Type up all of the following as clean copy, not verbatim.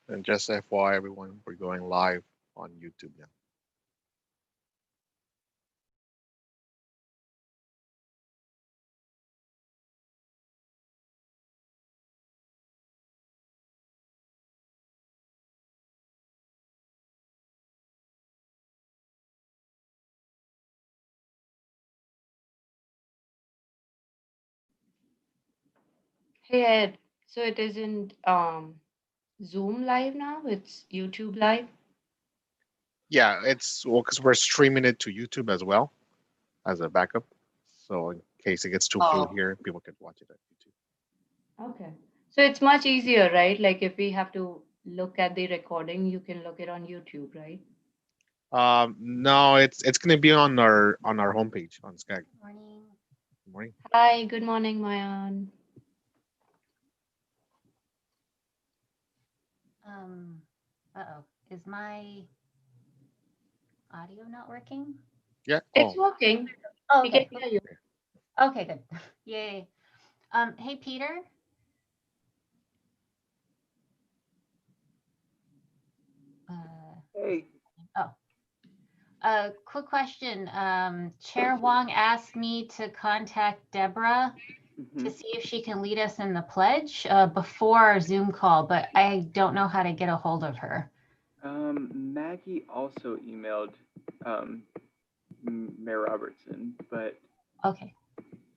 And just FYI, everyone, we're going live on YouTube now. Hey Ed, so it isn't Zoom live now, it's YouTube live. Yeah, it's well because we're streaming it to YouTube as well as a backup. So in case it gets too full Oh, here, people can watch it at okay. So it's much easier, right? Like if we have to look at the recording, you can look it on YouTube, right? YouTube. No, it's gonna be on our homepage on Skag. Morning. Good morning. Hi, good morning, Mayan. Um, uh-oh. Is my audio not working? Yeah. It's Oh, working. Oh, We can okay. hear you. Okay, good. Yay. Hey, Peter. Uh, Hey, oh, quick question. Chair Wong asked me to contact Deborah hmm to see if she can lead us in the pledge before our Zoom call, but I don't know how to get a hold of her. Maggie also emailed um, Mayor Robertson, but Okay.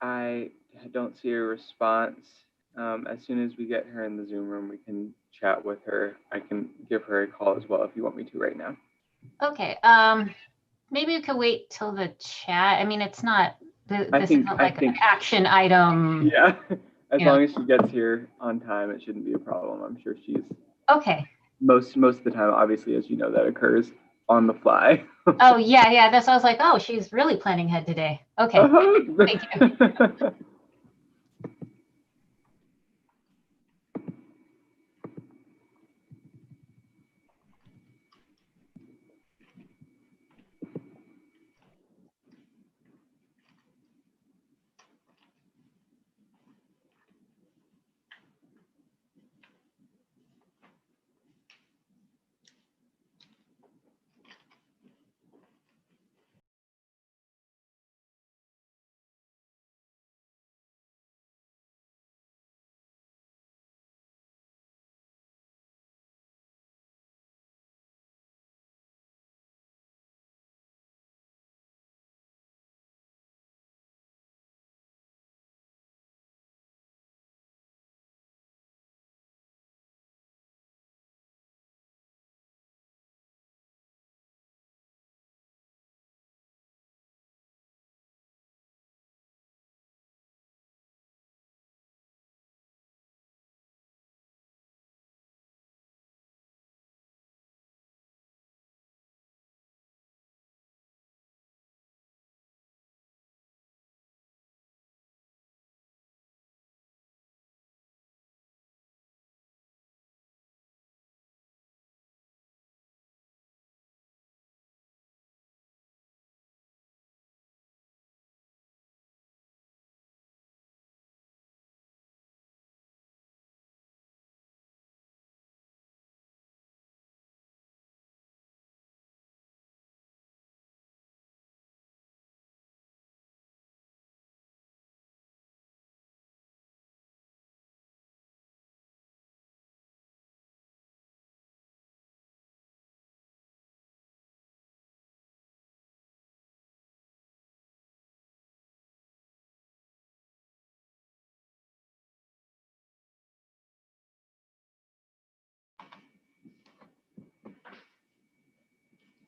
I don't see a response. As soon as we get her in the Zoom room, we can chat with her. I can give her a call as well if you want me to right now. Okay. Maybe we could wait till the chat. I mean, it's not, this isn't I like an think, action item. yeah. As You know. long as she gets here on time, it shouldn't be a problem. I'm sure she's Okay. most of the time. Obviously, as you know, that occurs on the fly. Oh, yeah, yeah. That's why I was like, oh, she's really planning ahead today. Okay. Thank you.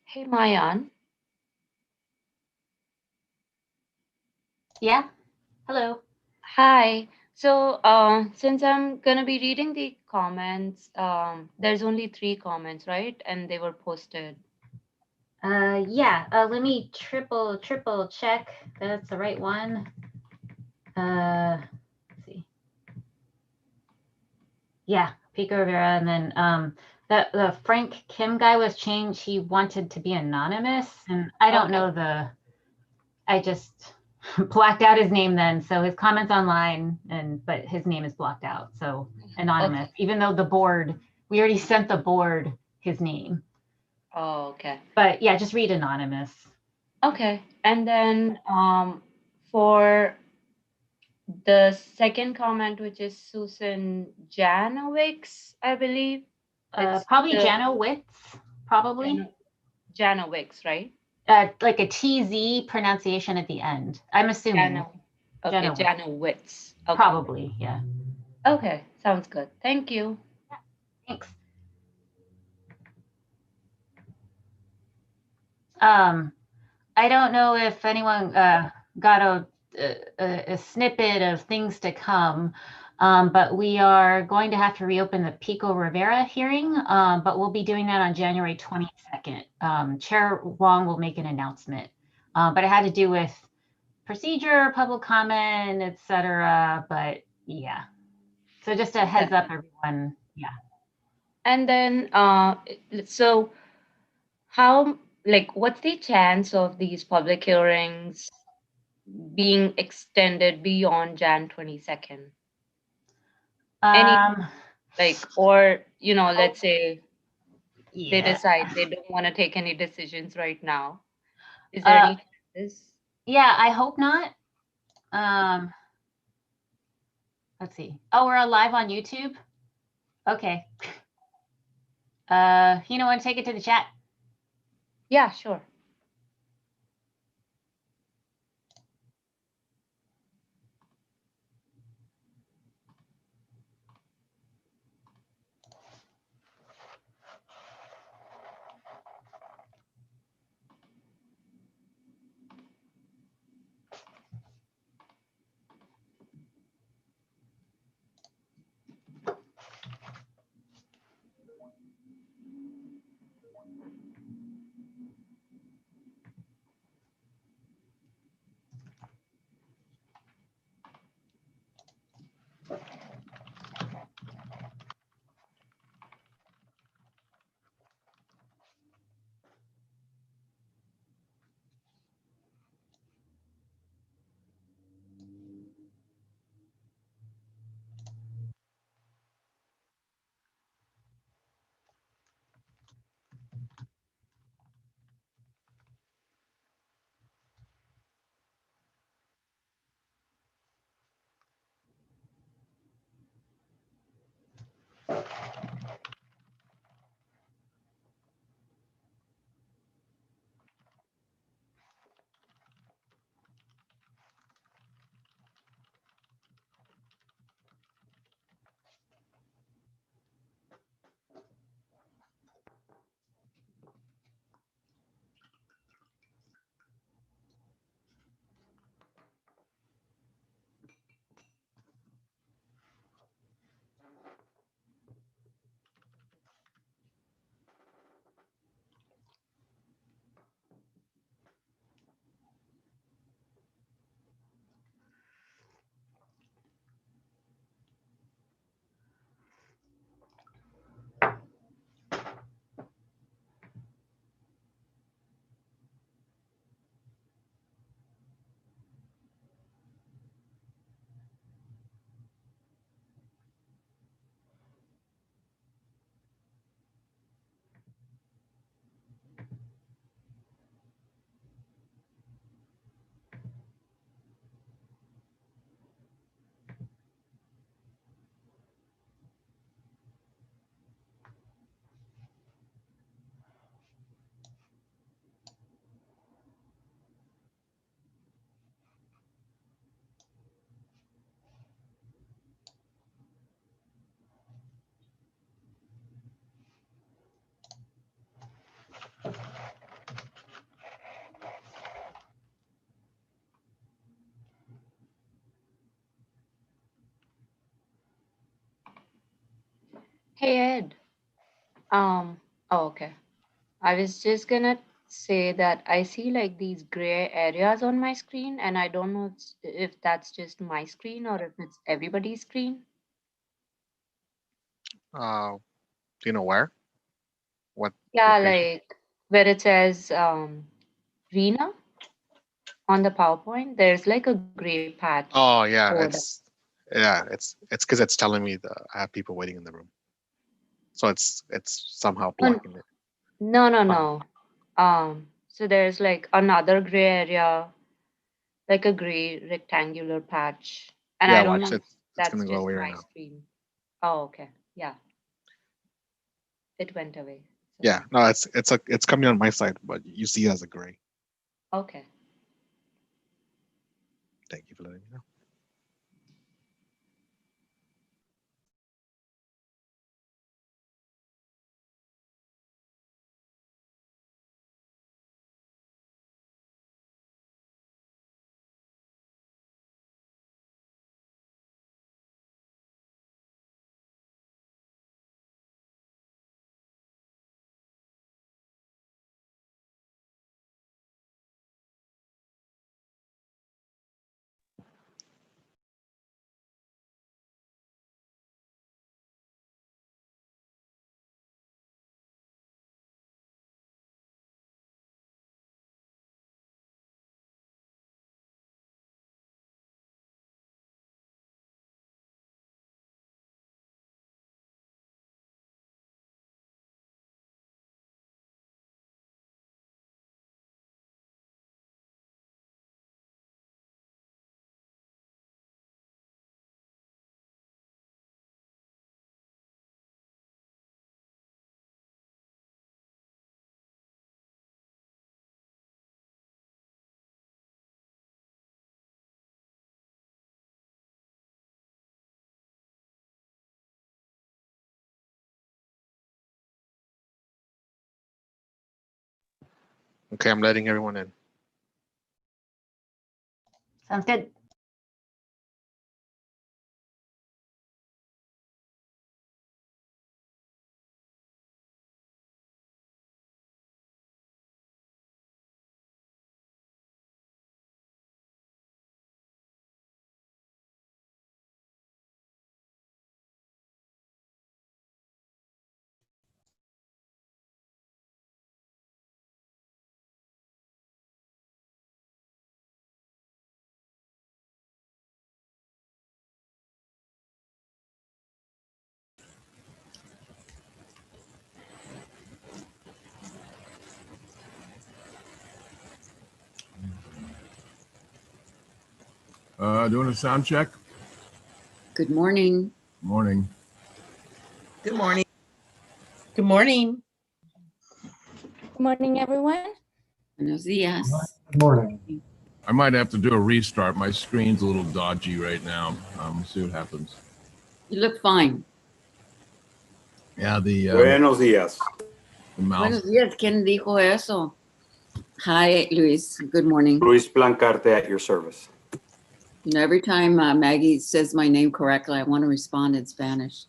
Hey, Mayan. Yeah. Hello. Hi. So, since I'm gonna be reading the comments, there's only three comments, right? And they were posted. Yeah. Let me triple check that's the right one. Let's see. Yeah, Pico Rivera, and then the Frank Kim guy was changed. He wanted to be anonymous, and I don't Okay. know I just blacked out his name then. So his comments online, but his name is blocked out. So Okay. anonymous, even though the board We already sent the board his name. Oh, okay. But yeah, just read anonymous. Okay. And then for the second comment, which is Susan Janowicz, I believe. It's Probably the Janowitz, probably. Janowicz, right? Like a TZ pronunciation at the end. I'm assuming. Okay, Janowitz. Janowicz. Okay. Probably, yeah. Okay, sounds good. Thank you. Thanks. I don't know if anyone got a snippet of things to come, but we are going to have to reopen the Pico Rivera hearing, but we'll be doing that on January 22nd. Chair Wong will make an announcement, but it had to do with procedure, public comment, etc. But yeah, so just a heads up, everyone. Yeah. And then, so how, like, what's the chance of these public hearings being extended beyond Jan 22nd? Any, like, or, you know, let's say they Yeah. decide they don't want to take any decisions right now. Is there any chances? Yeah, I hope not. Let's see. Oh, we're live on YouTube. Okay. You know, want to take it to the chat? Yeah, sure. Hey, Ed. Oh, okay. I was just gonna say that I see like these gray areas on my screen, and I don't know if that's just my screen or if it's everybody's screen. Do you know where? What Yeah, location? like where it says Rena on the PowerPoint, there's like a gray patch Oh yeah, over it's because it's telling me that I have people waiting in the room. So it's somehow Oh, blocking it. no, no, Oh, no. So there's like another gray area, like a gray rectangular patch. And I yeah, don't watch know if it. It's that's gonna go just away right my now. screen. Oh, okay. Yeah, it went away. So, Yeah, no, it's coming on my side, but you see it as a gray. okay. Thank you for letting me know. Okay, I'm letting everyone in. Sounds good. Doing a sound check. Good morning. Morning. Good morning. Good morning. Good morning, everyone. Buenos dias. Good morning. I might have to do a restart. My screen's a little dodgy right now. See what happens. You look fine. Yeah, the Buenos días. mouse. Buenos dias. ¿Quién dijo eso? Hi, Luis. Good morning. Luis Blancarte at your service. You know, every time Maggie says my name correctly, I want to respond in Spanish.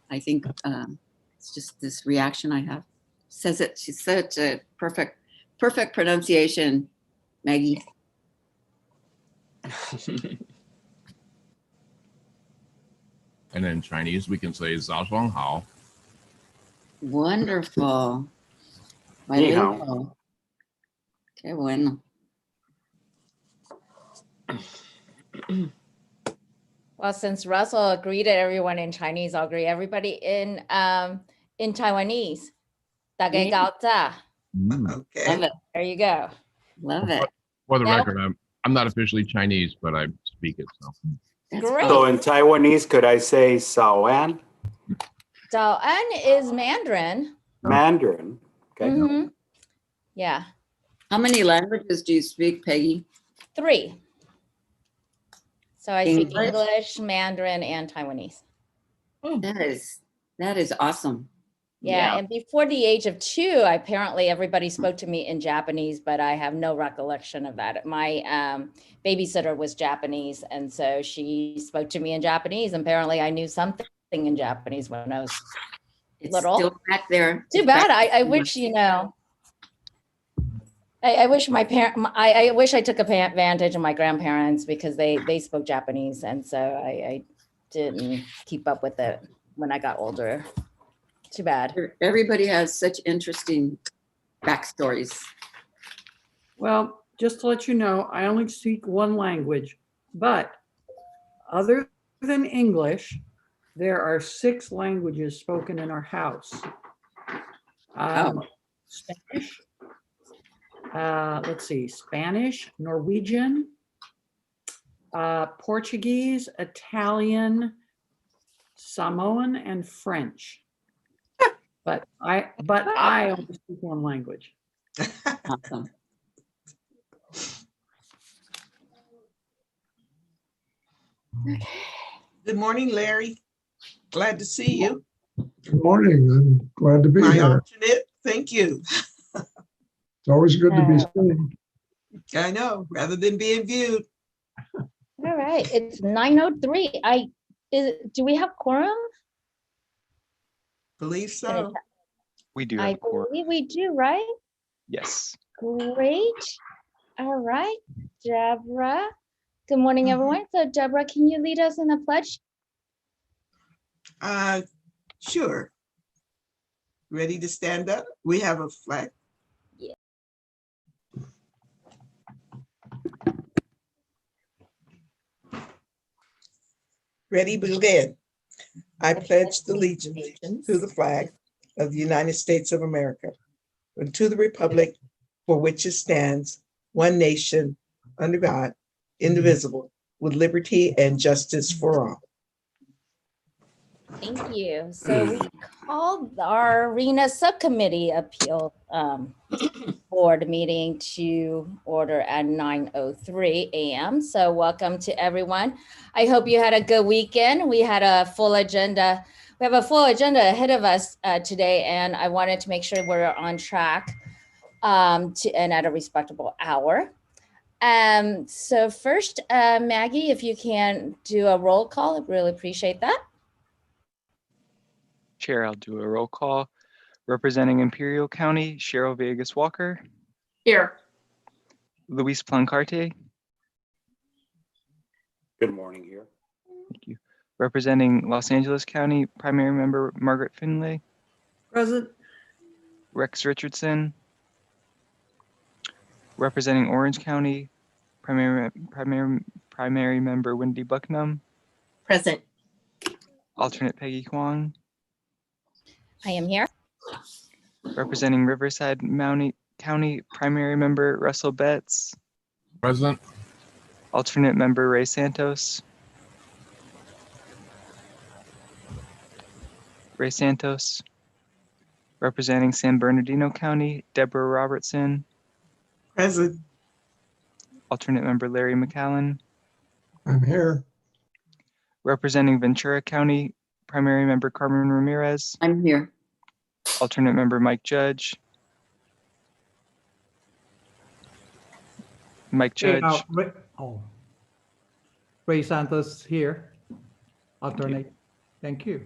I think it's just this reaction I have. Says it. She's such a perfect pronunciation, Maggie. And in Chinese, we can say 早上好. Wonderful. Ni hao. Magnifico. Qué bueno. Well, since Russell greeted everyone in Chinese, I'll greet everybody in Taiwanese. 大家早上. Love Okay. it. There you go. Love it. For the Now- record, I'm not officially Chinese, but I speak it. So That's Great. So in Taiwanese, could I say Saoan? 早安 is Mandarin. Mandarin. Okay. Mhm. Yeah, How many languages do you speak, Peggy? 3. So I speak English? English, Mandarin, and Taiwanese. That is awesome. Yeah, and before the age of 2, apparently everybody spoke to me in Japanese, but I have no recollection of that. My babysitter was Japanese, and so she spoke to me in Japanese. Apparently, I knew something in Japanese when I was It's little. still back there. Too It's bad. back I there. wish, I wish my I wish I took advantage of my grandparents because they spoke Japanese, and so I didn't keep up with it when I got older. Too bad. Everybody has such interesting backstories. Well, just to let you know, I only speak one language, but other than English, there are 6 languages spoken in our house. Oh. Spanish, let's see, Spanish, Norwegian, Portuguese, Italian, Samoan, and French. But I only speak one language. Awesome. Good morning, Larry. Glad to see you. Good morning. I'm glad to be My here. alternate, thank you. It's always good to be seen. I know, rather than being viewed. All right, it's 9:03. Do we have quorum? Believe so. We do have I a quorum. believe we do, right? Yes. Great. All right, Deborah. Good morning, everyone. So Deborah, can you lead us in the pledge? Sure. Ready to stand up? We have a flag. Yeah. Ready, begin. I pledge allegiance to the flag of the United States of America and to the republic for which it stands, one nation, under God, indivisible, with liberty and justice for all. Thank you. So we called our RHNA subcommittee appeal board meeting to order at 9:03 a.m. So welcome to everyone. I hope you had a good weekend. We had a full agenda. We have a full agenda ahead of us today, and I wanted to make sure we're on track and at a respectable hour. So first, Maggie, if you can do a roll call, I'd really appreciate that. Chair, I'll do a roll call. Representing Imperial County, Cheryl Vegas Walker. Here. Luis Plancarte. Good morning here. Thank you. Representing Los Angeles County, Primary Member Margaret Finlay. Present. Rex Richardson. Representing Orange County, Primary Member Wendy Bucknam. Present. Alternate Peggy Kwong. I am here. Representing Riverside County, Primary Member Russell Betts. Present. Alternate Member Ray Santos. Ray Santos. Representing San Bernardino County, Deborah Robertson. Present. Alternate Member Larry McAllen. I'm here. Representing Ventura County, Primary Member Carmen Ramirez. I'm here. Alternate Member Mike Judge. Mike Judge. Ray Santos here. Alternate. Thank you.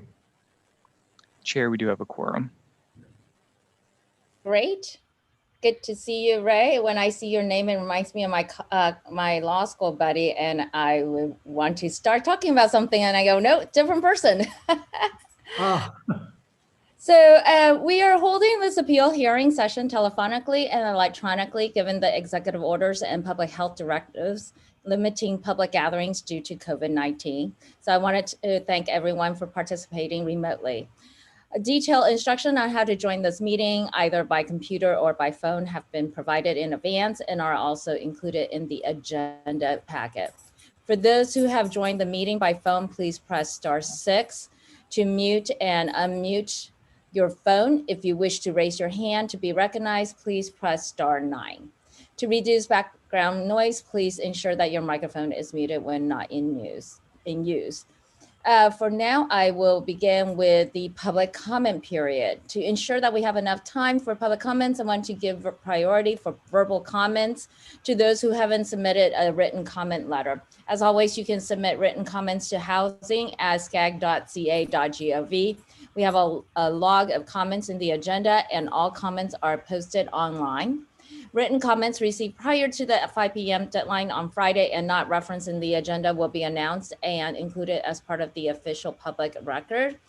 Chair, we do have a quorum. Great. Good to see you, Ray. When I see your name, it reminds me of my law school buddy, and I would want to start talking about something, and I go, no, different person. So we are holding this appeal hearing session telephonically and electronically, given the executive orders and public health directives limiting public gatherings due to COVID-19. So I wanted to thank everyone for participating remotely. A detailed instruction on how to join this meeting, either by computer or by phone, have been provided in advance and are also included in the agenda packet. For those who have joined the meeting by phone, please press *6 to mute and unmute your phone. If you wish to raise your hand to be recognized, please press *9. To reduce background noise, please ensure that your microphone is muted when not in use. For now, I will begin with the public comment period. To ensure that we have enough time for public comments, I want to give priority for verbal comments to those who haven't submitted a written comment letter. As always, you can submit written comments to housing@scag.ca.gov. We have a log of comments in the agenda, and all comments are posted online. Written comments received prior to the 5 p.m. deadline on Friday and not referenced in the agenda will be announced and included as part of the official public record.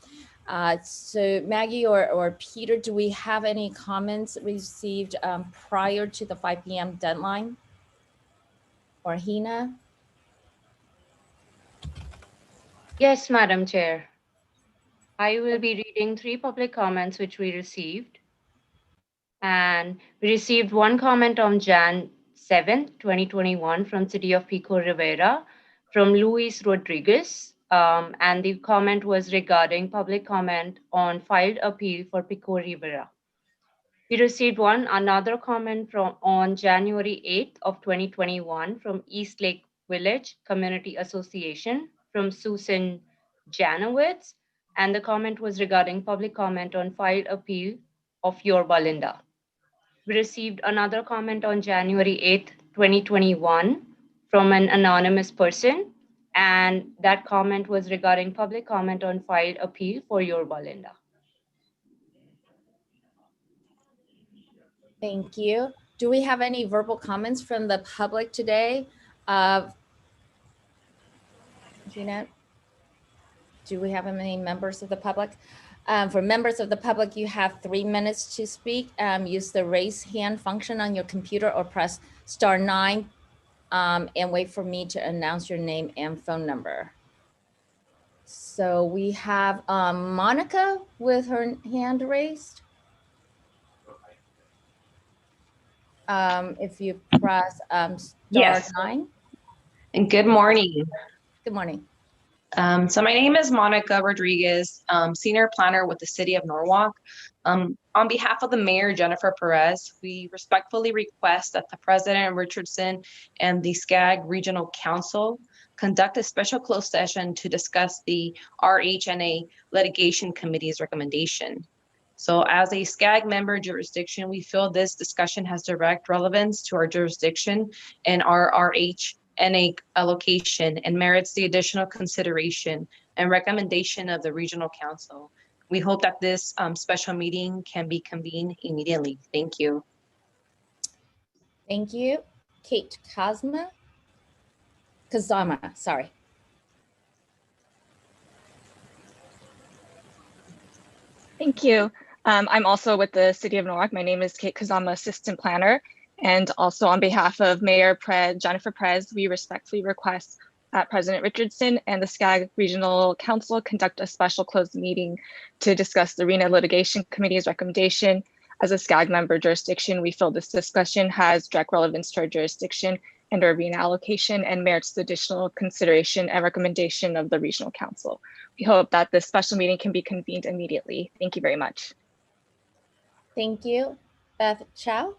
So Maggie or Peter, do we have any comments received prior to the 5 p.m. deadline? Or Hina? Yes, Madam Chair. I will be reading 3 public comments which we received. And we received one comment on Jan 7th, 2021 from City of Pico Rivera from Luis Rodriguez. And the comment was regarding public comment on filed appeal for Pico Rivera. We received another comment on January 8th of 2021 from East Lake Village Community Association from Susan Janowitz. And the comment was regarding public comment on filed appeal of Yorba Linda. We received another comment on January 8th, 2021 from an anonymous person. And that comment was regarding public comment on filed appeal for Yorba Linda. Thank you. Do we have any verbal comments from the public today? Jeanette, do we have any members of the public? For members of the public, you have 3 minutes to speak. Use the raise hand function on your computer or press *9 and wait for me to announce your name and phone number. So we have Monica with her hand raised. If you press Yes. *9. And good morning. Good morning. So my name is Monica Rodriguez, Senior Planner with the City of Norwalk. On behalf of the Mayor, Jennifer Perez, we respectfully request that the President Richardson and the SCAG Regional Council conduct a special closed session to discuss the RHNA Litigation Committee's recommendation. So as a SCAG member jurisdiction, we feel this discussion has direct relevance to our jurisdiction and our RHNA allocation and merits the additional consideration and recommendation of the Regional Council. We hope that this special meeting can be convened immediately. Thank you. Thank you. Kate Kazama, sorry. Thank you. I'm also with the City of Norwalk. My name is Kate Kazama, Assistant Planner. And also on behalf of Mayor Jennifer Perez, we respectfully request that President Richardson and the SCAG Regional Council conduct a special closed meeting to discuss the RHNA Litigation Committee's recommendation. As a SCAG member jurisdiction, we feel this discussion has direct relevance to our jurisdiction and our RHNA allocation and merits the additional consideration and recommendation of the Regional Council. We hope that this special meeting can be convened immediately. Thank you very much. Thank you. Beth Chow.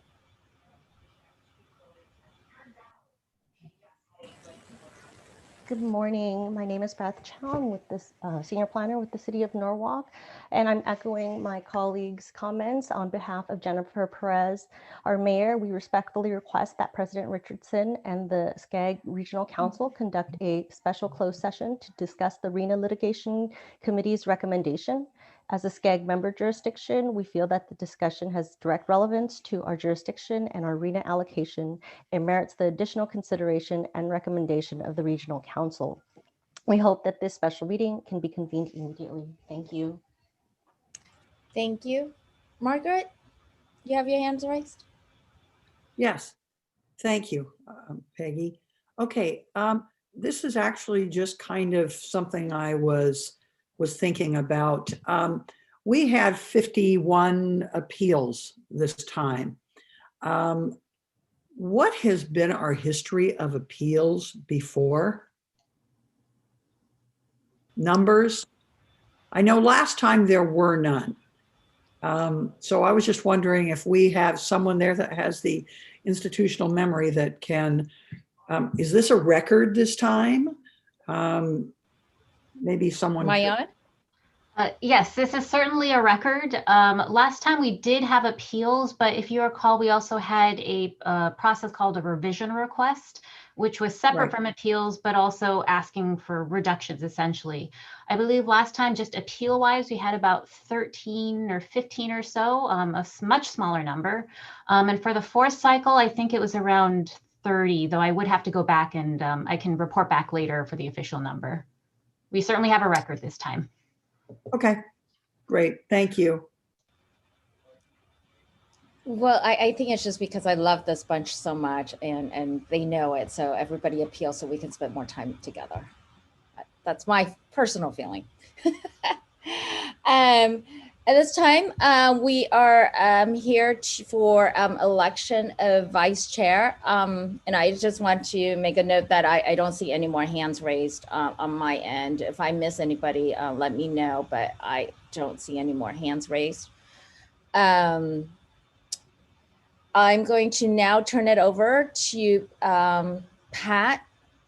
Good morning. My name is Beth Chow. I'm with this Senior Planner with the City of Norwalk, and I'm echoing my colleagues' comments on behalf of Jennifer Perez, our mayor. We respectfully request that President Richardson and the SCAG Regional Council conduct a special closed session to discuss the RHNA Litigation Committee's recommendation. As a SCAG member jurisdiction, we feel that the discussion has direct relevance to our jurisdiction and our RHNA allocation. It merits the additional consideration and recommendation of the Regional Council. We hope that this special meeting can be convened immediately. Thank you. Thank you. Margaret, you have your hands raised? Yes, thank you, Peggy. Okay, this is actually just kind of something I was thinking about. We had 51 appeals this time. What has been our history of appeals before? Numbers? I know last time there were none. So I was just wondering if we have someone there that has the institutional memory that can, is this a record this time? Maybe someone. Mayan? Yes, this is certainly a record. Last time we did have appeals, but if you recall, we also had a process called a revision request, which was separate from appeals, but also asking for reductions, essentially. I believe last time, just appeal-wise, we had about 13 or 15 or so, a much smaller number. And for the fourth cycle, I think it was around 30, though I would have to go back and I can report back later for the official number. We certainly have a record this time. Okay, great. Thank you. Well, I think it's just because I love this bunch so much and they know it. So everybody appeals so we can spend more time together. That's my personal feeling. At this time, we are here for election of vice chair. And I just want to make a note that I don't see any more hands raised on my end. If I miss anybody, let me know, but I don't see any more hands raised. I'm going to now turn it over to Pat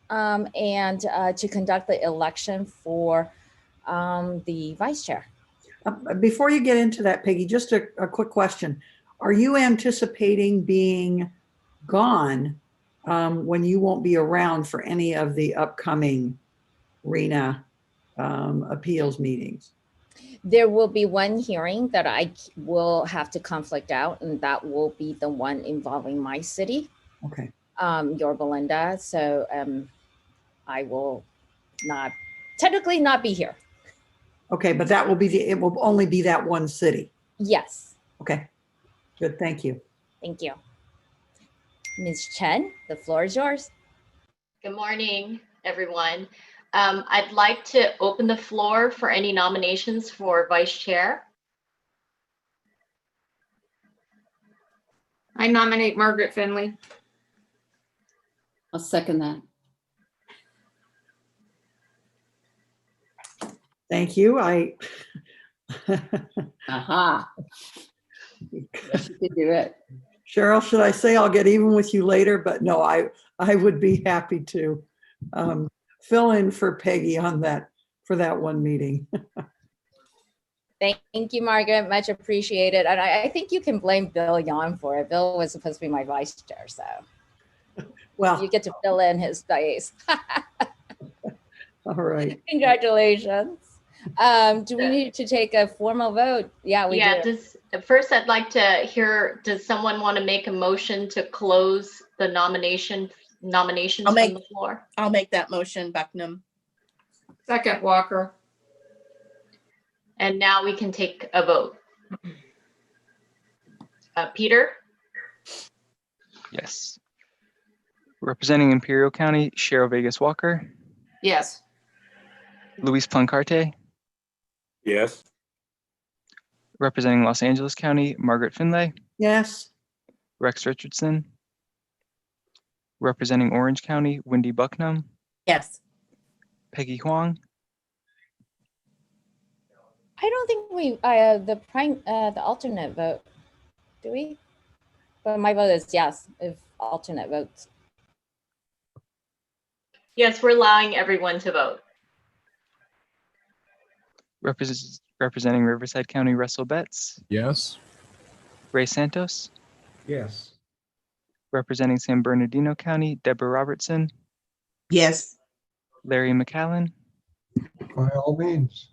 and to conduct the election for the vice chair. Before you get into that, Peggy, just a quick question. Are you anticipating being gone when you won't be around for any of the upcoming RHNA appeals meetings? There will be one hearing that I will have to conflict out, and that will be the one involving my city. Okay. Yorba Linda. So I will not technically not be here. Okay, but that will be it will only be that one city. Yes. Okay, good, thank you. Thank you. Ms. Chen, the floor is yours. Good morning, everyone. I'd like to open the floor for any nominations for vice chair. I nominate Margaret Finley. I'll second that. Thank you. Aha. Yes, you could do it. Cheryl, should I say I'll get even with you later? But no, I would be happy to fill in for Peggy on that, for that one meeting. Thank you, Margaret. Much appreciated. And I think you can blame Bill Yon for it. Bill was supposed to be my vice chair, so well, you get to fill in his days. All right. Congratulations. Do we need to take a formal vote? Yeah, we do. First, I'd like to hear, does someone want to make a motion to close the nominations from the floor? I'll make that motion, Bucknam. Second, Walker. And now we can take a vote. Peter? Yes. Representing Imperial County, Cheryl Vegas Walker. Yes. Luis Plancarte. Yes. Representing Los Angeles County, Margaret Finlay. Yes. Rex Richardson. Representing Orange County, Wendy Bucknam. Yes. Peggy Huang. I don't think we the alternate vote, do we? But my vote is yes, if alternate votes. Yes, we're allowing everyone to vote. Representing Riverside County, Russell Betts. Yes. Ray Santos. Yes. Representing San Bernardino County, Deborah Robertson. Yes. Larry McAllen. By all means.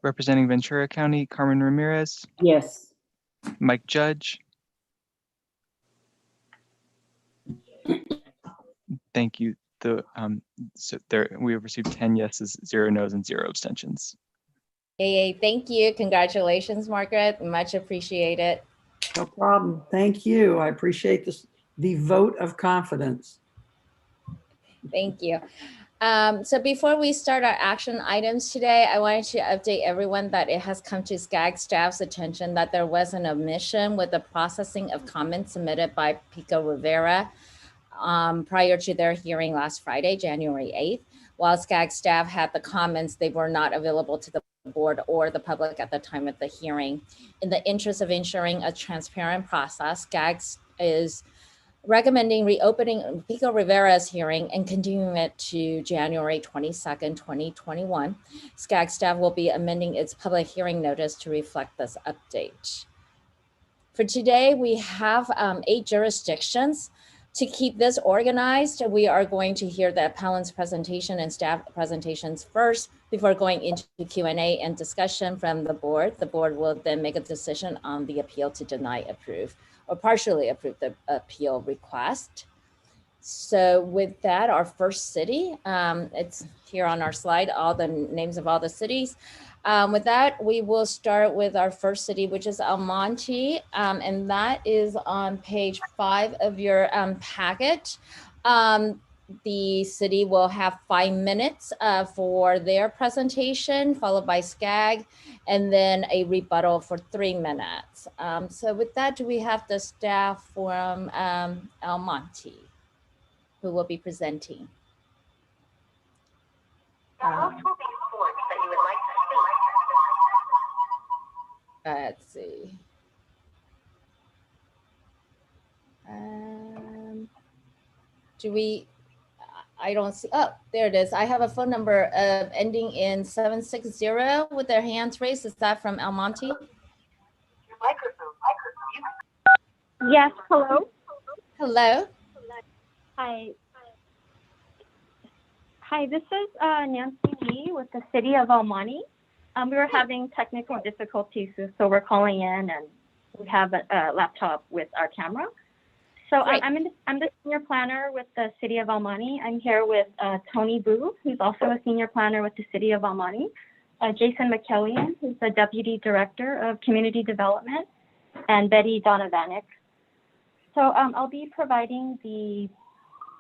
Representing Ventura County, Carmen Ramirez. Yes. Mike Judge. Thank you. We have received 10 yeses, 0 nos, and 0 abstentions. Yay, thank you. Congratulations, Margaret. Much appreciated. No problem. Thank you. I appreciate this, the vote of confidence. Thank you. So before we start our action items today, I wanted to update everyone that it has come to SCAG staff's attention that there was an omission with the processing of comments submitted by Pico Rivera prior to their hearing last Friday, January 8th. While SCAG staff had the comments, they were not available to the board or the public at the time of the hearing. In the interest of ensuring a transparent process, SCAG is recommending reopening Pico Rivera's hearing and continuing it to January 22nd, 2021. SCAG staff will be amending its public hearing notice to reflect this update. For today, we have 8 jurisdictions. To keep this organized, we are going to hear the appellant's presentation and staff presentations first before going into Q&A and discussion from the board. The board will then make a decision on the appeal to deny, approve, or partially approve the appeal request. So with that, our first city, it's here on our slide, all the names of all the cities. With that, we will start with our first city, which is El Monte, and that is on page 5 of your packet. the city will have 5 minutes for their presentation, followed by SCAG, and then a rebuttal for 3 minutes. So with that, do we have the staff from El Monte who will be presenting? Let's see. Do we, I don't see, oh, there it is. I have a phone number ending in 760 with their hands raised. Is that from El Monte? Yes, hello. Hello. Hi. Hi, this is Nancy Lee with the City of El Monte. We were having technical difficulties, so we're calling in and we have a laptop with our camera. So I'm the senior planner with the City of El Monte. I'm here with Tony Boo, who's also a senior planner with the City of El Monte, Jason McKellian, who's the Deputy Director of Community Development, and Betty Donovanik. So I'll be providing the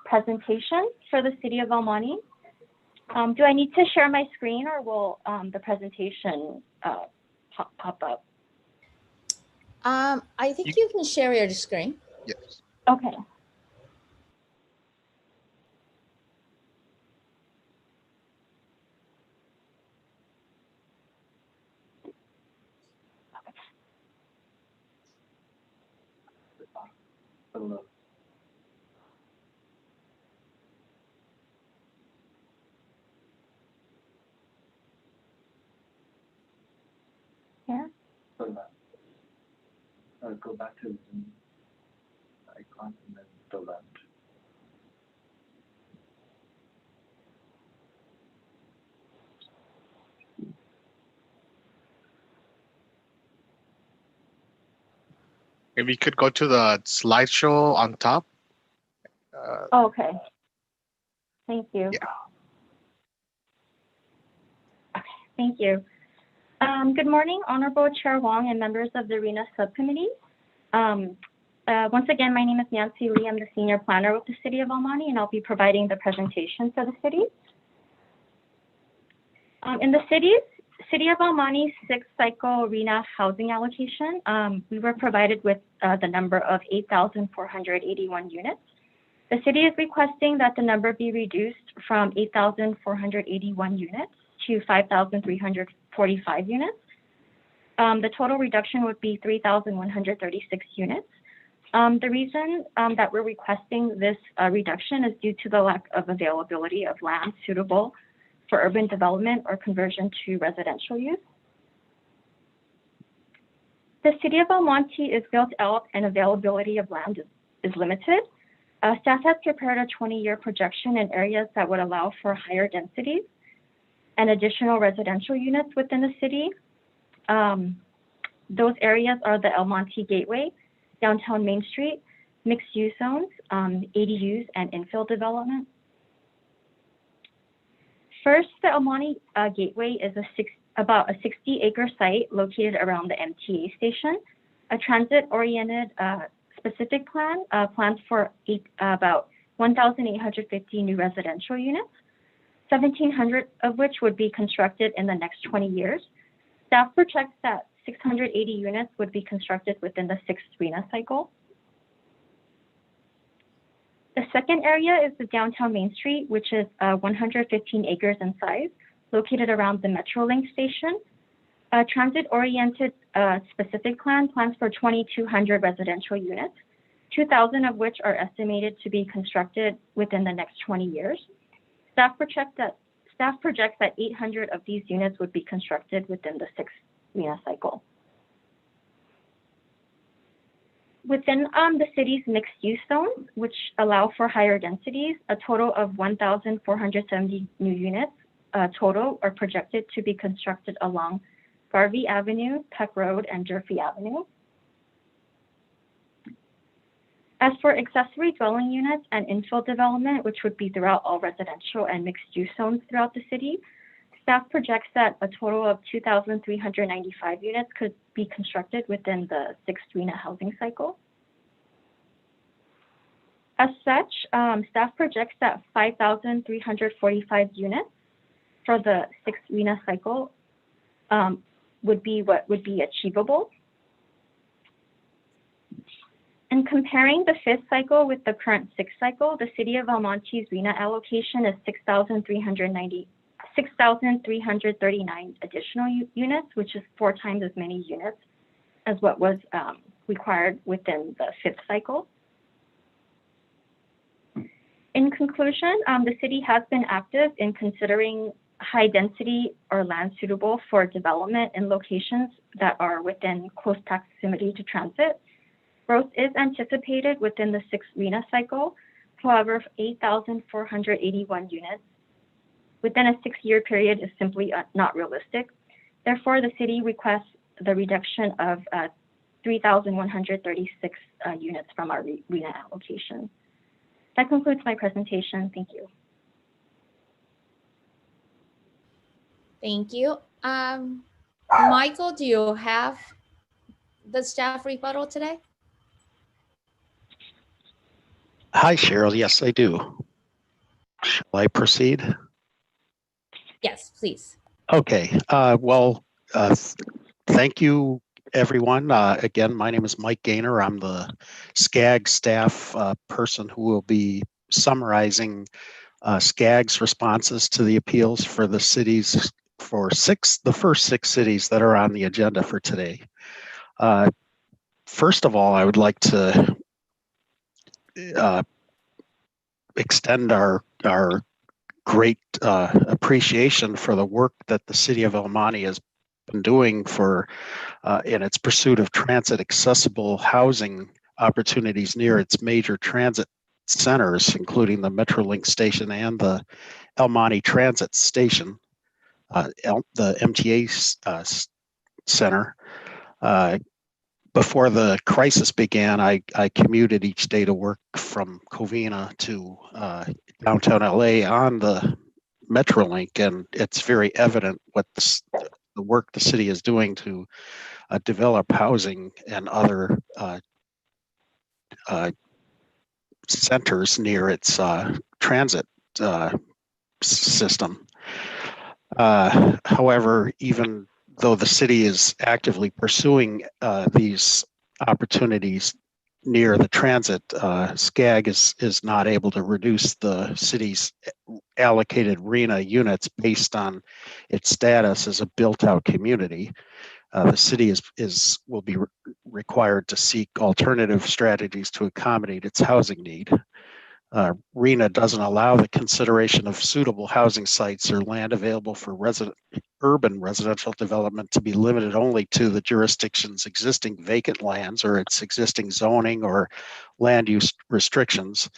presentation for the City of El Monte. Do I need to share my screen or will the presentation pop up? I think you can share your screen. Yes. Okay. Here. Go back to the icon and then the left. Maybe you could go to the slideshow on top. Okay. Thank you. Yeah. Okay, thank you. Good morning, Honorable Chair Wong and members of the RHNA subcommittee. Once again, my name is Nancy Lee. I'm the senior planner with the City of El Monte, and I'll be providing the presentation for the city. In the City of El Monte's sixth cycle RHNA housing allocation, we were provided with the number of 8,481 units. The city is requesting that the number be reduced from 8,481 units to 5,345 units. The total reduction would be 3,136 units. The reason that we're requesting this reduction is due to the lack of availability of land suitable for urban development or conversion to residential use. The City of El Monte is built out and availability of land is limited. Staff has prepared a 20-year projection in areas that would allow for higher densities and additional residential units within the city. Those areas are the El Monte Gateway, downtown Main Street, mixed-use zones, ADUs, and infill development. First, the El Monte Gateway is about a 60-acre site located around the MTA station. A transit-oriented specific plan plans for about 1,850 new residential units, 1,700 of which would be constructed in the next 20 years. Staff projects that 680 units would be constructed within the sixth RHNA cycle. The second area is the downtown Main Street, which is 115 acres in size, located around the Metrolink station. A transit-oriented specific plan plans for 2,200 residential units, 2,000 of which are estimated to be constructed within the next 20 years. Staff projects that 800 of these units would be constructed within the sixth RHNA cycle. Within the city's mixed-use zones, which allow for higher densities, a total of 1,470 new units total are projected to be constructed along Garvey Avenue, Peck Road, and Durfee Avenue. As for accessory dwelling units and infill development, which would be throughout all residential and mixed-use zones throughout the city, staff projects that a total of 2,395 units could be constructed within the sixth RHNA housing cycle. As such, staff projects that 5,345 units for the sixth RHNA cycle would be what would be achievable. In comparing the fifth cycle with the current sixth cycle, the City of Almonte's RHNA allocation is 6,339 additional units, which is 4 times as many units as what was required within the fifth cycle. In conclusion, the city has been active in considering high density or land suitable for development in locations that are within close proximity to transit. Growth is anticipated within the sixth RHNA cycle. However, 8,481 units within a 6-year period is simply not realistic. Therefore, the city requests the reduction of 3,136 units from our RHNA allocation. That concludes my presentation. Thank you. Thank you. Michael, do you have the staff rebuttal today? Hi, Cheryl. Yes, I do. Shall I proceed? Yes, please. Okay. Thank you, everyone. Again, my name is Mike Gaynor. I'm the SCAG staff person who will be summarizing SCAG's responses to the appeals for the cities, for the first 6 cities that are on the agenda for today. First of all, I would like to extend our great appreciation for the work that the City of El Monte has been doing for in its pursuit of transit accessible housing opportunities near its major transit centers, including the Metrolink station and the El Monte Transit Station, the MTA center. Before the crisis began, I commuted each day to work from Covina to downtown LA on the Metrolink, and it's very evident what the work the city is doing to develop housing and other centers near its transit system. However, even though the city is actively pursuing these opportunities near the transit, SCAG is not able to reduce the city's allocated RHNA units based on its status as a built-out community. The city will be required to seek alternative strategies to accommodate its housing need. RHNA doesn't allow the consideration of suitable housing sites or land available for urban residential development to be limited only to the jurisdiction's existing vacant lands or its existing zoning or land use restrictions,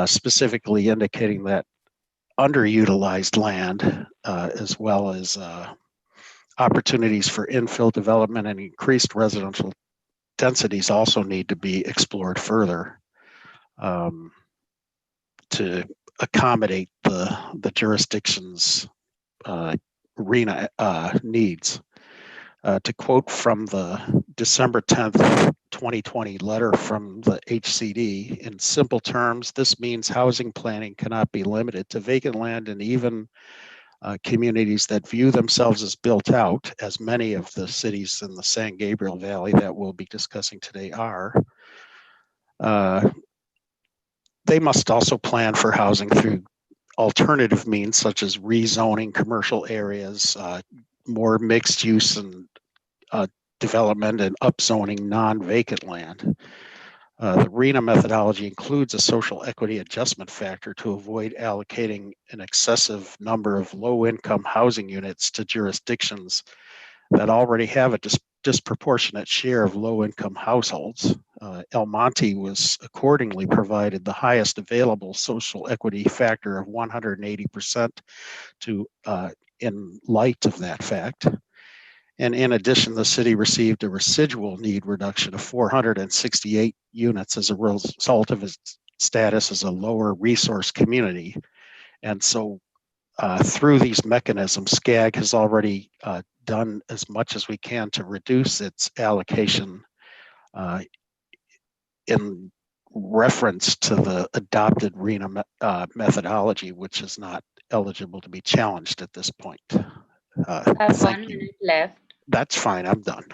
specifically indicating that underutilized land, as well as opportunities for infill development and increased residential densities also need to be explored further. To accommodate the jurisdiction's RHNA needs. To quote from the December 10th, 2020 letter from the HCD, in simple terms, this means housing planning cannot be limited to vacant land, and even communities that view themselves as built out, as many of the cities in the San Gabriel Valley that we'll be discussing today are. They must also plan for housing through alternative means such as rezoning commercial areas, more mixed use and development, and upzoning non-vacant land. The RHNA methodology includes a social equity adjustment factor to avoid allocating an excessive number of low-income housing units to jurisdictions that already have a disproportionate share of low-income households. El Monte was accordingly provided the highest available social equity factor of 180% in light of that fact. And in addition, the city received a residual need reduction of 468 units as a result of its status as a lower resource community. And so through these mechanisms, SCAG has already done as much as we can to reduce its allocation in reference to the adopted RHNA methodology, which is not eligible to be challenged at this point. Have Thank 1 you. minute left. That's fine. I'm done.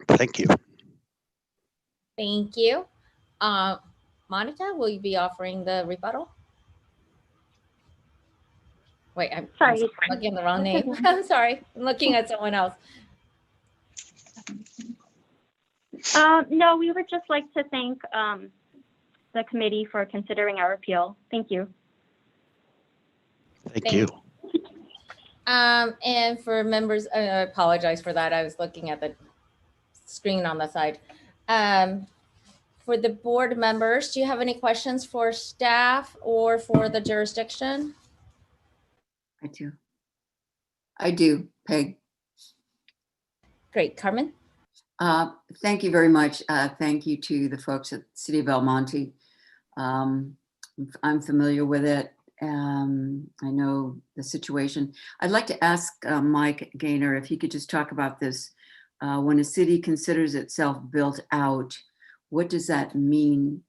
Thank you. Thank you. Monica, will you be offering the rebuttal? Wait, I'm Sorry. looking at the wrong name. I'm sorry. I'm looking at someone else. No, we would just like to thank the committee for considering our appeal. Thank you. Thank you. And for members, I apologize for that. I was looking at the screen on the side. For the board members, do you have any questions for staff or for the jurisdiction? I do, Peg. Great, Carmen? Thank you very much. Thank you to the folks at the City of El Monte. I'm familiar with it. I know the situation. I'd like to ask Mike Gaynor if he could just talk about this. When a city considers itself built out, what does that mean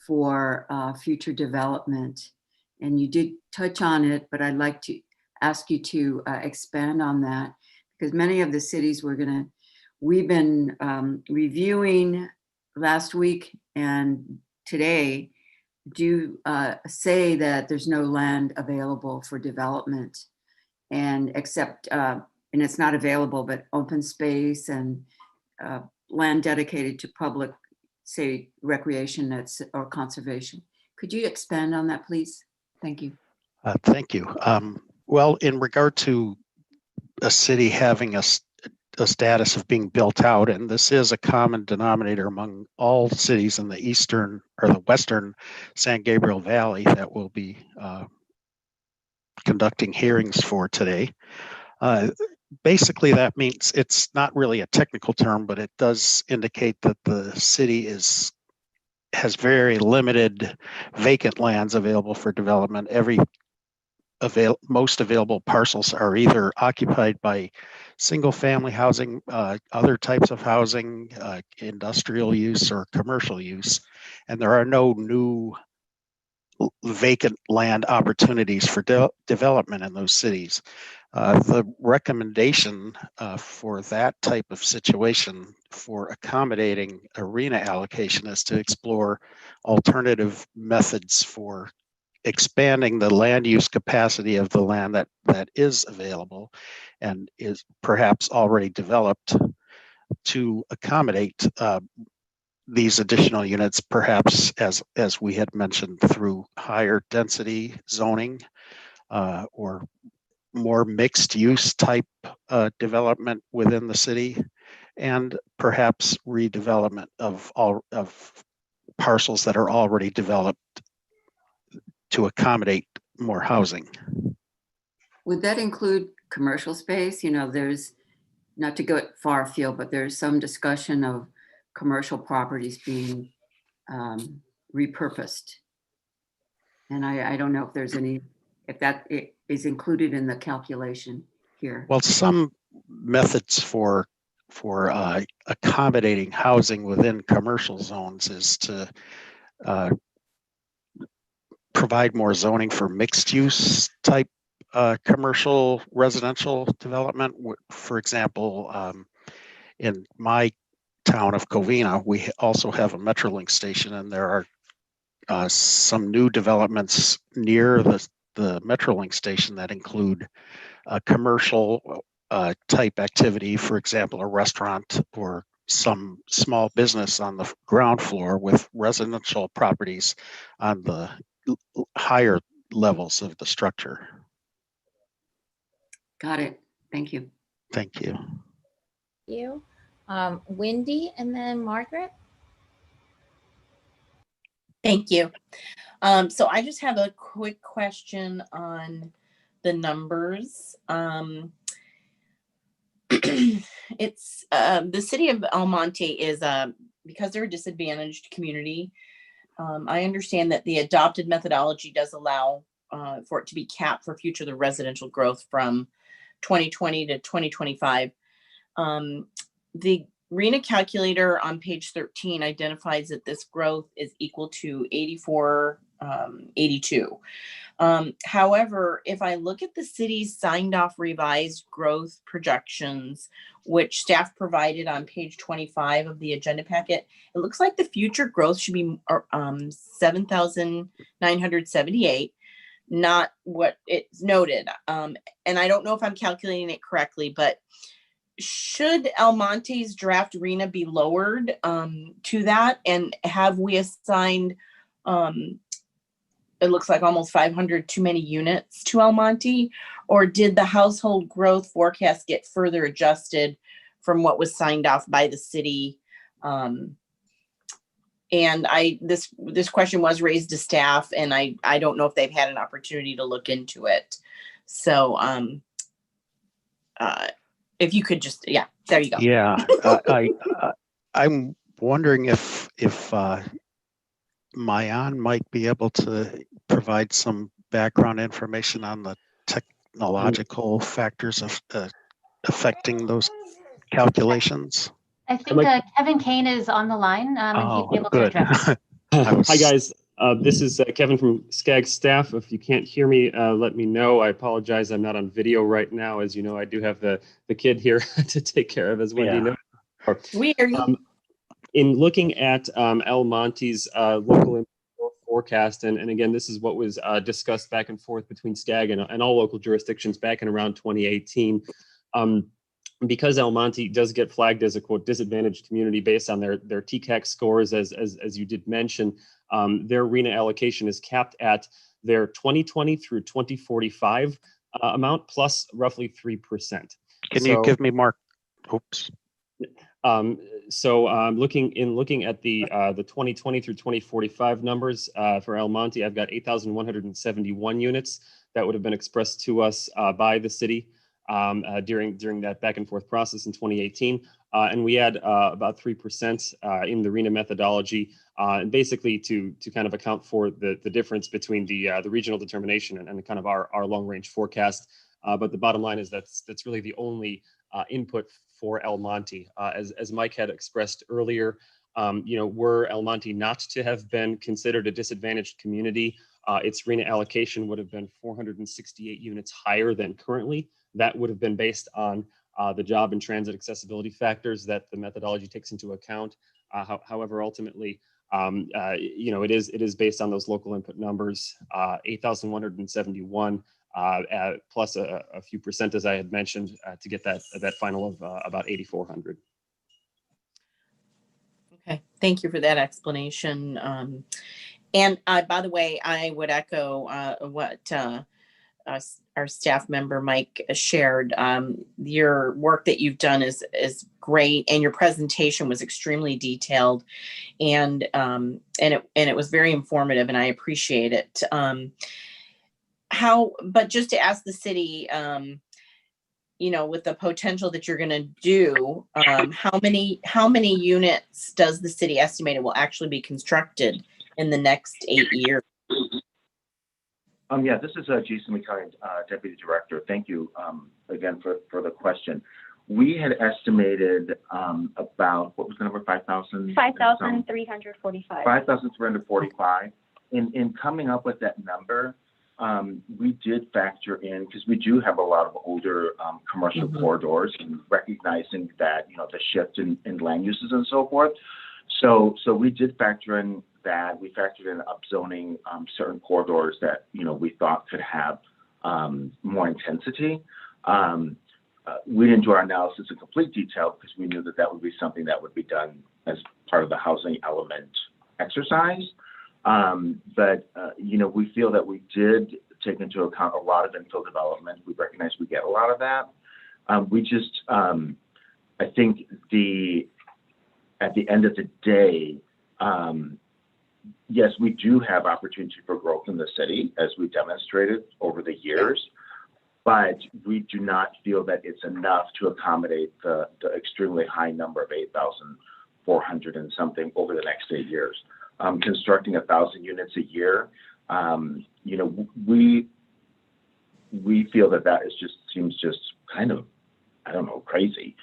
for future development? And you did touch on it, but I'd like to ask you to expand on that, because many of the cities we've been reviewing last week and today do say that there's no land available for development, and except and it's not available, but open space and land dedicated to public, say, recreation or conservation. Could you expand on that, please? Thank you. Thank you. Well, in regard to a city having a status of being built out, and this is a common denominator among all cities in the eastern or the western San Gabriel Valley that we'll be conducting hearings for today. Basically, that means it's not really a technical term, but it does indicate that the city has very limited vacant lands available for development. Most available parcels are either occupied by single family housing, other types of housing, industrial use or commercial use, and there are no new vacant land opportunities for development in those cities. The recommendation for that type of situation for accommodating RHNA allocation is to explore alternative methods for expanding the land use capacity of the land that is available and is perhaps already developed to accommodate these additional units, perhaps as we had mentioned, through higher density zoning or more mixed use type development within the city, and perhaps redevelopment of parcels that are already developed to accommodate more housing. Would that include commercial space? You know, there's, not to go far afield, but there's some discussion of commercial properties being repurposed. And I don't know if there's if that is included in the calculation here. Well, some methods for accommodating housing within commercial zones is to provide more zoning for mixed use type commercial residential development. For example, in my town of Covina, we also have a Metrolink station, and there are some new developments near the Metrolink station that include commercial type activity, for example, a restaurant or some small business on the ground floor with residential properties on the higher levels of the structure. Got it. Thank you. Thank you. Thank you. Wendy and then Margaret. Thank you. So I just have a quick question on the numbers. It's the city of El Monte is because they're a disadvantaged community. I understand that the adopted methodology does allow for it to be capped for future residential growth from 2020 to 2025. The RHNA calculator on page 13 identifies that this growth is equal to 8482. However, if I look at the city's signed off revised growth projections, which staff provided on page 25 of the agenda packet, it looks like the future growth should be 7,978, not what it's noted. And I don't know if I'm calculating it correctly, but should El Monte's draft RHNA be lowered to that? And have we assigned, it looks like almost 500 too many units to El Monte? Or did the household growth forecast get further adjusted from what was signed off by the city? And this question was raised to staff, and I don't know if they've had an opportunity to look into it. So if you could just, yeah, there you go. Yeah, I'm wondering if Mayan might be able to provide some background information on the technological factors of affecting those calculations. I think Kevin Kane is on the line, and he'd be able to good. address. Hi guys, this is Kevin from SCAG staff. If you can't hear me, let me know. I apologize, I'm not on video right now. As you know, I do have the kid here to take care of, as Wendy knows. We hear you. In looking at El Monte's local forecast, and again, this is what was discussed back and forth between SCAG and all local jurisdictions back in around 2018. Because El Monte does get flagged as a quote disadvantaged community based on their TCAC scores, as you did mention, their RHNA allocation is capped at their 2020 through 2045 amount plus roughly 3%. Can you give me more? Oops. Looking at the 2020 through 2045 numbers for El Monte, I've got 8,171 units that would have been expressed to us by the city during that back and forth process in 2018. And we had about 3% in the RHNA methodology, and basically to kind of account for the difference between the regional determination and kind of our long range forecast. But the bottom line is that's really the only input for El Monte. As Mike had expressed earlier, were El Monte not to have been considered a disadvantaged community, its RHNA allocation would have been 468 units higher than currently. That would have been based on the job and transit accessibility factors that the methodology takes into account. However, ultimately, it is based on those local input numbers, 8,171 plus a few percent, as I had mentioned, to get that final of about 8,400. Okay, thank you for that explanation. And by the way, I would echo what our staff member Mike shared. Your work that you've done is great, and your presentation was extremely detailed, and it was very informative, and I appreciate it. But just to ask the city, with the potential that you're going to do, how many units does the city estimate it will actually be constructed in the next 8 years? Yeah, this is Jason McKay, Deputy Director. Thank you again for the question. We had estimated about, what was the number, 5,000? 5,345. 5,345. In coming up with that number, we did factor in, because we do have a lot of older commercial corridors, and recognizing that, the shift in land uses and so forth. So we did factor in that. We factored in upzoning certain corridors that, we thought could have more intensity. We didn't do our analysis in complete detail because we knew that would be something that would be done as part of the housing element exercise. But we feel that we did take into account a lot of infill development. We recognize we get a lot of that. We just, I think at the end of the day, yes, we do have opportunity for growth in the city, as we demonstrated over the years, but we do not feel that it's enough to accommodate the extremely high number of 8,400 and something over the next 8 years. Constructing 1,000 units a year, we feel that seems just kind of, I don't know, crazy.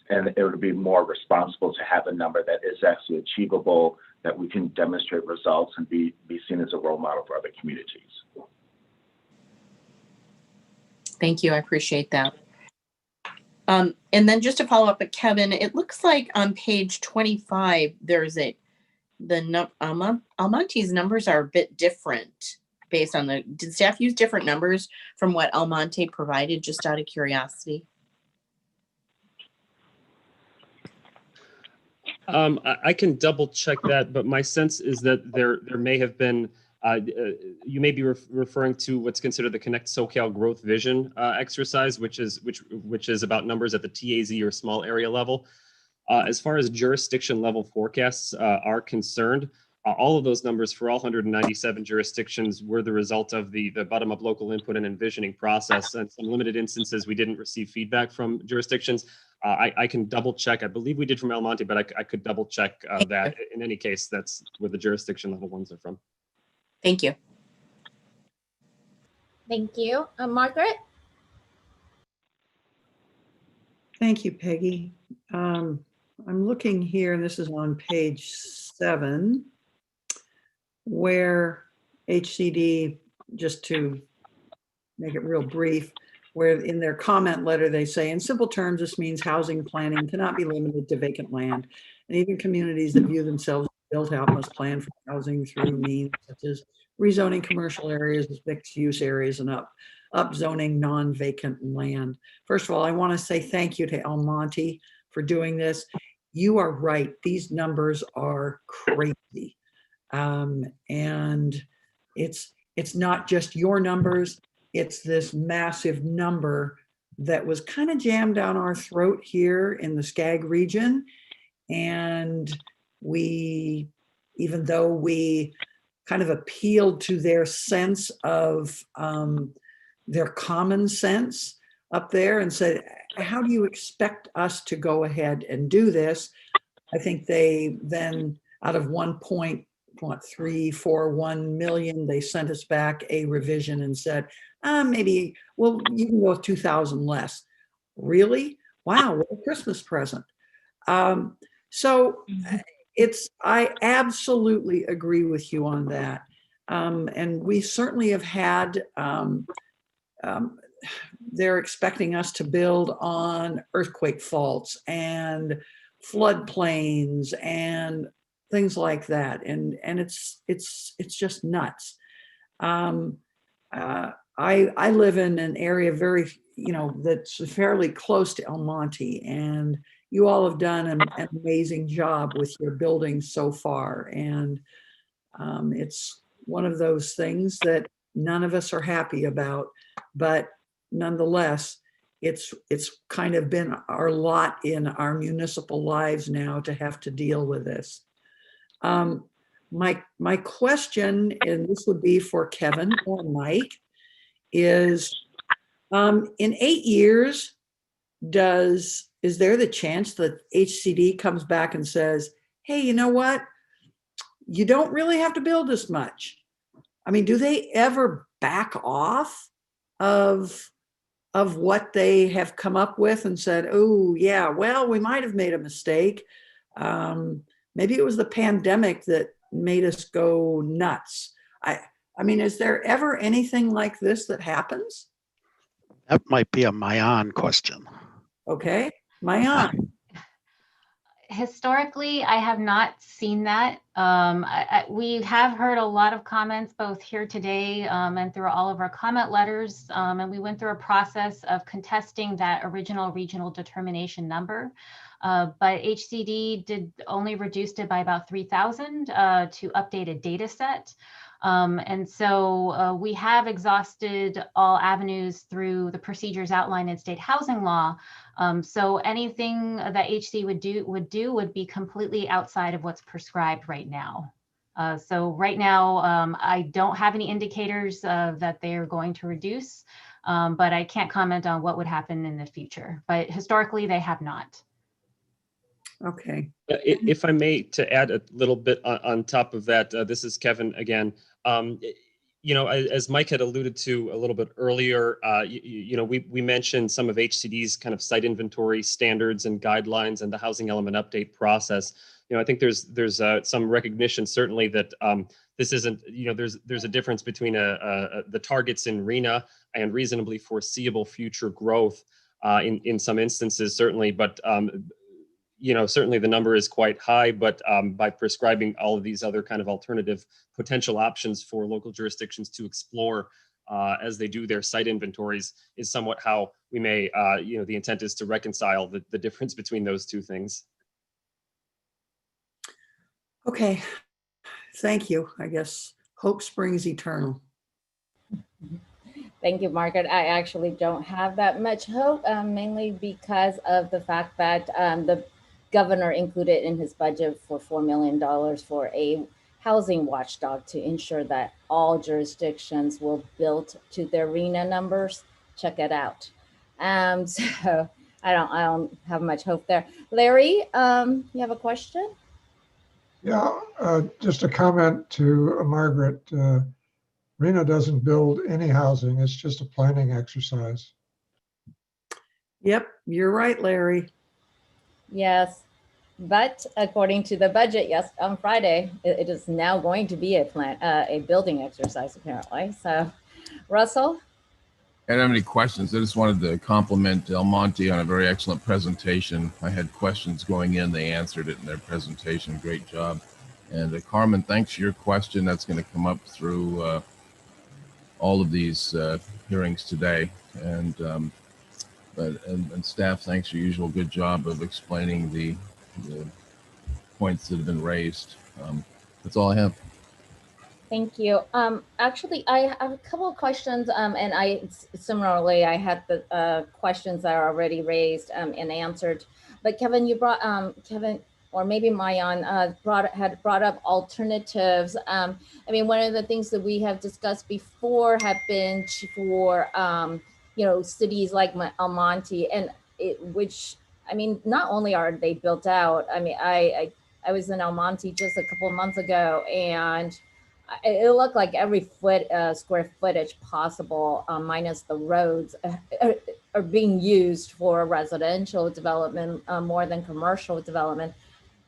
and it would be more responsible to have a number that is actually achievable, that we can demonstrate results and be seen as a role model for other communities. Thank you. I appreciate that. And then just to follow up with Kevin, it looks like on page 25, there's Almonte's numbers are a bit different based on did staff use different numbers from what Almonte provided, just out of curiosity? I can double check that, but my sense is that there may have been, you may be referring to what's considered the Connect SoCal Growth Vision exercise, which is about numbers at the TAZ or small area level. As far as jurisdiction level forecasts are concerned, all of those numbers for all 197 jurisdictions were the result of the bottom-up local input and envisioning process. And some limited instances, we didn't receive feedback from jurisdictions. I can double check. I believe we did from El Monte, but I could double check that. In any case, that's where the jurisdiction level ones are from. Thank you. Thank you. Margaret? Thank you, Peggy. I'm looking here, and this is on page 7, where HCD, just to make it real brief, where in their comment letter they say, in simple terms, this means housing planning cannot be limited to vacant land, and even communities that view themselves built out must plan for housing through means such as rezoning commercial areas as mixed use areas and upzoning non-vacant land. First of all, I want to say thank you to El Monte for doing this. You are right. These numbers are crazy. And it's not just your numbers, it's this massive number that was kind of jammed down our throat here in the Skag region. And we, even though we kind of appealed to their sense of their common sense up there and said, how do you expect us to go ahead and do this? I think they then, out of 1.341 million, they sent us back a revision and said, maybe, well, you can go with 2,000 less. Really? Wow, what a Christmas present. I absolutely agree with you on that. And we certainly have had, they're expecting us to build on earthquake faults and floodplains and things like that. And it's just nuts. I live in an area that's fairly close to El Monte, and you all have done an amazing job with your buildings so far. And it's one of those things that none of us are happy about, but nonetheless, it's kind of been our lot in our municipal lives now to have to deal with this. My question, and this would be for Kevin or Mike, is in 8 years, is there the chance that HCD comes back and says, hey, you know what? You don't really have to build as much. I mean, do they ever back off of what they have come up with and said, oh yeah, well, we might have made a mistake. Maybe it was the pandemic that made us go nuts. I mean, is there ever anything like this that happens? That might be a Mayan question. Okay, Mayan. Historically, I have not seen that. We have heard a lot of comments both here today and through all of our comment letters. And we went through a process of contesting that original regional determination number. But HCD did only reduced it by about 3,000 to update a data set. And so we have exhausted all avenues through the procedures outlined in state housing law. So anything that HC would do would be completely outside of what's prescribed right now. So right now, I don't have any indicators that they are going to reduce, but I can't comment on what would happen in the future. But historically, they have not. Okay. If I may, to add a little bit on top of that, this is Kevin again. as Mike had alluded to a little bit earlier, we mentioned some of HCD's kind of site inventory standards and guidelines and the housing element update process. I think there's some recognition certainly that this isn't, there's a difference between the targets in RHNA and reasonably foreseeable future growth in some instances, certainly, but certainly the number is quite high, but by prescribing all of these other kind of alternative potential options for local jurisdictions to explore as they do their site inventories is somewhat how we may, the intent is to reconcile the difference between those two things. Okay, thank you. I guess hope springs eternal. Thank you, Margaret. I actually don't have that much hope, mainly because of the fact that the governor included in his budget for $4 million for a housing watchdog to ensure that all jurisdictions will build to their RHNA numbers. Check it out. So I don't have much hope there. Larry, you have a question? Yeah, just a comment to Margaret. RHNA doesn't build any housing. It's just a planning exercise. Yep, you're right, Larry. Yes, but according to the budget, yes, on Friday, it is now going to be a building exercise apparently. So, Russell? I don't have any questions. I just wanted to compliment El Monte on a very excellent presentation. I had questions going in. They answered it in their presentation. Great job. And Carmen, thanks for your question. That's going to come up through all of these hearings today. And staff, thanks for your usual good job of explaining the points that have been raised. That's all I have. Thank you. Actually, I have a couple of questions, and similarly, I had the questions that are already raised and answered. But Kevin, you brought or maybe Mayan had brought up alternatives. I mean, one of the things that we have discussed before have been for cities like El Monte, and which I mean, not only are they built out. I mean, I was in El Monte just a couple of months ago, and it looked like every square footage possible, minus the roads, are being used for residential development more than commercial development.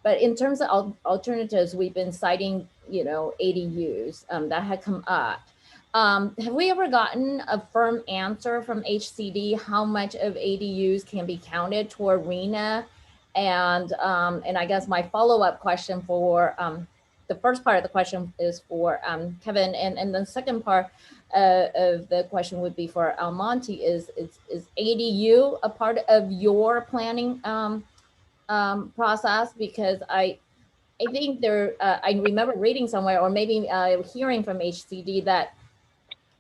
But in terms of alternatives, we've been citing, ADUs that had come up. Have we ever gotten a firm answer from HCD how much of ADUs can be counted toward RHNA? And I guess my follow-up question for the first part of the question is for Kevin, and the second part of the question would be for El Monte. Is ADU a part of your planning process? Because I think I remember reading somewhere, or maybe hearing from HCD that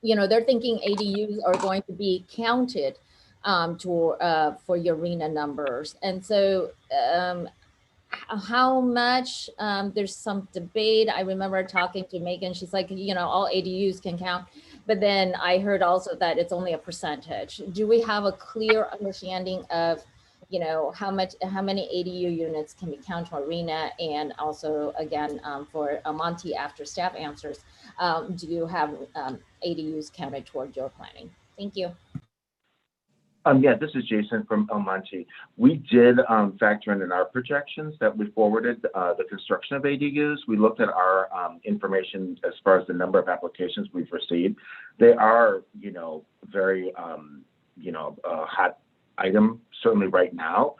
they're thinking ADUs are going to be counted for your RHNA numbers, and so. How much there's some debate. I remember talking to Megan, she's like, all ADUs can count, but then I heard also that it's only a percentage. Do we have a clear understanding of how many ADU units can be counted for RHNA? And also again for El Monte, after staff answers, do you have ADUs counted toward your planning? Thank you. Yeah, this is Jason from El Monte. We did factor in our projections that we forwarded the construction of ADUs. We looked at our information as far as the number of applications we've received. They are, very, hot item, certainly right now.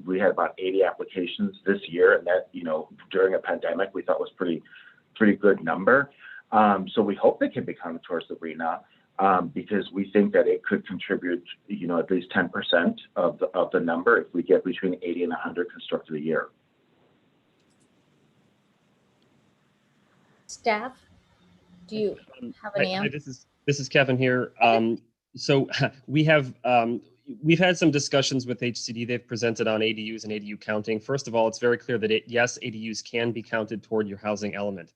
We had about 80 applications this year, and that, during a pandemic, we thought was pretty good number. So we hope they can be counted towards the RHNA. Because we think that it could contribute, at least 10% of the number if we get between 80 and 100 constructed a year. Staff, do you have an answer? This is Kevin here. So we've had some discussions with HCD. They've presented on ADUs and ADU counting. First of all, it's very clear that yes, ADUs can be counted toward your housing element.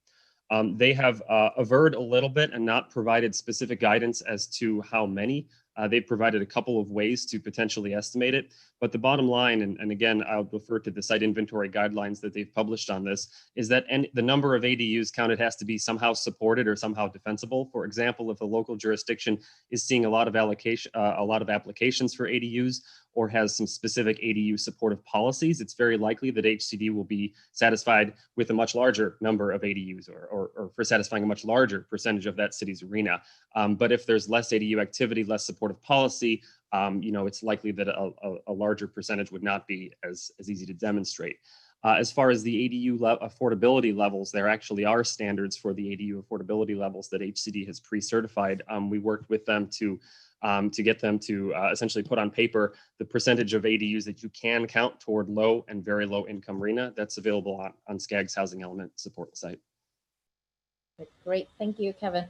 They have averred a little bit and not provided specific guidance as to how many. They've provided a couple of ways to potentially estimate it, but the bottom line, and again, I'll refer to the site inventory guidelines that they've published on this, is that the number of ADUs counted has to be somehow supported or somehow defensible. For example, if a local jurisdiction is seeing a lot of applications for ADUs, or has some specific ADU supportive policies, it's very likely that HCD will be satisfied with a much larger number of ADUs, or for satisfying a much larger percentage of that city's RHNA. But if there's less ADU activity, less supportive policy, it's likely that a larger percentage would not be as easy to demonstrate. As far as the ADU affordability levels, there actually are standards for the ADU affordability levels that HCD has pre-certified. We worked with them to get them to essentially put on paper the percentage of ADUs that you can count toward low and very low income RHNA. That's available on SCAG's housing element support site. Great, thank you, Kevin.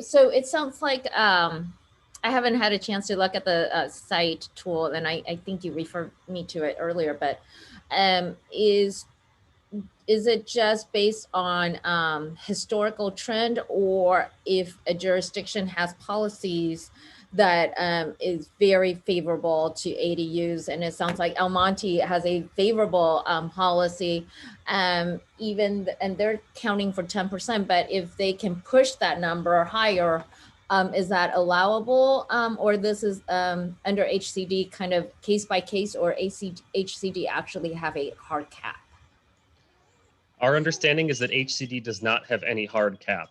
So it sounds like I haven't had a chance to look at the site tool, and I think you referred me to it earlier, but is it just based on historical trend, or if a jurisdiction has policies that is very favorable to ADUs? And it sounds like El Monte has a favorable policy, and they're counting for 10%, but if they can push that number higher, is that allowable, or this is under HCD kind of case by case, or HCD actually have a hard cap? Our understanding is that HCD does not have any hard cap,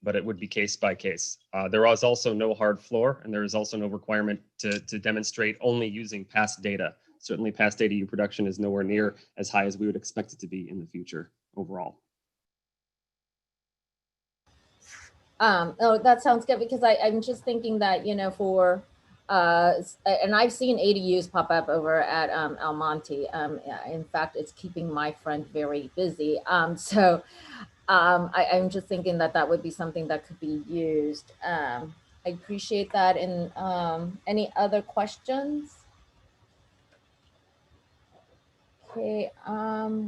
but it would be case by case. There is also no hard floor, and there is also no requirement to demonstrate only using past data. Certainly past ADU production is nowhere near as high as we would expect it to be in the future overall. Oh, that sounds good, because I'm just thinking that, for, and I've seen ADUs pop up over at El Monte. In fact, it's keeping my friend very busy. I'm just thinking that would be something that could be used. I appreciate that. And any other questions? Okay,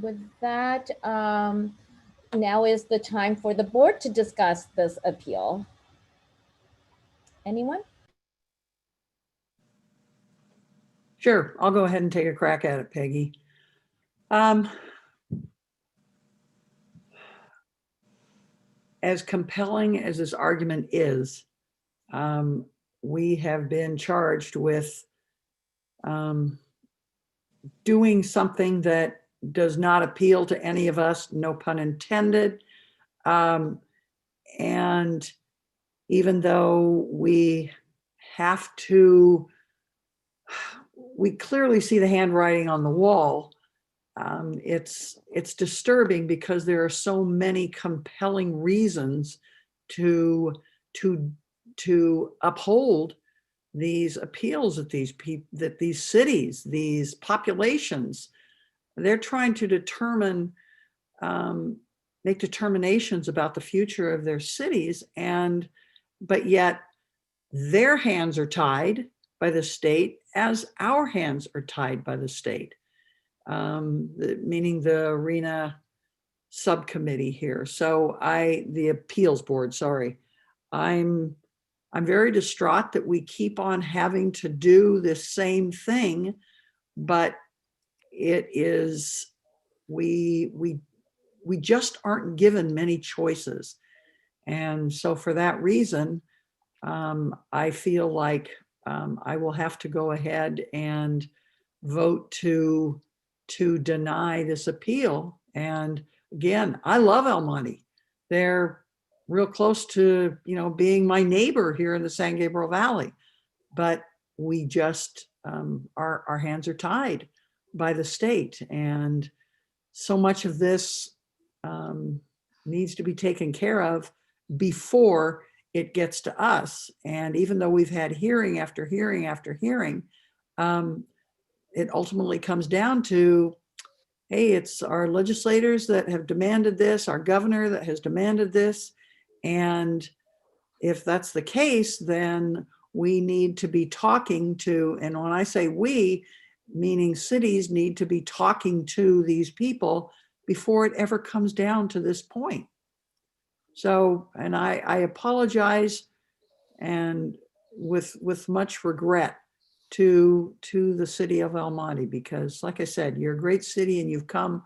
with that, now is the time for the board to discuss this appeal. Anyone? Sure, I'll go ahead and take a crack at it, Peggy. As compelling as this argument is, we have been charged with doing something that does not appeal to any of us, no pun intended. And even though we clearly see the handwriting on the wall, it's disturbing because there are so many compelling reasons to uphold these appeals that these cities, these populations, they're trying to make determinations about the future of their cities, but yet their hands are tied by the state as our hands are tied by the state, meaning the RHNA subcommittee here. So the appeals board, sorry. I'm very distraught that we keep on having to do this same thing, but it is, we just aren't given many choices. And so for that reason, I feel like I will have to go ahead and vote to deny this appeal. And again, I love El Monte. They're real close to, being my neighbor here in the San Gabriel Valley, but we just, our hands are tied by the state. And so much of this needs to be taken care of before it gets to us. And even though we've had hearing after hearing after hearing, it ultimately comes down to, hey, it's our legislators that have demanded this, our governor that has demanded this. And if that's the case, then we need to be talking to, and when I say we, meaning cities need to be talking to these people before it ever comes down to this point. So, and I apologize, and with much regret to the city of El Monte, because like I said, you're a great city and you've come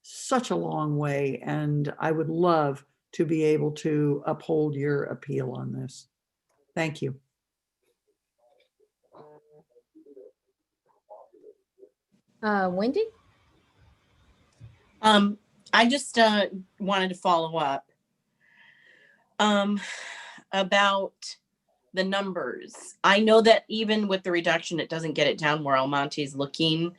such a long way, and I would love to be able to uphold your appeal on this. Thank you. Wendy? I just wanted to follow up about the numbers. I know that even with the reduction, it doesn't get it down where El Monte is looking,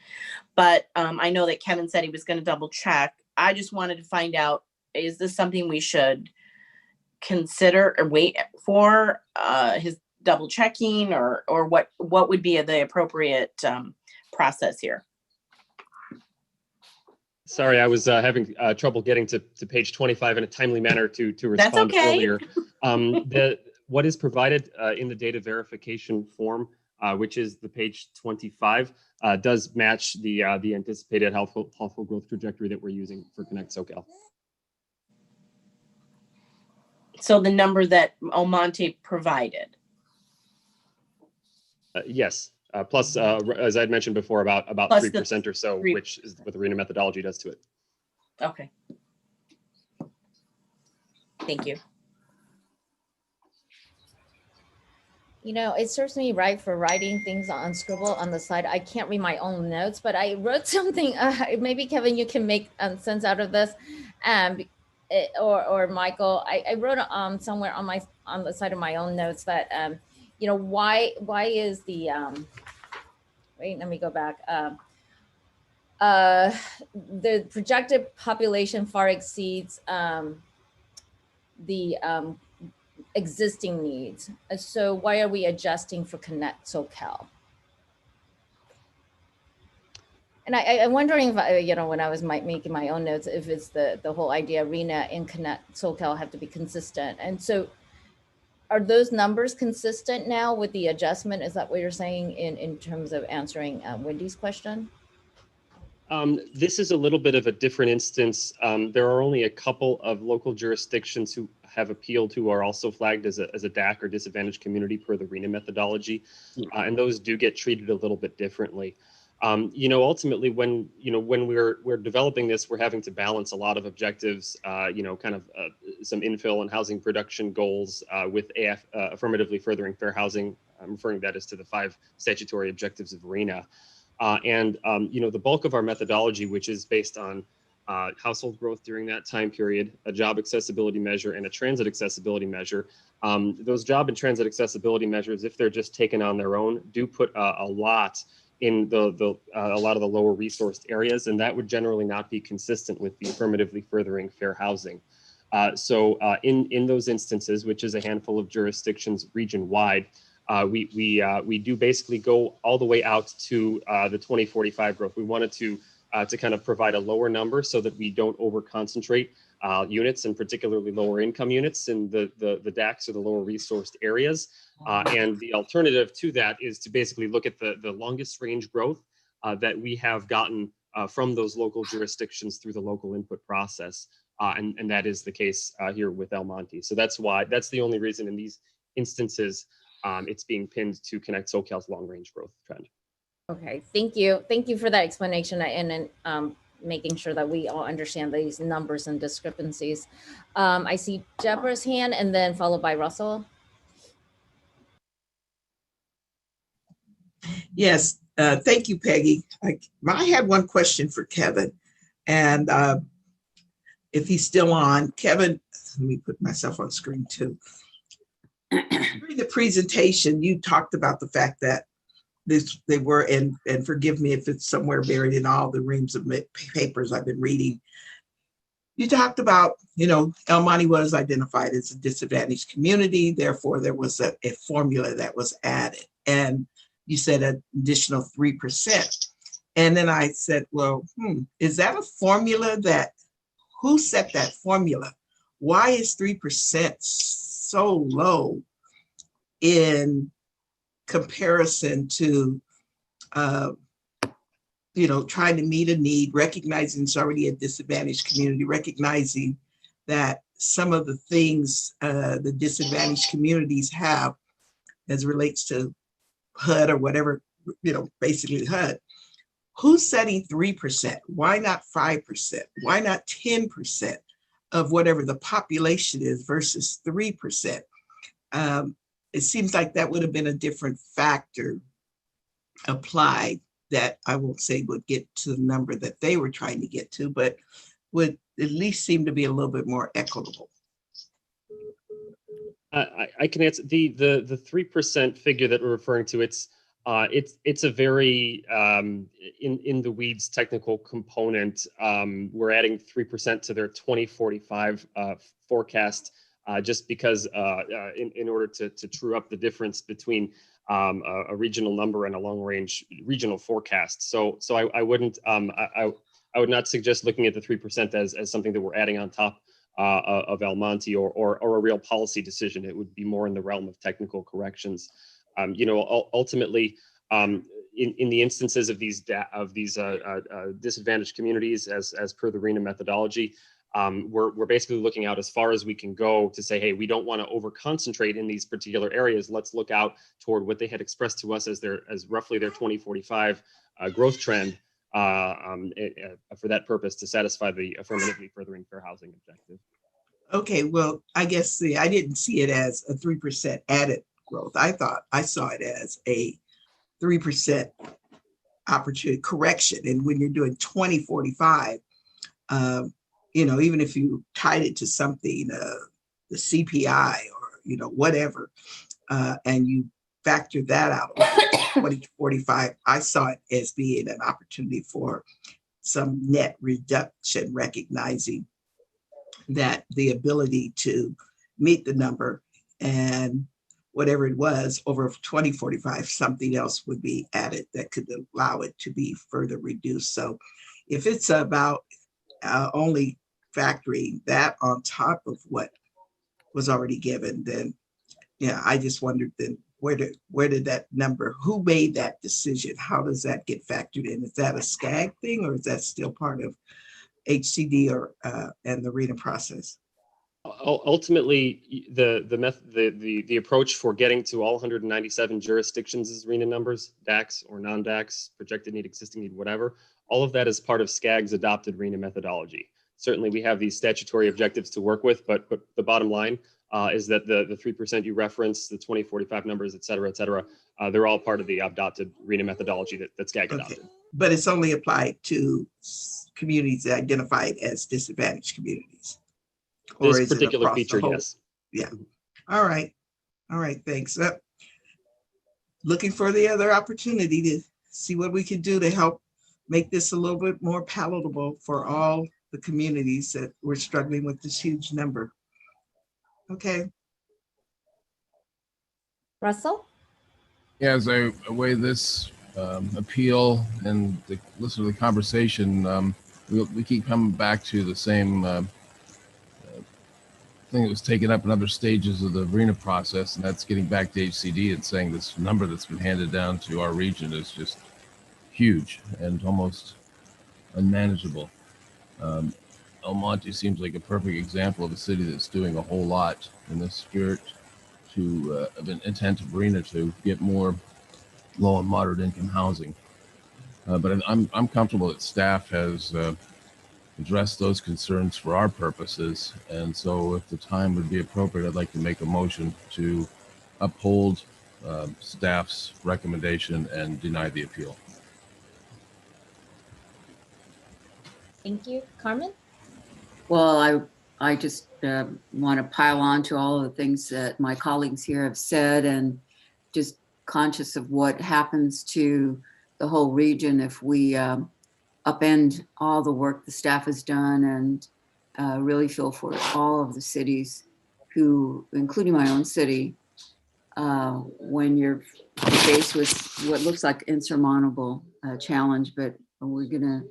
but I know that Kevin said he was going to double check. I just wanted to find out, is this something we should consider or wait for his double checking, or what would be the appropriate process here? Sorry, I was having trouble getting to page 25 in a timely manner to respond earlier. What is provided in the data verification form, which is the page 25, does match the anticipated household growth trajectory that we're using for Connect SoCal. So the number that El Monte provided. Yes. Plus, as I had mentioned before, about 3% or so, which is what the RHNA methodology does to it. Okay. Thank you. You know, it serves me right for writing things on Scribble on the side. I can't read my own notes, but I wrote something. Maybe Kevin, you can make sense out of this, or Michael. I wrote somewhere on the side of my own notes that you know, why is the wait, let me go back. The projected population far exceeds the existing needs. So why are we adjusting for Connect SoCal? And I'm wondering if, you know, when I was making my own notes, if it's the whole idea RHNA and Connect SoCal have to be consistent. And so are those numbers consistent now with the adjustment? Is that what you're saying in terms of answering Wendy's question? This is a little bit of a different instance. There are only a couple of local jurisdictions who have appealed who are also flagged as a DAC or disadvantaged community per the RHNA methodology, and those do get treated a little bit differently. You know, ultimately, when we're developing this, we're having to balance a lot of objectives. You know, kind of some infill and housing production goals with affirmatively furthering fair housing. I'm referring that as to the 5 statutory objectives of RHNA. You know, the bulk of our methodology, which is based on household growth during that time period, a job accessibility measure, and a transit accessibility measure. Those job and transit accessibility measures, if they're just taken on their own, do put a lot in a lot of the lower resourced areas, and that would generally not be consistent with the affirmatively furthering fair housing. So in those instances, which is a handful of jurisdictions region-wide, we do basically go all the way out to the 2045 growth. We wanted to kind of provide a lower number so that we don't over-concentrate units, and particularly lower income units in the DACs or the lower resourced areas. And the alternative to that is to basically look at the longest range growth that we have gotten from those local jurisdictions through the local input process. And that is the case here with El Monte. So that's the only reason in these instances it's being pinned to Connect SoCal's long range growth trend. Okay, thank you. Thank you for that explanation and making sure that we all understand these numbers and discrepancies. I see Deborah's hand and then followed by Russell. Yes, thank you, Peggy. I had one question for Kevin, and if he's still on, Kevin, let me put myself on screen too. During the presentation, you talked about the fact that they were, and forgive me if it's somewhere buried in all the reams of papers I've been reading. You talked about, you know, El Monte was identified as a disadvantaged community. Therefore, there was a formula that was added. And you said an additional 3%. And then I said, well, is that a formula who set that formula? Why is 3% so low in comparison to, you know, trying to meet a need, recognizing it's already a disadvantaged community, recognizing that some of the things the disadvantaged communities have as relates to HUD or whatever, basically HUD. Who's setting 3%? Why not 5%? Why not 10% of whatever the population is versus 3%? It seems like that would have been a different factor applied that I won't say would get to the number that they were trying to get to, but would at least seem to be a little bit more equitable. I can answer the 3% figure that we're referring to. It's a very in the weeds technical component. We're adding 3% to their 2045 forecast just because in order to true up the difference between a regional number and a long range regional forecast. So I wouldn't I would not suggest looking at the 3% as something that we're adding on top of Almonte or a real policy decision. It would be more in the realm of technical corrections. Ultimately, in the instances of these disadvantaged communities, as per the RHNA methodology, we're basically looking out as far as we can go to say, hey, we don't want to over concentrate in these particular areas. Let's look out toward what they had expressed to us as roughly their 2045 growth trend. For that purpose, to satisfy the affirmatively furthering fair housing objective. Okay, well, I guess I didn't see it as a 3% added growth. I saw it as a 3% opportunity correction. And when you're doing 2045, even if you tied it to something, the CPI or whatever, and you factor that out, 2045, I saw it as being an opportunity for some net reduction, recognizing that the ability to meet the number and whatever it was over 2045, something else would be added that could allow it to be further reduced. So if it's about only factoring that on top of what was already given, then I just wondered then where did that number, who made that decision? How does that get factored in? Is that a SCAG thing, or is that still part of HCD or and the RHNA process? Ultimately, the approach for getting to all 197 jurisdictions is RHNA numbers, DAX or non-DAX, projected need, existing need, whatever. All of that is part of SCAG's adopted RHNA methodology. Certainly, we have these statutory objectives to work with, but the bottom line is that the 3% you referenced, the 2045 numbers, et cetera, they're all part of the adopted RHNA methodology that SCAG adopted. But it's only applied to communities identified as disadvantaged communities. Or This is particular it feature, yes. Yeah. All right, thanks. Looking for the other opportunity to see what we can do to help make this a little bit more palatable for all the communities that we're struggling with this huge number. Okay. Russell? Yeah, as I weigh this appeal and listen to the conversation, we keep coming back to the same thing that was taken up in other stages of the RHNA process, and that's getting back to HCD and saying this number that's been handed down to our region is just huge and almost unmanageable. Almonte seems like a perfect example of a city that's doing a whole lot in this spirit of an intent of RHNA to get more low and moderate income housing. But I'm comfortable that staff has addressed those concerns for our purposes. And so if the time would be appropriate, I'd like to make a motion to uphold staff's recommendation and deny the appeal. Thank you. Carmen? Well, I just want to pile on to all of the things that my colleagues here have said, and just conscious of what happens to the whole region if we upend all the work the staff has done, and really feel for all of the cities who, including my own city, when you're faced with what looks like insurmountable challenge, but we're gonna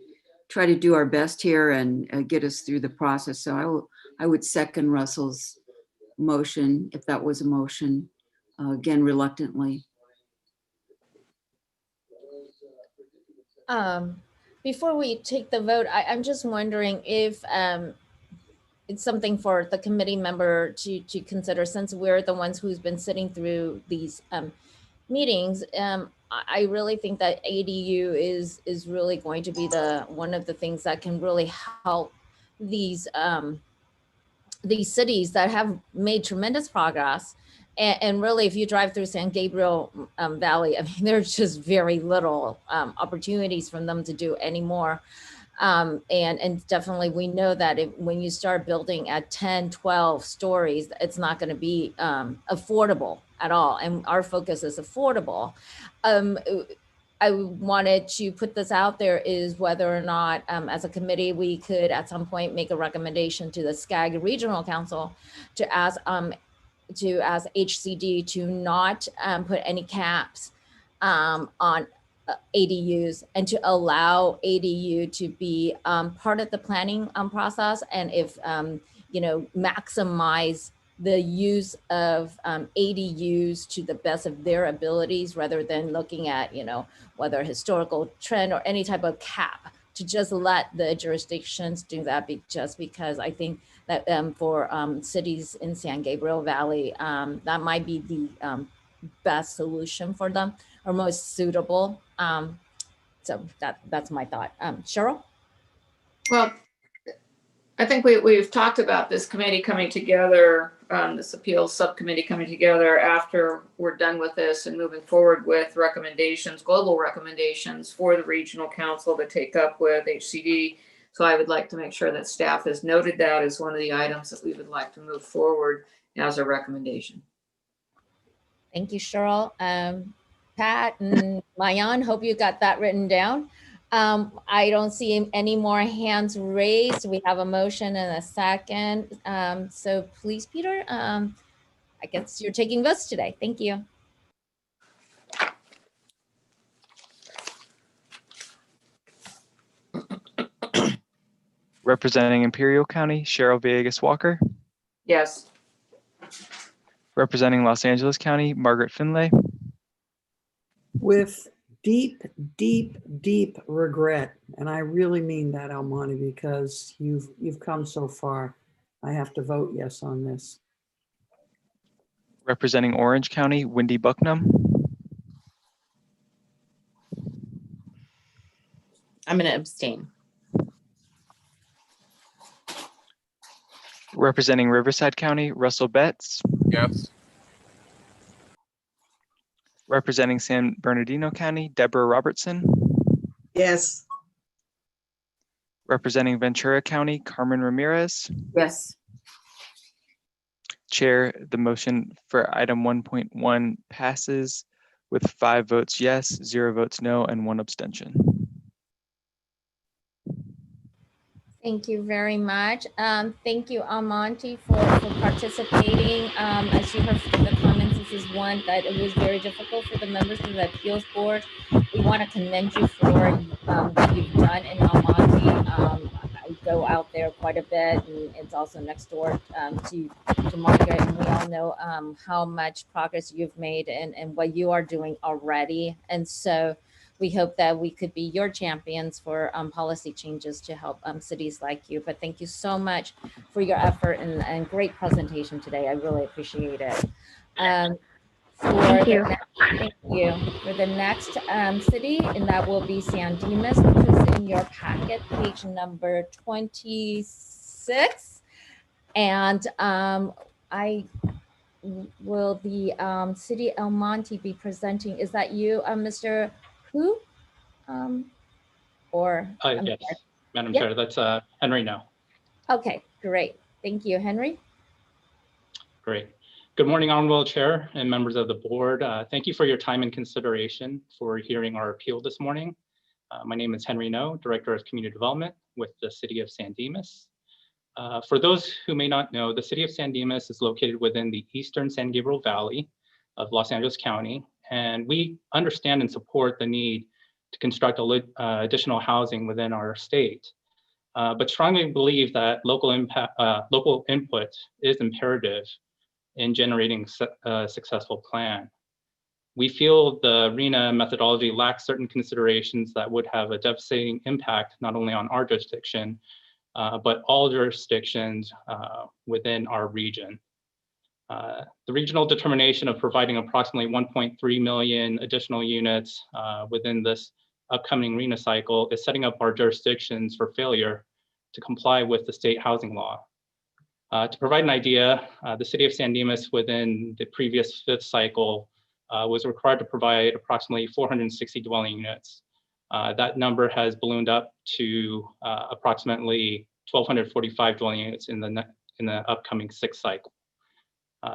try to do our best here and get us through the process. So I would second Russell's motion, if that was a motion, again, reluctantly. Before we take the vote, I'm just wondering if it's something for the committee member to consider, since we're the ones who's been sitting through these meetings. I really think that ADU is really going to be one of the things that can really help these cities that have made tremendous progress. And really, if you drive through San Gabriel Valley, I mean, there's just very little opportunities for them to do anymore. And definitely we know that when you start building at 10, 12 stories, it's not going to be affordable at all. And our focus is affordable. I wanted to put this out there, is whether or not as a committee, we could at some point make a recommendation to the SCAG Regional Council to ask HCD to not put any caps on ADUs, and to allow ADU to be part of the planning process, and if maximize the use of ADUs to the best of their abilities, rather than looking at whether historical trend or any type of cap, to just let the jurisdictions do that, just because I think that for cities in San Gabriel Valley, that might be the best solution for them, or most suitable. So that's my thought. Cheryl? Well, I think we've talked about this committee coming together, this appeals subcommittee coming together after we're done with this and moving forward with recommendations, global recommendations for the regional council to take up with HCD. So I would like to make sure that staff has noted that as one of the items that we would like to move forward as a recommendation. Thank you, Cheryl. Pat and Mayan, hope you got that written down. I don't see any more hands raised. We have a motion and a second. So please, Peter, I guess you're taking votes today. Thank you. Representing Imperial County, Cheryl Villegas Walker. Yes. Representing Los Angeles County, Margaret Finlay. With deep, deep, deep regret, and I really mean that, Almonte, because you've come so far. I have to vote yes on this. Representing Orange County, Wendy Bucknam. I'm going to abstain. Representing Riverside County, Russell Betts. Yes. Representing San Bernardino County, Deborah Robertson. Yes. Representing Ventura County, Carmen Ramirez. Yes. Chair, the motion for item 1.1 passes with 5 votes yes, 0 votes no, and 1 abstention. Thank you very much. Thank you, Almonte, for participating. As you heard from the comments, this is one that it was very difficult for the members of the appeals board. We want to commend you for what you've done in Almonte. I go out there quite a bit, and it's also next door to Margaret, and we all know how much progress you've made and what you are doing already. And so we hope that we could be your champions for policy changes to help cities like you. But thank you so much for your effort and great presentation today. I really appreciate it. Thank you. Thank you. For the next city, and that will be San Dimas, which is in your packet, page number 26. And will the city Almonte be presenting? Is that you, Mr. Who? Yes, Madam Yep. Chair, that's Henry now. Okay, great. Thank you, Henry. Great. Good morning, Honorable Chair and members of the board. Thank you for your time and consideration for hearing our appeal this morning. My name is Henry No, Director of Community Development with the City of San Dimas. For those who may not know, the City of San Dimas is located within the eastern San Gabriel Valley of Los Angeles County, and we understand and support the need to construct additional housing within our state, but strongly believe that local input is imperative in generating a successful plan. We feel the RHNA methodology lacks certain considerations that would have a devastating impact not only on our jurisdiction, but all jurisdictions within our region. The regional determination of providing approximately 1.3 million additional units within this upcoming RHNA cycle is setting up our jurisdictions for failure to comply with the state housing law. To provide an idea, the city of San Dimas within the previous fifth cycle was required to provide approximately 460 dwelling units. That number has ballooned up to approximately 1,245 dwelling units in the upcoming sixth cycle.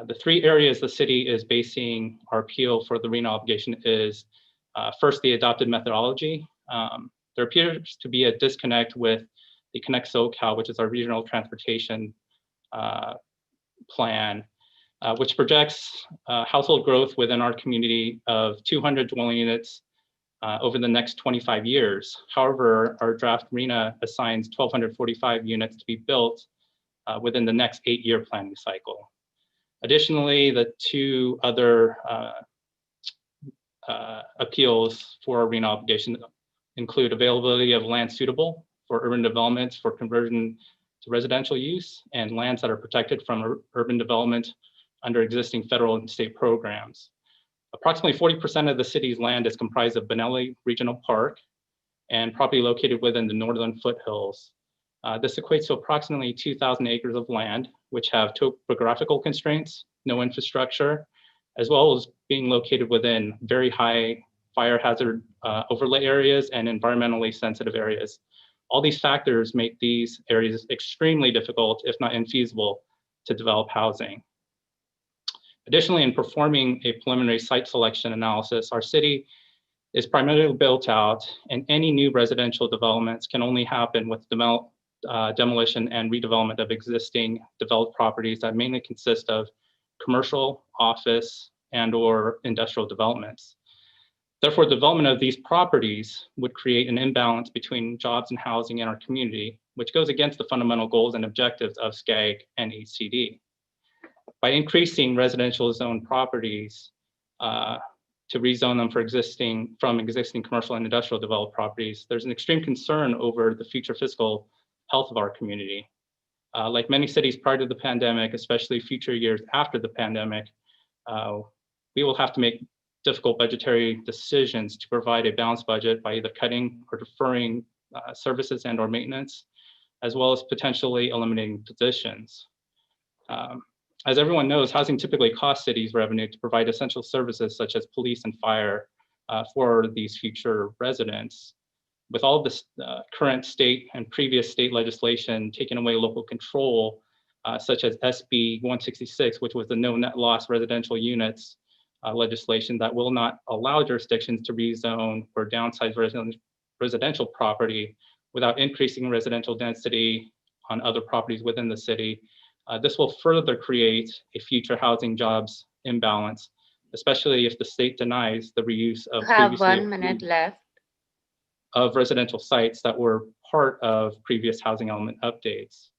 The three areas the city is basing our appeal for the RHNA obligation is first, the adopted methodology. There appears to be a disconnect with the Connect SoCal, which is our regional transportation plan, which projects household growth within our community of 200 dwelling units over the next 25 years. However, our draft RHNA assigns 1,245 units to be built within the next 8-year planning cycle. Additionally, the two other appeals for our RHNA obligation include availability of land suitable for urban developments for conversion to residential use and lands that are protected from urban development under existing federal and state programs. Approximately 40% of the city's land is comprised of Benelli Regional Park and property located within the northern foothills. This equates to approximately 2,000 acres of land, which have topographical constraints, no infrastructure, as well as being located within very high fire hazard overlay areas and environmentally sensitive areas. All these factors make these areas extremely difficult, if not infeasible, to develop housing. Additionally, in performing a preliminary site selection analysis, our city is primarily built out, and any new residential developments can only happen with demolition and redevelopment of existing developed properties that mainly consist of commercial, office, and/or industrial developments. Therefore, development of these properties would create an imbalance between jobs and housing in our community, which goes against the fundamental goals and objectives of SCAG and HCD. By increasing residential zone properties to rezone them from existing commercial and industrial developed properties, there's an extreme concern over the future fiscal health of our community. Like many cities prior to the pandemic, especially future years after the pandemic, we will have to make difficult budgetary decisions to provide a balanced budget by either cutting or deferring services and/or maintenance, as well as potentially eliminating positions. As everyone knows, housing typically costs cities revenue to provide essential services such as police and fire for these future residents. With all of this current state and previous state legislation taking away local control, such as SB 166, which was the no net loss residential units legislation that will not allow jurisdictions to rezone or downsize residential property without increasing residential density on other properties within the city. This will further create a future housing jobs imbalance, especially if the state denies the reuse of You have previously 1 minute left. of residential sites that were part of previous housing element updates.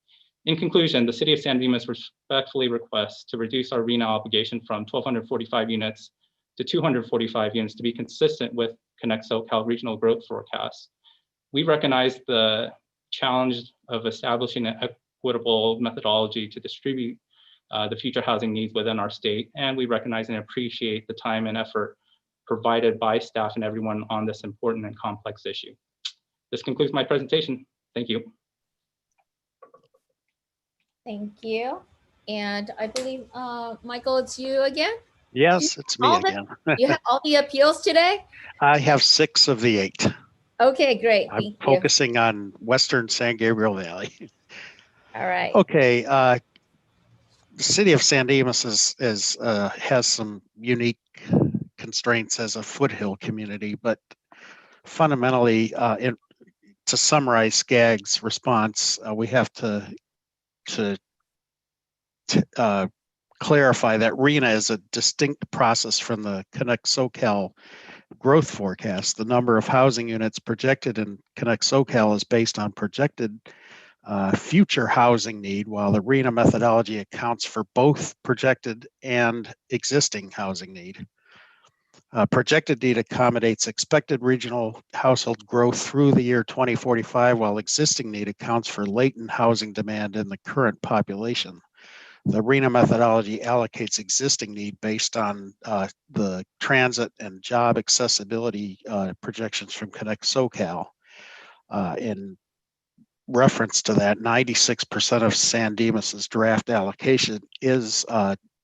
In conclusion, the city of San Dimas respectfully requests to reduce our RHNA obligation from 1,245 units to 245 units to be consistent with Connect SoCal regional growth forecasts. We recognize the challenge of establishing an equitable methodology to distribute the future housing needs within our state, and we recognize and appreciate the time and effort provided by staff and everyone on this important and complex issue. This concludes my presentation. Thank you. Thank you. And I believe, Michael, it's you again? Yes, it's me All the- again. You have all the appeals today? I have 6 of the 8. Okay, great. I'm Thank you. focusing on Western San Gabriel Valley. All right. Okay, the city of San Dimas has some unique constraints as a foothill community, but fundamentally, to summarize SCAG's response, we have to clarify that RHNA is a distinct process from the Connect SoCal growth forecast. The number of housing units projected in Connect SoCal is based on projected future housing need, while the RHNA methodology accounts for both projected and existing housing need. Projected need accommodates expected regional household growth through the year 2045, while existing need accounts for latent housing demand in the current population. The RHNA methodology allocates existing need based on the transit and job accessibility projections from Connect SoCal. In reference to that, 96% of San Dimas's draft allocation is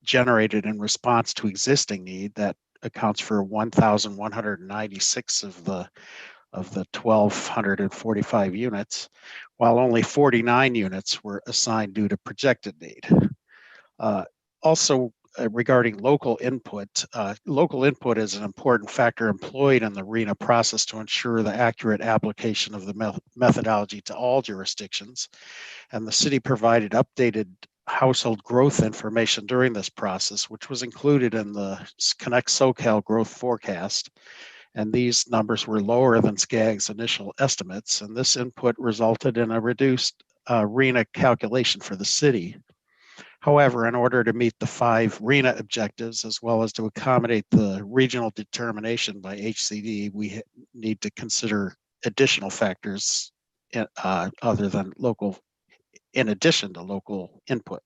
generated in response to existing need. That accounts for 1,196 of the 1,245 units, while only 49 units were assigned due to projected need. Also, regarding local input is an important factor employed in the RHNA process to ensure the accurate application of the methodology to all jurisdictions. And the city provided updated household growth information during this process, which was included in the Connect SoCal growth forecast. And these numbers were lower than SCAG's initial estimates. And this input resulted in a reduced RHNA calculation for the city. However, in order to meet the 5 RHNA objectives, as well as to accommodate the regional determination by HCD, we need to consider additional factors other than local, in addition to local input.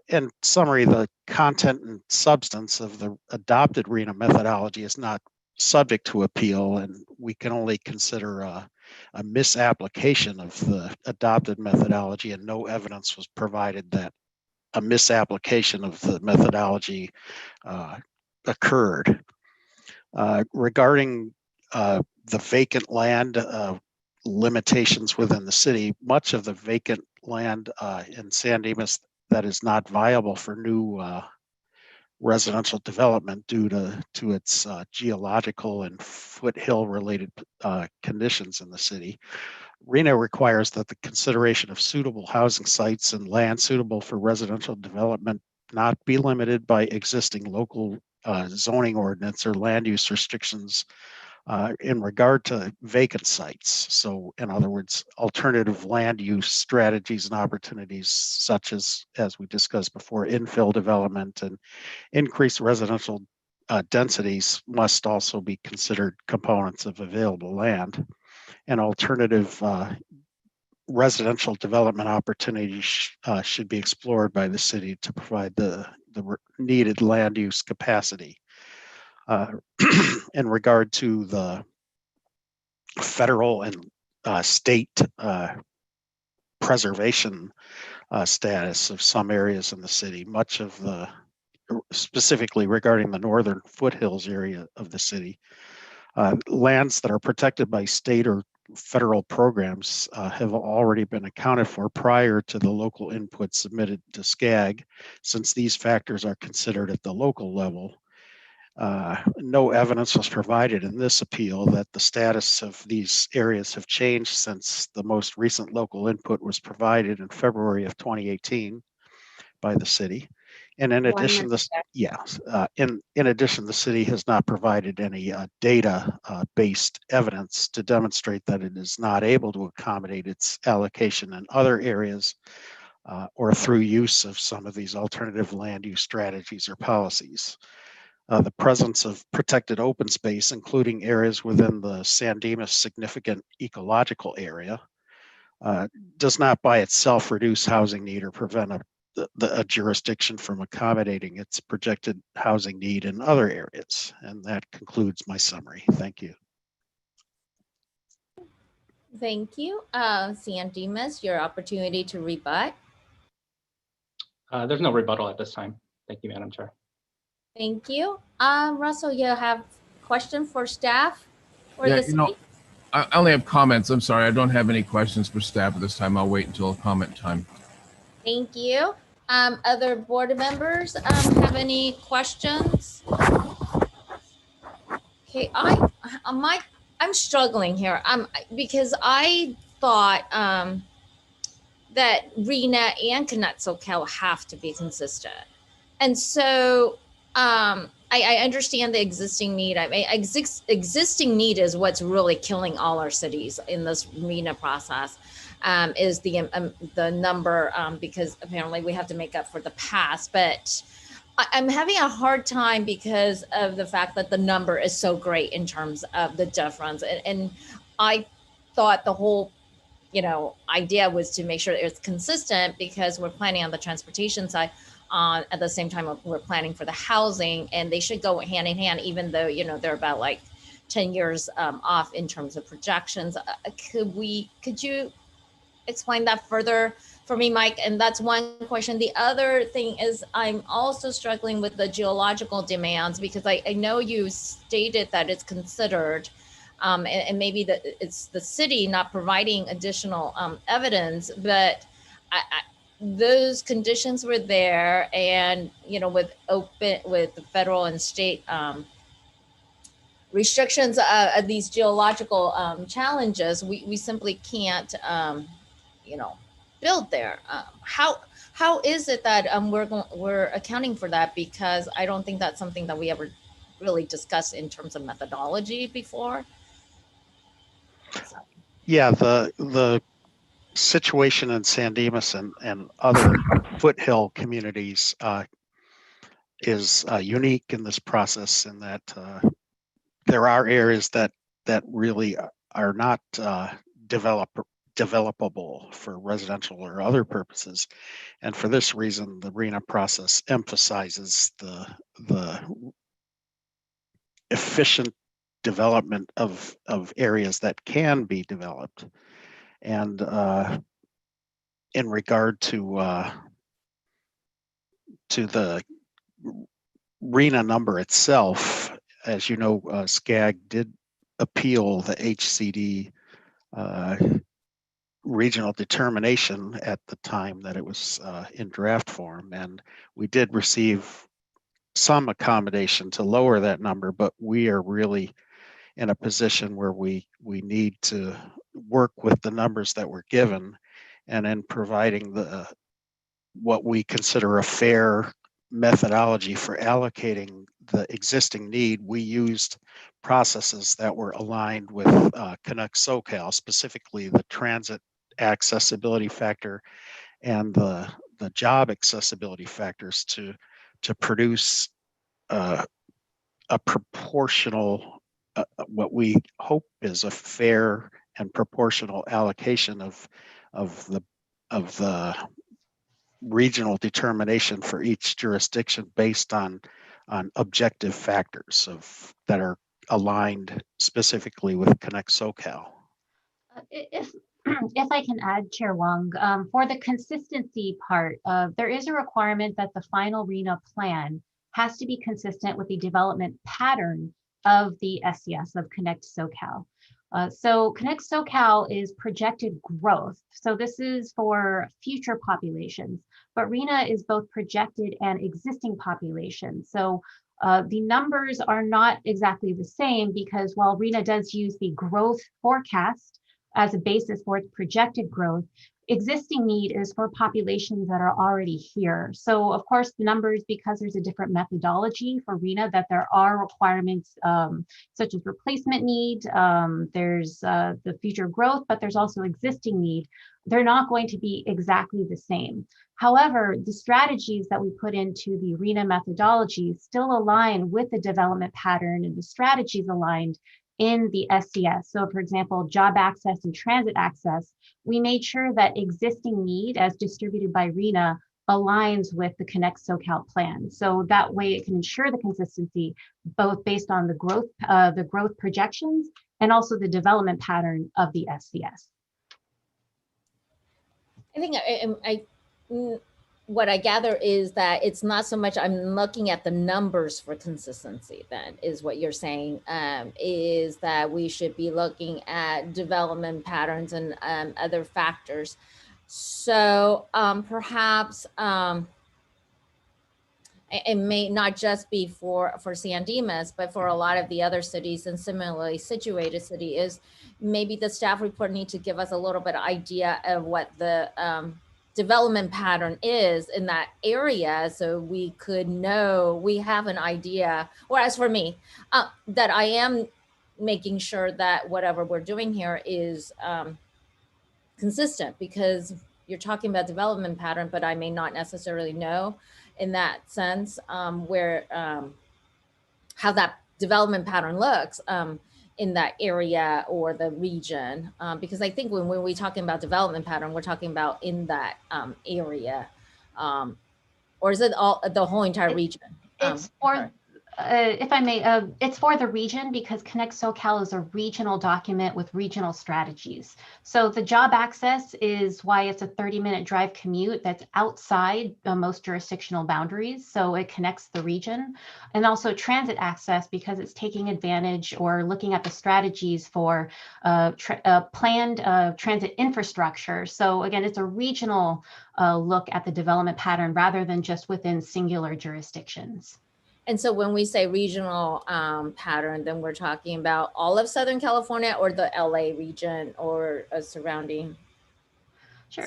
In summary, the content and substance of the adopted RHNA methodology is not subject to appeal, and we can only consider a misapplication of the adopted methodology, and no evidence was provided that a misapplication of the methodology occurred. Regarding the vacant land limitations within the city, much of the vacant land in San Dimas that is not viable for new residential development due to its geological and foothill related conditions in the city. RHNA requires that the consideration of suitable housing sites and land suitable for residential development not be limited by existing local zoning ordinance or land use restrictions in regard to vacant sites. So in other words, alternative land use strategies and opportunities such as we discussed before, infill development and increased residential densities must also be considered components of available land. And alternative residential development opportunities should be explored by the city to provide the needed land use capacity. In regard to the federal and state preservation status of some areas in the city, much of the, specifically regarding the northern foothills area of the city, lands that are protected by state or federal programs have already been accounted for prior to the local input submitted to SCAG, since these factors are considered at the local level. No evidence was provided in this appeal that the status of these areas have changed since the most recent local input was provided in February of 2018 by the city. And in addition, in addition, the city has not provided any data-based evidence to demonstrate that it is not able to accommodate its allocation in other areas or through use of some of these alternative land use strategies or policies. The presence of protected open space, including areas within the San Dimas significant ecological area, does not by itself reduce housing need or prevent a jurisdiction from accommodating its projected housing need in other areas. And that concludes my summary. Thank you. Thank you. San Dimas, your opportunity to rebut. There's no rebuttal at this time. Thank you, Madam Chair. Thank you. Russell, you have a question for staff or Yeah, the city? I only have comments. I'm sorry, I don't have any questions for staff at this time. I'll wait until comment time. Thank you. Other board members have any questions? Okay, I'm struggling here. Because I thought that RHNA and Connect SoCal have to be consistent, and so I understand the existing need. I mean, existing need is what's really killing all our cities in this RHNA process. Is the number because apparently we have to make up for the past. But I'm having a hard time because of the fact that the number is so great in terms of the difference. And I thought the whole, idea was to make sure it's consistent because we're planning on the transportation side. At the same time, we're planning for the housing, and they should go hand in hand, even though, they're about like 10 years off in terms of projections. Could you explain that further for me, Mike? And that's one question. The other thing is I'm also struggling with the geological demands, because I know you stated that it's considered, and maybe that it's the city not providing additional evidence, but those conditions were there, and with the federal and state restrictions of these geological challenges, we simply can't build there. How is it that we're accounting for that? Because I don't think that's something that we ever really discussed in terms of methodology before. Yeah, the situation in San Dimas and other foothill communities is unique in this process, in that there are areas that really are not developable for residential or other purposes, and for this reason, the RHNA process emphasizes the efficient development of areas that can be developed. And in regard to the RHNA number itself, as you know, SCAG did appeal the HCD regional determination at the time that it was in draft form, and we did receive some accommodation to lower that number, but we are really in a position where we need to work with the numbers that were given, and in providing what we consider a fair methodology for allocating the existing need. We used processes that were aligned with Connect SoCal, specifically the transit accessibility factor and the job accessibility factors, to produce a proportional, what we hope is a fair and proportional allocation of the regional determination for each jurisdiction based on objective factors that are aligned specifically with Connect SoCal. If I can add, Chair Wong, for the consistency part, there is a requirement that the final RHNA plan has to be consistent with the development pattern of the SCS of Connect SoCal. So Connect SoCal is projected growth. So this is for future populations, but RHNA is both projected and existing populations. So the numbers are not exactly the same, because while RHNA does use the growth forecast as a basis for its projected growth, existing need is for populations that are already here. So of course the numbers, because there's a different methodology for RHNA, that there are requirements such as replacement need, there's the future growth, but there's also existing need. They're not going to be exactly the same. However, the strategies that we put into the RHNA methodology still align with the development pattern, and the strategies aligned in the SCS. So for example, job access and transit access, we made sure that existing need as distributed by RHNA aligns with the Connect SoCal plan. So that way it can ensure the consistency, both based on the growth projections and also the development pattern of the SCS. I think what I gather is that it's not so much I'm looking at the numbers for consistency, then is what you're saying, is that we should be looking at development patterns and other factors. So perhaps it may not just be for San Dimas, but for a lot of the other cities and similarly situated city, is maybe the staff report need to give us a little bit of idea of what the development pattern is in that area, so we could know, we have an idea. Whereas for me, that I am making sure that whatever we're doing here is consistent, because you're talking about development pattern, but I may not necessarily know in that sense how that development pattern looks in that area or the region. Because I think when we're talking about development pattern, we're talking about in that area. Or is it all the whole entire region? It's for, if I may, it's for the region because Connect SoCal is a regional document with regional strategies. So the job access is why it's a 30-minute drive commute that's outside most jurisdictional boundaries. So it connects the region. And also transit access because it's taking advantage or looking at the strategies for planned transit infrastructure. So again, it's a regional look at the development pattern rather than just within singular jurisdictions. And so when we say regional pattern, then we're talking about all of Southern California or the LA region or a surrounding. Sure.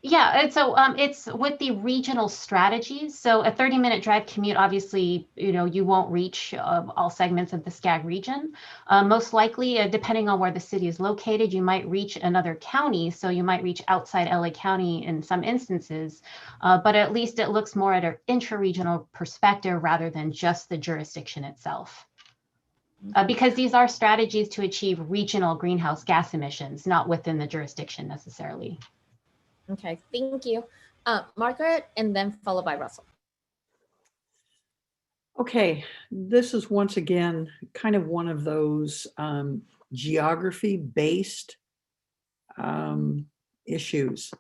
Yeah, and so it's with the regional strategies. So a 30-minute drive commute, obviously, you won't reach all segments of the SCAG region. Most likely, depending on where the city is located, you might reach another county. So you might reach outside LA County in some instances, but at least it looks more at an intra-regional perspective rather than just the jurisdiction itself. Because these are strategies to achieve regional greenhouse gas emissions, not within the jurisdiction necessarily. Okay, thank you. Margaret, and then followed by Russell. Okay, this is once again kind of one of those geography-based issues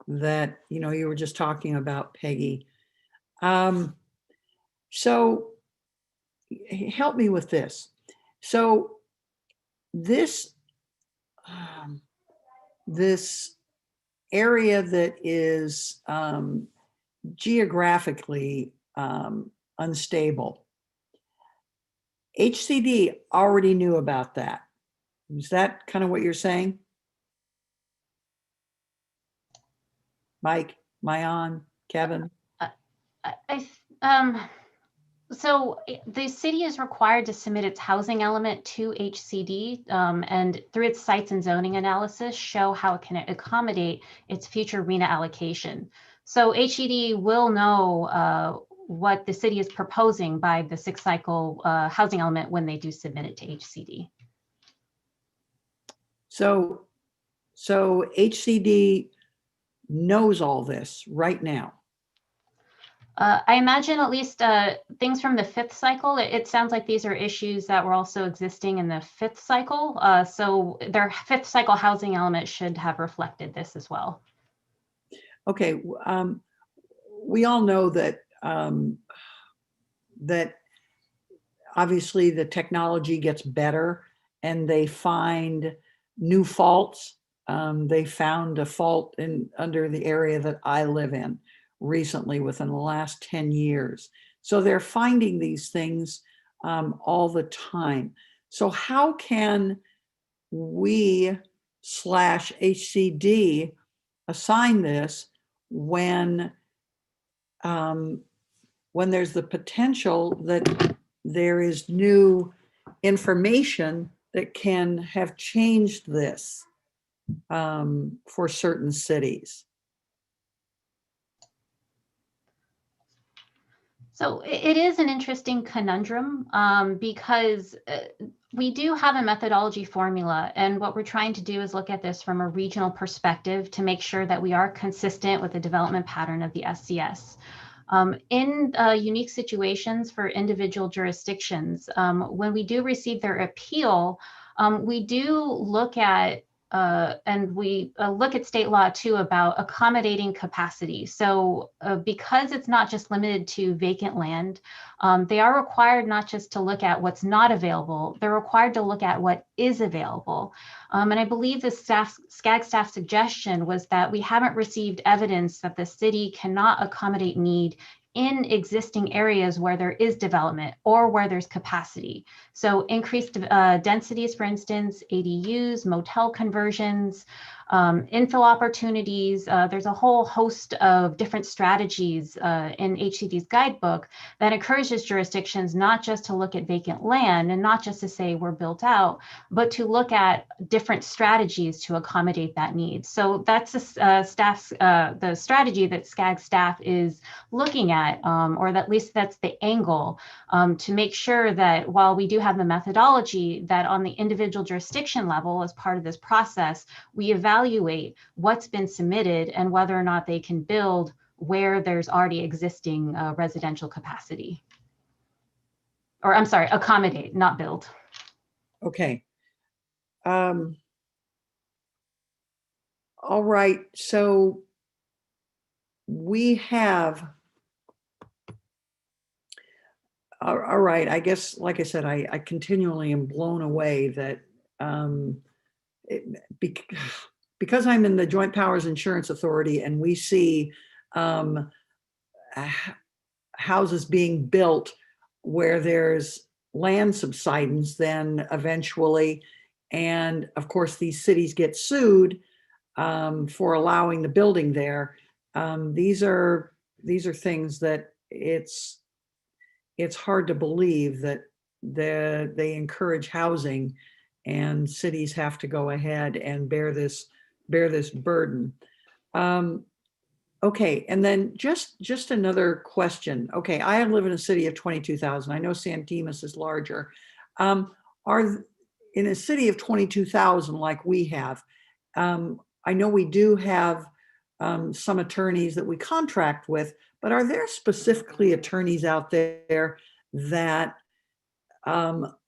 that you were just talking about, Peggy. So help me with this. So this this area that is geographically unstable. HCD already knew about that. Is that kind of what you're saying? Mike, Mayan, Kevin? So the city is required to submit its housing element to HCD and through its sites and zoning analysis show how it can accommodate its future RHNA allocation. So HCD will know what the city is proposing by the 6th cycle housing element when they do submit it to HCD. So HCD knows all this right now. I imagine at least things from the 5th cycle, it sounds like these are issues that were also existing in the 5th cycle. So their 5th cycle housing element should have reflected this as well. Okay, we all know that that obviously the technology gets better and they find new faults. They found a fault under the area that I live in recently within the last 10 years. So they're finding these things all the time. So how can we /HCD assign this when there's the potential that there is new information that can have changed this for certain cities? So it is an interesting conundrum because we do have a methodology formula, and what we're trying to do is look at this from a regional perspective to make sure that we are consistent with the development pattern of the SCS. In unique situations for individual jurisdictions, when we do receive their appeal, we do look at and we look at state law too about accommodating capacity. So because it's not just limited to vacant land, they are required not just to look at what's not available, they're required to look at what is available. And I believe the SCAG staff suggestion was that we haven't received evidence that the city cannot accommodate need in existing areas where there is development or where there's capacity. So increased densities, for instance, ADUs, motel conversions, infill opportunities. There's a whole host of different strategies in HCD's guidebook that encourages jurisdictions not just to look at vacant land and not just to say we're built out, but to look at different strategies to accommodate that need. So that's the strategy that SCAG staff is looking at, or at least that's the angle, to make sure that while we do have the methodology, that on the individual jurisdiction level as part of this process, we evaluate what's been submitted and whether or not they can build where there's already existing residential capacity. Or I'm sorry, accommodate, not build. Okay. All right, so we have, all right, I guess, like I said, I continually am blown away that because I'm in the Joint Powers Insurance Authority and we see houses being built where there's land subsidence then eventually, and of course these cities get sued for allowing the building there. These are things that it's hard to believe that they encourage housing and cities have to go ahead and bear this burden. Okay, and then just another question. Okay, I live in a city of 22,000. I know San Dimas is larger. Are in a city of 22,000 like we have, I know we do have some attorneys that we contract with, but are there specifically attorneys out there that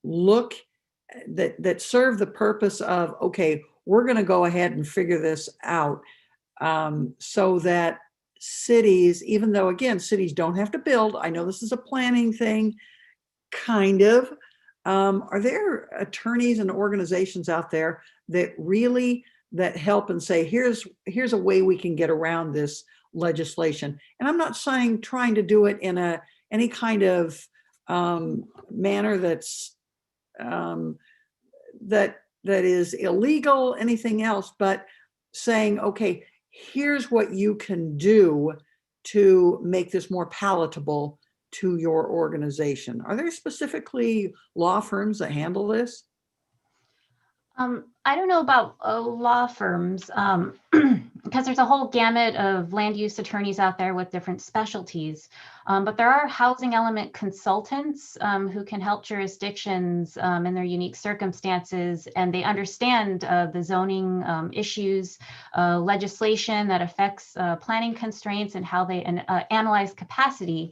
look that serve the purpose of, okay, we're going to go ahead and figure this out, so that cities, even though again cities don't have to build, I know this is a planning thing, kind of, are there attorneys and organizations out there that really that help and say, here's a way we can get around this legislation? And I'm not saying trying to do it in any kind of manner that's that is illegal, anything else, but saying, okay, here's what you can do to make this more palatable to your organization. Are there specifically law firms that handle this? I don't know about law firms, because there's a whole gamut of land use attorneys out there with different specialties. But there are housing element consultants who can help jurisdictions in their unique circumstances, and they understand the zoning issues, legislation that affects planning constraints and how they analyze capacity.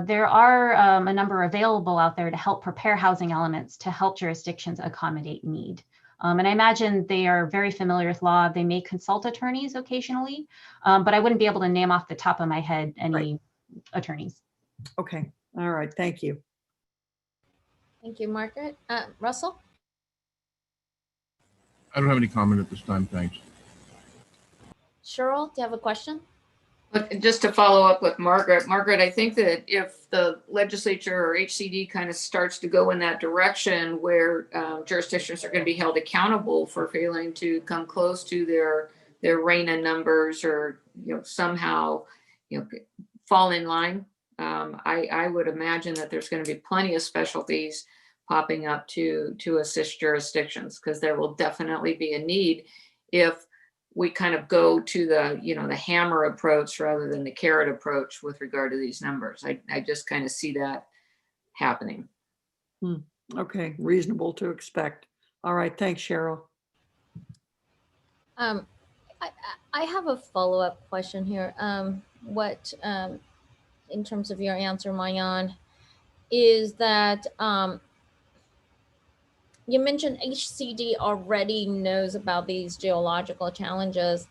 There are a number available out there to help prepare housing elements to help jurisdictions accommodate need. And I imagine they are very familiar with law. They may consult attorneys occasionally, but I wouldn't be able to name off the top of my head any attorneys. Okay, all right, thank you. Thank you, Margaret. Russell? I don't have any comment at this time, thanks. Cheryl, do you have a question? But just to follow up with Margaret, I think that if the legislature or HCD kind of starts to go in that direction where jurisdictions are going to be held accountable for failing to come close to their RHNA numbers, or somehow fall in line, I would imagine that there's going to be plenty of specialties popping up to assist jurisdictions, because there will definitely be a need if we kind of go to the hammer approach rather than the carrot approach with regard to these numbers. I just kind of see that happening. Okay, reasonable to expect. All right, thanks, Cheryl. I have a follow-up question here. What, in terms of your answer, Mayan, is that you mentioned HCD already knows about these geological challenges.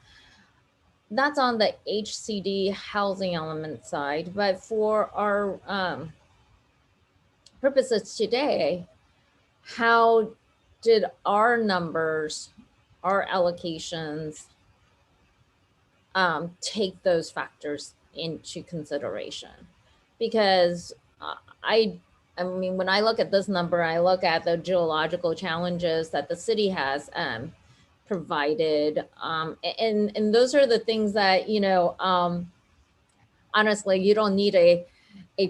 That's on the HCD housing element side, but for our purposes today, how did our numbers, our allocations, take those factors into consideration? Because I mean, when I look at this number, I look at the geological challenges that the city has. provided. And those are the things that, honestly, you don't need a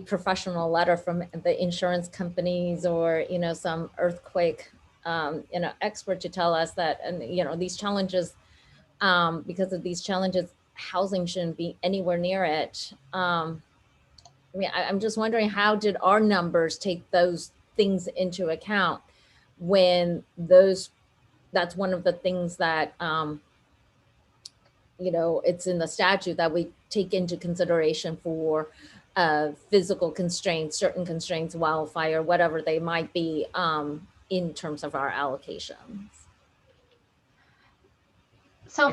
professional letter from the insurance companies or, some earthquake, expert to tell us that, and, these challenges, because of these challenges, housing shouldn't be anywhere near it. I'm just wondering, how did our numbers take those things into account when that's one of the things that, it's in the statute that we take into consideration for physical constraints, certain constraints, wildfire, whatever they might be, in terms of our allocations. So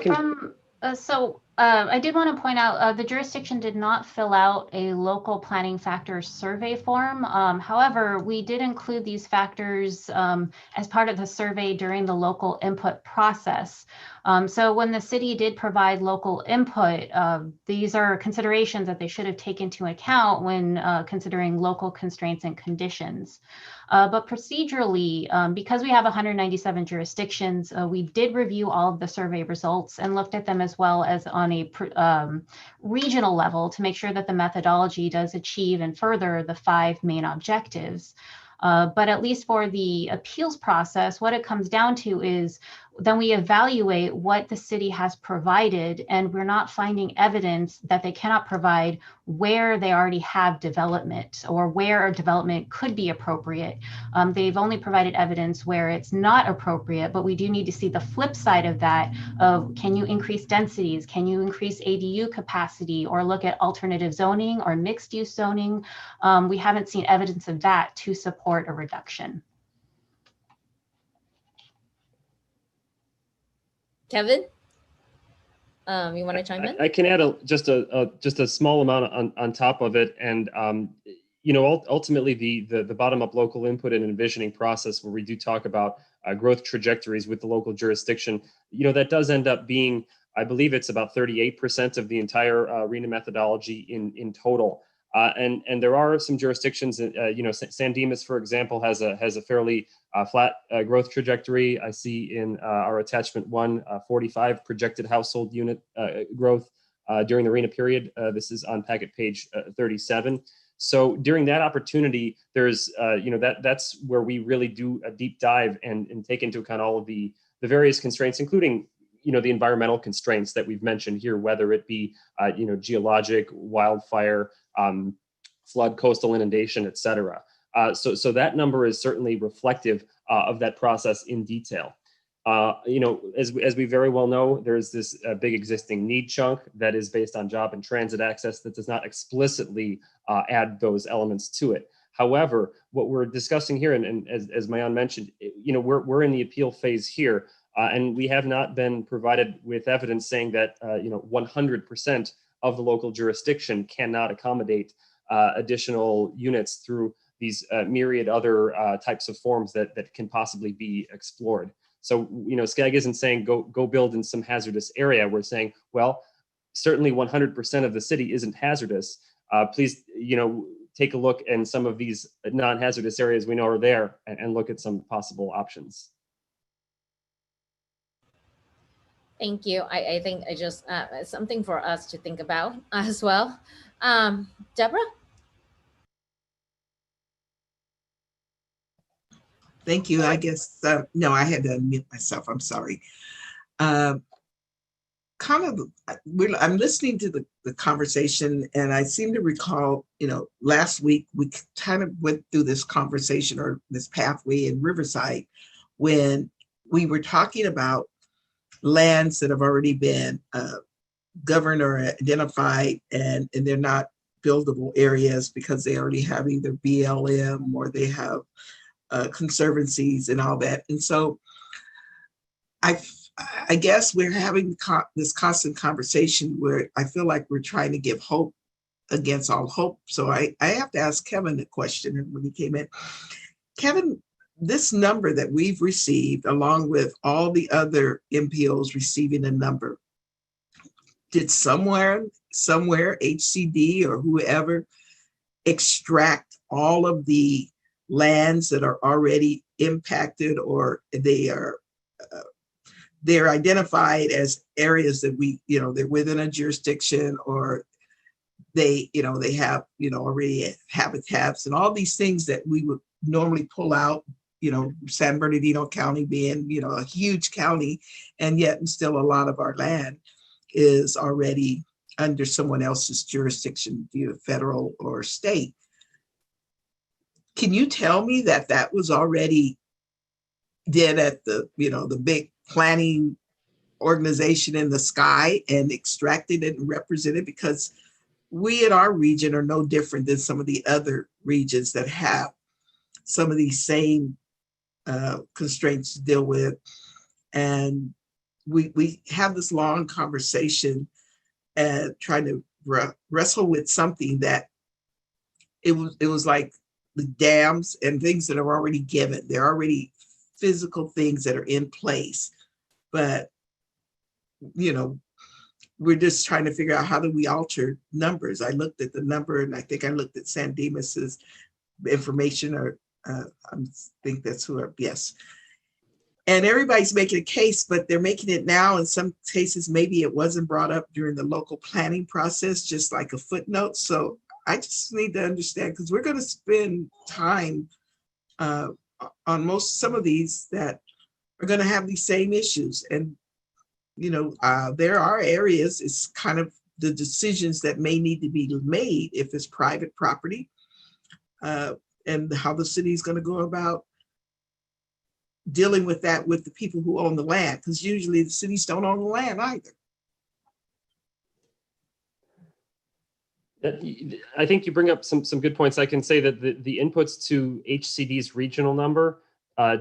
I did want to point out the jurisdiction did not fill out a local planning factors survey form. However, we did include these factors as part of the survey during the local input process. So when the city did provide local input, these are considerations that they should have taken into account when considering local constraints and conditions. But procedurally, because we have 197 jurisdictions, we did review all of the survey results and looked at them as well as on a regional level to make sure that the methodology does achieve and further the 5 main objectives. But at least for the appeals process, what it comes down to is then we evaluate what the city has provided, and we're not finding evidence that they cannot provide where they already have development or where a development could be appropriate. They've only provided evidence where it's not appropriate, but we do need to see the flip side of that of, can you increase densities? Can you increase ADU capacity or look at alternative zoning or mixed use zoning? We haven't seen evidence of that to support a reduction. Kevin, you want to chime in? I can add just a small amount on top of it, and ultimately the bottom up local input and envisioning process, where we do talk about growth trajectories with the local jurisdiction, that does end up being, I believe it's about 38% of the entire RHNA methodology in total. And there are some jurisdictions, San Dimas, for example, has a fairly flat growth trajectory. I see in our attachment 1, 45 projected household unit growth during the RHNA period. This is on packet page 37. So during that opportunity, there's, that's where we really do a deep dive and take into account all of the various constraints, including the environmental constraints that we've mentioned here, whether it be, geologic, wildfire, flood, coastal inundation, et cetera. So that number is certainly reflective of that process in detail. As we very well know, there's this big existing need chunk that is based on job and transit access that does not explicitly add those elements to it. However, what we're discussing here, and as Mayan mentioned, we're in the appeal phase here. And we have not been provided with evidence saying that 100% of the local jurisdiction cannot accommodate additional units through these myriad other types of forms that can possibly be explored. So SCAG isn't saying go build in some hazardous area. We're saying, well, certainly 100% of the city isn't hazardous. Please take a look in some of these non-hazardous areas we know are there and look at some possible options. Thank you. I think I just something for us to think about as well. Deborah? Thank you. I guess, no, I had to unmute myself. I'm sorry. I'm listening to the conversation, and I seem to recall, last week we kind of went through this conversation or this pathway in Riverside when we were talking about lands that have already been governed or identified, and they're not buildable areas because they already have either BLM or they have conservancies and all that. And so I guess we're having this constant conversation where I feel like we're trying to give hope against all hope. So I have to ask Kevin a question when he came in. Kevin, this number that we've received, along with all the other MPOs receiving a number, did somewhere, HCD or whoever, extract all of the lands that are already impacted or they are they're identified as areas that we, they're within a jurisdiction, or they, they have, already habitats and all these things that we would normally pull out, San Bernardino County being, a huge county, and yet still a lot of our land is already under someone else's jurisdiction, federal or state. Can you tell me that that was already did at the, the big planning organization in the sky and extracted it and represented? Because we in our region are no different than some of the other regions that have some of these same constraints to deal with. And we have this long conversation and trying to wrestle with something that it was like the dams and things that are already given. They're already physical things that are in place. But, we're just trying to figure out how do we alter numbers. I looked at the number, and I think I looked at San Dimas's information, or I think that's who, yes. And everybody's making a case, but they're making it now. In some cases, maybe it wasn't brought up during the local planning process, just like a footnote. So I just need to understand, because we're going to spend time on some of these that are going to have these same issues. And, there are areas, it's kind of the decisions that may need to be made if it's private property, and how the city is going to go about dealing with that with the people who own the land, because usually the cities don't own the land either. I think you bring up some good points. I can say that the inputs to HCD's regional number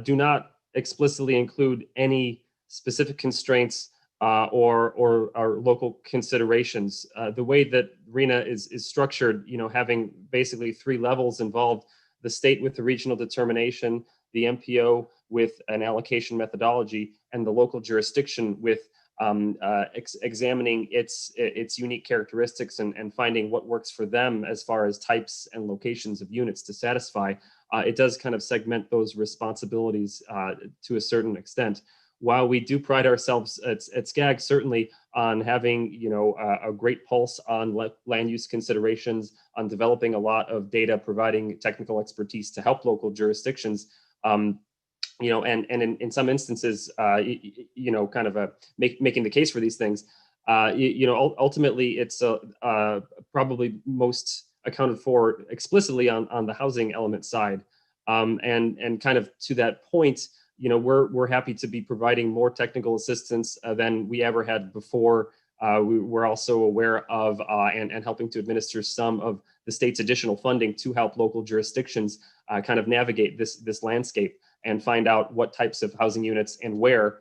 do not explicitly include any specific constraints or local considerations. The way that RHNA is structured, having basically 3 levels involved: the state with the regional determination, the MPO with an allocation methodology, and the local jurisdiction with examining its unique characteristics and finding what works for them as far as types and locations of units to satisfy. It does kind of segment those responsibilities to a certain extent. While we do pride ourselves at SCAG certainly on having a great pulse on land use considerations, on developing a lot of data, providing technical expertise to help local jurisdictions, and in some instances, kind of making the case for these things, ultimately it's probably most accounted for explicitly on the housing element side, and kind of to that point, we're happy to be providing more technical assistance than we ever had before. We're also aware of and helping to administer some of the state's additional funding to help local jurisdictions kind of navigate this landscape and find out what types of housing units and where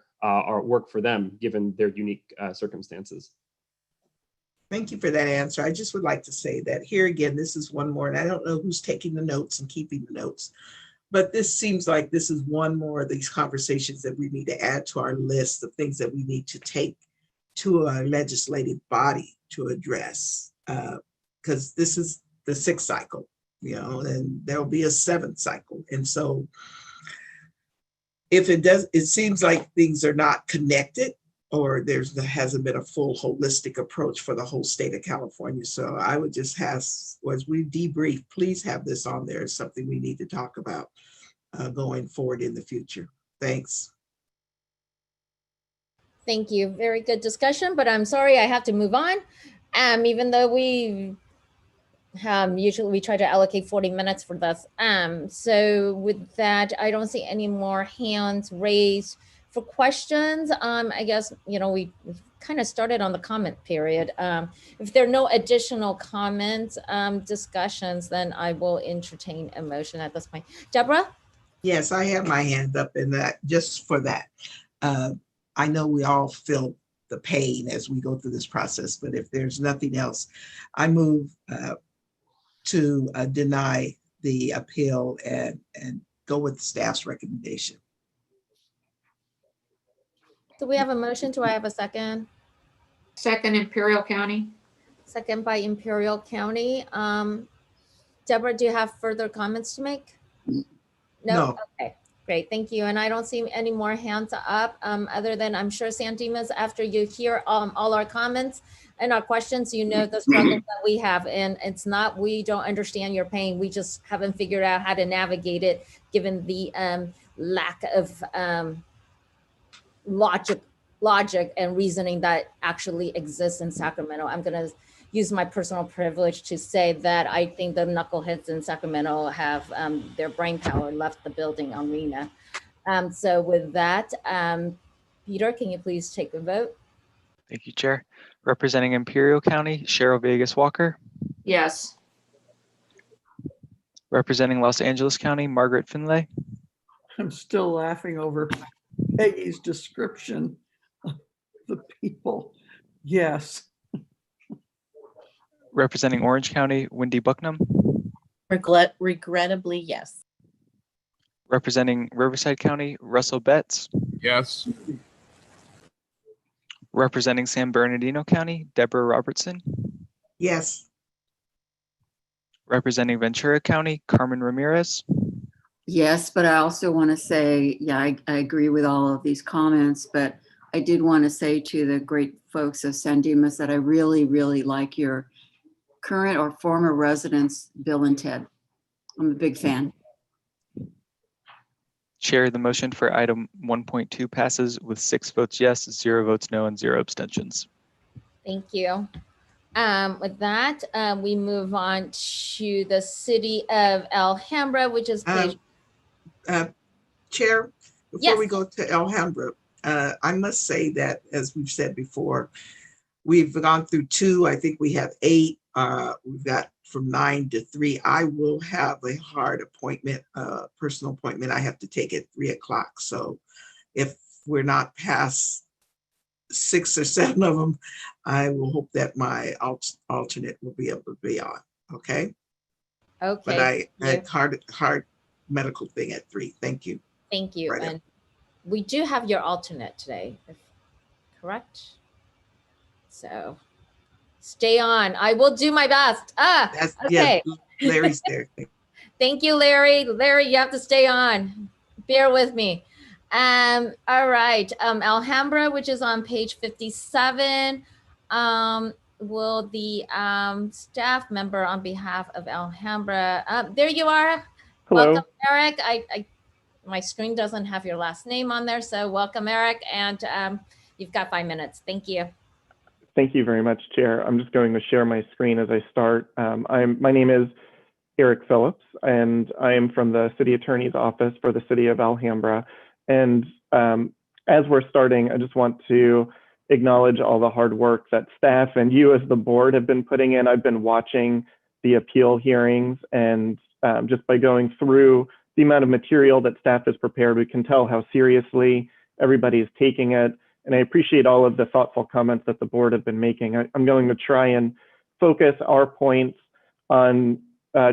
work for them, given their unique circumstances. Thank you for that answer. I just would like to say that here again, this is one more, and I don't know who's taking the notes and keeping the notes, but this seems like this is one more of these conversations that we need to add to our list of things that we need to take to a legislative body to address, because this is the 6th cycle, and there'll be a 7th cycle. And so if it seems like things are not connected, or there hasn't been a full holistic approach for the whole state of California. So I would just ask, as we debrief, please have this on there as something we need to talk about going forward in the future. Thanks. Thank you. Very good discussion, but I'm sorry I have to move on. Even though we usually we try to allocate 40 minutes for this. So with that, I don't see any more hands raised for questions. I guess, we kind of started on the comment period. If there are no additional comments, discussions, then I will entertain a motion at this point. Deborah? Yes, I have my hand up in that, just for that. I know we all feel the pain as we go through this process, but if there's nothing else, I move to deny the appeal and go with the staff's recommendation. Do we have a motion? Do I have a second? Second, Imperial County. Second by Imperial County. Deborah, do you have further comments to make? No. Okay. Great, thank you. And I don't see any more hands up, other than I'm sure San Dimas, after you hear all our comments and our questions, you know the struggles that we have. And it's not, we don't understand your pain. We just haven't figured out how to navigate it, given the lack of logic and reasoning that actually exists in Sacramento. I'm gonna use my personal privilege to say that I think the knuckleheads in Sacramento have their brain power left the building on RHNA. So with that, Peter, can you please take the vote? Thank you, Chair. Representing Imperial County, Cheryl Vegas Walker. Yes. Representing Los Angeles County, Margaret Finlay. I'm still laughing over Peggy's description of the people. Yes. Representing Orange County, Wendy Bucknam. Regrettably, yes. Representing Riverside County, Russell Betts. Yes. Representing San Bernardino County, Deborah Robertson. Yes. Representing Ventura County, Carmen Ramirez. Yes, but I also want to say, yeah, I agree with all of these comments, but I did want to say to the great folks of San Dimas that I really, really like your current or former residents, Bill and Ted. I'm a big fan. Chair, the motion for item 1.2 passes with 6 votes yes, 0 votes no, and 0 abstentions. Thank you. With that, we move on to the city of Alhambra, which is page. Chair, before Yes. we go to Alhambra, I must say that, as we've said before, we've gone through 2. I think we have 8. We've got from 9 to 3. I will have a hard appointment, personal appointment I have to take at 3 o'clock. So if we're not past 6 or 7 of them, I will hope that my alternate will be able to be on. Okay. Okay. But I had hard medical thing at 3. Thank you. Thank you. Right And we do have your alternate today, correct? So stay on. I will do my best. Okay. Yeah, Larry's there. Thank you, Larry. Larry, you have to stay on. Bear with me. All right. Alhambra, which is on page 57. Will the staff member on behalf of Alhambra, there you are. Hello. Welcome, Eric. My screen doesn't have your last name on there, so welcome, Eric. And you've got 5 minutes. Thank you. Thank you very much, Chair. I'm just going to share my screen as I start. My name is Eric Phillips, and I am from the City Attorney's Office for the City of Alhambra. And as we're starting, I just want to acknowledge all the hard work that staff and you as the board have been putting in. I've been watching the appeal hearings, and just by going through the amount of material that staff has prepared, we can tell how seriously everybody is taking it. And I appreciate all of the thoughtful comments that the board have been making. I'm going to try and focus our points on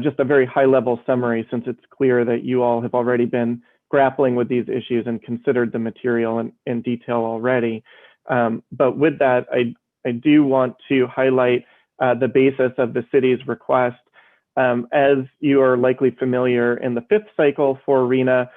just a very high level summary, since it's clear that you all have already been grappling with these issues and considered the material in detail already. But with that, I do want to highlight the basis of the city's request. As you are likely familiar, in the 5th cycle for RHNA,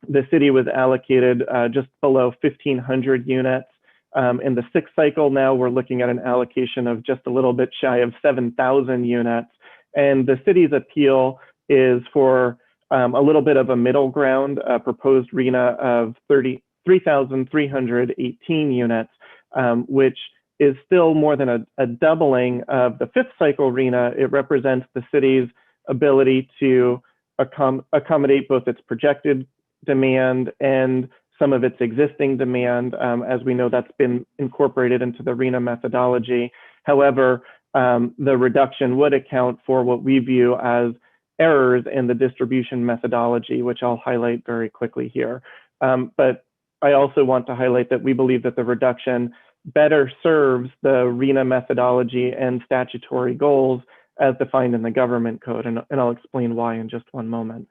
the city was allocated just below 1,500 units. In the 6th cycle now, we're looking at an allocation of just a little bit shy of 7,000 units. And the city's appeal is for a little bit of a middle ground, proposed RHNA of 3,318 units, which is still more than a doubling of the 5th cycle RHNA. It represents the city's ability to accommodate both its projected demand and some of its existing demand. As we know, that's been incorporated into the RHNA methodology. However, the reduction would account for what we view as errors in the distribution methodology, which I'll highlight very quickly here. But I also want to highlight that we believe that the reduction better serves the RHNA methodology and statutory goals as defined in the government code, and I'll explain why in just one moment.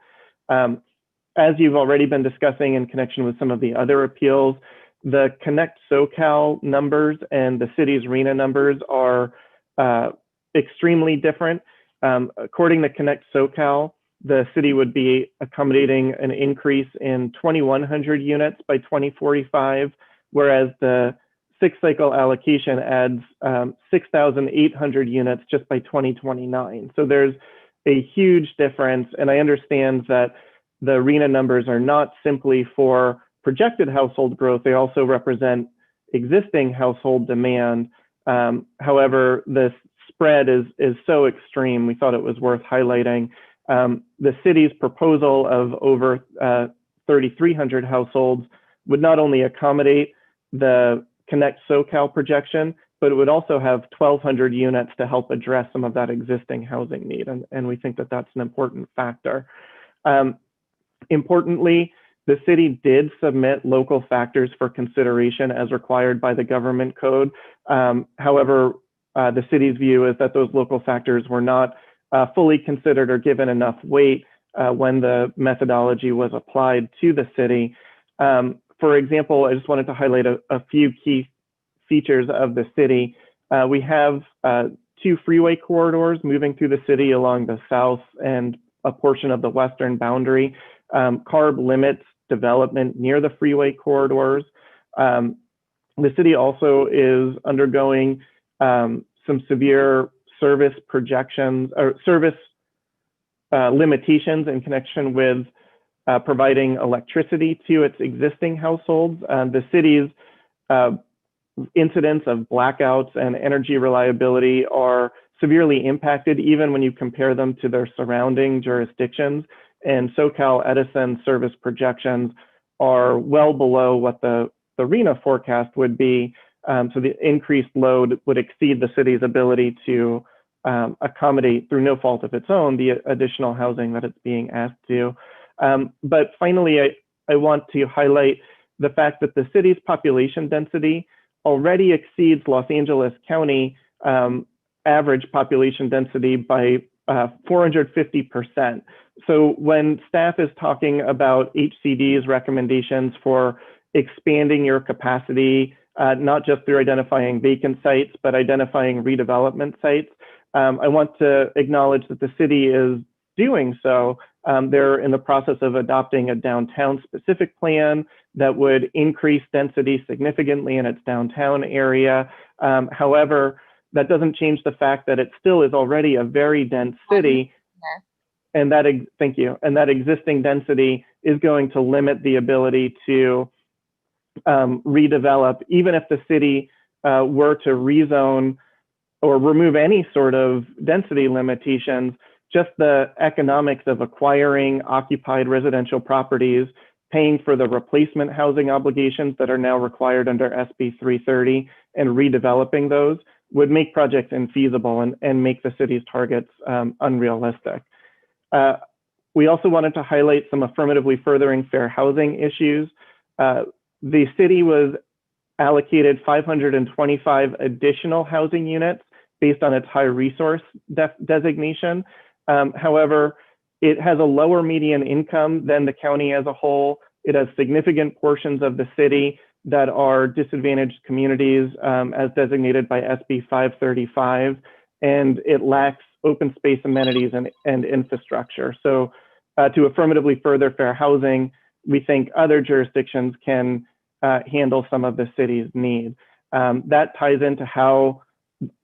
As you've already been discussing in connection with some of the other appeals, the Connect SoCal numbers and the city's RHNA numbers are extremely different. According to Connect SoCal, the city would be accommodating an increase in 2,100 units by 2045, whereas the 6-cycle allocation adds 6,800 units just by 2029. So there's a huge difference, and I understand that the RHNA numbers are not simply for projected household growth, they also represent existing household demand. However, the spread is so extreme, we thought it was worth highlighting. The city's proposal of over 3,300 households would not only accommodate the Connect SoCal projection, but it would also have 1,200 units to help address some of that existing housing need. And we think that that's an important factor. Importantly, the city did submit local factors for consideration as required by the government code. However, the city's view is that those local factors were not fully considered or given enough weight when the methodology was applied to the city. For example, I just wanted to highlight a few key features of the city. We have 2 freeway corridors moving through the city along the south and a portion of the western boundary. CARB limits development near the freeway corridors. The city also is undergoing some severe service projections or service limitations in connection with providing electricity to its existing households. The city's incidents of blackouts and energy reliability are severely impacted even when you compare them to their surrounding jurisdictions. And SoCal Edison service projections are well below what the RHNA forecast would be. So the increased load would exceed the city's ability to accommodate, through no fault of its own, the additional housing that it's being asked to. But finally, I want to highlight the fact that the city's population density already exceeds Los Angeles County average population density by 450%. So when staff is talking about HCD's recommendations for expanding your capacity, not just through identifying vacant sites, but identifying redevelopment sites, I want to acknowledge that the city is doing so. They're in the process of adopting a downtown specific plan that would increase density significantly in its downtown area. However, that doesn't change the fact that it still is already a very dense city. And that, thank you. And that existing density is going to limit the ability to redevelop, even if the city were to rezone or remove any sort of density limitations. Just the economics of acquiring occupied residential properties, paying for the replacement housing obligations that are now required under SB 330, and redeveloping those would make projects infeasible and make the city's targets unrealistic. We also wanted to highlight some affirmatively furthering fair housing issues. The city was allocated 525 additional housing units based on its high resource designation. However, it has a lower median income than the county as a whole. It has significant portions of the city that are disadvantaged communities as designated by SB 535, and it lacks open space amenities and infrastructure. So to affirmatively further fair housing, we think other jurisdictions can handle some of the city's need. That ties into how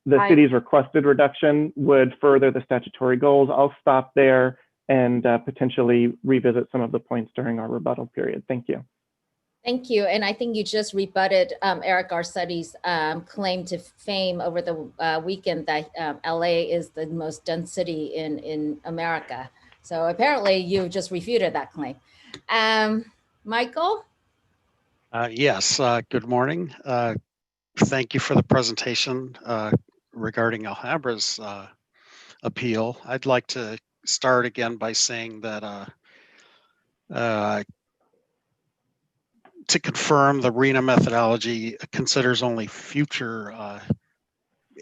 the city's requested reduction would further the statutory goals. I'll stop there and potentially revisit some of the points during our rebuttal period. Thank you. Thank you. And I think you just rebutted Eric Garcetti's claim to fame over the weekend that LA is the most dense city in America. So apparently you just refuted that claim. Michael? Yes, good morning. Thank you for the presentation regarding Alhambra's appeal. I'd like to start again by saying that to confirm, the RHNA methodology considers only future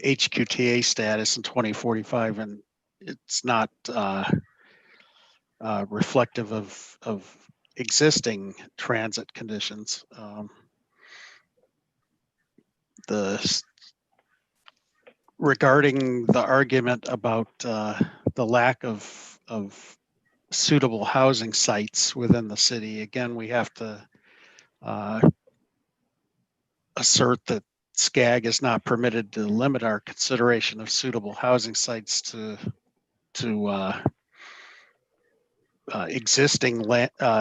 HQTA status in 2045, and it's not reflective of existing transit conditions. Regarding the argument about the lack of suitable housing sites within the city. Again, we have to assert that SCAG is not permitted to limit our consideration of suitable housing sites to existing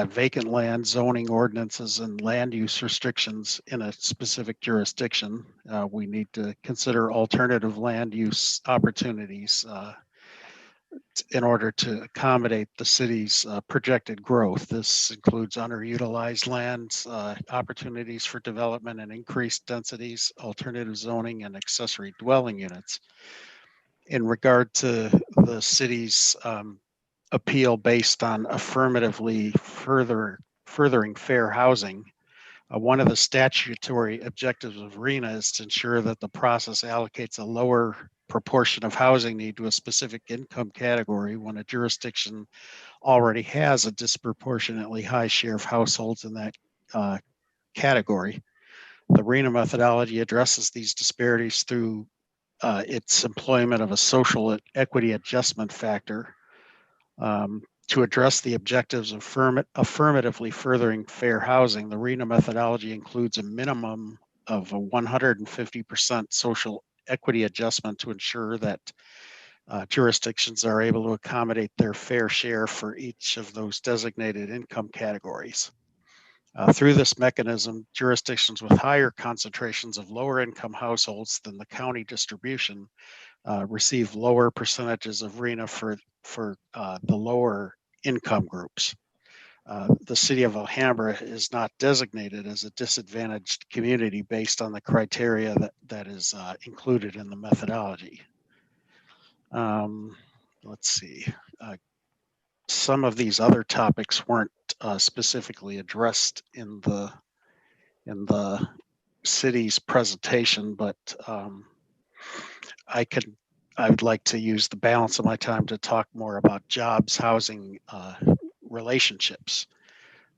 vacant land zoning ordinances and land use restrictions in a specific jurisdiction. We need to consider alternative land use opportunities in order to accommodate the city's projected growth. This includes underutilized lands, opportunities for development and increased densities, alternative zoning, and accessory dwelling units. In regard to the city's appeal based on affirmatively furthering fair housing, one of the statutory objectives of RHNA is to ensure that the process allocates a lower proportion of housing need to a specific income category when a jurisdiction already has a disproportionately high share of households in that category. The RHNA methodology addresses these disparities through its employment of a social equity adjustment factor. To address the objectives of affirmatively furthering fair housing, the RHNA methodology includes a minimum of a 150% social equity adjustment to ensure that jurisdictions are able to accommodate their fair share for each of those designated income categories. Through this mechanism, jurisdictions with higher concentrations of lower income households than the county distribution receive lower percentages of RHNA for the lower income groups. The city of Alhambra is not designated as a disadvantaged community based on the criteria that is included in the methodology. Let's see. Some of these other topics weren't specifically addressed in the city's presentation, but I would like to use the balance of my time to talk more about jobs housing relationships.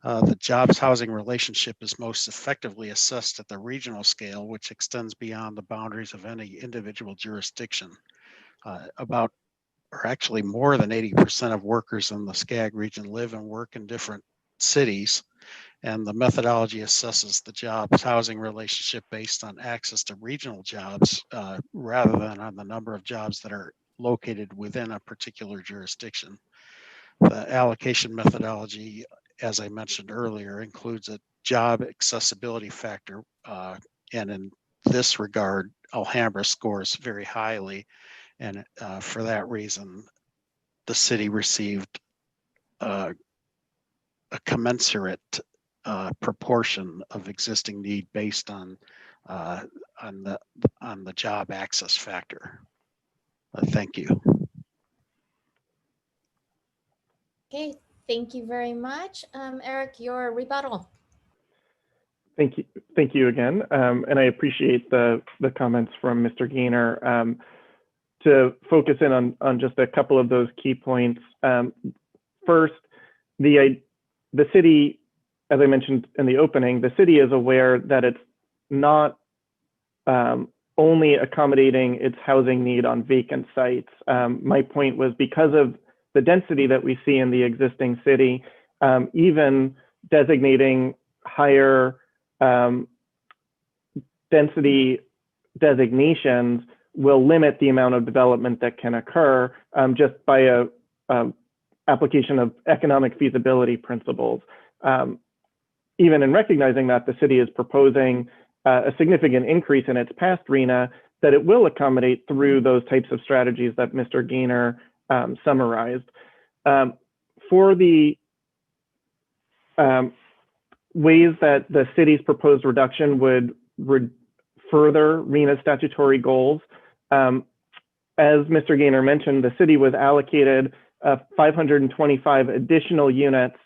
The jobs housing relationship is most effectively assessed at the regional scale, which extends beyond the boundaries of any individual jurisdiction. Actually more than 80% of workers in the SCAG region live and work in different cities, and the methodology assesses the jobs housing relationship based on access to regional jobs rather than on the number of jobs that are located within a particular jurisdiction. The allocation methodology, as I mentioned earlier, includes a job accessibility factor, and in this regard, Alhambra scores very highly, and for that reason, the city received a commensurate proportion of existing need based on the job access factor. Thank you. Okay, thank you very much. Eric, your rebuttal. Thank you again. And I appreciate the comments from Mr. Gaynor. To focus in on just a couple of those key points. First, the city, as I mentioned in the opening, the city is aware that it's not only accommodating its housing need on vacant sites. My point was because of the density that we see in the existing city, even designating higher density designations will limit the amount of development that can occur just by a application of economic feasibility principles. Even in recognizing that, the city is proposing a significant increase in its past RHNA that it will accommodate through those types of strategies that Mr. Gaynor summarized. For the ways that the city's proposed reduction would further RHNA's statutory goals, as Mr. Gaynor mentioned, the city was allocated 525 additional units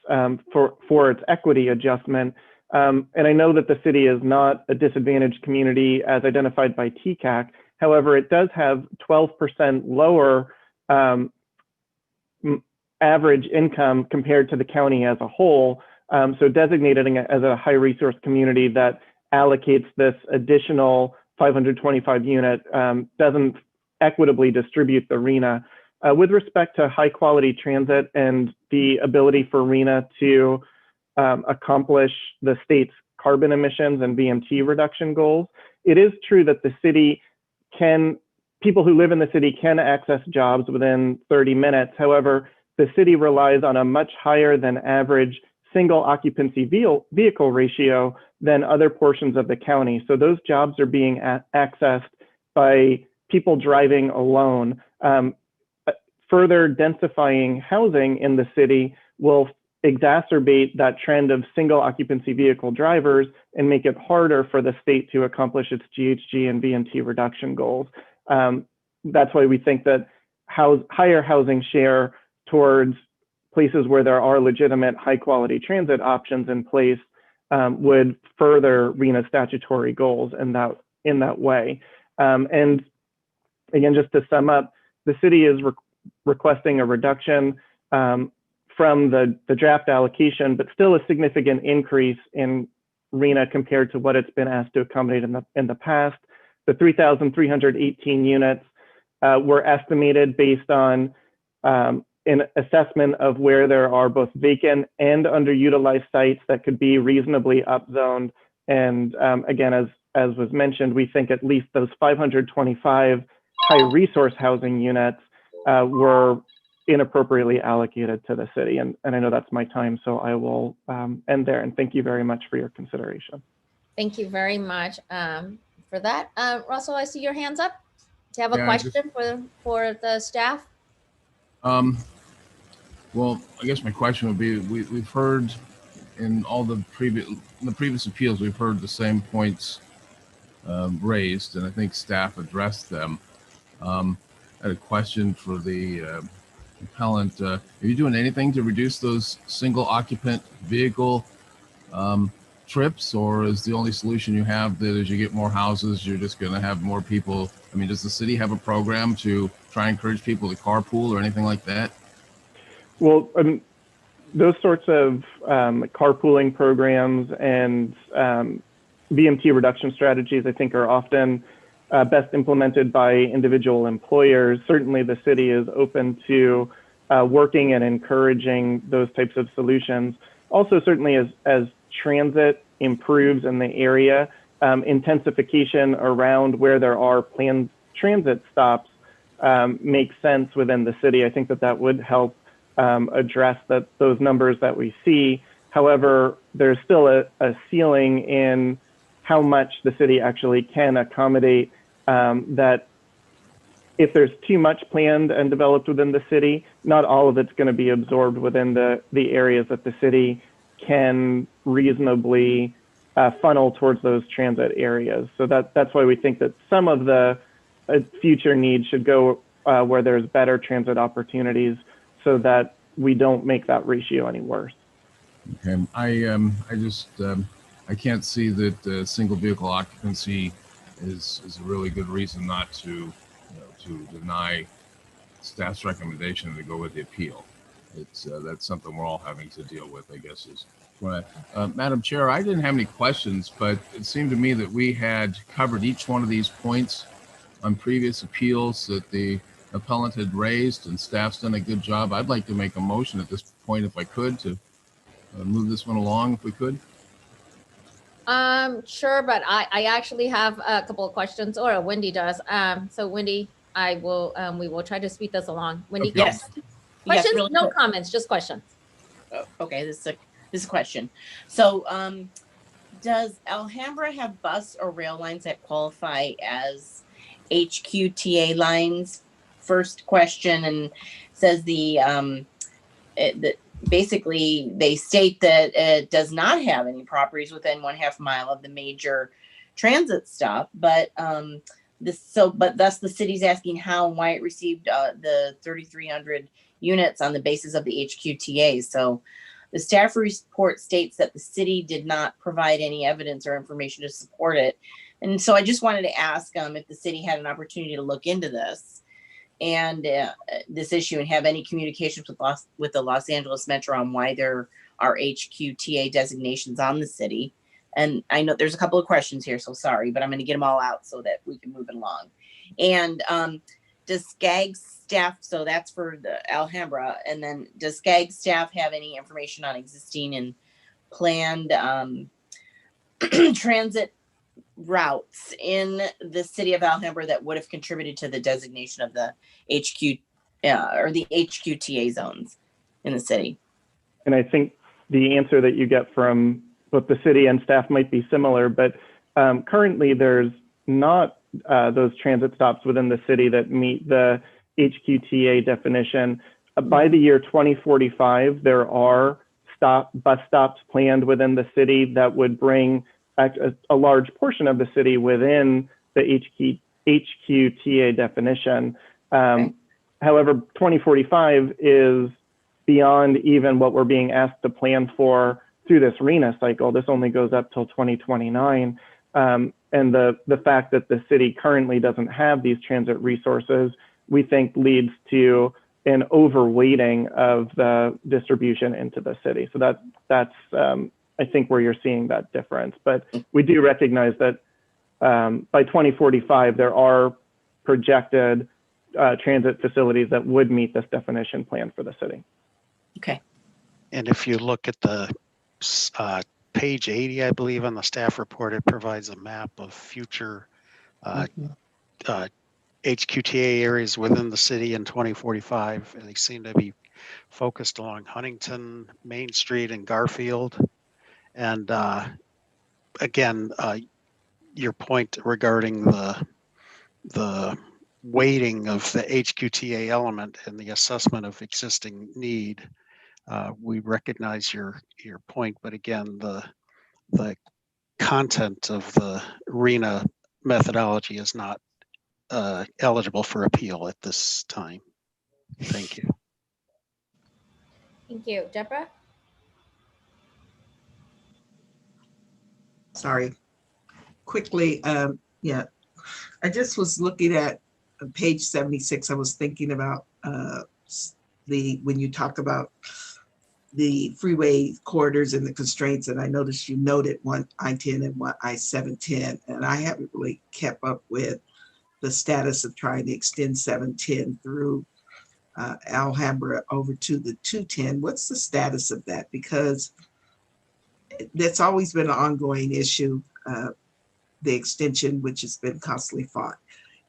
for its equity adjustment. And I know that the city is not a disadvantaged community as identified by TCAC. However, it does have 12% lower average income compared to the county as a whole. So designating it as a high resource community that allocates this additional 525 unit doesn't equitably distribute the RHNA. With respect to high quality transit and the ability for RHNA to accomplish the state's carbon emissions and VMT reduction goals. It is true that the city people who live in the city can access jobs within 30 minutes. However, the city relies on a much higher than average single occupancy vehicle ratio than other portions of the county. So those jobs are being accessed by people driving alone. Further densifying housing in the city will exacerbate that trend of single occupancy vehicle drivers and make it harder for the state to accomplish its GHG and VMT reduction goals. That's why we think that higher housing share towards places where there are legitimate high quality transit options in place would further RHNA statutory goals in that way. And again, just to sum up, the city is requesting a reduction from the draft allocation, but still a significant increase in RHNA compared to what it's been asked to accommodate in the past. The 3,318 units were estimated based on an assessment of where there are both vacant and underutilized sites that could be reasonably upzoned. And again, as was mentioned, we think at least those 525 high resource housing units were inappropriately allocated to the city. And I know that's my time, so I will end there. And thank you very much for your consideration. Thank you very much for that. Russell, I see your hands up. Do you have a Yeah, question for the staff? Well, I guess my question would be, we've heard in the previous appeals, we've heard the same points raised, and I think staff addressed them. I had a question for the appellant. Are you doing anything to reduce those single occupant vehicle trips, or is the only solution you have that as you get more houses, you're just going to have more people? I mean, does the city have a program to try and encourage people to carpool or anything like that? Well, those sorts of carpooling programs and VMT reduction strategies, I think, are often best implemented by individual employers. Certainly, the city is open to working and encouraging those types of solutions. Also, certainly, as transit improves in the area, intensification around where there are planned transit stops makes sense within the city. I think that would help address those numbers that we see. However, there's still a ceiling in how much the city actually can accommodate, that if there's too much planned and developed within the city, not all of it's going to be absorbed within the areas that the city can reasonably funnel towards those transit areas. So that's why we think that some of the future needs should go where there's better transit opportunities, so that we don't make that ratio any worse. Okay, I can't see that single vehicle occupancy is a really good reason not to deny staff's recommendation to go with the appeal. That's something we're all having to deal with, I guess. Madam Chair, I didn't have any questions, but it seemed to me that we had covered each one of these points on previous appeals that the appellant had raised, and staff's done a good job. I'd like to make a motion at this point, if I could, to move this one along, if we could. Sure, but I actually have a couple of questions, or Wendy does. So Wendy, we will try to speed this along. Wendy, Okay. Yes. questions? Yes, really No quick. comments, just questions. Oh, okay, this is a question. So, does Alhambra have bus or rail lines that qualify as HQTA lines? First question, and says basically they state that it does not have any properties within 1/2 mile of the major transit stop, but thus the city's asking how and why it received the 3,300 units on the basis of the HQTA. So the staff report states that the city did not provide any evidence or information to support it. And so I just wanted to ask if the city had an opportunity to look into this and this issue and have any communications with the Los Angeles Metro on why there are HQTA designations on the city. And I know there's a couple of questions here, so sorry, but I'm going to get them all out so that we can move it along. And does SCAG's staff, so that's for the Alhambra. And then does SCAG staff have any information on existing and planned transit routes in the city of Alhambra that would have contributed to the designation of the HQ or the HQTA zones in the city? And I think the answer that you get from both the city and staff might be similar, but currently there's not those transit stops within the city that meet the HQTA definition. By the year 2045, there are bus stops planned within the city that would bring a large portion of the city within the HQTA definition. However, 2045 is beyond even what we're being asked to plan for through this RHNA cycle. This only goes up till 2029. And the fact that the city currently doesn't have these transit resources, we think leads to an overweighting of the distribution into the city. So that's I think where you're seeing that difference. But we do recognize that by 2045, there are projected transit facilities that would meet this definition plan for the city. Okay. And if you look at the page 80, I believe, on the staff report, it provides a map of future HQTA areas within the city in 2045. And they seem to be focused along Huntington, Main Street, and Garfield. And again, your point regarding the weighting of the HQTA element and the assessment of existing need, we recognize your point, but again, the content of the RHNA methodology is not eligible for appeal at this time. Thank you. Thank you. Deborah? Sorry. Quickly, yeah, I just was looking at page 76. I was thinking about when you talk about the freeway corridors and the constraints, and I noticed you noted one I-10 and one I-710, and I haven't really kept up with the status of trying to extend 710 through Alhambra over to the 210. What's the status of that? Because that's always been an ongoing issue, the extension, which has been constantly fought.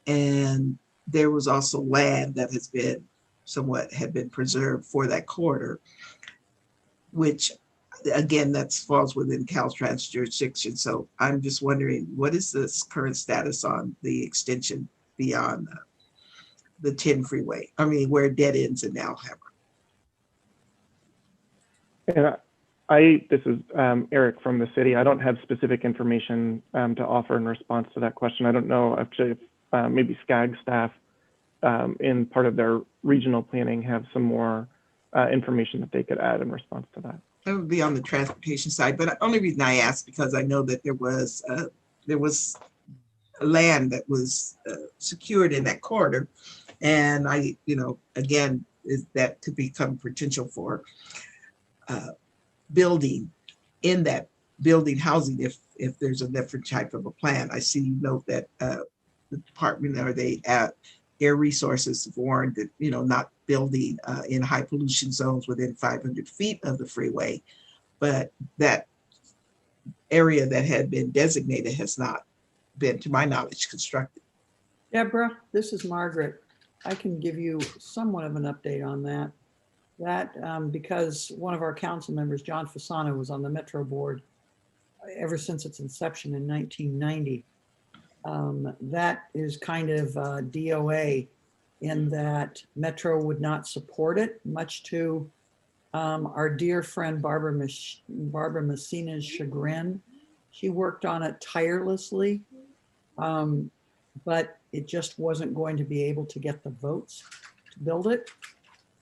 And there was also land that has been had been preserved for that corridor, which again, that falls within Caltrans jurisdiction. So I'm just wondering, what is this current status on the extension beyond the 10 freeway? I mean, where it dead ends in Alhambra. And this is Eric from the city. I don't have specific information to offer in response to that question. I don't know actually if maybe SCAG staff in part of their regional planning have some more information that they could add in response to that. That would be on the transportation side, but the only reason I asked because I know that there was land that was secured in that corridor, and again, that could become potential for building in that building housing if there's a different type of a plan. I see you note that the department or the Air Resources warned that not building in high pollution zones within 500 feet of the freeway, but that area that had been designated has not been, to my knowledge, constructed. Deborah, this is Margaret. I can give you somewhat of an update on that. Because one of our council members, John Fasano, was on the Metro board ever since its inception in 1990. That is kind of DOA in that Metro would not support it, much to our dear friend Barbara Messina's chagrin. She worked on it tirelessly, but it just wasn't going to be able to get the votes to build it.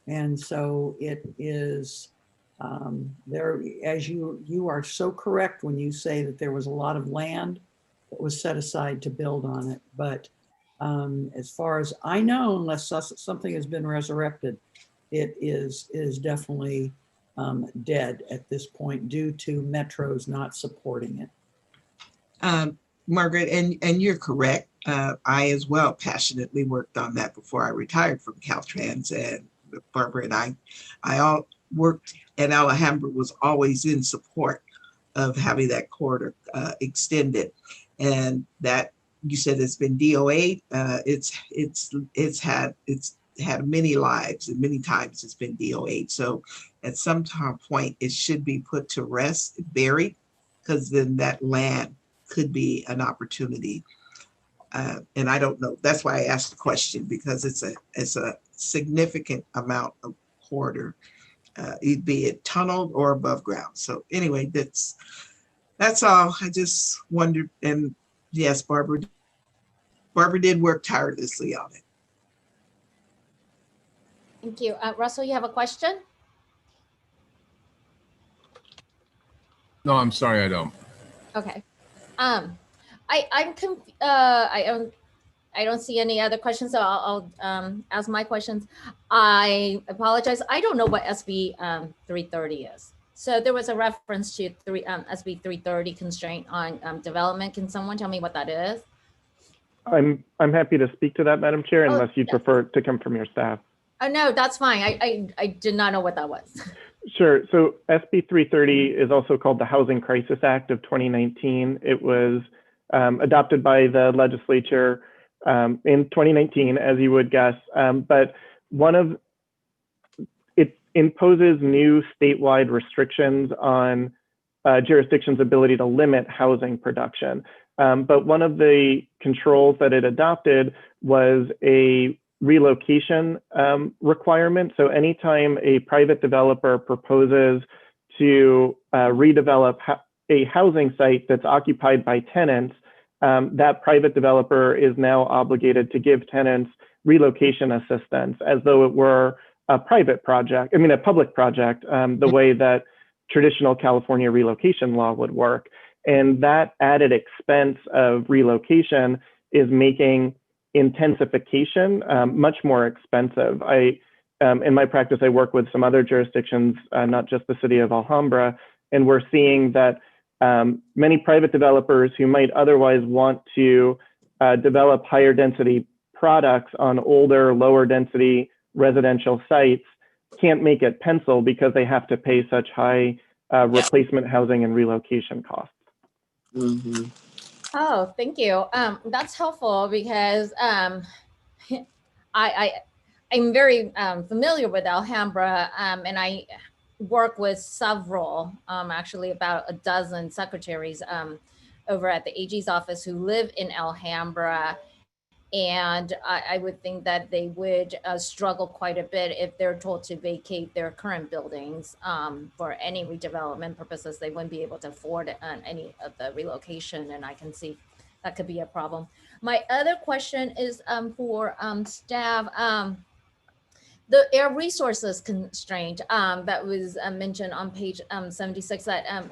And so it is there, as you are so correct when you say that there was a lot of land that was set aside to build on it. But as far as I know, unless something has been resurrected, it is definitely dead at this point due to Metro's not supporting it. Margaret, and you're correct. I as well passionately worked on that before I retired from Caltrans, and Barbara and I all worked, and Alhambra was always in support of having that corridor extended. And that, you said it's been DOA. It's had many lives, and many times it's been DOA. So at some point it should be put to rest, buried, because then that land could be an opportunity. And I don't know. That's why I asked the question, because it's a significant amount of corridor, be it tunneled or above ground. So anyway, that's all. I just wondered. And yes, Barbara did work tirelessly on it. Thank you. Russell, you have a question? No, I'm sorry, I don't. Okay. I don't see any other questions, so I'll ask my questions. I apologize. I don't know what SB 330 is. So there was a reference to SB 330 constraint on development. Can someone tell me what that is? I'm happy to speak to that, Madam Chair, unless you'd prefer to come from your staff. Oh, no, that's fine. I did not know what that was. Sure. So SB 330 is also called the Housing Crisis Act of 2019. It was adopted by the legislature in 2019, as you would guess. But it imposes new statewide restrictions on jurisdictions' ability to limit housing production. But one of the controls that it adopted was a relocation requirement. So anytime a private developer proposes to redevelop a housing site that's occupied by tenants, that private developer is now obligated to give tenants relocation assistance as though it were a private project, a public project, the way that traditional California relocation law would work. And that added expense of relocation is making intensification much more expensive. In my practice, I work with some other jurisdictions, not just the city of Alhambra, and we're seeing that many private developers who might otherwise want to develop higher density products on older, lower density residential sites can't make it pencil because they have to pay such high replacement housing and relocation costs. Mm-hmm. Oh, thank you. That's helpful because I'm very familiar with Alhambra, and I work with several, actually about a dozen secretaries over at the AG's office who live in Alhambra. And I would think that they would struggle quite a bit if they're told to vacate their current buildings for any redevelopment purposes. They wouldn't be able to afford any of the relocation, and I can see that could be a problem. My other question is for staff. The air resources constraint that was mentioned on page 76 that,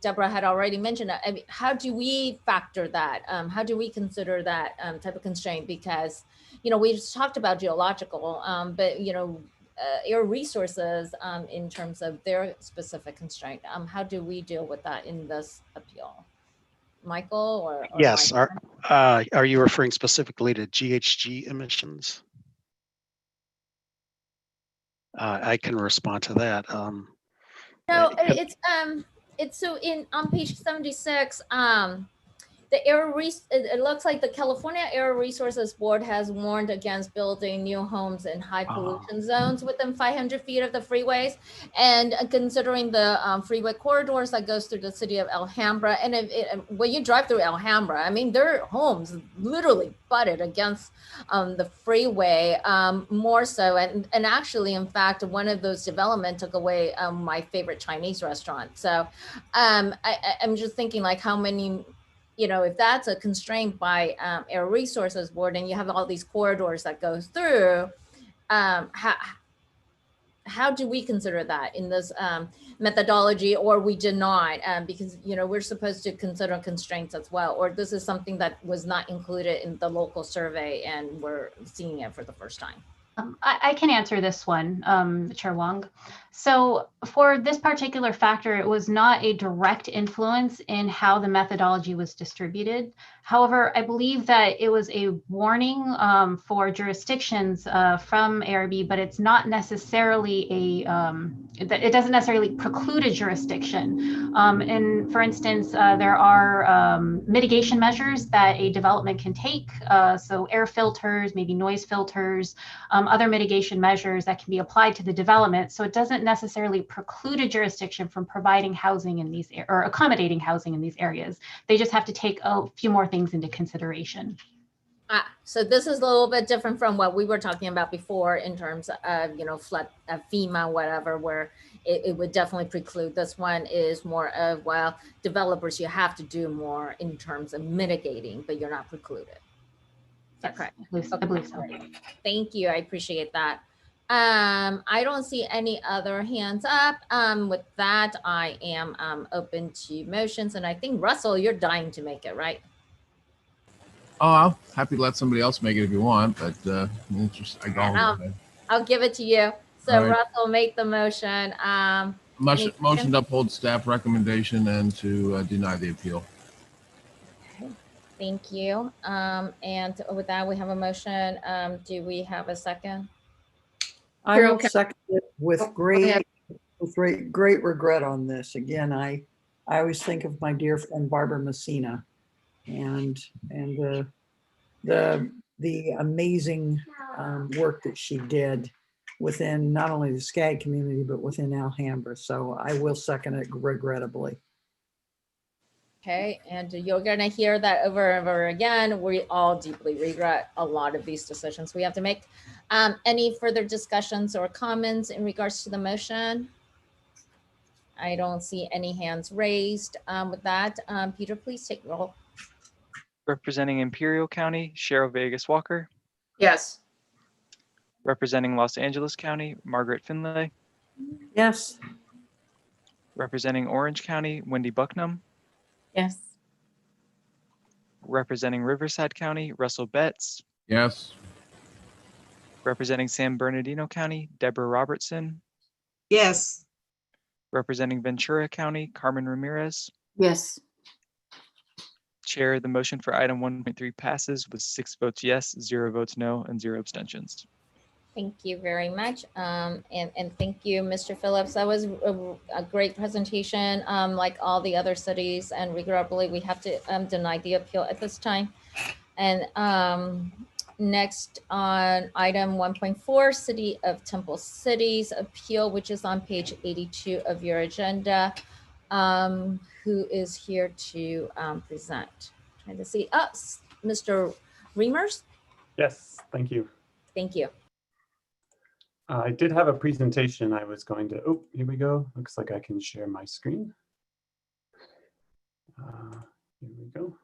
Deborah had already mentioned. I mean, how do we factor that? How do we consider that type of constraint? Because, we've talked about geological, but, air resources in terms of their specific constraint. How do we deal with that in this appeal? Michael or yes, are you referring specifically to GHG emissions? I can respond to that. No, it's so on page 76, it looks like the California Air Resources Board has warned against building new homes in high pollution zones within 500 feet of the freeways, and considering the freeway corridors that goes through the city of Alhambra. And when you drive through Alhambra, I mean, their homes literally butted against the freeway, more so. And actually, in fact, one of those developments took away my favorite Chinese restaurant. So I'm just thinking, like, how many, if that's a constraint by Air Resources Board, and you have all these corridors that goes through, how do we consider that in this methodology, or we deny because we're supposed to consider constraints as well, or this is something that was not included in the local survey and we're seeing it for the first time? I can answer this one, Chair Wong. So for this particular factor, it was not a direct influence in how the methodology was distributed. However, I believe that it was a warning for jurisdictions from ARB, but it's not necessarily it doesn't necessarily preclude a jurisdiction. And for instance, there are mitigation measures that a development can take. So air filters, maybe noise filters, other mitigation measures that can be applied to the development. So it doesn't necessarily preclude a jurisdiction from providing housing in these or accommodating housing in these areas. They just have to take a few more things into consideration. So this is a little bit different from what we were talking about before in terms of, you know, flood, FEMA, whatever, where it would definitely preclude. This one is more of, well, developers, you have to do more in terms of mitigating, but you're not precluded. Is that correct? I believe so. Thank you. I appreciate that. I don't see any other hands up. With that, I am open to motions, and I think Russell, you're dying to make it, right? Oh, I'm happy to let somebody else make it if you want, but I'll give it to you. So All right. Russell, make the motion. Motion to uphold staff recommendation and to deny the appeal. Thank you. And with that, we have a motion. Do we have a second? I will second it with great regret on this. Again, I always think of my dear friend Barbara Messina and the amazing work that she did within not only the SCAG community, but within Alhambra. So I will second it regrettably. Okay, and you're gonna hear that over and over again. We all deeply regret a lot of these decisions we have to make. Any further discussions or comments in regards to the motion? I don't see any hands raised. With that, Peter, please take roll. Representing Imperial County, Cheryl Vegas Walker. Yes. Representing Los Angeles County, Margaret Finlay. Yes. Representing Orange County, Wendy Bucknam. Yes. Representing Riverside County, Russell Betts. Yes. Representing San Bernardino County, Deborah Robertson. Yes. Representing Ventura County, Carmen Ramirez. Yes. Chair, the motion for item 1.3 passes with 6 votes yes, 0 votes no, and 0 abstentions. Thank you very much. And thank you, Mr. Phillips. That was a great presentation, like all the other cities, and regrettably, we have to deny the appeal at this time. And next on item 1.4, City of Temple City's appeal, which is on page 82 of your agenda. Who is here to present? Trying to see us, Mr. Reimers. Yes, thank you. Thank you. I did have a presentation I was going to, oh, here we go. Looks like I can share my screen. Here we go.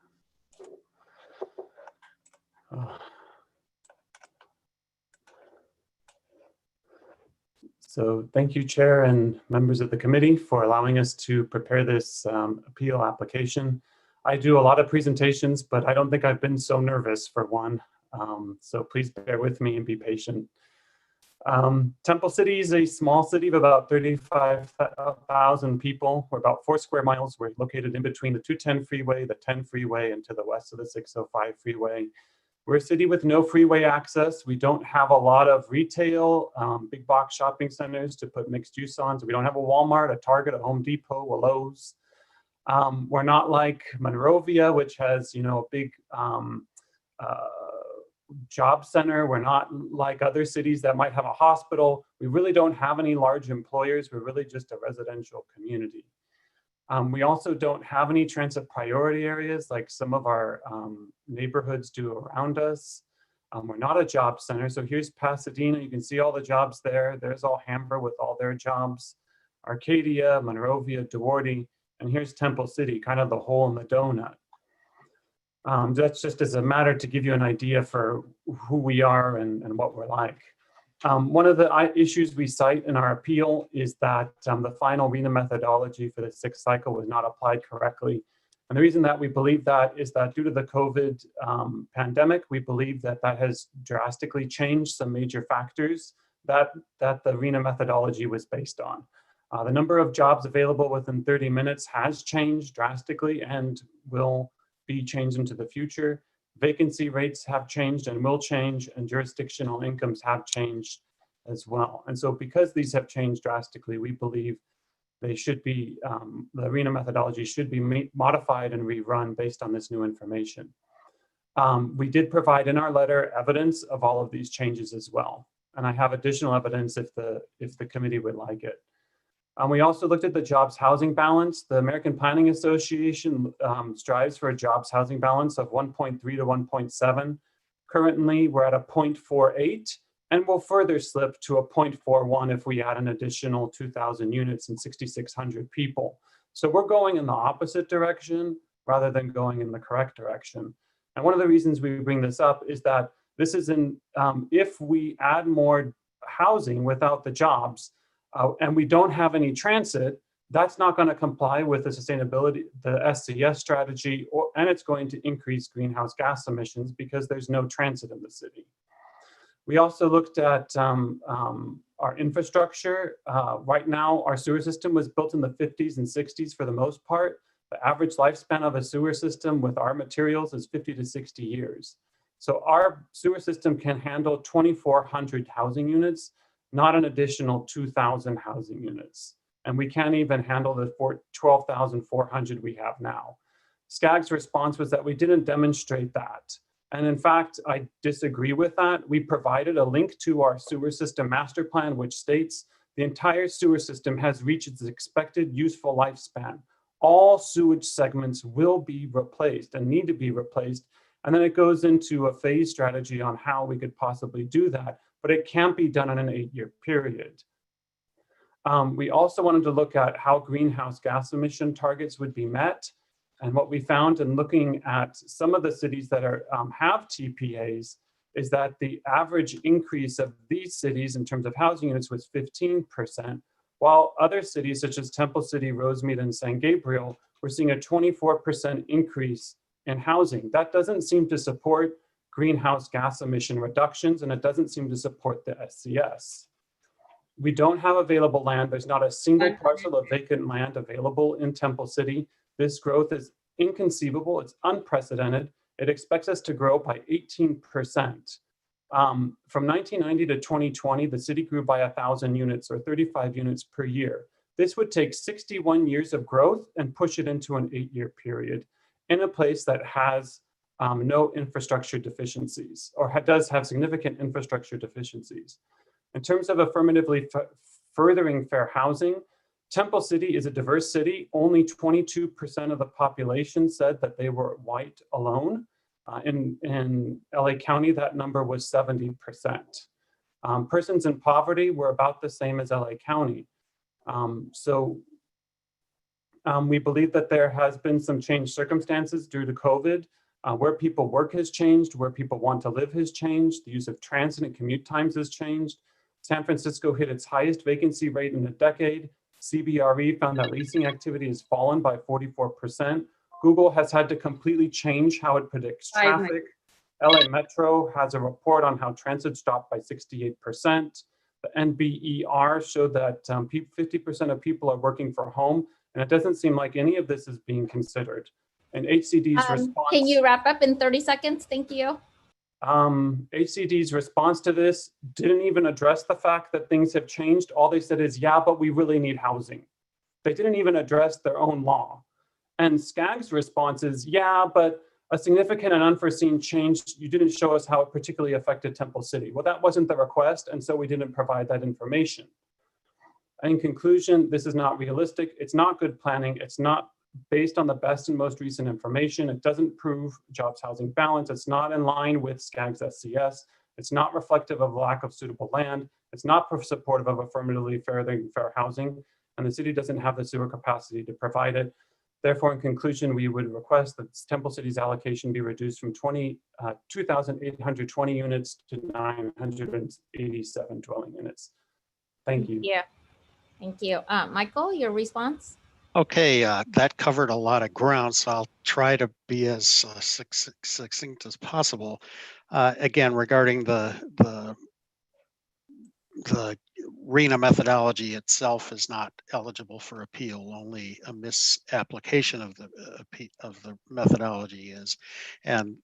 So thank you, Chair and members of the committee, for allowing us to prepare this appeal application. I do a lot of presentations, but I don't think I've been so nervous for one. So please bear with me and be patient. Temple City is a small city of about 35,000 people. We're about 4 square miles. We're located in between the 210 freeway, the 10 freeway, and to the west of the 605 freeway. We're a city with no freeway access. We don't have a lot of retail, big box shopping centers to put mixed use on. So we don't have a Walmart, a Target, a Home Depot, a Lowe's. We're not like Monrovia, which has, you know, a big job center. We're not like other cities that might have a hospital. We really don't have any large employers. We're really just a residential community. We also don't have any transit priority areas like some of our neighborhoods do around us. We're not a job center. So here's Pasadena. You can see all the jobs there. There's Alhambra with all their jobs. Arcadia, Monrovia, Duarte, and here's Temple City, kind of the hole in the donut. That's just as a matter to give you an idea for who we are and what we're like. One of the issues we cite in our appeal is that the final RHNA methodology for the 6th cycle was not applied correctly. And the reason that we believe that is that due to the COVID pandemic, we believe that that has drastically changed some major factors that the RHNA methodology was based on. The number of jobs available within 30 minutes has changed drastically and will be changed into the future. Vacancy rates have changed and will change, and jurisdictional incomes have changed as well. And so because these have changed drastically, we believe they should be, the RHNA methodology should be modified and rerun based on this new information. We did provide in our letter evidence of all of these changes as well. And I have additional evidence if the committee would like it. We also looked at the jobs housing balance. The American Planning Association strives for a jobs housing balance of 1.3 to 1.7. Currently, we're at a 0.48, and we'll further slip to a 0.41 if we add an additional 2,000 units and 6,600 people. So we're going in the opposite direction rather than going in the correct direction. And one of the reasons we bring this up is that this is if we add more housing without the jobs, and we don't have any transit, that's not going to comply with the sustainability, the SCS strategy, and it's going to increase greenhouse gas emissions because there's no transit in the city. We also looked at our infrastructure. Right now, our sewer system was built in the 50s and 60s for the most part. The average lifespan of a sewer system with our materials is 50 to 60 years. So our sewer system can handle 2,400 housing units, not an additional 2,000 housing units. And we can't even handle the 12,400 we have now. SCAG's response was that we didn't demonstrate that. And in fact, I disagree with that. We provided a link to our sewer system master plan, which states the entire sewer system has reached its expected useful lifespan. All sewage segments will be replaced and need to be replaced. And then it goes into a phase strategy on how we could possibly do that, but it can't be done in an 8-year period. We also wanted to look at how greenhouse gas emission targets would be met. And what we found in looking at some of the cities that have TPAs is that the average increase of these cities in terms of housing units was 15%, while other cities such as Temple City, Rosemead, and San Gabriel were seeing a 24% increase in housing. That doesn't seem to support greenhouse gas emission reductions, and it doesn't seem to support the SCS. We don't have available land. There's not a single parcel of vacant land available in Temple City. This growth is inconceivable. It's unprecedented. It expects us to grow by 18%. From 1990 to 2020, the city grew by 1,000 units or 35 units per year. This would take 61 years of growth and push it into an 8-year period in a place that has no infrastructure deficiencies or does have significant infrastructure deficiencies. In terms of affirmatively furthering fair housing, Temple City is a diverse city. Only 22% of the population said that they were white alone. In LA County, that number was 70%. Persons in poverty were about the same as LA County. We believe that there has been some changed circumstances due to COVID. Where people work has changed, where people want to live has changed, the use of transit and commute times has changed. San Francisco hit its highest vacancy rate in a decade. CBRE found that leasing activity has fallen by 44%. Google has had to completely change how it predicts traffic. LA Metro has a report on how transit's dropped by 68%. The NBER showed that 50% of people are working from home, and it doesn't seem like any of this is being considered. And HCD's response— Can you wrap up in 30 seconds? Thank you. HCD's response to this didn't even address the fact that things have changed. All they said is, yeah, but we really need housing. They didn't even address their own law. And SCAG's response is, yeah, but a significant and unforeseen change, you didn't show us how it particularly affected Temple City. Well, that wasn't the request, and so we didn't provide that information. In conclusion, this is not realistic. It's not good planning. It's not based on the best and most recent information. It doesn't prove jobs housing balance. It's not in line with SCAG's SCS. It's not reflective of lack of suitable land. It's not supportive of affirmatively fair housing, and the city doesn't have the sewer capacity to provide it. Therefore, in conclusion, we would request that Temple City's allocation be reduced from 2,820 units to 987 dwelling units. Thank you. Yeah, thank you. Michael, your response? Okay, that covered a lot of ground, so I'll try to be as succinct as possible. Again, regarding the the RHNA methodology itself is not eligible for appeal. Only a misapplication of the methodology is, and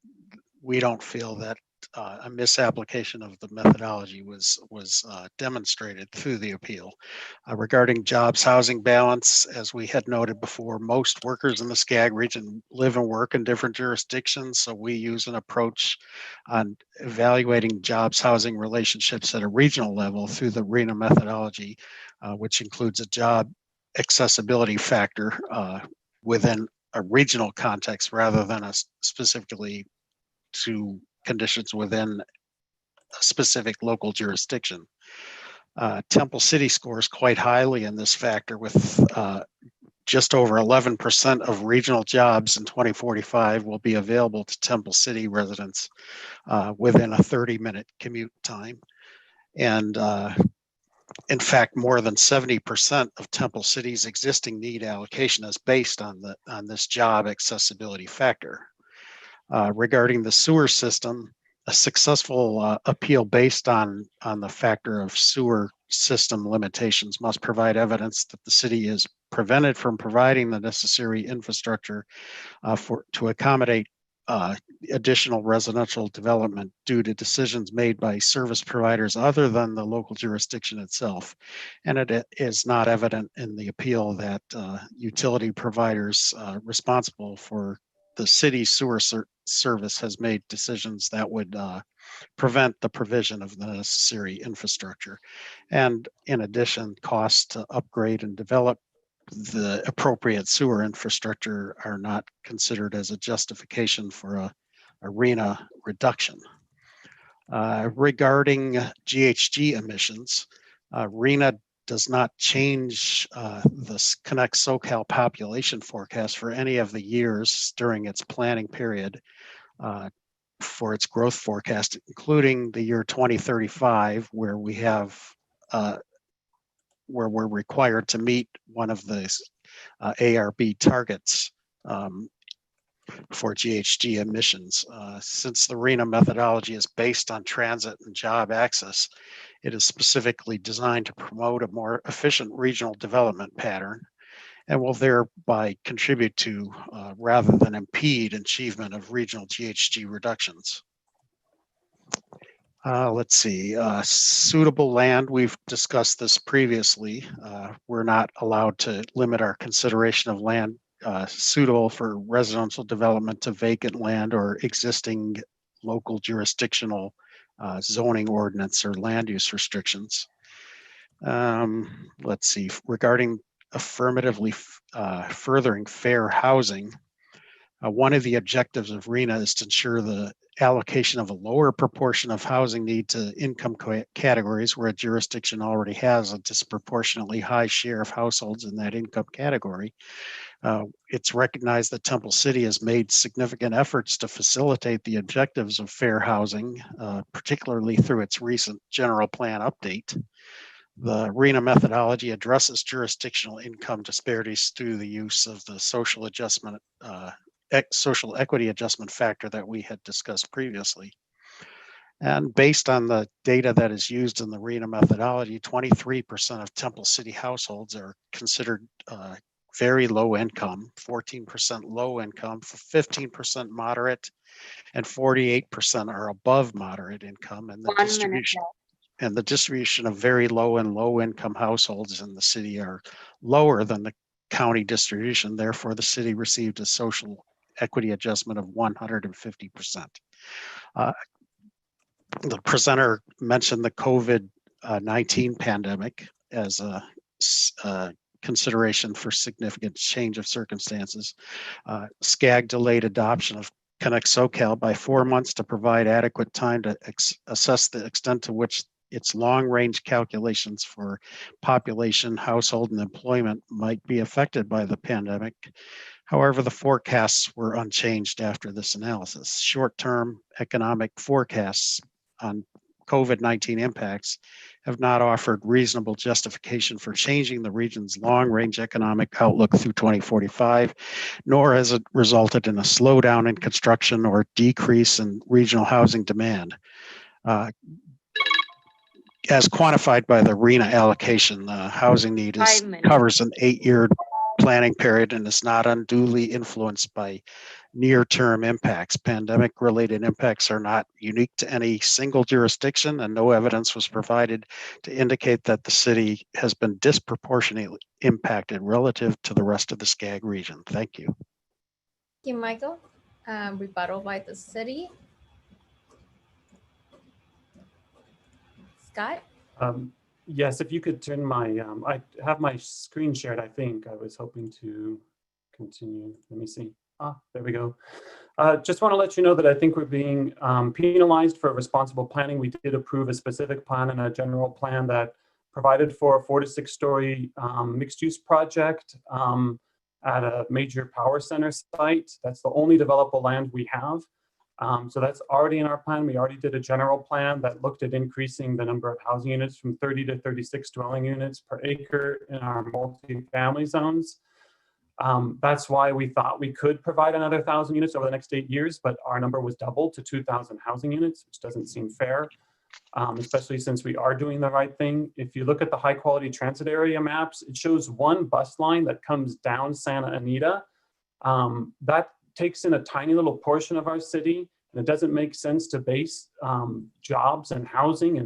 we don't feel that a misapplication of the methodology was demonstrated through the appeal. Regarding jobs housing balance, as we had noted before, most workers in the SCAG region live and work in different jurisdictions, so we use an approach on evaluating jobs housing relationships at a regional level through the RHNA methodology, which includes a job accessibility factor within a regional context rather than a specifically to conditions within a specific local jurisdiction. Temple City scores quite highly in this factor with just over 11% of regional jobs in 2045 will be available to Temple City residents within a 30-minute commute time. And in fact, more than 70% of Temple City's existing need allocation is based on this job accessibility factor. Regarding the sewer system, a successful appeal based on the factor of sewer system limitations must provide evidence that the city is prevented from providing the necessary infrastructure to accommodate additional residential development due to decisions made by service providers other than the local jurisdiction itself. And it is not evident in the appeal that utility providers responsible for the city's sewer service has made decisions that would prevent the provision of the necessary infrastructure. And in addition, costs to upgrade and develop the appropriate sewer infrastructure are not considered as a justification for a RHNA reduction. Regarding GHG emissions, RHNA does not change the Connect SoCal population forecast for any of the years during its planning period for its growth forecast, including the year 2035, where we have where we're required to meet one of the ARB targets for GHG emissions. Since the RHNA methodology is based on transit and job access, it is specifically designed to promote a more efficient regional development pattern and will thereby contribute to, rather than impede, achievement of regional GHG reductions. Let's see, suitable land, we've discussed this previously. We're not allowed to limit our consideration of land suitable for residential development to vacant land or existing local jurisdictional zoning ordinance or land use restrictions. Let's see, regarding affirmatively furthering fair housing, one of the objectives of RHNA is to ensure the allocation of a lower proportion of housing need to income categories where a jurisdiction already has a disproportionately high share of households in that income category. It's recognized that Temple City has made significant efforts to facilitate the objectives of fair housing, particularly through its recent general plan update. The RHNA methodology addresses jurisdictional income disparities through the use of the social equity adjustment factor that we had discussed previously. And based on the data that is used in the RHNA methodology, 23% of Temple City households are considered very low income, 14% low income, 15% moderate, and 48% are above moderate income. And the distribution of very low and low income households in the city are lower than the county distribution. Therefore, the city received a social equity adjustment of 150%. The presenter mentioned the COVID-19 pandemic as a consideration for significant change of circumstances. SCAG delayed adoption of Connect SoCal by 4 months to provide adequate time to assess the extent to which its long-range calculations for population, household, and employment might be affected by the pandemic. However, the forecasts were unchanged after this analysis. Short-term economic forecasts on COVID-19 impacts have not offered reasonable justification for changing the region's long-range economic outlook through 2045, nor has it resulted in a slowdown in construction or decrease in regional housing demand. as quantified by the RHNA allocation, the housing need is 5 minutes. covers an 8-year planning period and is not unduly influenced by near-term impacts. Pandemic-related impacts are not unique to any single jurisdiction, and no evidence was provided to indicate that the city has been disproportionately impacted relative to the rest of the SCAG region. Thank you. Thank you, Michael. Rebuttal by the city. Scott? Yes, if you could turn my, I have my screen shared, I think. I was hoping to continue. Let me see. There we go. Just want to let you know that I think we're being penalized for responsible planning. We did approve a specific plan and a general plan that provided for a 4 to 6 story mixed use project at a major power center site. That's the only developable land we have. So that's already in our plan. We already did a general plan that looked at increasing the number of housing units from 30 to 36 dwelling units per acre in our multi-family zones. That's why we thought we could provide another 1,000 units over the next 8 years, but our number was doubled to 2,000 housing units, which doesn't seem fair, especially since we are doing the right thing. If you look at the high quality transit area maps, it shows one bus line that comes down Santa Anita. That takes in a tiny little portion of our city, and it doesn't make sense to base jobs and housing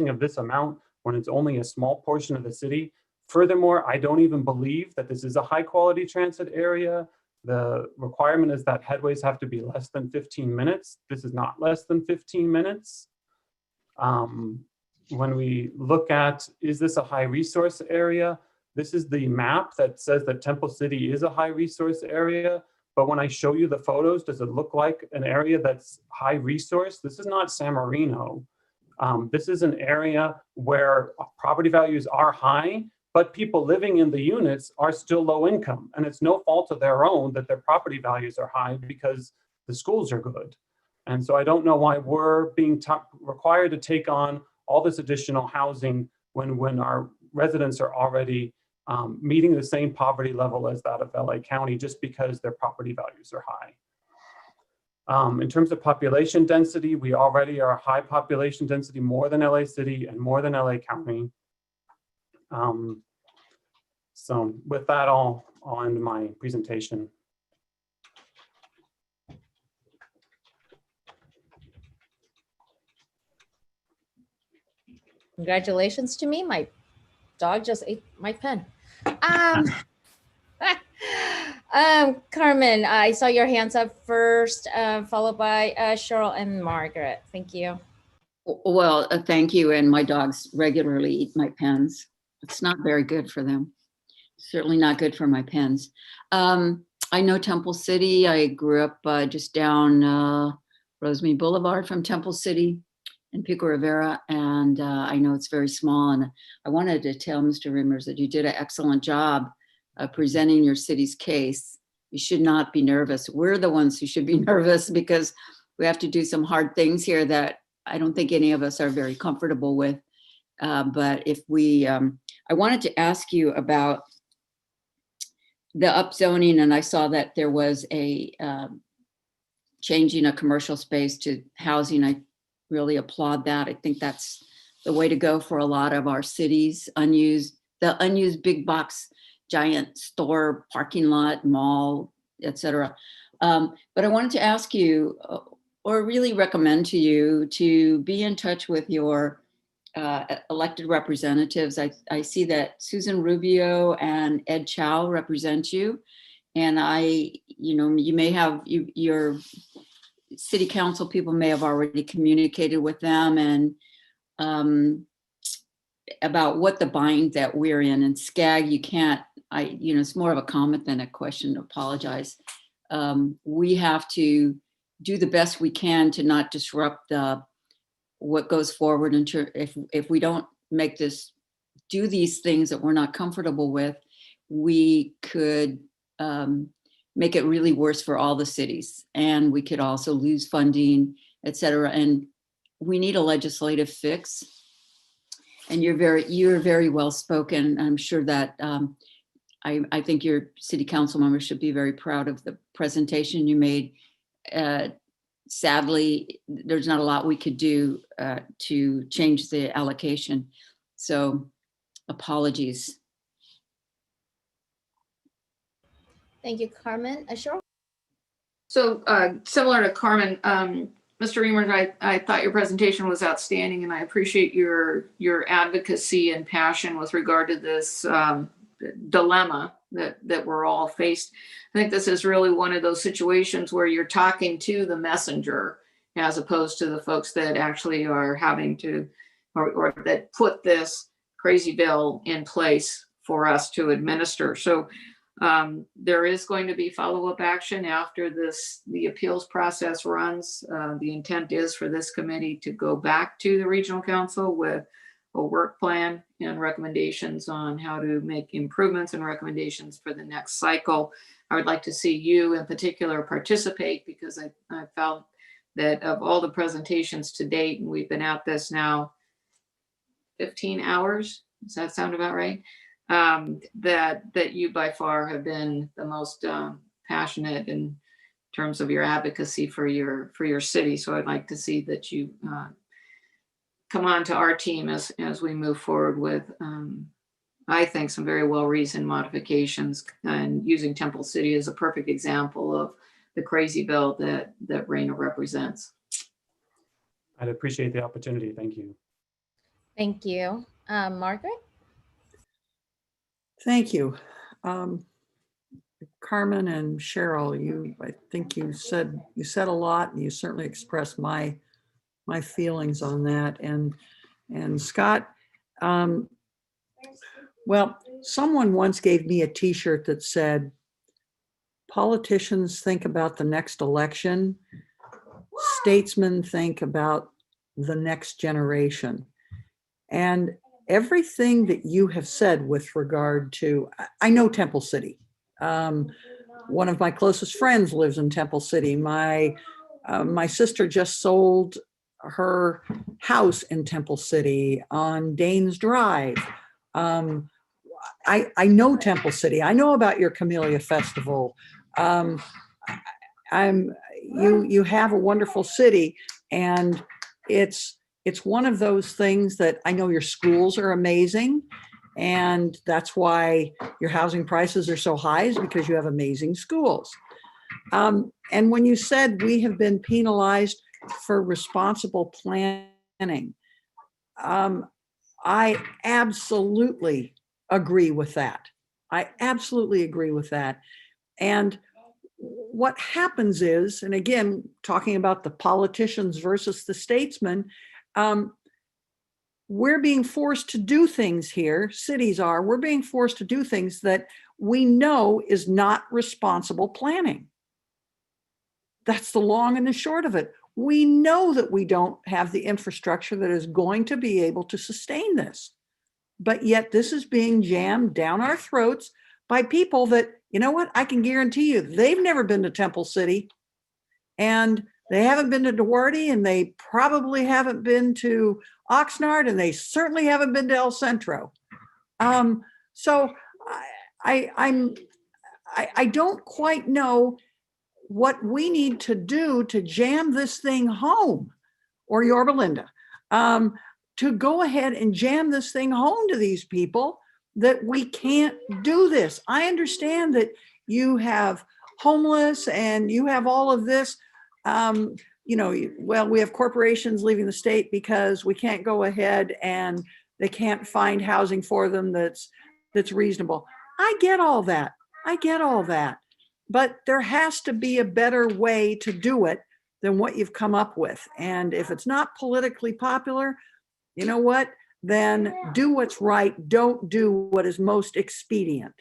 of this amount when it's only a small portion of the city. Furthermore, I don't even believe that this is a high quality transit area. The requirement is that headways have to be less than 15 minutes. This is not less than 15 minutes. When we look at, is this a high resource area? This is the map that says that Temple City is a high resource area. But when I show you the photos, does it look like an area that's high resource? This is not San Marino. This is an area where property values are high, but people living in the units are still low income. And it's no fault of their own that their property values are high because the schools are good. And so I don't know why we're being required to take on all this additional housing when our residents are already meeting the same poverty level as that of LA County just because their property values are high. In terms of population density, we already are high population density, more than LA City and more than LA County. So with that, I'll end my presentation. Congratulations to me. My dog just ate my pen. Carmen, I saw your hands up first, followed by Cheryl and Margaret. Thank you. Well, thank you. And my dogs regularly eat my pens. It's not very good for them. Certainly not good for my pens. I know Temple City. I grew up just down Rosemead Boulevard from Temple City in Pico Rivera, and I know it's very small. And I wanted to tell Mr. Rimmers that you did an excellent job presenting your city's case. You should not be nervous. We're the ones who should be nervous because we have to do some hard things here that I don't think any of us are very comfortable with. But if we, I wanted to ask you about the upzoning, and I saw that there was a changing a commercial space to housing. I really applaud that. I think that's the way to go for a lot of our cities, the unused big box, giant store, parking lot, mall, etc. But I wanted to ask you, or really recommend to you, to be in touch with your elected representatives. I see that Susan Rubio and Ed Chow represent you. And you may have, your city council people may have already communicated with them and about what the bind that we're in. And SCAG, you can't, it's more of a comment than a question, apologize. We have to do the best we can to not disrupt what goes forward. If we don't do these things that we're not comfortable with, we could make it really worse for all the cities. And we could also lose funding, et cetera. And we need a legislative fix. And you're very well spoken. I'm sure that I think your city council members should be very proud of the presentation you made sadly, there's not a lot we could do to change the allocation. So apologies. Thank you, Carmen. Cheryl? So similar to Carmen, Mr. Reamer, I thought your presentation was outstanding, and I appreciate your advocacy and passion with regard to this dilemma that we're all faced. I think this is really one of those situations where you're talking to the messenger as opposed to the folks that actually are having to, or that put this crazy bill in place for us to administer. So there is going to be follow-up action after the appeals process runs. The intent is for this committee to go back to the regional council with a work plan and recommendations on how to make improvements and recommendations for the next cycle. I would like to see you in particular participate, because I felt that of all the presentations to date, and we've been at this now 15 hours, does that sound about right? That you by far have been the most passionate in terms of your advocacy for your city. So I'd like to see that you come on to our team as we move forward with, I think, some very well-reasoned modifications, and using Temple City as a perfect example of the crazy bill that RHNA represents. I'd appreciate the opportunity. Thank you. Thank you. Margaret? Thank you. Carmen and Cheryl, I think you said a lot, and you certainly expressed my feelings on that. And Scott, well, someone once gave me a t-shirt that said, politicians think about the next election, statesmen think about the next generation. And everything that you have said with regard to, I know Temple City. One of my closest friends lives in Temple City. My sister just sold her house in Temple City on Danes Drive. I know Temple City. I know about your Camellia Festival. You have a wonderful city, and it's one of those things that I know your schools are amazing, and that's why your housing prices are so high, is because you have amazing schools. And when you said we have been penalized for responsible planning, I absolutely agree with that. I absolutely agree with that. And what happens is, and again, talking about the politicians versus the statesmen, we're being forced to do things here, cities are, we're being forced to do things that we know is not responsible planning. That's the long and the short of it. We know that we don't have the infrastructure that is going to be able to sustain this. But yet this is being jammed down our throats by people that, you know what, I can guarantee you, they've never been to Temple City, and they haven't been to Duarte, and they probably haven't been to Oxnard, and they certainly haven't been to El Centro. So I don't quite know what we need to do to jam this thing home, or Yorba Linda, to go ahead and jam this thing home to these people that we can't do this. I understand that you have homeless and you have all of this, you know, well, we have corporations leaving the state because we can't go ahead and they can't find housing for them that's reasonable. I get all that. I get all that. But there has to be a better way to do it than what you've come up with. And if it's not politically popular, you know what? Then do what's right. Don't do what is most expedient.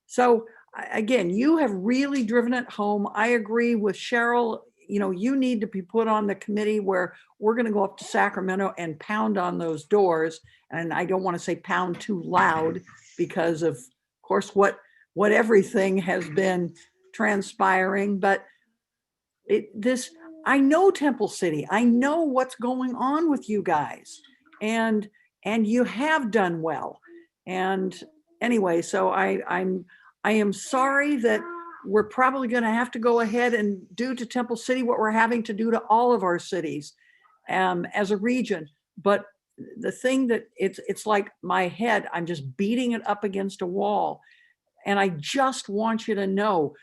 So again, you have really driven it home. I agree with Cheryl. You know, you need to be put on the committee where we're going to go up to Sacramento and pound on those doors. And I don't want to say pound too loud because of course, what everything has been transpiring, but I know Temple City. I know what's going on with you guys, and you have done well. And anyway, so I am sorry that we're probably going to have to go ahead and do to Temple City what we're having to do to all of our cities as a region. But the thing that it's like my head, I'm just beating it up against a wall. And I just want you to know,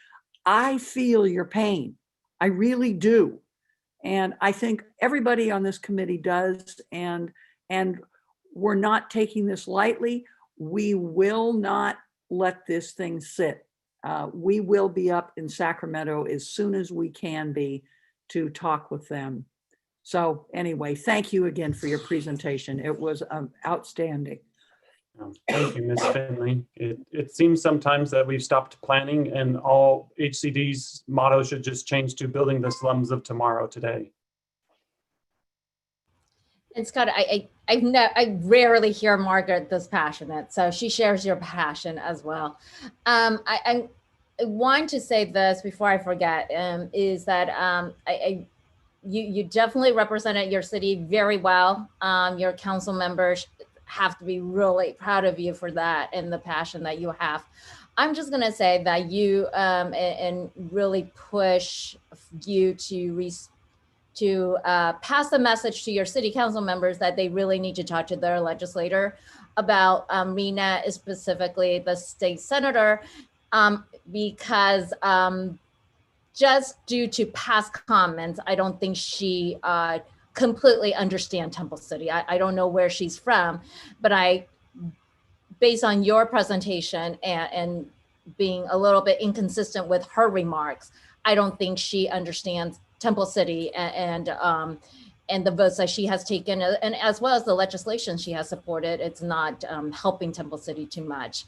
I feel your pain. I really do. And I think everybody on this committee does. And we're not taking this lightly. We will not let this thing sit. We will be up in Sacramento as soon as we can be to talk with them. So anyway, thank you again for your presentation. It was outstanding. Thank you, Ms. Finley. It seems sometimes that we've stopped planning and all HCD's motto should just change to building the slums of tomorrow today. And Scott, I rarely hear Margaret this passionate, so she shares your passion as well. I want to say this before I forget, is that you definitely represented your city very well. Your council members have to be really proud of you for that and the passion that you have. I'm just gonna say that you and really push you to pass the message to your city council members that they really need to talk to their legislator about RHNA, specifically the state senator, because just due to past comments, I don't think she completely understands Temple City. I don't know where she's from, but based on your presentation and being a little bit inconsistent with her remarks, I don't think she understands Temple City and the votes that she has taken, and as well as the legislation she has supported. It's not helping Temple City too much.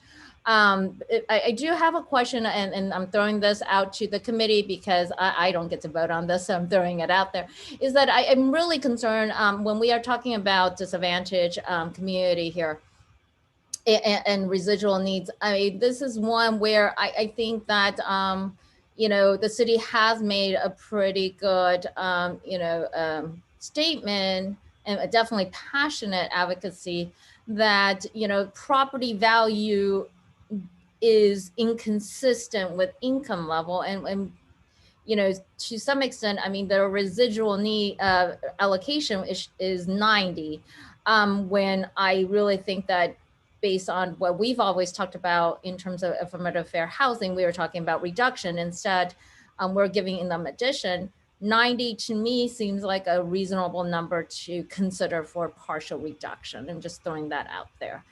I do have a question, and I'm throwing this out to the committee because I don't get to vote on this, so I'm throwing it out there, is that I'm really concerned when we are talking about disadvantaged community here and residual needs. This is one where I think that the city has made a pretty good, statement and definitely passionate advocacy that, property value is inconsistent with income level. And to some extent, the residual need allocation is 90, when I really think that based on what we've always talked about in terms of affirmative fair housing, we were talking about reduction. Instead, we're giving them addition. 90 to me seems like a reasonable number to consider for partial reduction. I'm just throwing that out there.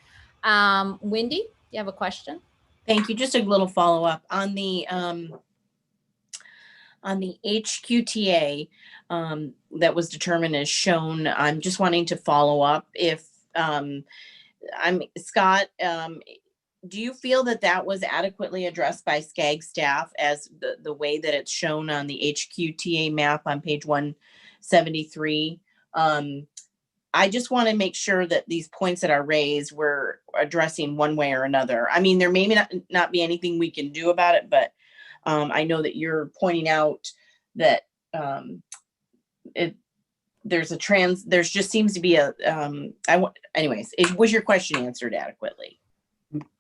Wendy, do you have a question? Thank you. Just a little follow up on the HQTA that was determined as shown. I'm just wanting to follow up if Scott, do you feel that was adequately addressed by SCAG staff as the way that it's shown on the HQTA map on page 173? I just want to make sure that these points that are raised we're addressing one way or another. There may not be anything we can do about it, but I know that you're pointing out that there just seems to be anyways, was your question answered adequately?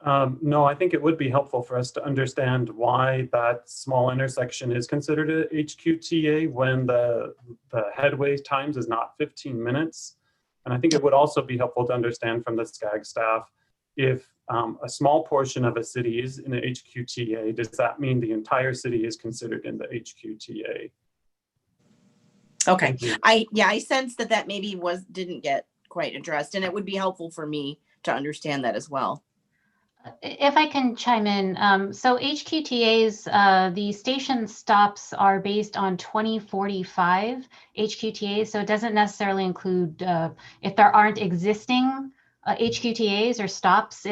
No, I think it would be helpful for us to understand why that small intersection is considered a HQTA when the headway times is not 15 minutes. And I think it would also be helpful to understand from the SCAG staff, if a small portion of a city is in a HQTA, does that mean the entire city is considered in the HQTA? Okay, I sense that maybe didn't get quite addressed, and it would be helpful for me to understand that as well. If I can chime in, so HQTAs, the station stops are based on 2045 HQTAs, so it doesn't necessarily include, if there aren't existing HQTAs or stops,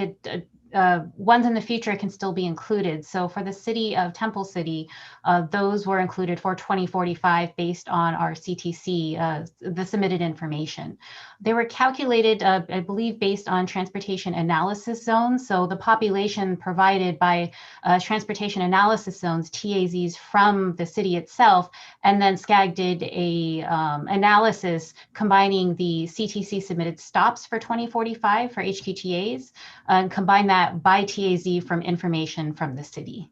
ones in the future can still be included. So for the city of Temple City, those were included for 2045 based on our CTC, the submitted information. They were calculated, I believe, based on transportation analysis zones. So the population provided by transportation analysis zones, TAZs from the city itself, and then SCAG did a analysis combining the CTC submitted stops for 2045 for HQTAs and combine that by TAZ from information from the city.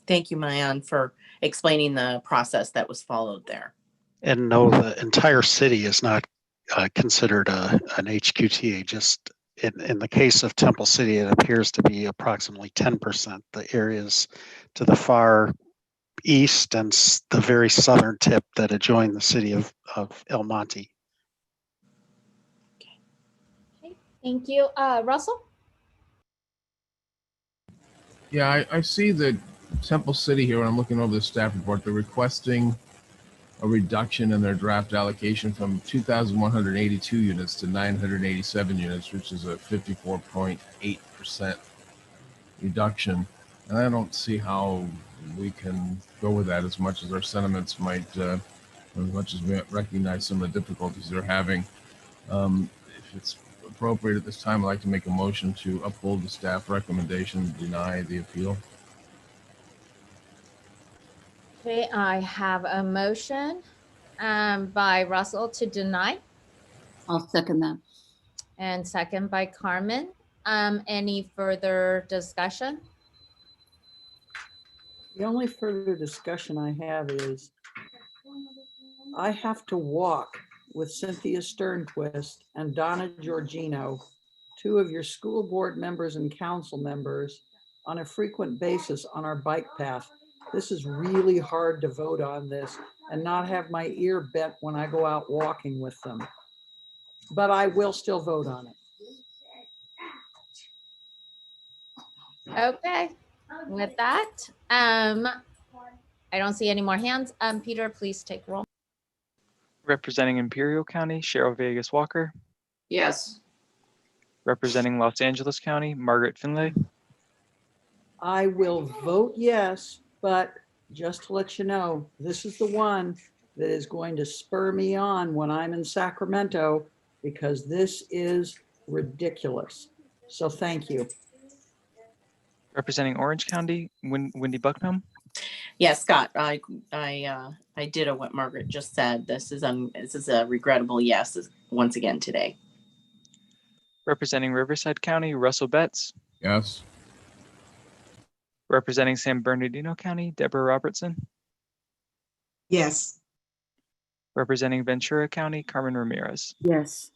Thank you, Mayan, for explaining the process that was followed there. And no, the entire city is not considered an HQTA. Just in the case of Temple City, it appears to be approximately 10%. The areas to the far east and the very southern tip that adjoin the city of El Monte. Okay, thank you. Russell? Yeah, I see that Temple City here, when I'm looking over the staff report, they're requesting a reduction in their draft allocation from 2,182 units to 987 units, which is a 54.8% reduction. And I don't see how we can go with that, as much as our sentiments might, as much as we recognize some of the difficulties they're having. If it's appropriate at this time, I'd like to make a motion to uphold the staff recommendation, deny the appeal. Okay, I have a motion by Russell to deny. I'll second that. And second by Carmen. Any further discussion? The only further discussion I have is I have to walk with Cynthia Sternquist and Donna Giorgino, two of your school board members and council members, on a frequent basis on our bike path. This is really hard to vote on this and not have my ear bent when I go out walking with them. But I will still vote on it. Okay, with that, I don't see any more hands. Peter, please take roll. Representing Imperial County, Cheryl Vegas Walker. Yes. Representing Los Angeles County, Margaret Finlay. I will vote yes, but just to let you know, this is the one that is going to spur me on when I'm in Sacramento, because this is ridiculous. So thank you. Representing Orange County, Wendy Bucknam. Yes, Scott, I ditto what Margaret just said. This is a regrettable yes once again today. Representing Riverside County, Russell Betts. Yes. Representing San Bernardino County, Deborah Robertson. Yes. Representing Ventura County, Carmen Ramirez. Yes.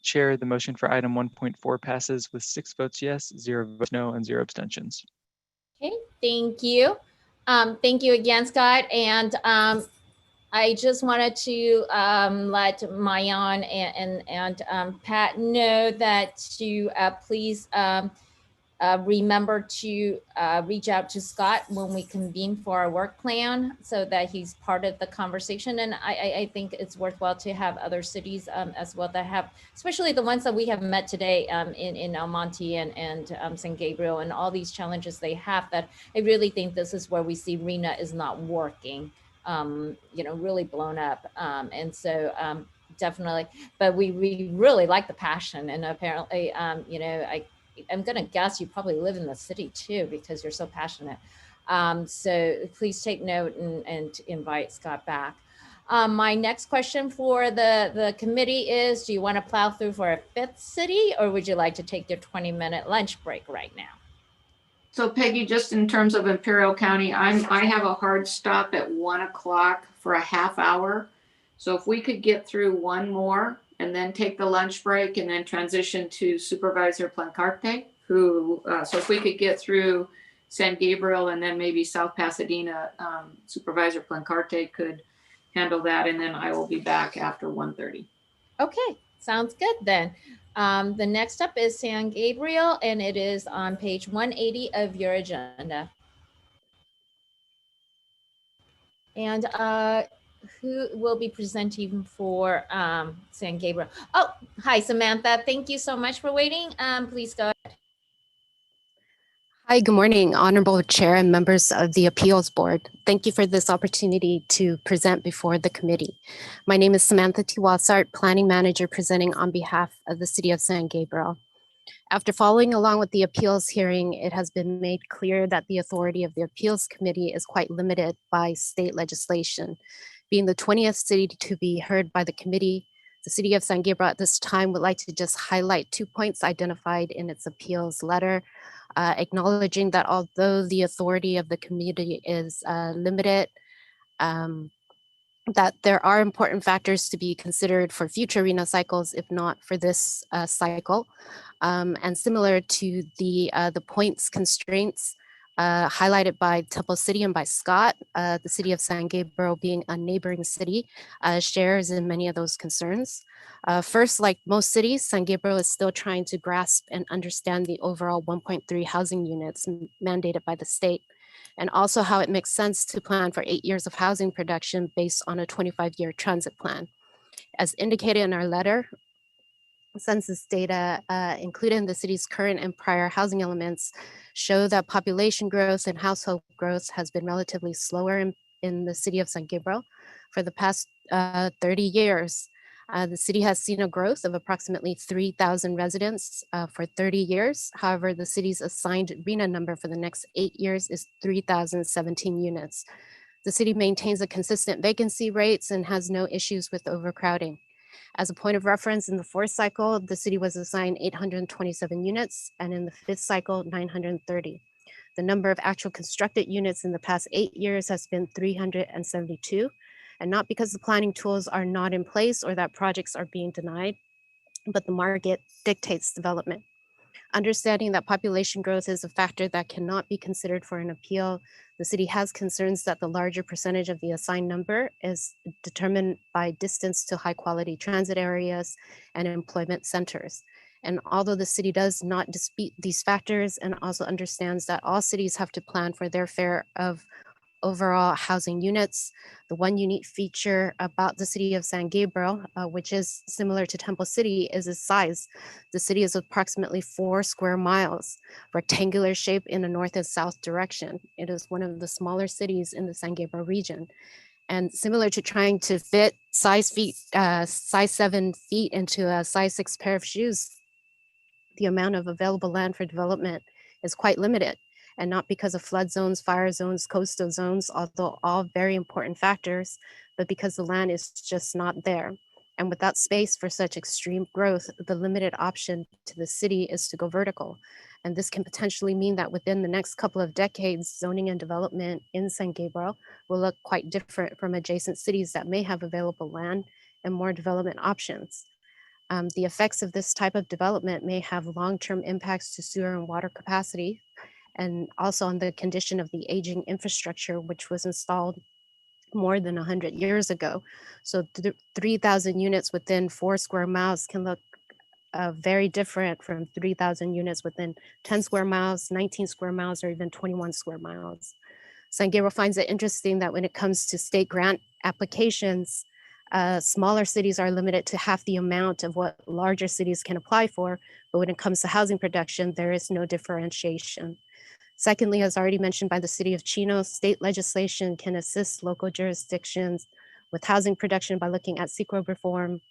Chair, the motion for item 1.4 passes with 6 votes yes, 0 votes no, and 0 abstentions. Okay, thank you. Thank you again, Scott. And I just wanted to let Mayan and Pat know that to please remember to reach out to Scott when we convene for our work plan so that he's part of the conversation. And I think it's worthwhile to have other cities as well that have, especially the ones that we have met today in El Monte and San Gabriel and all these challenges they have, that I really think this is where we see RHNA is not working, really blown up. And so definitely, but we really like the passion, and apparently, I'm going to guess you probably live in the city too, because you're so passionate. So please take note and invite Scott back. My next question for the committee is, do you want to plow through for a 5th city, or would you like to take your 20-minute lunch break right now? So Peggy, just in terms of Imperial County, I have a hard stop at 1 o'clock for a half hour. So if we could get through one more and then take the lunch break and then transition to Supervisor Plancarte, so if we could get through San Gabriel and then maybe South Pasadena, Supervisor Plancarte could handle that, and then I will be back after 1:30. Okay, sounds good then. The next up is San Gabriel, and it is on page 180 of your agenda. And who will be presenting for San Gabriel? Oh, hi, Samantha. Thank you so much for waiting. Please go ahead. Hi, good morning, Honorable Chair and members of the Appeals Board. Thank you for this opportunity to present before the committee. My name is Samantha Tiwasart, Planning Manager, presenting on behalf of the City of San Gabriel. After following along with the appeals hearing, it has been made clear that the authority of the Appeals Committee is quite limited by state legislation. Being the 20th city to be heard by the committee, The City of San Gabriel at this time would like to just highlight 2 points identified in its appeals letter, acknowledging that although the authority of the community is limited, that there are important factors to be considered for future RHNA cycles, if not for this cycle. And similar to the points constraints highlighted by Temple City and by Scott, the City of San Gabriel being a neighboring city shares in many of those concerns. First, like most cities, San Gabriel is still trying to grasp and understand the overall 1.3 housing units mandated by the state, and also how it makes sense to plan for 8 years of housing production based on a 25-year transit plan. As indicated in our letter, census data included in the city's current and prior housing elements show that population growth and household growth has been relatively slower in the city of San Gabriel for the past 30 years. The city has seen a growth of approximately 3,000 residents for 30 years. However, the city's assigned RHNA number for the next 8 years is 3,017 units. The city maintains a consistent vacancy rates and has no issues with overcrowding. As a point of reference, in the 4th cycle, the city was assigned 827 units, and in the 5th cycle, 930. The number of actual constructed units in the past 8 years has been 372, and not because the planning tools are not in place or that projects are being denied, but the market dictates development. Understanding that population growth is a factor that cannot be considered for an appeal, the city has concerns that the larger percentage of the assigned number is determined by distance to high quality transit areas and employment centers. And although the city does not dispute these factors and also understands that all cities have to plan for their share of overall housing units, the one unique feature about the city of San Gabriel, which is similar to Temple City, is its size. The city is approximately 4 square miles, rectangular shape in a north and south direction. It is one of the smaller cities in the San Gabriel region. And similar to trying to fit size 7 feet into a size 6 pair of shoes, the amount of available land for development is quite limited. And not because of flood zones, fire zones, coastal zones, although all very important factors, but because the land is just not there. And without space for such extreme growth, the limited option to the city is to go vertical. And this can potentially mean that within the next couple of decades, zoning and development in San Gabriel will look quite different from adjacent cities that may have available land and more development options. The effects of this type of development may have long-term impacts to sewer and water capacity, and also on the condition of the aging infrastructure, which was installed more than 100 years ago. So 3,000 units within 4 square miles can look very different from 3,000 units within 10 square miles, 19 square miles, or even 21 square miles. San Gabriel finds it interesting that when it comes to state grant applications, smaller cities are limited to half the amount of what larger cities can apply for, but when it comes to housing production, there is no differentiation. Secondly, as already mentioned by the City of Chino, state legislation can assist local jurisdictions with housing production by looking at CEQA reform,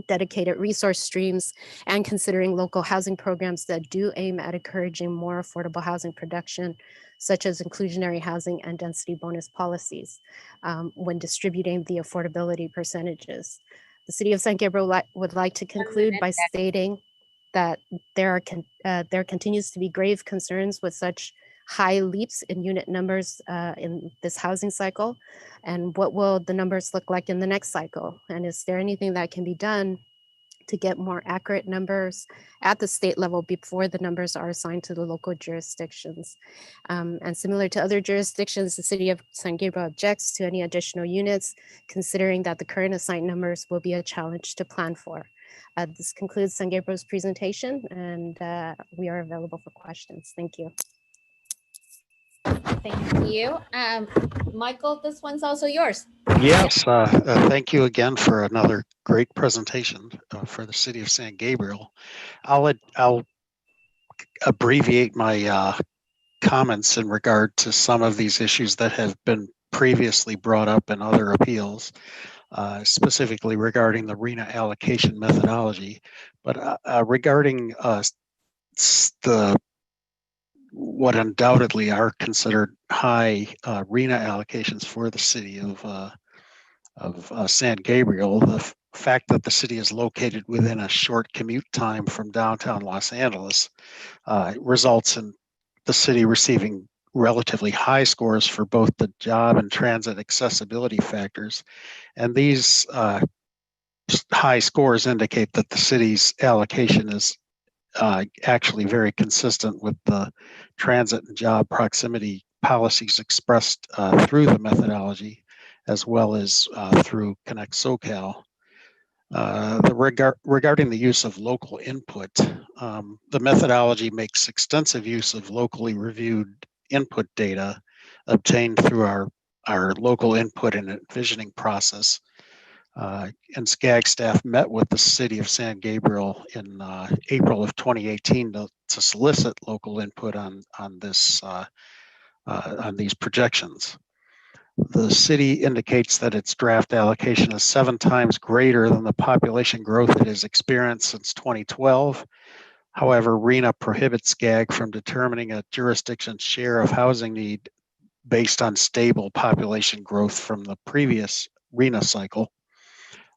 dedicated resource streams, and considering local housing programs that do aim at encouraging more affordable housing production, such as inclusionary housing and density bonus policies, when distributing the affordability percentages. The City of San Gabriel would like to conclude by stating that there continues to be grave concerns with such high leaps in unit numbers in this housing cycle, and what will the numbers look like in the next cycle? And is there anything that can be done to get more accurate numbers at the state level before the numbers are assigned to the local jurisdictions? And similar to other jurisdictions, the City of San Gabriel objects to any additional units, considering that the current assigned numbers will be a challenge to plan for. This concludes San Gabriel's presentation, and we are available for questions. Thank you. Thank you. Michael, this one's also yours. Yes, thank you again for another great presentation for the City of San Gabriel. I'll abbreviate my comments in regard to some of these issues that have been previously brought up in other appeals, specifically regarding the RHNA allocation methodology. But regarding what undoubtedly are considered high RHNA allocations for the city of San Gabriel, fact that the city is located within a short commute time from downtown Los Angeles results in the city receiving relatively high scores for both the job and transit accessibility factors. And these high scores indicate that the city's allocation is actually very consistent with the transit and job proximity policies expressed through the methodology, as well as through Connect SoCal. Regarding the use of local input, the methodology makes extensive use of locally reviewed input data obtained through our local input and envisioning process. And SCAG staff met with the city of San Gabriel in April of 2018 to solicit local input on these projections. The city indicates that its draft allocation is 7 times greater than the population growth it has experienced since 2012. However, RHNA prohibits SCAG from determining a jurisdiction's share of housing need based on stable population growth from the previous RHNA cycle.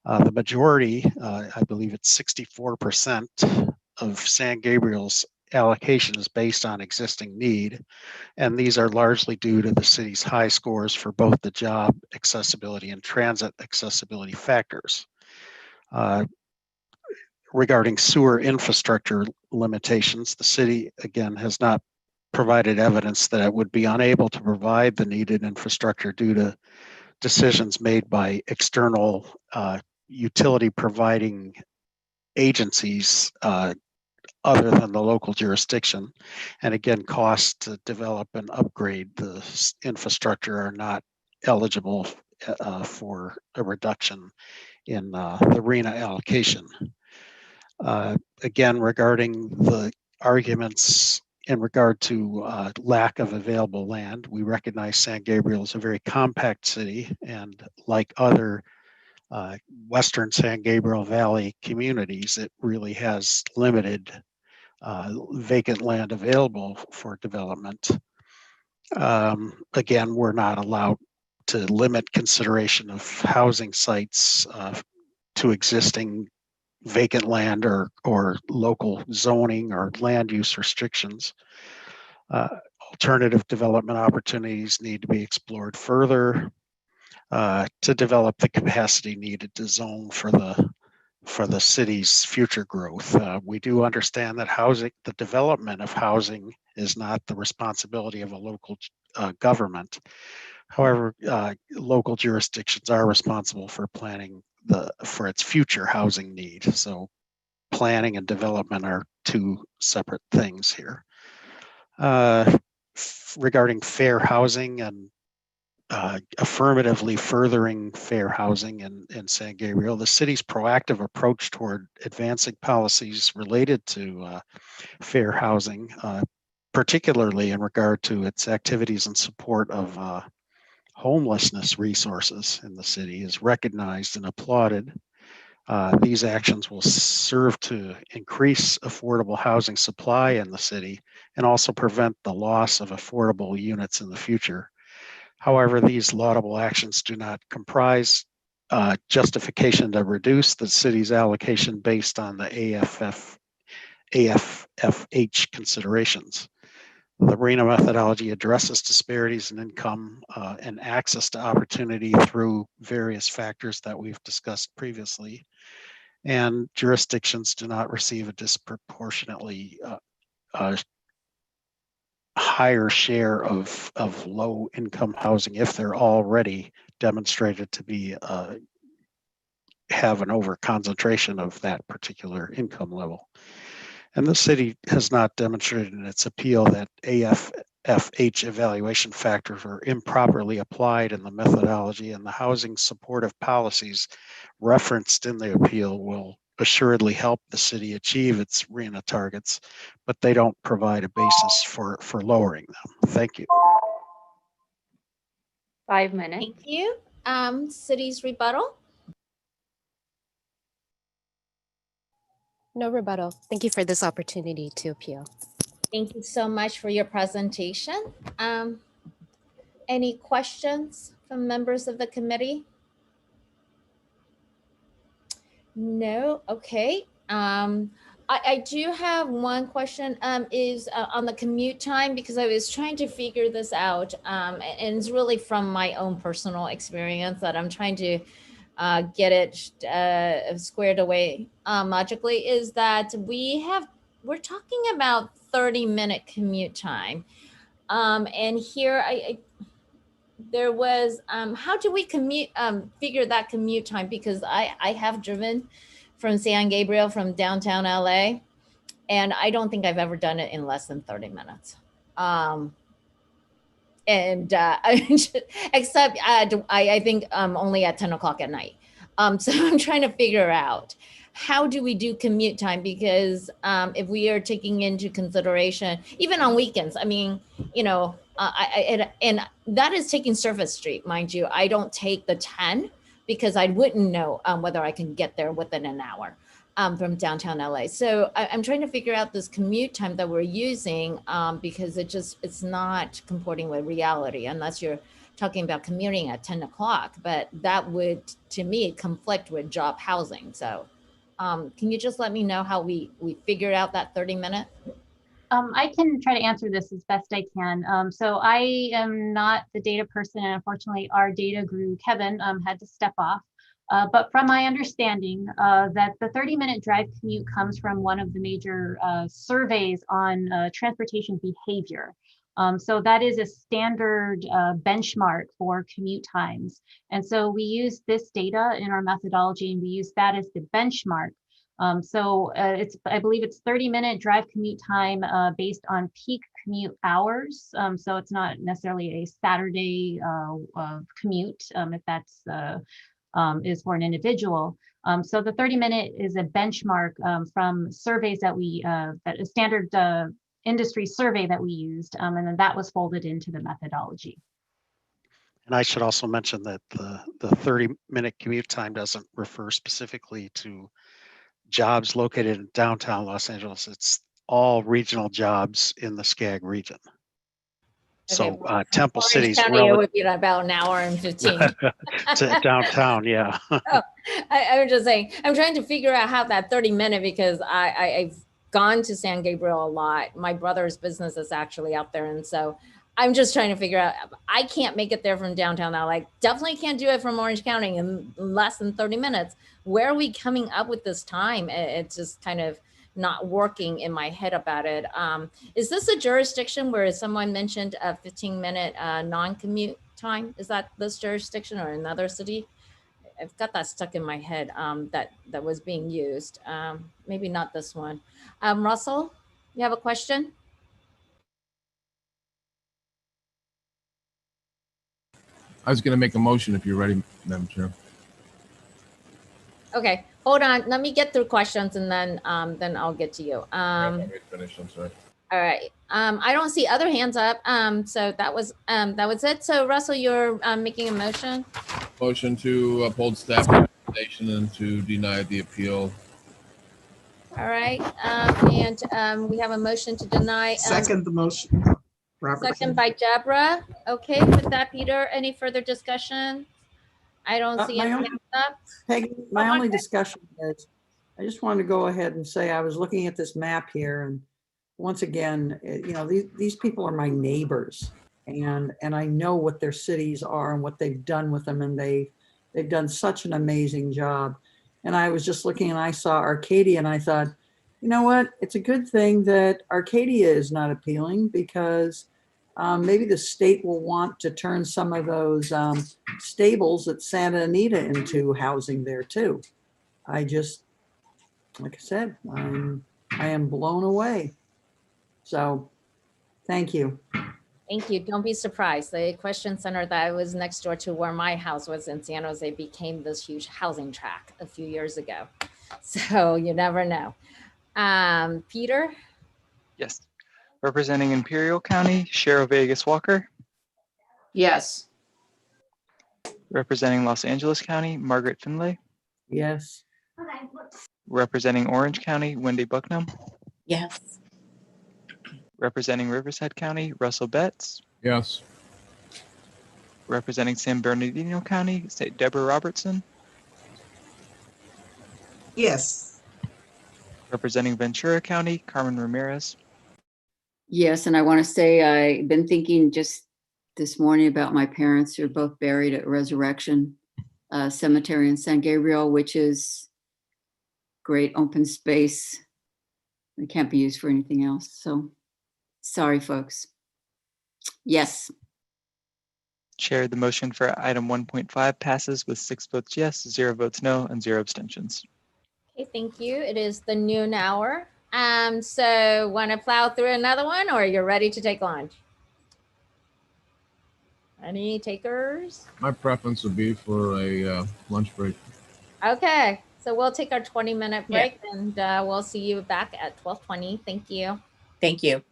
The majority, I believe it's 64% of San Gabriel's allocation is based on existing need, and these are largely due to the city's high scores for both the job accessibility and transit accessibility factors. Regarding sewer infrastructure limitations, the city, again, has not provided evidence that it would be unable to provide the needed infrastructure due to decisions made by external utility providing agencies other than the local jurisdiction. And again, costs to develop and upgrade the infrastructure are not eligible for a reduction in the RHNA allocation. Again, regarding the arguments in regard to lack of available land, we recognize San Gabriel is a very compact city, and like other Western San Gabriel Valley communities, it really has limited vacant land available for development. Again, we're not allowed to limit consideration of housing sites to existing vacant land or local zoning or land use restrictions. Alternative development opportunities need to be explored further to develop the capacity needed to zone for the city's future growth. We do understand that the development of housing is not the responsibility of a local government. However, local jurisdictions are responsible for planning for its future housing need. So planning and development are two separate things here. Regarding fair housing and affirmatively furthering fair housing in San Gabriel, the city's proactive approach toward advancing policies related to fair housing, particularly in regard to its activities in support of homelessness resources in the city, is recognized and applauded. These actions will serve to increase affordable housing supply in the city and also prevent the loss of affordable units in the future. However, these laudable actions do not comprise justification to reduce the city's allocation based on the AFFH considerations. The RHNA methodology addresses disparities in income and access to opportunity through various factors that we've discussed previously. And jurisdictions do not receive a disproportionately higher share of low income housing if they're already demonstrated to be have an over concentration of that particular income level. And the city has not demonstrated in its appeal that AFFH evaluation factors are improperly applied in the methodology, and the housing supportive policies referenced in the appeal will assuredly help the city achieve its RHNA targets, but they don't provide a basis for lowering them. Thank you. 5 minutes. Thank you. City's rebuttal. No rebuttal. Thank you for this opportunity to appeal. Thank you so much for your presentation. Any questions from members of the committee? No, okay. I do have one question, is on the commute time, because I was trying to figure this out. And it's really from my own personal experience that I'm trying to get it squared away logically, is that we're talking about 30-minute commute time. And here there was, how do we figure that commute time? Because I have driven from San Gabriel from downtown LA, and I don't think I've ever done it in less than 30 minutes. Except I think only at 10 o'clock at night. So I'm trying to figure out, how do we do commute time? Because if we are taking into consideration, even on weekends, I mean, and that is taking Surface Street, mind you. I don't take the 10 because I wouldn't know whether I can get there within an hour from downtown LA. So I'm trying to figure out this commute time that we're using, because it's not comporting with reality, unless you're talking about commuting at 10 o'clock, but that would, to me, conflict with job housing. So can you just let me know how we figured out that 30-minute? I can try to answer this as best I can. So I am not the data person, and unfortunately our data guru, Kevin, had to step off. But from my understanding, that the 30-minute drive commute comes from one of the major surveys on transportation behavior. So that is a standard benchmark for commute times. And so we use this data in our methodology, and we use that as the benchmark. I believe it's 30-minute drive commute time based on peak commute hours. So it's not necessarily a Saturday commute, if that's is for an individual. So the 30-minute is a benchmark from surveys that that a standard industry survey that we used, and then that was folded into the methodology. And I should also mention that the 30-minute commute time doesn't refer specifically to jobs located in downtown Los Angeles. It's all regional jobs in the SCAG region. Okay, So Temple Orange City's County, it would be about an hour and 15. to downtown, yeah. I'm just saying, I'm trying to figure out how that 30-minute, because I've gone to San Gabriel a lot. My brother's business is actually out there. And so I'm just trying to figure out, I can't make it there from downtown LA. Definitely can't do it from Orange County in less than 30 minutes. Where are we coming up with this time? It's just kind of not working in my head about it. Is this a jurisdiction where someone mentioned a 15-minute non-commute time? Is that this jurisdiction or another city? I've got that stuck in my head that was being used. Maybe not this one. Russell, you have a question? I was going to make a motion if you're ready, Madam Chair. Okay, hold on. Let me get through questions, and then I'll get to you. Finish, I'm sorry. All right. I don't see other hands up. So that was it. So Russell, you're making a motion. Motion to uphold staff recommendation and to deny the appeal. All right. And we have a motion to deny. Second the motion. Robertson. Second by Deborah. Okay. With that, Peter, any further discussion? I don't see any hands up. Peggy, my only discussion is, I just wanted to go ahead and say I was looking at this map here, and once again, these people are my neighbors, and I know what their cities are and what they've done with them, and they've done such an amazing job. And I was just looking and I saw Arcadia, and I thought, you know what? It's a good thing that Arcadia is not appealing, because maybe the state will want to turn some of those stables at Santa Anita into housing there too. I just, like I said, I am blown away. So thank you. Thank you. Don't be surprised. The Equestrian Center that was next door to where my house was in San Jose became this huge housing tract a few years ago. So you never know. Peter? Yes. Representing Imperial County, Cheryl Vegas Walker. Yes. Representing Los Angeles County, Margaret Finlay. Yes. Representing Orange County, Wendy Bucknam. Yes. Representing Riverside County, Russell Betts. Yes. Representing San Bernardino County, Deborah Robertson. Yes. Representing Ventura County, Carmen Ramirez. Yes, and I want to say I've been thinking just this morning about my parents who are both buried at Resurrection Cemetery in San Gabriel, which is great open space. It can't be used for anything else. So sorry, folks. Yes. Chair, the motion for item 1.5 passes with 6 votes yes, 0 votes no, and 0 abstentions. Okay, thank you. It is the noon hour. So want to plow through another one, or you're ready to take lunch? Any takers? My preference would be for a lunch break. Okay, so we'll take our 20-minute Yeah. break, and we'll see you back at 12:20. Thank you. Thank you.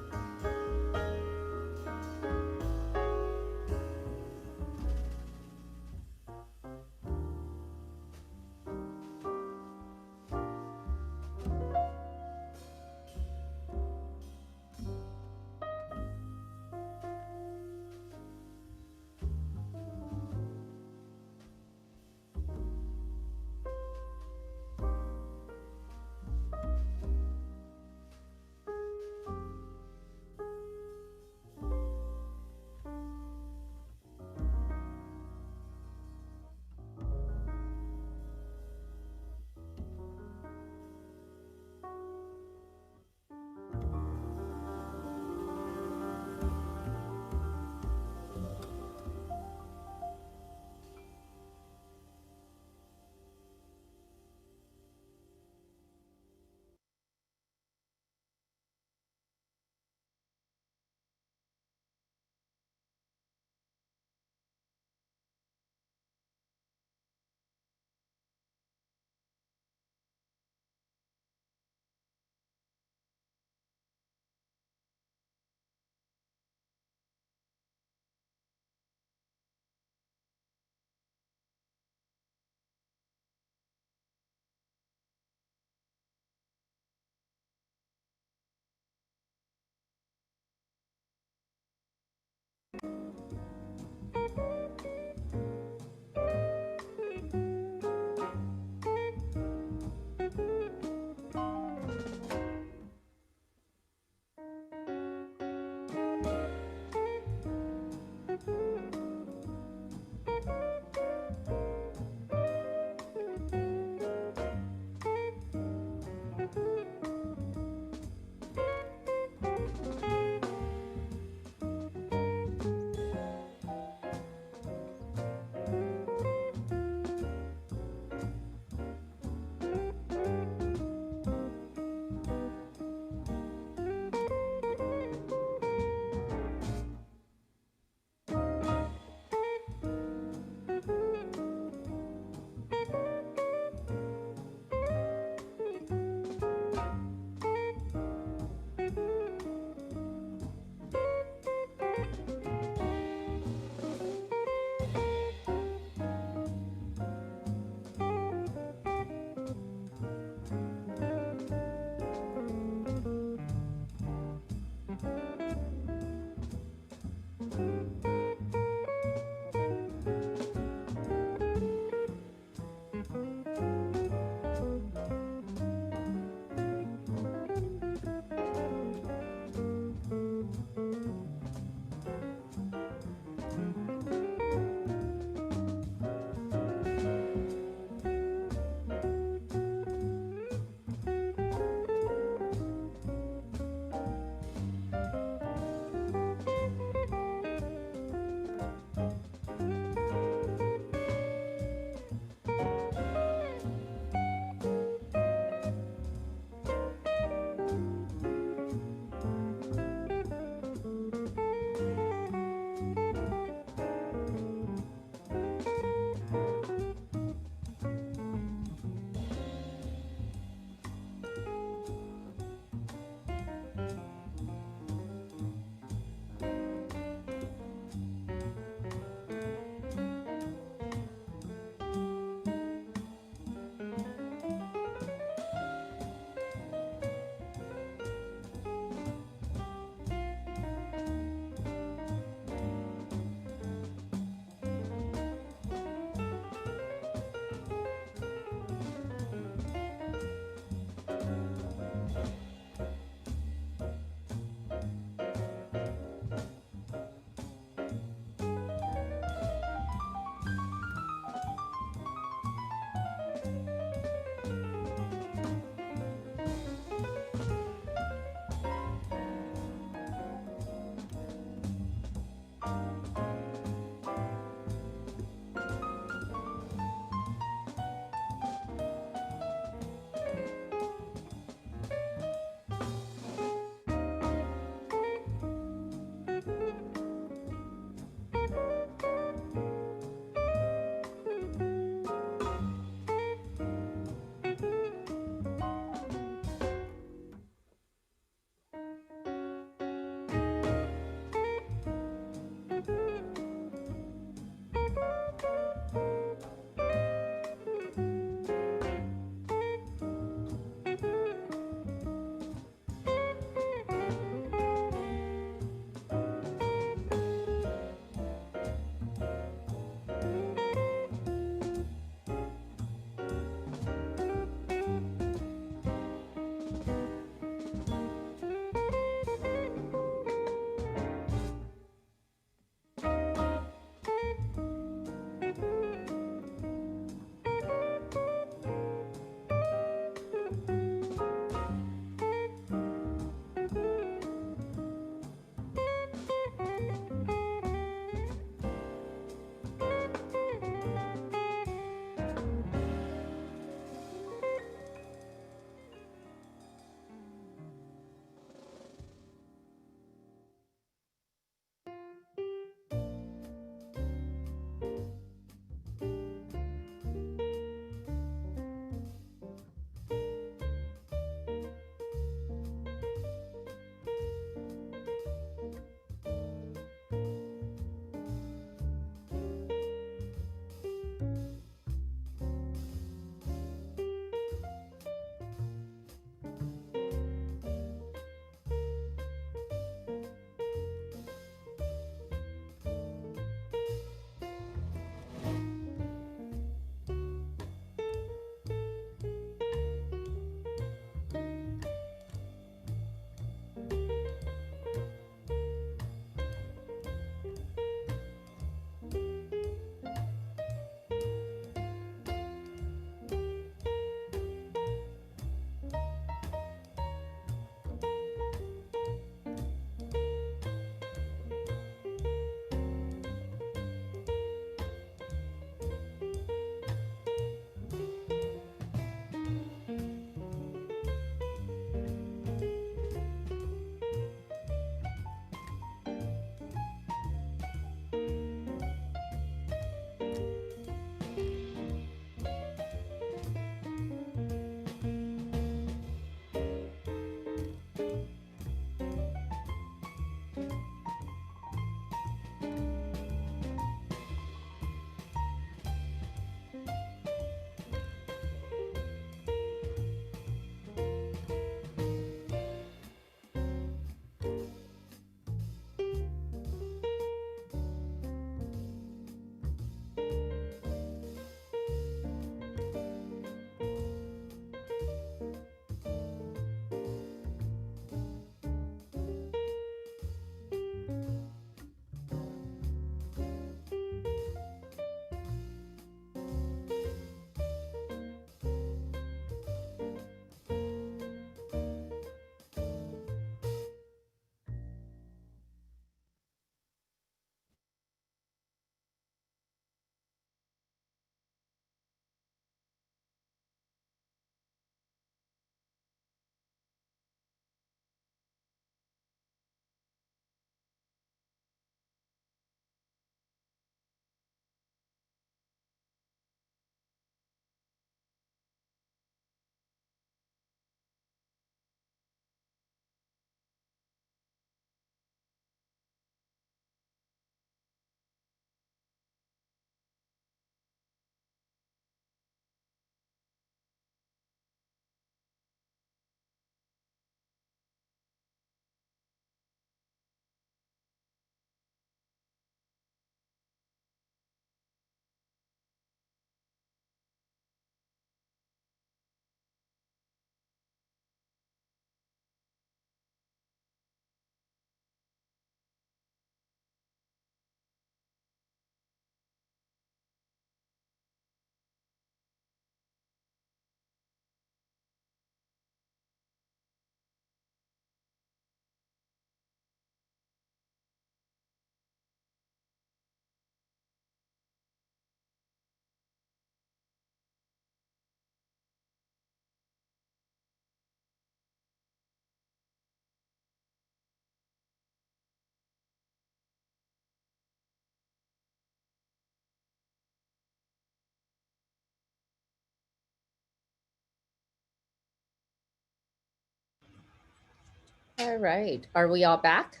All right, are we all back?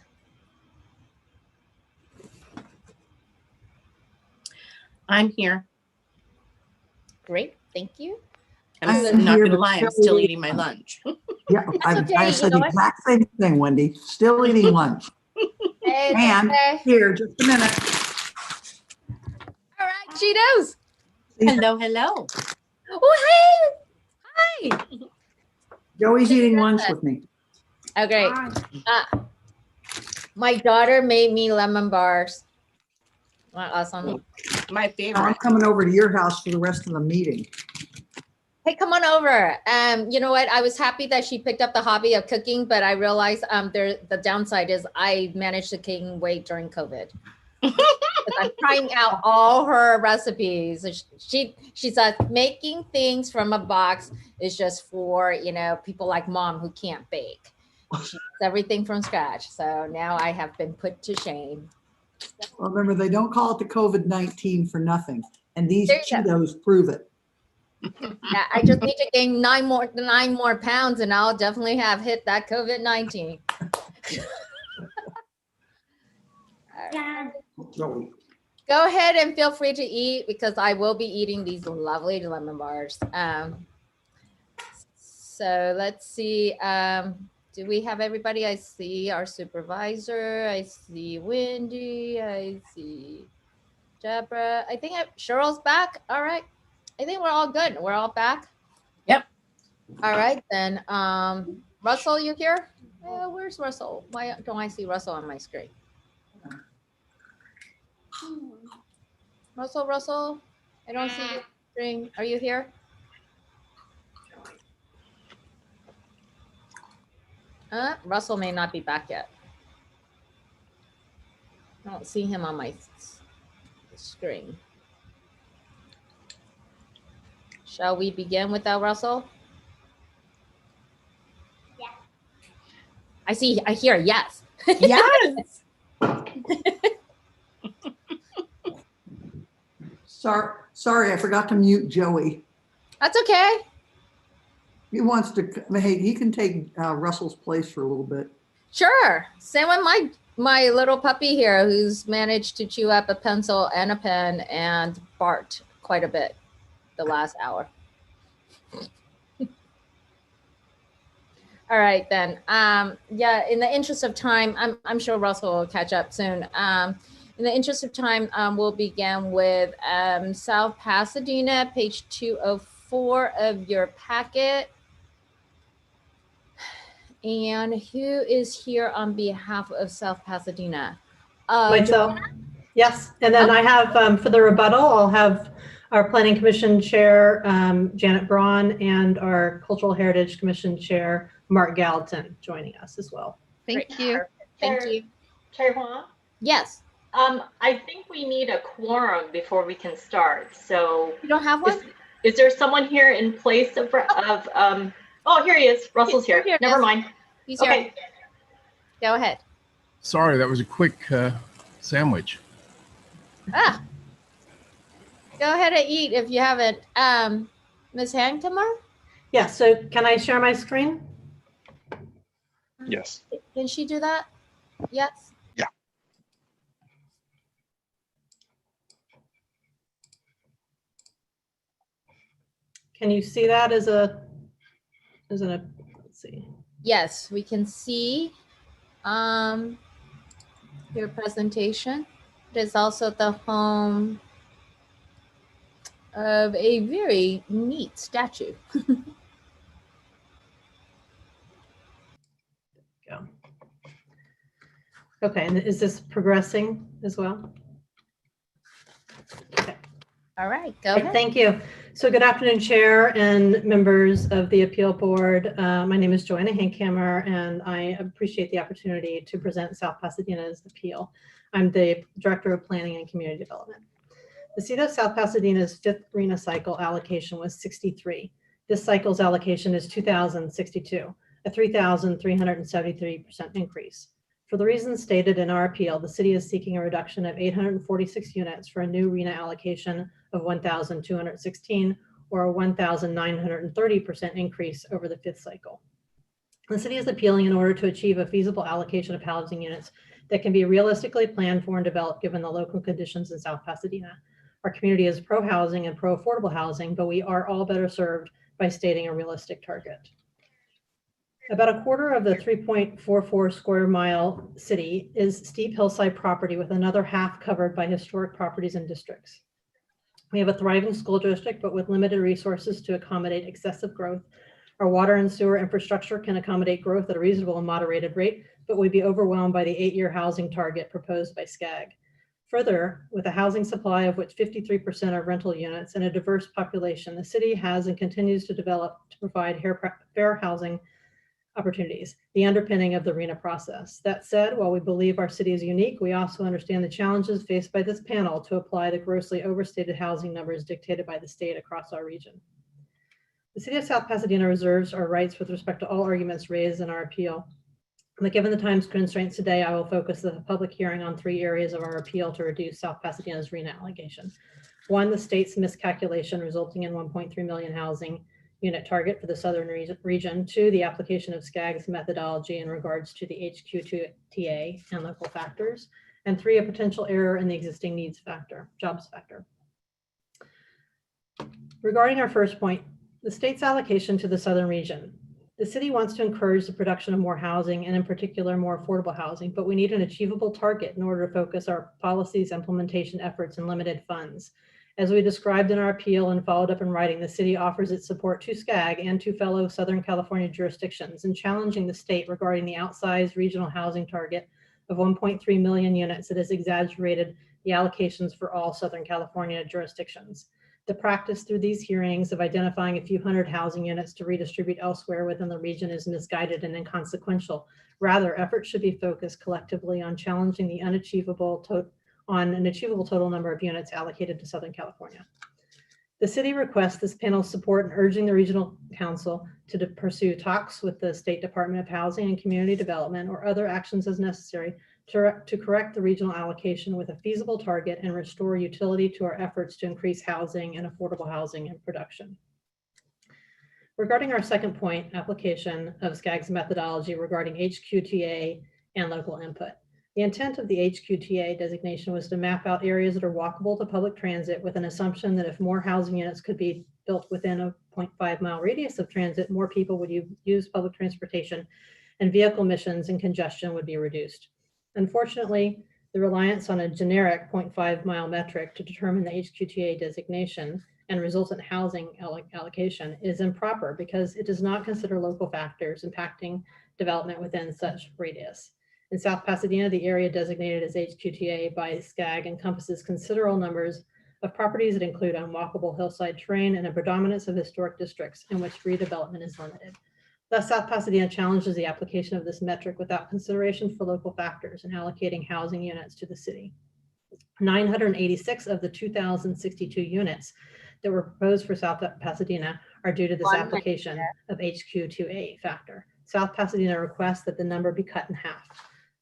I'm here. Great, thank you. I'm not gonna lie, I'm still eating my lunch. Yeah, I okay, said the exact same thing, Wendy. Still eating lunch. Hey, And okay. here, just a minute. All right, Cheetos. Hello, hello. Oh, hey, hi. Joey's eating lunch with me. Oh, great. My daughter made me lemon bars. Awesome. My I'm favorite. coming over to your house for the rest of the meeting. Hey, come on over. You know what? I was happy that she picked up the hobby of cooking, but I realized the downside is I managed to gain weight during COVID. I'm trying out all her recipes. She says making things from a box is just for, you know, people like mom who can't bake. She does everything from scratch. So now I have been put to shame. Well, remember, they don't call it the COVID-19 for nothing. And these There you go. Cheetos prove it. Yeah, I just need to gain nine more pounds and I'll definitely have hit that COVID-19. Go ahead and feel free to eat because I will be eating these lovely lemon bars. So let's see. Do we have everybody? I see our supervisor. I see Wendy. I see Deborah. I think Cheryl's back. All right. I think we're all good. We're all back. Yep. All right then. Russell, you here? Where's Russell? Why don't I see Russell on my screen? Russell, I don't see your screen. Are you here? Russell may not be back yet. I don't see him on my screen. Shall we begin without Russell? Yeah. I hear yes. Yes. Sorry, I forgot to mute Joey. That's okay. He wants to, hey, he can take Russell's place for a little bit. Sure. Same with my little puppy here who's managed to chew up a pencil and a pen and barked quite a bit the last hour. All right then. Yeah, in the interest of time, I'm sure Russell will catch up soon. In the interest of time, we'll begin with South Pasadena, page 204 of your packet. And who is here on behalf of South Pasadena? Myself. Yes, and then I have for the rebuttal, I'll have our Planning Commission Chair, Janet Braun, and our Cultural Heritage Commission Chair, Mark Gallatin, joining us as well. Thank you. Thank you. Chair Huang? Yes. I think we need a quorum before we can start. So you don't have one? Is there someone here in place of oh, here he is. Russell's here. Never mind. He's here. Okay. Go ahead. Sorry, that was a quick sandwich. Go ahead and eat if you haven't. Ms. Hancomer? Yeah, so can I share my screen? Yes. Can she do that? Yes. Yeah. Can you see that as let's see. Yes, we can see your presentation. It is also the home of a very neat statue. Go. Okay, and is this progressing as well? Okay. All right, go ahead. Thank you. So good afternoon, Chair and members of the Appeal Board. My name is Joanna Hankhammer, and I appreciate the opportunity to present South Pasadena's appeal. I'm the Director of Planning and Community Development. The City of South Pasadena's fifth RHNA cycle allocation was 63. This cycle's allocation is 2,062, a 3,373% increase. For the reasons stated in our appeal, the city is seeking a reduction of 846 units for a new RHNA allocation of 1,216, or a 1,930% increase over the fifth cycle. The city is appealing in order to achieve a feasible allocation of housing units that can be realistically planned for and developed given the local conditions in South Pasadena. Our community is pro-housing and pro-affordable housing, but we are all better served by stating a realistic target. About a quarter of the 3.44 square mile city is steep hillside property with another half covered by historic properties and districts. We have a thriving school district, but with limited resources to accommodate excessive growth. Our water and sewer infrastructure can accommodate growth at a reasonable and moderated rate, but would be overwhelmed by the 8-year housing target proposed by SCAG. Further, with a housing supply of which 53% are rental units and a diverse population, the city has and continues to develop to provide fair housing opportunities, the underpinning of the RHNA process. That said, while we believe our city is unique, we also understand the challenges faced by this panel to apply the grossly overstated housing numbers dictated by the state across our region. The city of South Pasadena reserves our rights with respect to all arguments raised in our appeal. But given the time's constraints today, I will focus the public hearing on 3 areas of our appeal to reduce South Pasadena's RHNA allegation. 1, the state's miscalculation resulting in 1.3 million housing unit target for the southern region. 2, the application of SCAG's methodology in regards to the HQ2TA and local factors. And 3, a potential error in the existing needs factor, jobs factor. Regarding our first point, the state's allocation to the southern region. The city wants to encourage the production of more housing and in particular more affordable housing, but we need an achievable target in order to focus our policies, implementation efforts, and limited funds. As we described in our appeal and followed up in writing, the city offers its support to SCAG and to fellow Southern California jurisdictions in challenging the state regarding the outsized regional housing target of 1.3 million units that has exaggerated the allocations for all Southern California jurisdictions. The practice through these hearings of identifying a few hundred housing units to redistribute elsewhere within the region is misguided and inconsequential. Rather, efforts should be focused collectively on challenging the an achievable total number of units allocated to Southern California. The city requests this panel's support in urging the Regional Council to pursue talks with the State Department of Housing and Community Development or other actions as necessary to correct the regional allocation with a feasible target and restore utility to our efforts to increase housing and affordable housing and production. Regarding our second point, application of SCAG's methodology regarding HQTA and local input. The intent of the HQTA designation was to map out areas that are walkable to public transit with an assumption that if more housing units could be built within a 0.5 mile radius of transit, more people would use public transportation and vehicle emissions and congestion would be reduced. Unfortunately, the reliance on a generic 0.5 mile metric to determine the HQTA designation and resultant housing allocation is improper because it does not consider local factors impacting development within such radius. In South Pasadena, the area designated as HQTA by SCAG encompasses considerable numbers of properties that include unwalkable hillside terrain and a predominance of historic districts in which redevelopment is limited. Thus, South Pasadena challenges the application of this metric without consideration for local factors in allocating housing units to the city. 986 of the 2,062 units that were proposed for South Pasadena are due to this application of HQ2A factor. South Pasadena requests that the number be cut in half.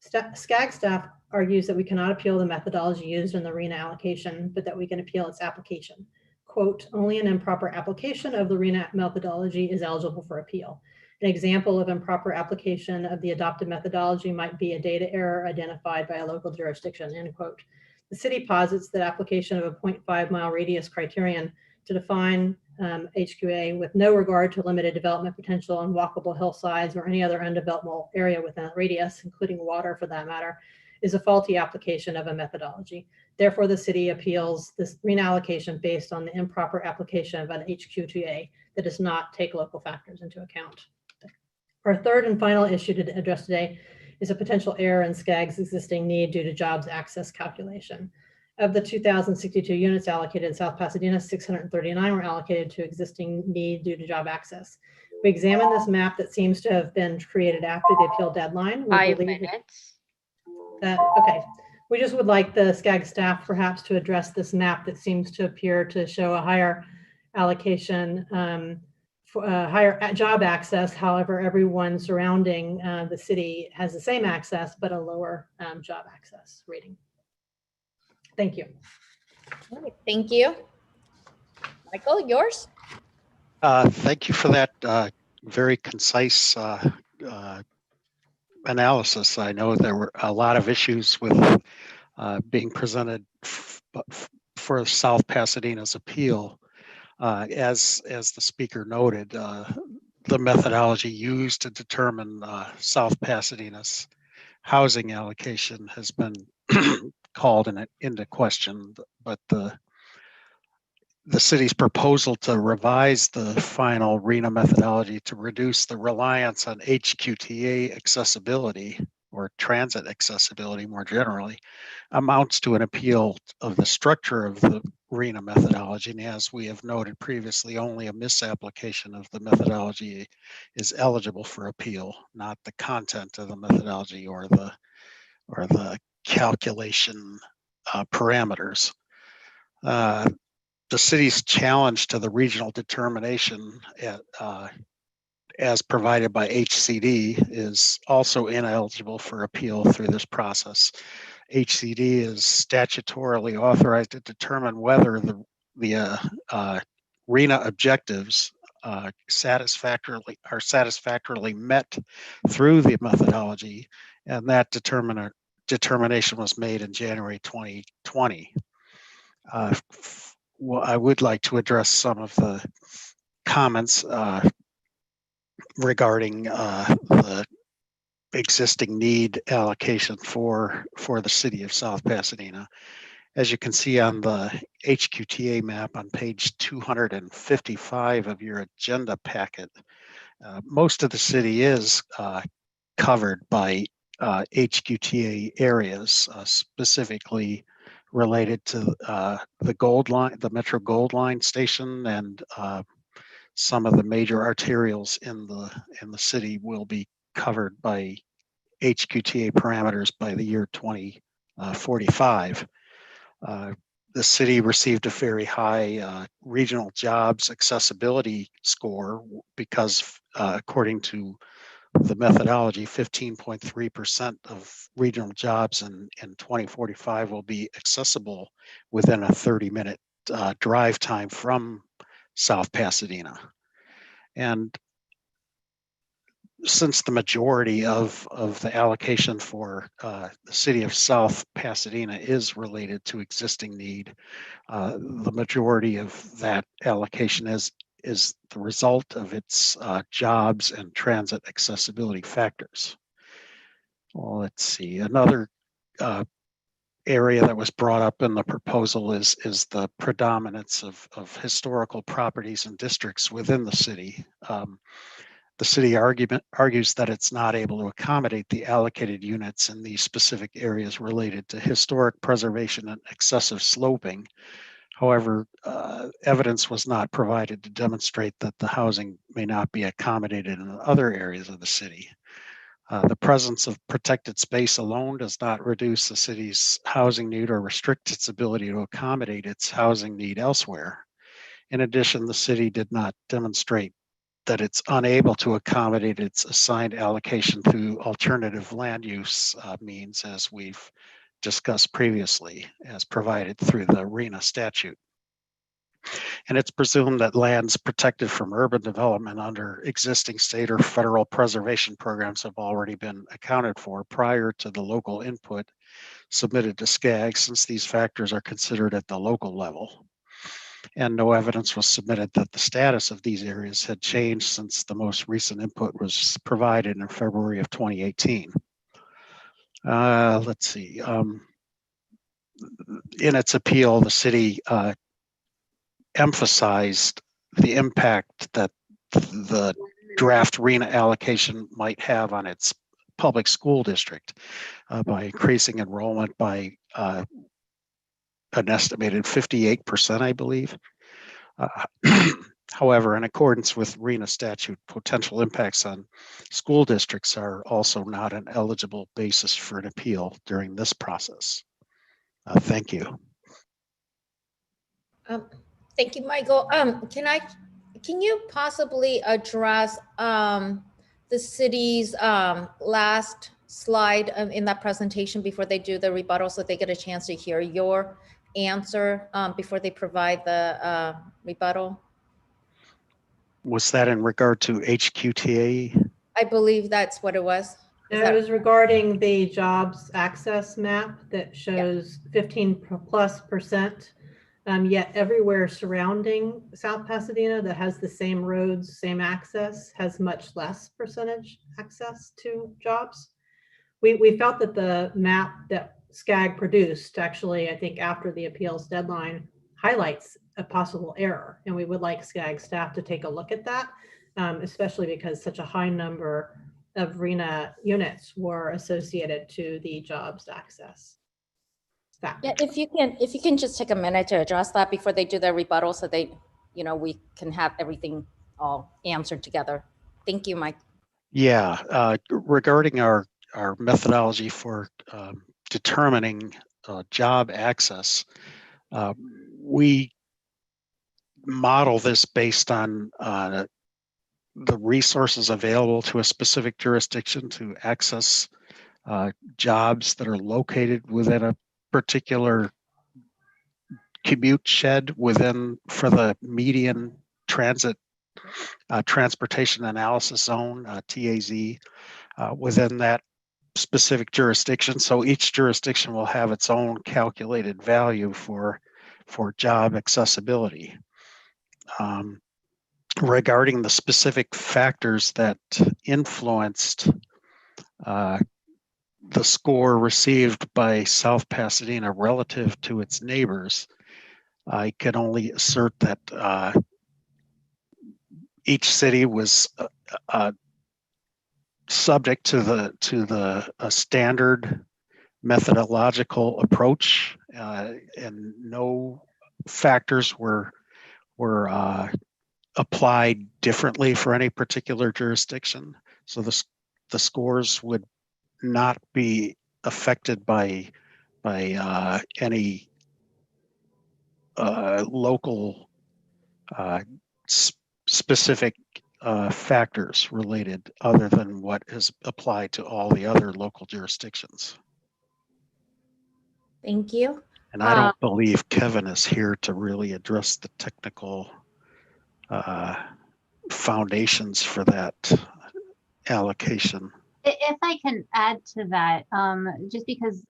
SCAG staff argues that we cannot appeal the methodology used in the RHNA allocation, but that we can appeal its application. Quote, only an improper application of the RHNA methodology is eligible for appeal. An example of improper application of the adopted methodology might be a data error identified by a local jurisdiction, end quote. The city posits that application of a 0.5 mile radius criterion to define HQA with no regard to limited development potential on walkable hillsides or any other undevelopable area within a radius, including water for that matter, is a faulty application of a methodology. Therefore, the city appeals this RHNA allocation based on the improper application of an HQ2A that does not take local factors into account. Our third and final issue to address today is a potential error in SCAG's existing need due to jobs access calculation. Of the 2,062 units allocated in South Pasadena, 639 were allocated to existing need due to job access. We examined this map that seems to have been created after the appeal deadline. 5 minutes. Okay, we just would like the SCAG staff perhaps to address this map that seems to appear to show a higher allocation, higher job access. However, everyone surrounding the city has the same access, but a lower job access rating. Thank you. All right, thank you. Michael, yours? Thank you for that very concise analysis. I know there were a lot of issues with being presented for South Pasadena's appeal. As the speaker noted, the methodology used to determine South Pasadena's housing allocation has been called into question, but the city's proposal to revise the final RHNA methodology to reduce the reliance on HQTA accessibility or transit accessibility more generally amounts to an appeal of the structure of the RHNA methodology. And as we have noted previously, only a misapplication of the methodology is eligible for appeal, not the content of the methodology or the calculation parameters. The city's challenge to the regional determination as provided by HCD is also ineligible for appeal through this process. HCD is statutorily authorized to determine whether the RHNA objectives are satisfactorily met through the methodology, and that determination was made in January 2020. Well, I would like to address some of the comments regarding the existing need allocation for the city of South Pasadena. As you can see on the HQTA map on page 255 of your agenda packet, most of the city is covered by HQTA areas, specifically related to the Gold Line, the Metro Gold Line station, and some of the major arterials in the city will be covered by HQTA parameters by the year 2045. The city received a very high regional jobs accessibility score because, according to the methodology, 15.3% of regional jobs in 2045 will be accessible within a 30-minute drive time from South Pasadena. And since the majority of the allocation for the city of South Pasadena is related to existing need, the majority of that allocation is the result of its jobs and transit accessibility factors. Well, let's see, another area that was brought up in the proposal is the predominance of historical properties and districts within the city. The city argues that it's not able to accommodate the allocated units in these specific areas related to historic preservation and excessive sloping. However, evidence was not provided to demonstrate that the housing may not be accommodated in other areas of the city. The presence of protected space alone does not reduce the city's housing need or restrict its ability to accommodate its housing need elsewhere. In addition, the city did not demonstrate that it's unable to accommodate its assigned allocation through alternative land use means, as we've discussed previously, as provided through the RHNA statute. And it's presumed that lands protected from urban development under existing state or federal preservation programs have already been accounted for prior to the local input submitted to SCAG, since these factors are considered at the local level. And no evidence was submitted that the status of these areas had changed since the most recent input was provided in February of 2018. Let's see. In its appeal, the city emphasized the impact that the draft RHNA allocation might have on its public school district by increasing enrollment by an estimated 58%, I believe. However, in accordance with RHNA statute, potential impacts on school districts are also not an eligible basis for an appeal during this process. Thank you. Thank you, Michael. Can you possibly address the city's last slide in that presentation before they do the rebuttal, so they get a chance to hear your answer before they provide the rebuttal? Was that in regard to HQTA? I believe that's what it was. It was regarding the jobs access map that shows 15+%, yet everywhere surrounding South Pasadena that has the same roads, same access, has much less percentage access to jobs. We felt that the map that SCAG produced, actually, I think after the appeals deadline, highlights a possible error. And we would like SCAG staff to take a look at that, especially because such a high number of RHNA units were associated to the jobs access. Yeah, if you can just take a minute to address that before they do their rebuttal, so they, we can have everything all answered together. Thank you, Mike. Yeah, regarding our methodology for determining job access, we model this based on the resources available to a specific jurisdiction to access jobs that are located within a particular commute shed for the median transportation analysis zone, TAZ, within that specific jurisdiction. So each jurisdiction will have its own calculated value for job accessibility. Regarding the specific factors that influenced the score received by South Pasadena relative to its neighbors, I can only assert that each city was subject to the standard methodological approach, and no factors were applied differently for any particular jurisdiction. So the scores would not be affected by any local specific factors related other than what is applied to all the other local jurisdictions. Thank you. And I don't believe Kevin is here to really address the technical foundations for that allocation. If I can add to that, just because,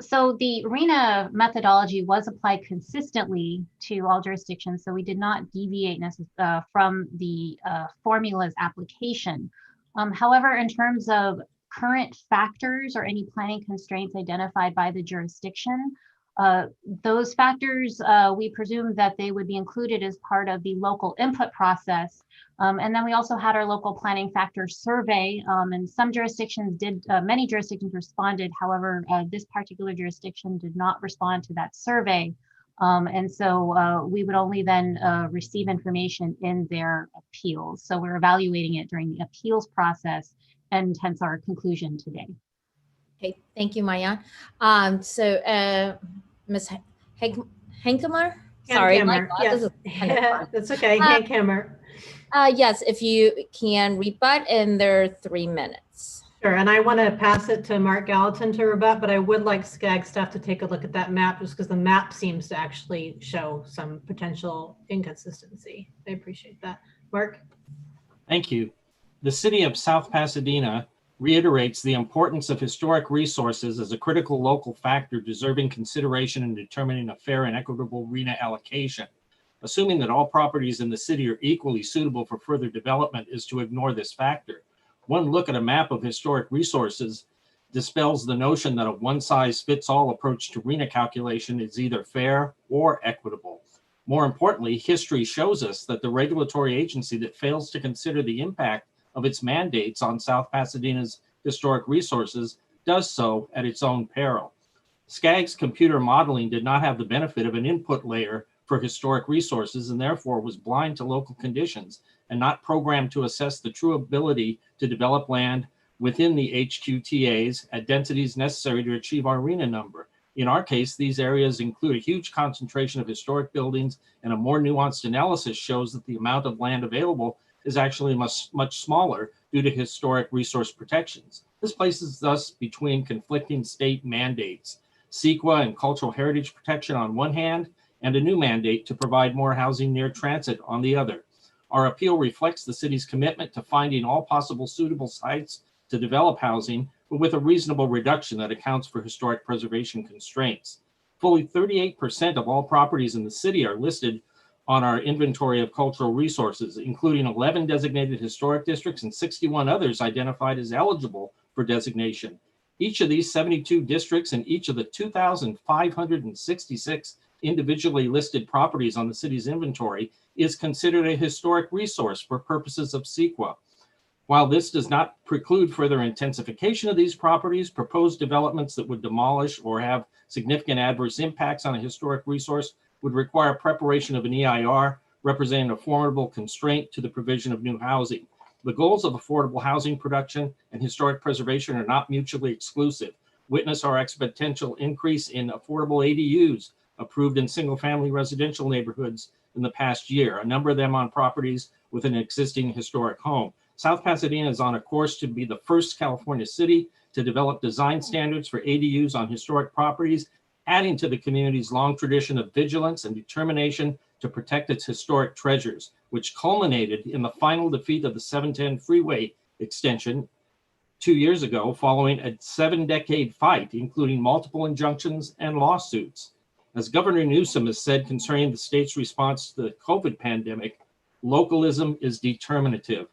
so the RHNA methodology was applied consistently to all jurisdictions, so we did not deviate from the formula's application. However, in terms of current factors or any planning constraints identified by the jurisdiction, those factors, we presume that they would be included as part of the local input process. And then we also had our local planning factor survey, and some jurisdictions did, many jurisdictions responded. However, this particular jurisdiction did not respond to that survey. And so we would only then receive information in their appeals. So we're evaluating it during the appeals process, and hence our conclusion today. Okay, thank you, Maya. So Ms. Hankamer? Sorry, my God, yes. this is kind of fun. That's okay, Hankamer. Yes, if you can rebut in their 3 minutes. Sure, and I want to pass it to Mark Gallatin to rebut, but I would like SCAG staff to take a look at that map just because the map seems to actually show some potential inconsistency. I appreciate that. Mark? Thank you. The city of South Pasadena reiterates the importance of historic resources as a critical local factor deserving consideration in determining a fair and equitable RHNA allocation. Assuming that all properties in the city are equally suitable for further development is to ignore this factor. One look at a map of historic resources dispels the notion that a one-size-fits-all approach to RHNA calculation is either fair or equitable. More importantly, history shows us that the regulatory agency that fails to consider the impact of its mandates on South Pasadena's historic resources does so at its own peril. SCAG's computer modeling did not have the benefit of an input layer for historic resources and therefore was blind to local conditions and not programmed to assess the true ability to develop land within the HQTAs at densities necessary to achieve our RHNA number. In our case, these areas include a huge concentration of historic buildings, and a more nuanced analysis shows that the amount of land available is actually much smaller due to historic resource protections. This places us between conflicting state mandates, CEQA and cultural heritage protection on one hand, and a new mandate to provide more housing near transit on the other. Our appeal reflects the city's commitment to finding all possible suitable sites to develop housing, but with a reasonable reduction that accounts for historic preservation constraints. Fully 38% of all properties in the city are listed on our inventory of cultural resources, including 11 designated historic districts and 61 others identified as eligible for designation. Each of these 72 districts and each of the 2,566 individually listed properties on the city's inventory is considered a historic resource for purposes of CEQA. While this does not preclude further intensification of these properties, proposed developments that would demolish or have significant adverse impacts on a historic resource would require preparation of an EIR, representing a formidable constraint to the provision of new housing. The goals of affordable housing production and historic preservation are not mutually exclusive. Witness our exponential increase in affordable ADUs approved in single-family residential neighborhoods in the past year, a number of them on properties with an existing historic home. South Pasadena is on a course to be the first California city to develop design standards for ADUs on historic properties, adding to the community's long tradition of vigilance and determination to protect its historic treasures, which culminated in the final defeat of the 710 freeway extension 2 years ago, following a 7-decade fight, including multiple injunctions and lawsuits. As Governor Newsom has said concerning the state's response to the COVID pandemic, localism is determinative.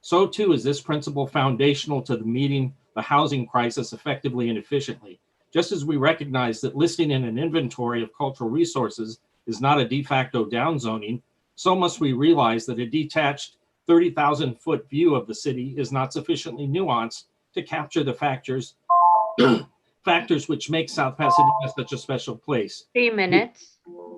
So too is this principle foundational to meeting the housing crisis effectively and efficiently. Just as we recognize that listing in an inventory of cultural resources is not a de facto downzoning, so must we realize that a detached 30,000-foot view of the city is not sufficiently nuanced to capture the factors which make South Pasadena such a special place. 3 minutes.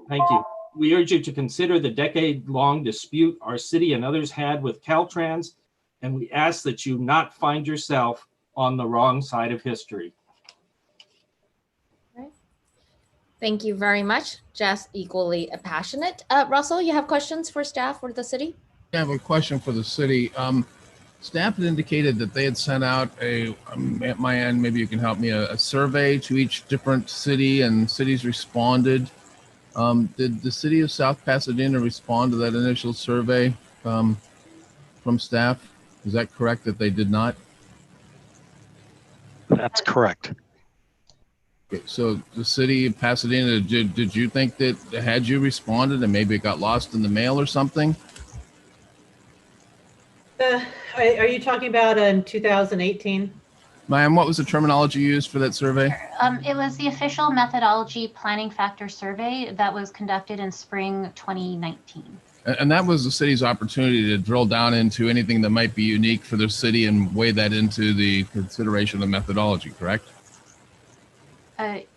Thank you. We urge you to consider the decade-long dispute our city and others had with Caltrans, and we ask that you not find yourself on the wrong side of history. Thank you very much. Just equally passionate. Russell, you have questions for staff or the city? I have a question for the city. Staff had indicated that they had sent out at my end, maybe you can help me, a survey to each different city, and cities responded. Did the city of South Pasadena respond to that initial survey from staff? Is that correct that they did not? That's correct. Okay, so the city of Pasadena, did you think that had you responded and maybe it got lost in the mail or something? Are you talking about in 2018? Ma'am, what was the terminology used for that survey? It was the official methodology planning factor survey that was conducted in spring 2019. And that was the city's opportunity to drill down into anything that might be unique for their city and weigh that into the consideration of methodology, correct?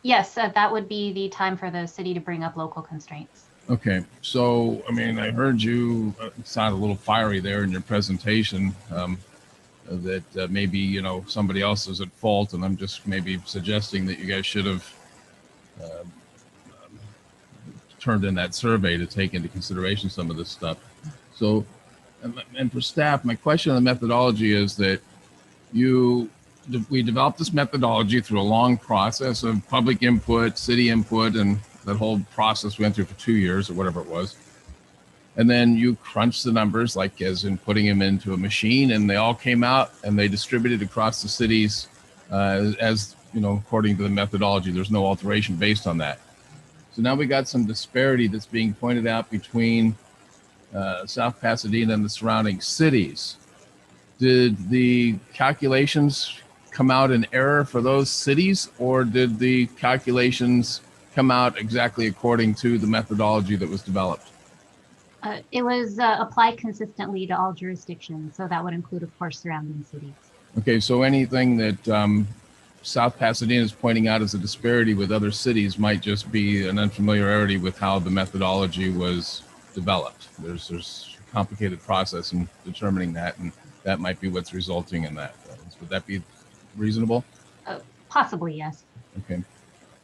Yes, that would be the time for the city to bring up local constraints. Okay, so, I mean, I heard you sound a little fiery there in your presentation, that maybe, you know, somebody else is at fault, and I'm just maybe suggesting that you guys should have turned in that survey to take into consideration some of this stuff. So, and for staff, my question on the methodology is that we developed this methodology through a long process of public input, city input, and that whole process we went through for 2 years or whatever it was. And then you crunch the numbers, like as in putting them into a machine, and they all came out and they distributed across the cities as, you know, according to the methodology. There's no alteration based on that. So now we got some disparity that's being pointed out between South Pasadena and the surrounding cities. Did the calculations come out in error for those cities, or did the calculations come out exactly according to the methodology that was developed? It was applied consistently to all jurisdictions, so that would include, of course, surrounding cities. Okay, so anything that South Pasadena is pointing out as a disparity with other cities might just be an unfamiliarity with how the methodology was developed. There's a complicated process in determining that, and that might be what's resulting in that. Would that be reasonable? Possibly, yes. Okay.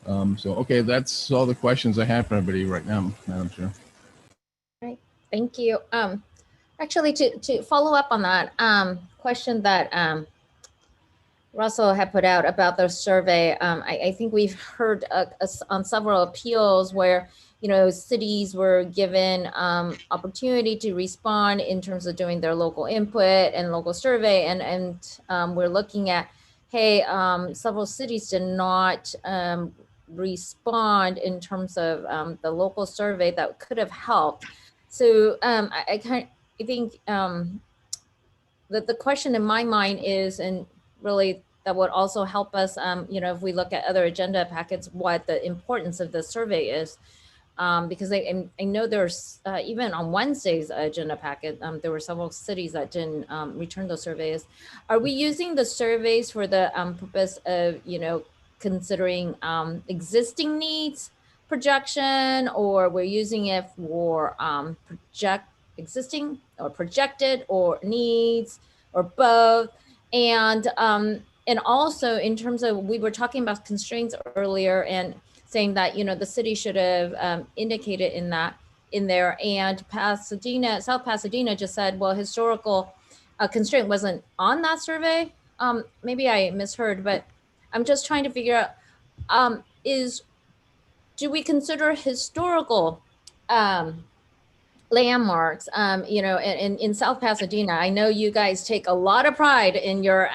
Okay, that's all the questions I have for everybody right now, Madam Chair. Right, thank you. Actually, to follow up on that question that Russell had put out about the survey, I think we've heard on several appeals where cities were given opportunity to respond in terms of doing their local input and local survey. And we're looking at, hey, several cities did not respond in terms of the local survey that could have helped. So I think that the question in my mind is, and really that would also help us, if we look at other agenda packets, what the importance of the survey is. Because I know there's, even on Wednesday's agenda packet, there were several cities that didn't return those surveys. Are we using the surveys for the purpose of, considering existing needs projection, or we're using it for existing or projected or needs, or both? And also in terms of, we were talking about constraints earlier and saying that, the city should have indicated in there, and South Pasadena just said, well, historical constraint wasn't on that survey. Maybe I misheard, but I'm just trying to figure out, do we consider historical landmarks, in South Pasadena? I know you guys take a lot of pride in your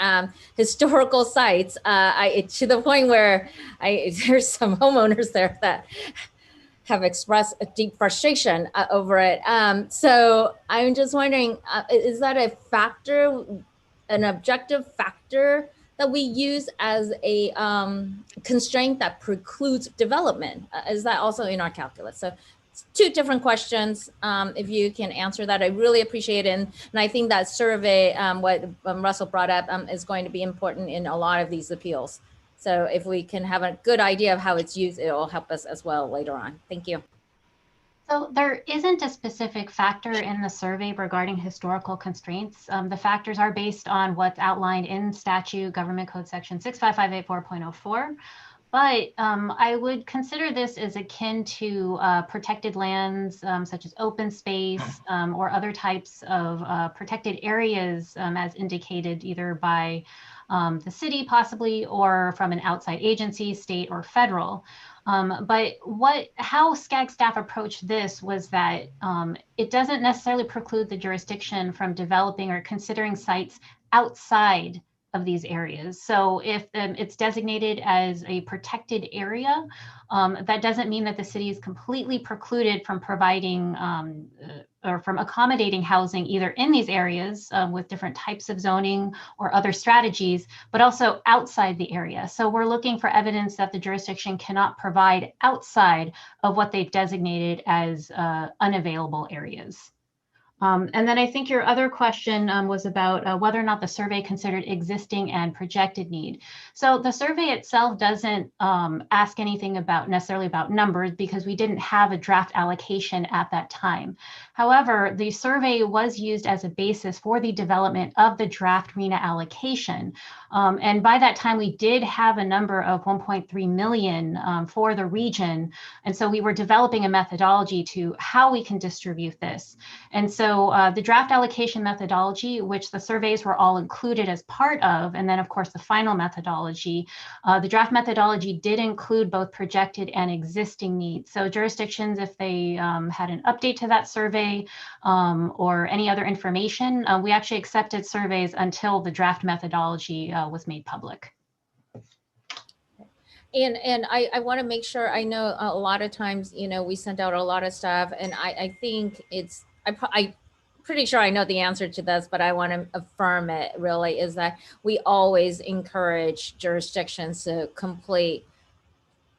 historical sites, to the point where there's some homeowners there that have expressed a deep frustration over it. So I'm just wondering, is that a factor, an objective factor that we use as a constraint that precludes development? Is that also in our calculus? So two different questions. If you can answer that, I really appreciate it. And I think that survey, what Russell brought up, is going to be important in a lot of these appeals. So if we can have a good idea of how it's used, it will help us as well later on. Thank you. So there isn't a specific factor in the survey regarding historical constraints. The factors are based on what's outlined in statute, Government Code Section 65584.04. But I would consider this as akin to protected lands, such as open space, or other types of protected areas, as indicated either by the city possibly, or from an outside agency, state or federal. But how SCAG staff approached this was that it doesn't necessarily preclude the jurisdiction from developing or considering sites outside of these areas. So if it's designated as a protected area, that doesn't mean that the city is completely precluded from providing or from accommodating housing either in these areas with different types of zoning or other strategies, but also outside the area. So we're looking for evidence that the jurisdiction cannot provide outside of what they've designated as unavailable areas. And then I think your other question was about whether or not the survey considered existing and projected need. So the survey itself doesn't ask anything necessarily about numbers, because we didn't have a draft allocation at that time. However, the survey was used as a basis for the development of the draft RHNA allocation. And by that time, we did have a number of 1.3 million for the region. And so we were developing a methodology to how we can distribute this. And so the draft allocation methodology, which the surveys were all included as part of, and then of course the final methodology, the draft methodology did include both projected and existing needs. So jurisdictions, if they had an update to that survey or any other information, we actually accepted surveys until the draft methodology was made public. And I want to make sure, I know a lot of times, we send out a lot of stuff, and I think it's, I'm pretty sure I know the answer to this, but I want to affirm it really, is that we always encourage jurisdictions to complete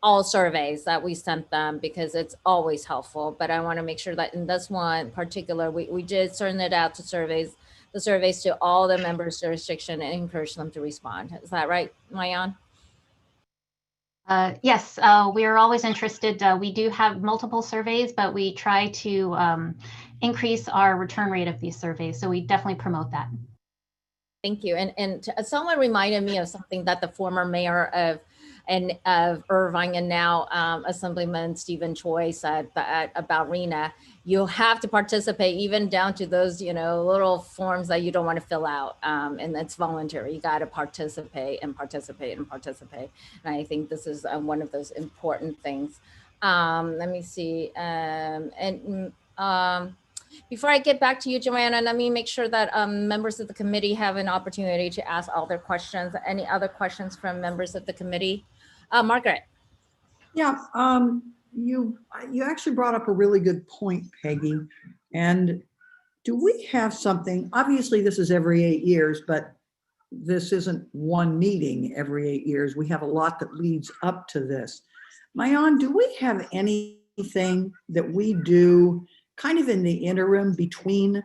all surveys that we sent them, because it's always helpful. But I want to make sure that in this one in particular, we did send it out to the surveys to all the members' jurisdiction and encourage them to respond. Is that right, Mayan? Yes, we are always interested. We do have multiple surveys, but we try to increase our return rate of these surveys. So we definitely promote that. Thank you. And someone reminded me of something that the former mayor of Irvine and now Assemblyman Stephen Choi said about RHNA. You have to participate, even down to those, little forms that you don't want to fill out, and it's voluntary. You got to participate and participate and participate. And I think this is one of those important things. Let me see. Before I get back to you, Joanna, let me make sure that members of the committee have an opportunity to ask all their questions. Any other questions from members of the committee? Margaret. Yeah, you actually brought up a really good point, Peggy. And do we have something, obviously this is every 8 years, but this isn't one meeting every 8 years. We have a lot that leads up to this. Mayan, do we have anything that we do kind of in the interim between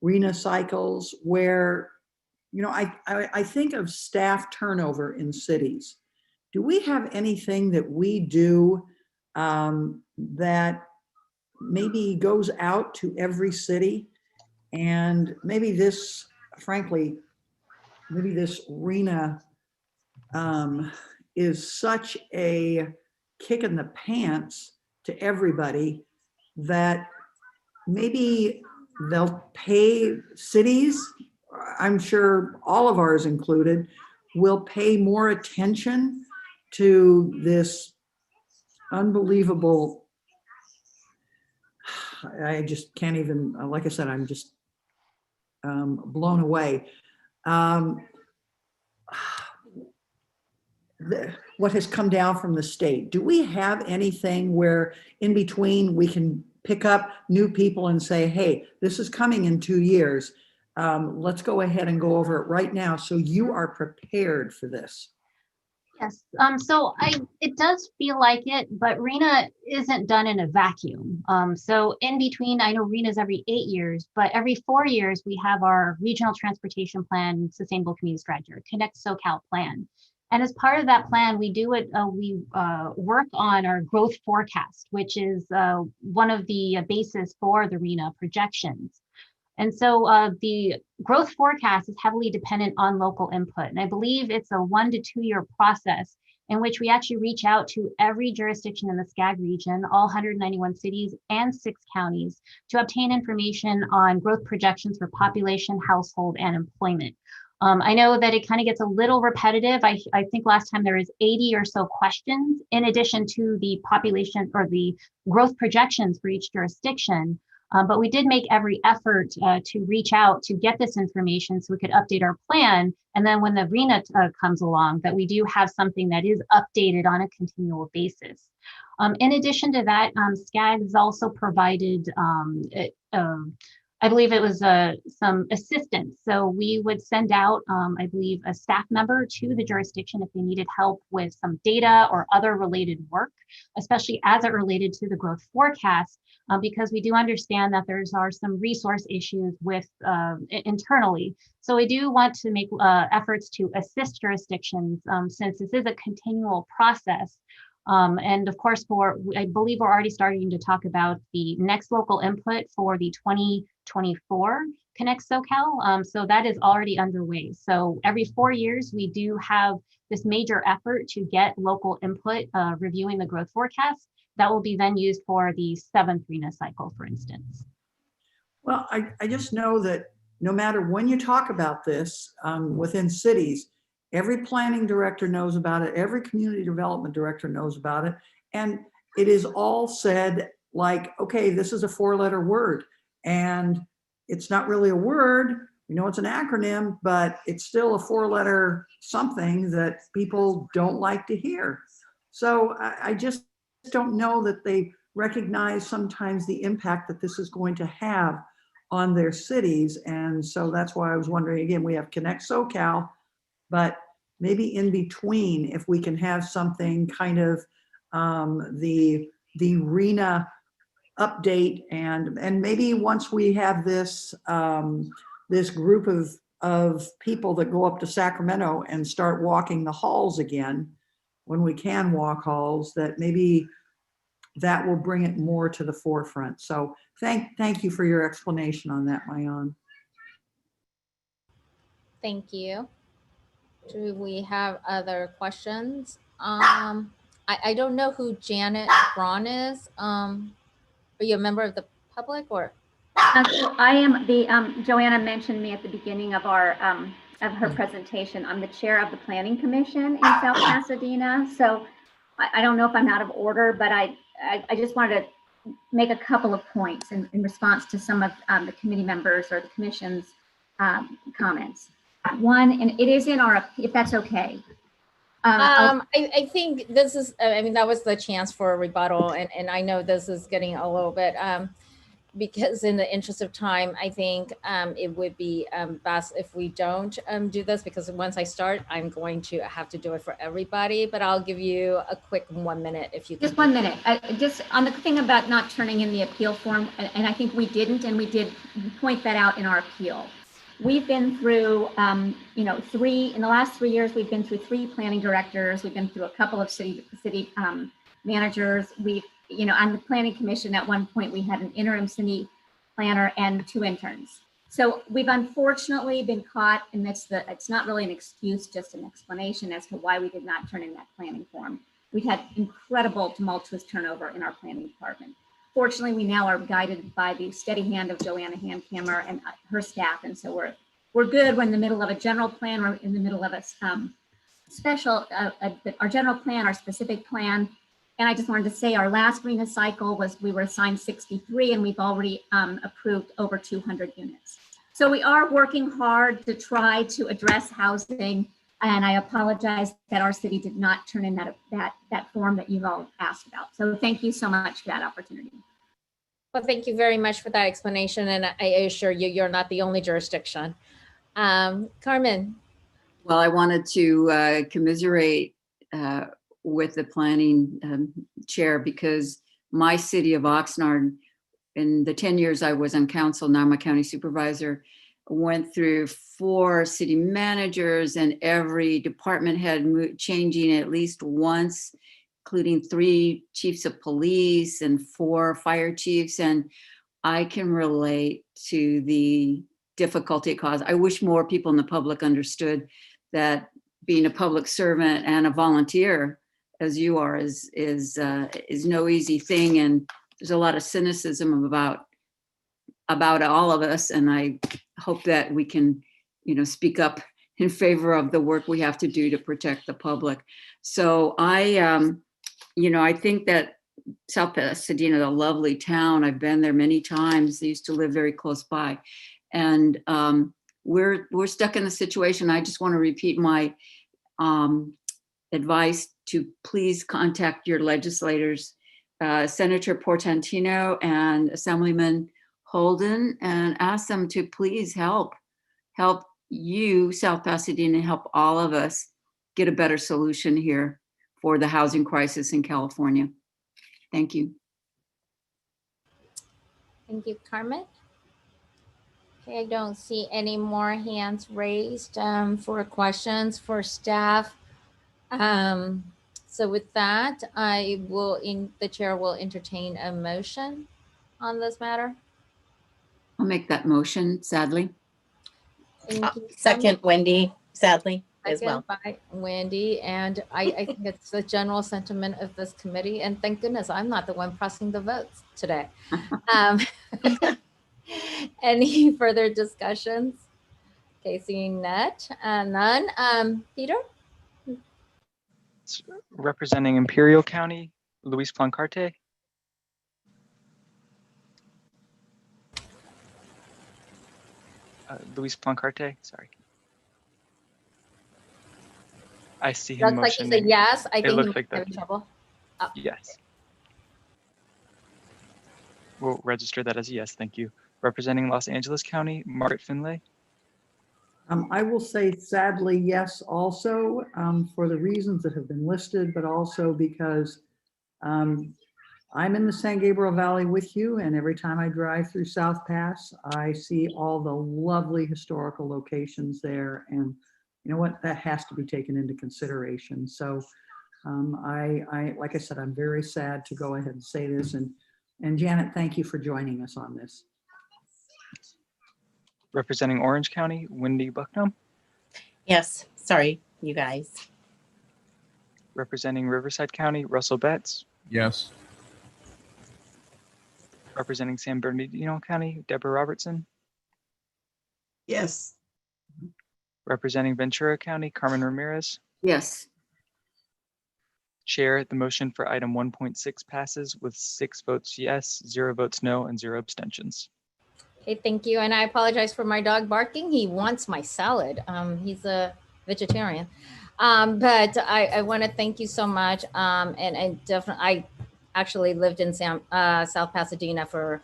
RHNA cycles where, you know, I think of staff turnover in cities. Do we have anything that we do that maybe goes out to every city? And maybe this, frankly, maybe this RHNA is such a kick in the pants to everybody that maybe they'll pay cities, I'm sure all of ours included, will pay more attention to this unbelievable, I just can't even, like I said, I'm just blown away. What has come down from the state. Do we have anything where in between we can pick up new people and say, hey, this is coming in 2 years. Let's go ahead and go over it right now so you are prepared for this. Yes, so it does feel like it, but RHNA isn't done in a vacuum. So in between, I know RHNA is every 8 years, but every 4 years we have our regional transportation plan, sustainable community strategy, or Connect SoCal plan. And as part of that plan, we work on our growth forecast, which is one of the bases for the RHNA projections. And so the growth forecast is heavily dependent on local input. And I believe it's a 1 to 2 year process in which we actually reach out to every jurisdiction in the SCAG region, all 191 cities and 6 counties, to obtain information on growth projections for population, household, and employment. I know that it kind of gets a little repetitive. I think last time there was 80 or so questions in addition to the population or the growth projections for each jurisdiction. But we did make every effort to reach out to get this information so we could update our plan. And then when the RHNA comes along, that we do have something that is updated on a continual basis. In addition to that, SCAG has also provided, I believe it was some assistance. So we would send out, I believe, a staff member to the jurisdiction if they needed help with some data or other related work, especially as it related to the growth forecast, because we do understand that there are some resource issues with internally. So we do want to make efforts to assist jurisdictions since this is a continual process. And of course, I believe we're already starting to talk about the next local input for the 2024 Connect SoCal. So that is already underway. So every 4 years, we do have this major effort to get local input reviewing the growth forecast. That will be then used for the 7th RHNA cycle, for instance. Well, I just know that no matter when you talk about this within cities, every planning director knows about it. Every community development director knows about it. And it is all said like, okay, this is a 4-letter word. And it's not really a word. We know it's an acronym, but it's still a 4-letter something that people don't like to hear. So I just don't know that they recognize sometimes the impact that this is going to have on their cities. And so that's why I was wondering, again, we have Connect SoCal, but maybe in between, if we can have something kind of the RHNA update, and maybe once we have this this group of people that go up to Sacramento and start walking the halls again, when we can walk halls, that maybe that will bring it more to the forefront. So thank you for your explanation on that, Mayan. Thank you. Do we have other questions? I don't know who Janet Braun is. Are you a member of the public or? So I am the, Joanna mentioned me at the beginning of our of her presentation. I'm the chair of the Planning Commission in South Pasadena. So I don't know if I'm out of order, but I just wanted to make a couple of points in response to some of the committee members or the commission's comments. One, and it is in our, if that's okay. I think this is, I mean, that was the chance for a rebuttal, and I know this is getting a little bit, because in the interest of time, I think it would be best if we don't do this, because once I start, I'm going to have to do it for everybody, but I'll give you a quick 1 minute if you can. Just 1 minute. Just on the thing about not turning in the appeal form, and I think we didn't, and we did point that out in our appeal. We've been through, you know, in the last 3 years, we've been through 3 planning directors. We've been through a couple of city managers. We've, you know, on the planning commission, at one point, we had an interim city planner and 2 interns. So we've unfortunately been caught, and it's not really an excuse, just an explanation as to why we did not turn in that planning form. We've had incredible tumultuous turnover in our planning department. Fortunately, we now are guided by the steady hand of Joanna Handkammer and her staff, and so we're good. We're in the middle of a general plan. We're in the middle of a special, our general plan, our specific plan. And I just wanted to say our last RHNA cycle was, we were assigned 63, and we've already approved over 200 units. So we are working hard to try to address housing. And I apologize that our city did not turn in that form that you've all asked about. So thank you so much for that opportunity. Well, thank you very much for that explanation. And I assure you, you're not the only jurisdiction. Carmen. Well, I wanted to commiserate with the planning chair, because my city of Oxnard, in the 10 years I was on council, now I'm a county supervisor, went through 4 city managers, and every department head changing at least once, including 3 chiefs of police and 4 fire chiefs. And I can relate to the difficulty it caused. I wish more people in the public understood that being a public servant and a volunteer, as you are, is no easy thing. And there's a lot of cynicism about all of us. And I hope that we can, you know, speak up in favor of the work we have to do to protect the public. So you know, I think that South Pasadena is a lovely town. I've been there many times. I used to live very close by. And we're stuck in the situation. I just want to repeat my advice to please contact your legislators, Senator Portantino and Assemblyman Holden, and ask them to please help you, South Pasadena, help all of us get a better solution here for the housing crisis in California. Thank you. Thank you, Carmen. Okay, I don't see any more hands raised for questions for staff. So with that, the chair will entertain a motion on this matter. I'll make that motion, sadly. Thank you, Second, Wendy, sadly, as Second well. by Wendy, and I think it's the general sentiment of this committee, and thank goodness I'm not the one pressing the votes today. Any further discussions? Okay, seeing none. Peter? Representing Imperial County, Luis Plancarte. Luis Plancarte, sorry. I see him Looks like he's motioning. a yes. I It think looks he like might have that. trouble. Oh. Yes. We'll register that as a yes, thank you. Representing Los Angeles County, Margaret Finlay. I will say sadly yes also, for the reasons that have been listed, but also because I'm in the San Gabriel Valley with you, and every time I drive through South Pass, I see all the lovely historical locations there, and you know what, that has to be taken into consideration. So like I said, I'm very sad to go ahead and say this, and Janet, thank you for joining us on this. Representing Orange County, Wendy Bucknam. Yes, sorry, you guys. Representing Riverside County, Russell Betts. Yes. Representing San Bernardino County, Deborah Robertson. Yes. Representing Ventura County, Carmen Ramirez. Yes. Chair, the motion for item 1.6 passes with 6 votes yes, 0 votes no, and 0 abstentions. Okay, thank you. And I apologize for my dog barking. He wants my salad. He's a vegetarian. But I want to thank you so much. And I actually lived in South Pasadena for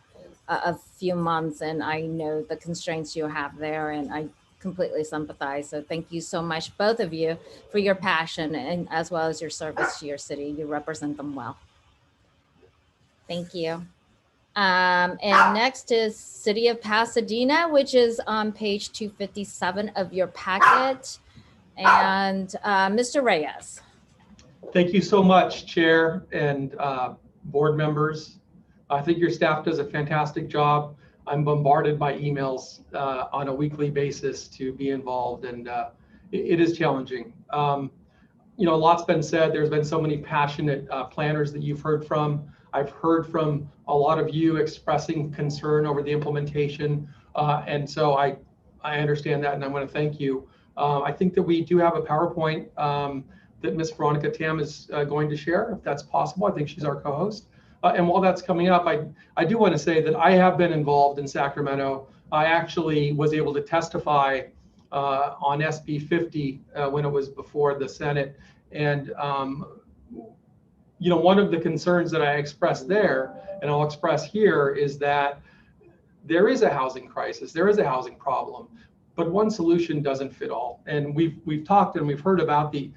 a few months, and I know the constraints you have there, and I completely sympathize. So thank you so much, both of you, for your passion and as well as your service to your city. You represent them well. Thank you. And next is City of Pasadena, which is on page 257 of your packet. And Mr. Reyes. Thank you so much, Chair and board members. I think your staff does a fantastic job. I'm bombarded by emails on a weekly basis to be involved, and it is challenging. You know, a lot's been said. There's been so many passionate planners that you've heard from. I've heard from a lot of you expressing concern over the implementation, and so I understand that, and I want to thank you. I think that we do have a PowerPoint that Ms. Veronica Tam is going to share, if that's possible. I think she's our co-host. And while that's coming up, I do want to say that I have been involved in Sacramento. I actually was able to testify on SB 50 when it was before the Senate. And, you know, one of the concerns that I expressed there, and I'll express here, is that there is a housing crisis, there is a housing problem, but one solution doesn't fit all. And we've talked and we've heard about the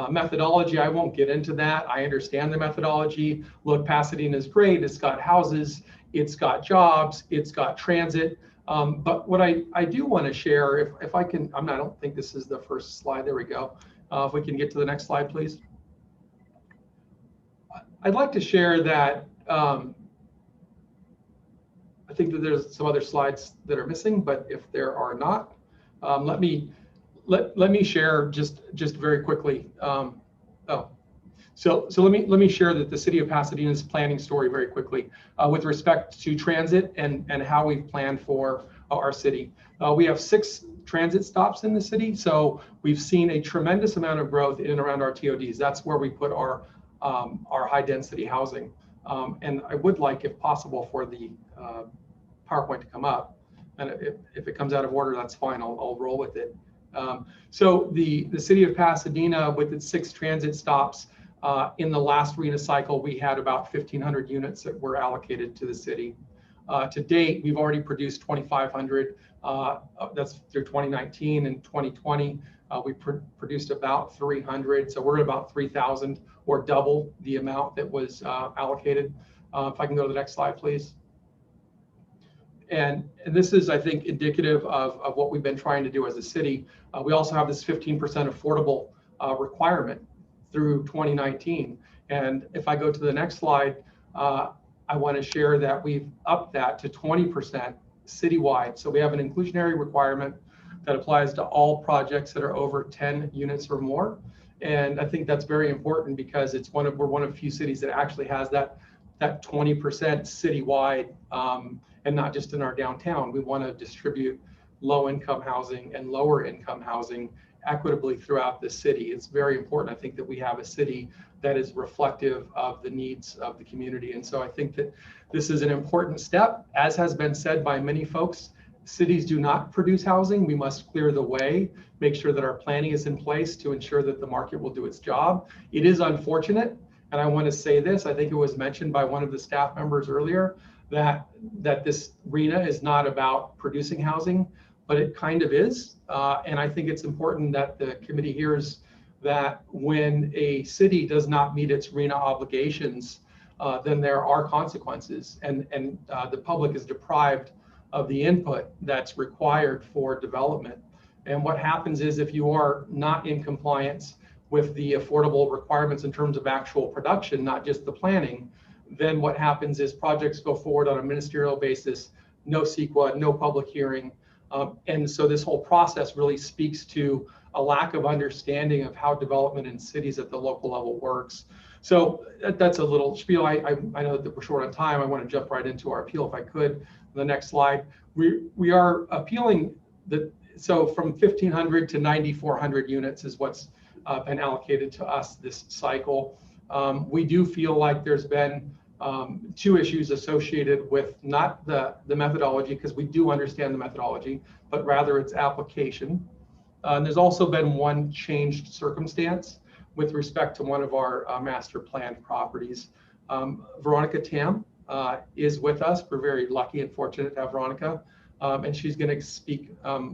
methodology. I won't get into that. I understand the methodology. Look, Pasadena is great. It's got houses, it's got jobs, it's got transit. But what I do want to share, if I can, I don't think this is the first slide. There we go. If we can get to the next slide, please. I'd like to share that I think that there's some other slides that are missing, but if there are not, let me share just very quickly. So let me share that the City of Pasadena's planning story very quickly with respect to transit and how we've planned for our city. We have 6 transit stops in the city, so we've seen a tremendous amount of growth in and around our TODs. That's where we put our high density housing. And I would like, if possible, for the PowerPoint to come up. And if it comes out of order, that's fine. I'll roll with it. So the City of Pasadena, with its 6 transit stops, in the last RHNA cycle, we had about 1,500 units that were allocated to the city. To date, we've already produced 2,500. That's through 2019 and 2020. We produced about 300. So we're at about 3,000, or double the amount that was allocated. If I can go to the next slide, please. And this is, I think, indicative of what we've been trying to do as a city. We also have this 15% affordable requirement through 2019. And if I go to the next slide, I want to share that we've upped that to 20% citywide. So we have an inclusionary requirement that applies to all projects that are over 10 units or more. And I think that's very important because we're one of few cities that actually has that 20% citywide, and not just in our downtown. We want to distribute low-income housing and lower-income housing equitably throughout the city. It's very important, I think, that we have a city that is reflective of the needs of the community. And so I think that this is an important step. As has been said by many folks, cities do not produce housing. We must clear the way, make sure that our planning is in place to ensure that the market will do its job. It is unfortunate, and I want to say this, I think it was mentioned by one of the staff members earlier, that this RHNA is not about producing housing, but it kind of is. And I think it's important that the committee hears that when a city does not meet its RHNA obligations, then there are consequences, and the public is deprived of the input that's required for development. And what happens is, if you are not in compliance with the affordable requirements in terms of actual production, not just the planning, then what happens is projects go forward on a ministerial basis, no CEQA, no public hearing. And so this whole process really speaks to a lack of understanding of how development in cities at the local level works. So that's a little spiel. I know that we're short on time. I want to jump right into our appeal if I could. The next slide. We are appealing so from 1,500 to 9,400 units is what's been allocated to us this cycle. We do feel like there's been two issues associated with not the methodology, because we do understand the methodology, but rather its application. And there's also been one changed circumstance with respect to one of our master plan properties. Veronica Tam is with us. We're very lucky and fortunate to have Veronica. And she's going to speak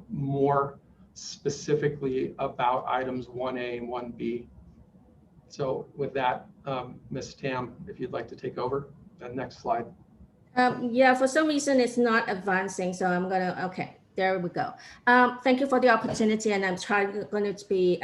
more specifically about items 1A and 1B. So with that, Ms. Tam, if you'd like to take over. Next slide. Yeah, for some reason it's not advancing, so I'm gonna, okay, there we go. Thank you for the opportunity, and I'm going to be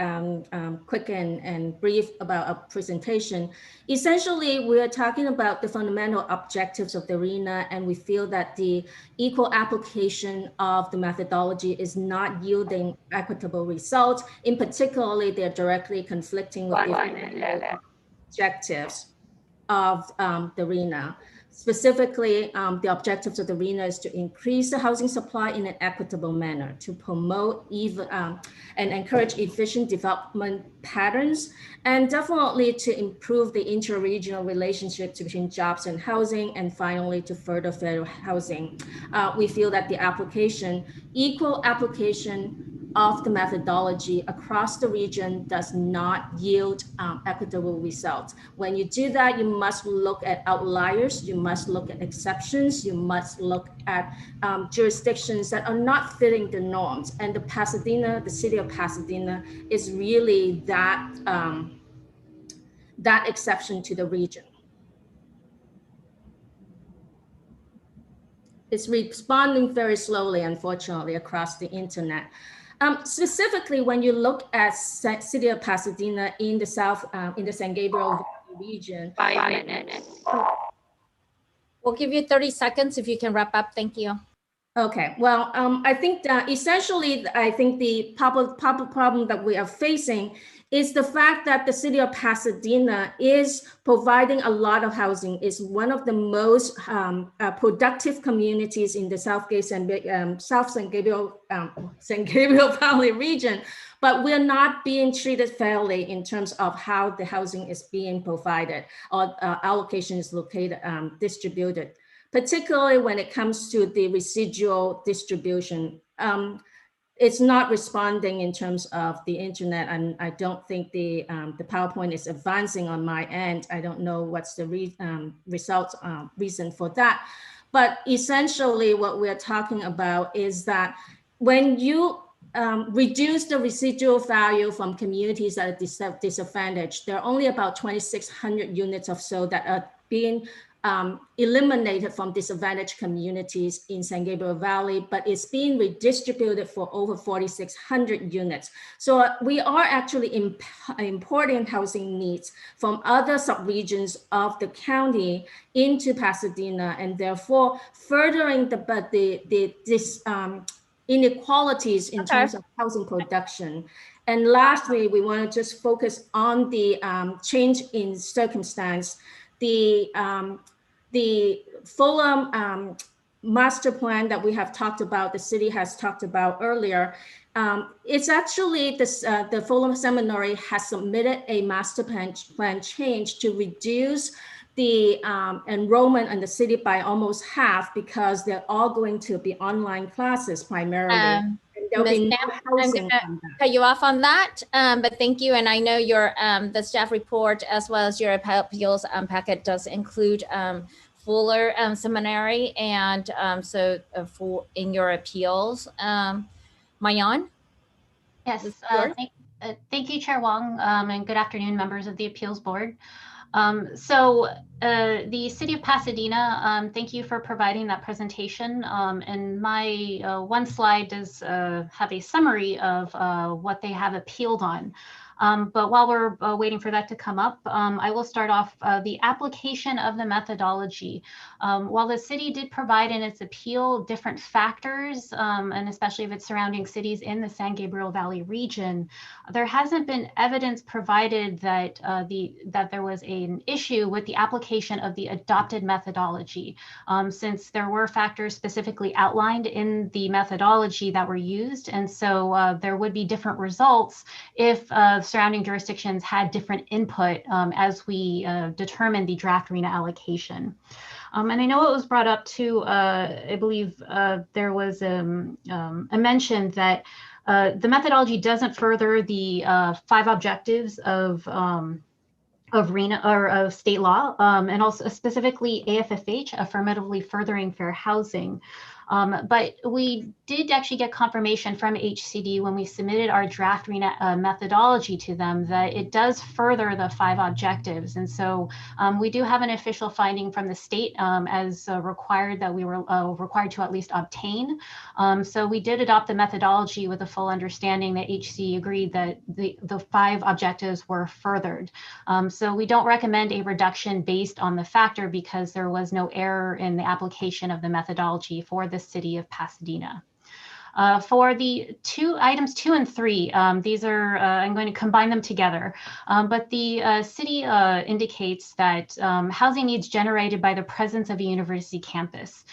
quick and brief about our presentation. Essentially, we are talking about the fundamental objectives of the RHNA, and we feel that the equal application of the methodology is not yielding equitable results. In particularly, they're directly conflicting with the objectives of the RHNA. Specifically, the objectives of the RHNA is to increase the housing supply in an equitable manner, to promote and encourage efficient development patterns, and definitely to improve the inter-regional relationships between jobs and housing, and finally to further federal housing. We feel that the equal application of the methodology across the region does not yield equitable results. When you do that, you must look at outliers, you must look at exceptions, you must look at jurisdictions that are not fitting the norms. And the city of Pasadena is really that, that exception to the region. It's responding very slowly, unfortunately, across the internet. Specifically, when you look at city of Pasadena in the south, in the San Gabriel region. 5 minutes. We'll give you 30 seconds if you can wrap up. Thank you. Okay, well, I think that essentially, I think the problem that we are facing is the fact that the city of Pasadena is providing a lot of housing, is one of the most productive communities in the South San Gabriel Valley region, but we're not being treated fairly in terms of how the housing is being provided or allocation is distributed, particularly when it comes to the residual distribution. It's not responding in terms of the internet, and I don't think the PowerPoint is advancing on my end. I don't know what's the reason for that. But essentially what we're talking about is that when you reduce the residual value from communities that are disadvantaged, there are only about 2,600 units or so that are being eliminated from disadvantaged communities in San Gabriel Valley, but it's being redistributed for over 4,600 units. So we are actually importing housing needs from other subregions of the county into Pasadena, and therefore furthering this inequalities in terms of housing production. And lastly, we want to just focus on the change in circumstance. The Fulham master plan that we have talked about, the city has talked about earlier, it's actually the Fulham Seminary has submitted a master plan change to reduce the enrollment in the city by almost half, because they're all going to be online classes primarily. There'll be no housing. I'm gonna cut you off on that, but thank you. And I know your the staff report as well as your appeals packet does include Fuller Seminary, and so for in your appeals, Mayan. Yes, thank you, Chair Wong, and good afternoon, members of the Appeals Board. The City of Pasadena, thank you for providing that presentation. And my one slide does have a summary of what they have appealed on. But while we're waiting for that to come up, I will start off the application of the methodology. While the city did provide in its appeal different factors, and especially of its surrounding cities in the San Gabriel Valley region, there hasn't been evidence provided that that there was an issue with the application of the adopted methodology, since there were factors specifically outlined in the methodology that were used. And so there would be different results if surrounding jurisdictions had different input as we determined the draft RHNA allocation. And I know it was brought up too, I believe there was a mention that the methodology doesn't further the 5 objectives of RHNA or of state law, and also specifically AFFH, affirmatively furthering fair housing. But we did actually get confirmation from HCD when we submitted our draft RHNA methodology to them that it does further the 5 objectives. And so we do have an official finding from the state as required that we were required to at least obtain. So we did adopt the methodology with a full understanding that HCD agreed that the 5 objectives were furthered. So we don't recommend a reduction based on the factor because there was no error in the application of the methodology for the city of Pasadena. For the items 2 and 3, these are, I'm going to combine them together, but the city indicates that housing needs generated by the presence of a university campus.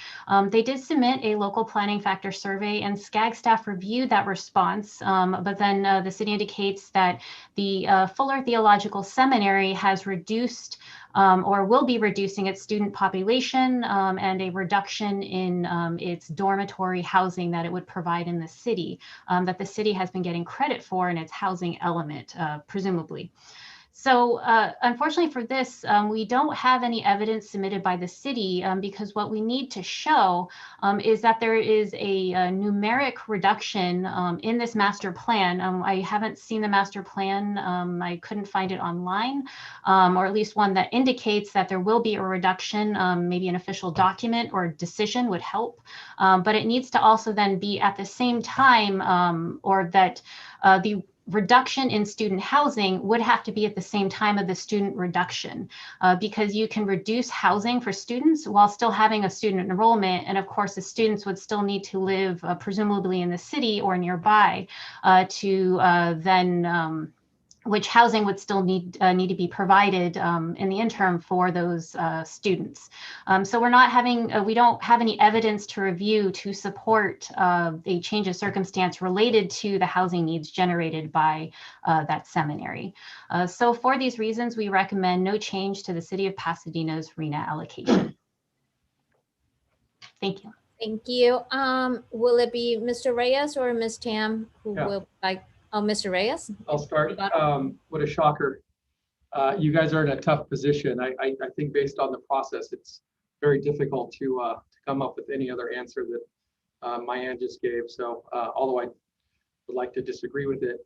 They did submit a local planning factor survey and SCAG staff reviewed that response, but then the city indicates that the Fuller Theological Seminary has reduced or will be reducing its student population and a reduction in its dormitory housing that it would provide in the city, that the city has been getting credit for in its housing element, presumably. So unfortunately for this, we don't have any evidence submitted by the city because what we need to show is that there is a numeric reduction in this master plan. I haven't seen the master plan. I couldn't find it online, or at least one that indicates that there will be a reduction. Maybe an official document or decision would help, but it needs to also then be at the same time, or that the reduction in student housing would have to be at the same time of the student reduction, because you can reduce housing for students while still having a student enrollment. And of course, the students would still need to live presumably in the city or nearby to then which housing would still need to be provided in the interim for those students. So we're not having, we don't have any evidence to review to support a change of circumstance related to the housing needs generated by that seminary. So for these reasons, we recommend no change to the City of Pasadena's RHNA allocation. Thank you. Thank you. Will it be Mr. Reyes or Ms. Tam who will like? Oh, Mr. Reyes? I'll start. What a shocker. You guys are in a tough position. I think based on the process, it's very difficult to come up with any other answer that Mayan just gave. So although I would like to disagree with it,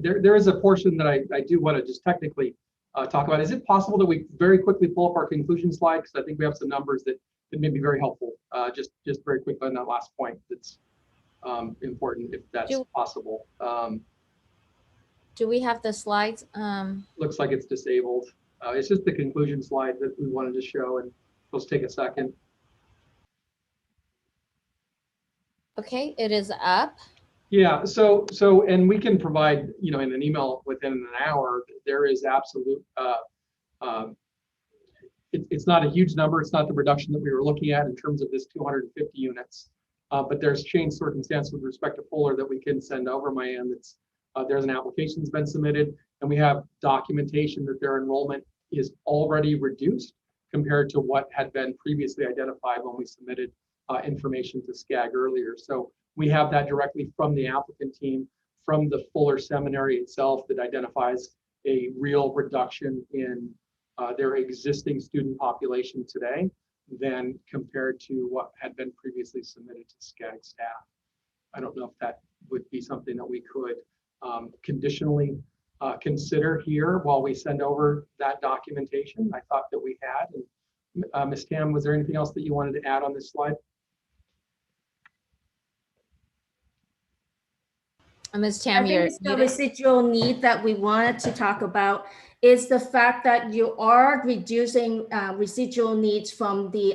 there is a portion that I do want to just technically talk about. Is it possible that we very quickly pull up our conclusion slide? Because I think we have some numbers that may be very helpful. Just very quickly on that last point that's important, if that's possible. Do we have the slides? Looks like it's disabled. It's just the conclusion slide that we wanted to show, and let's take a second. Okay, it is up. Yeah, and we can provide, in an email within an hour, there is absolute, it's not a huge number. It's not the reduction that we were looking at in terms of this 250 units, but there's changed circumstance with respect to Fuller that we can send over, Mayan. That's there's an application that's been submitted, and we have documentation that their enrollment is already reduced compared to what had been previously identified when we submitted information to SCAG earlier. So we have that directly from the applicant team, from the Fuller Seminary itself, that identifies a real reduction in their existing student population today than compared to what had been previously submitted to SCAG staff. I don't know if that would be something that we could conditionally consider here while we send over that documentation. I thought that we had. And Ms. Tam, was there anything else that you wanted to add on this slide? Ms. Tam, you're the residual need that we wanted to talk about is the fact that you are reducing residual needs from the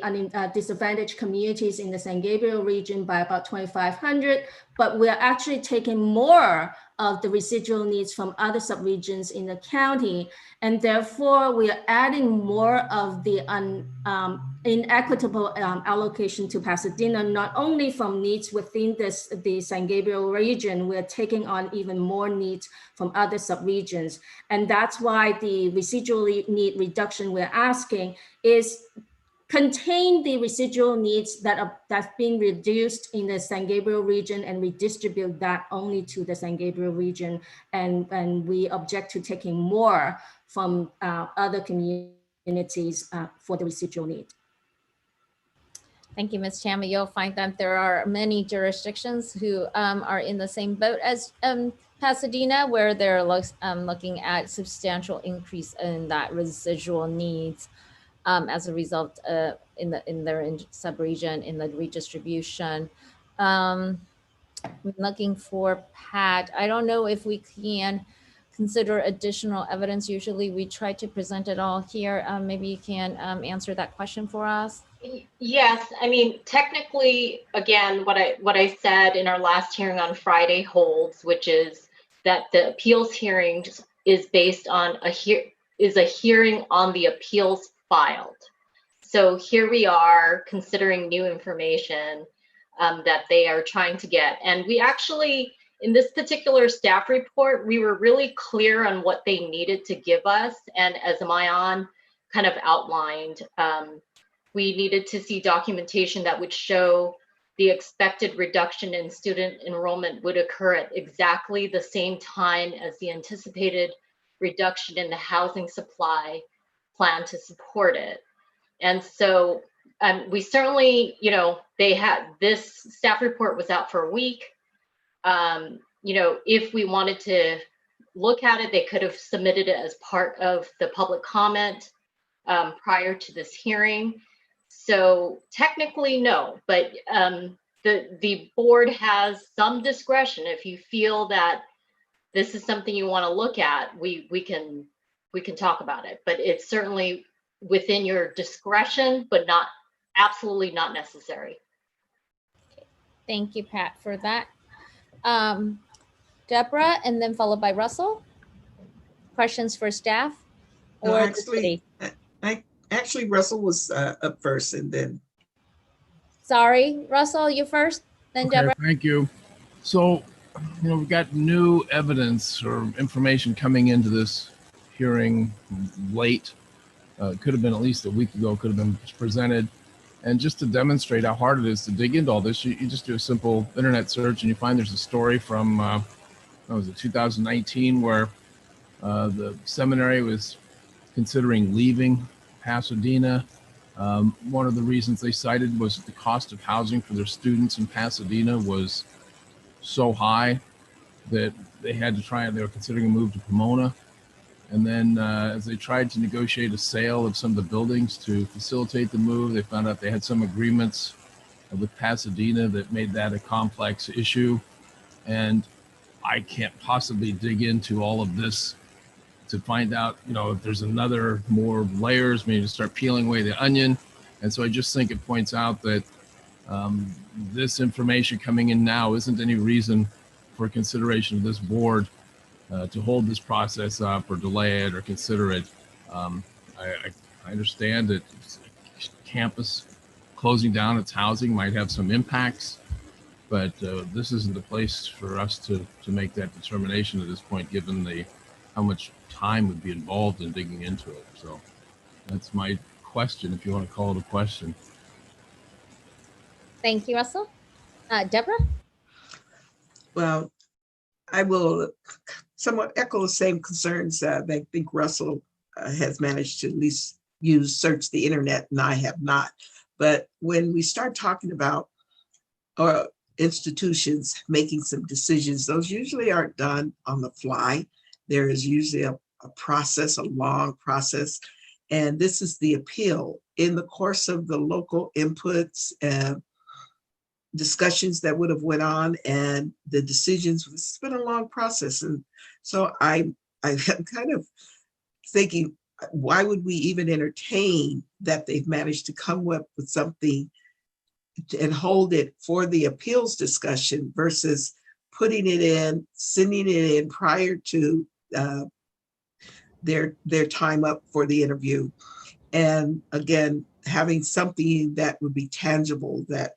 disadvantaged communities in the San Gabriel region by about 2,500, but we're actually taking more of the residual needs from other subregions in the county. And therefore, we are adding more of the inequitable allocation to Pasadena, not only from needs within the San Gabriel region, we're taking on even more needs from other subregions. And that's why the residual need reduction we're asking is contain the residual needs that's been reduced in the San Gabriel region and redistribute that only to the San Gabriel region. And we object to taking more from other communities for the residual need. Thank you, Ms. Chama. You'll find that there are many jurisdictions who are in the same boat as Pasadena, where they're looking at substantial increase in that residual needs as a result in their sub-region, in the redistribution. I'm looking for Pat. I don't know if we can consider additional evidence. Usually we try to present it all here. Maybe you can answer that question for us. Yes, I mean, technically, again, what I said in our last hearing on Friday holds, which is that the appeals hearing is based on a hearing on the appeals filed. So here we are considering new information that they are trying to get. And we actually, in this particular staff report, we were really clear on what they needed to give us. And as Mayan kind of outlined, we needed to see documentation that would show the expected reduction in student enrollment would occur at exactly the same time as the anticipated reduction in the housing supply plan to support it. And so we certainly, you know, they had this staff report was out for a week. You know, if we wanted to look at it, they could have submitted it as part of the public comment prior to this hearing. So technically, no, but the board has some discretion. If you feel that this is something you want to look at, we can talk about it. But it's certainly within your discretion, but not absolutely not necessary. Thank you, Pat, for that. Deborah, and then followed by Russell. Questions for staff or No, actually, Russell was up first, and then. Sorry, Russell, you first, then Okay, Deborah. thank you. So, you know, we've got new evidence or information coming into this hearing late. It could have been at least a week ago, could have been presented. And just to demonstrate how hard it is to dig into all this, you just do a simple internet search and you find there's a story from, what was it, 2019, where the seminary was considering leaving Pasadena. One of the reasons they cited was the cost of housing for their students in Pasadena was so high that they had to try, they were considering a move to Pomona. And then as they tried to negotiate a sale of some of the buildings to facilitate the move, they found out they had some agreements with Pasadena that made that a complex issue. And I can't possibly dig into all of this to find out, you know, if there's another more layers, maybe to start peeling away the onion. And so I just think it points out that this information coming in now isn't any reason for consideration of this board to hold this process up or delay it or consider it. I understand that campus closing down its housing might have some impacts, but this isn't the place for us to make that determination at this point, given how much time would be involved in digging into it. So that's my question, if you want to call it a question. Thank you, Russell. Deborah? Well, I will somewhat echo the same concerns that I think Russell has managed to at least search the internet, and I have not. But when we start talking about institutions making some decisions, those usually aren't done on the fly. There is usually a process, a long process. And this is the appeal. In the course of the local inputs and discussions that would have went on and the decisions, it's been a long process. And so I'm kind of thinking, why would we even entertain that they've managed to come up with something and hold it for the appeals discussion versus putting it in, sending it in prior to their time up for the interview. And again, having something that would be tangible that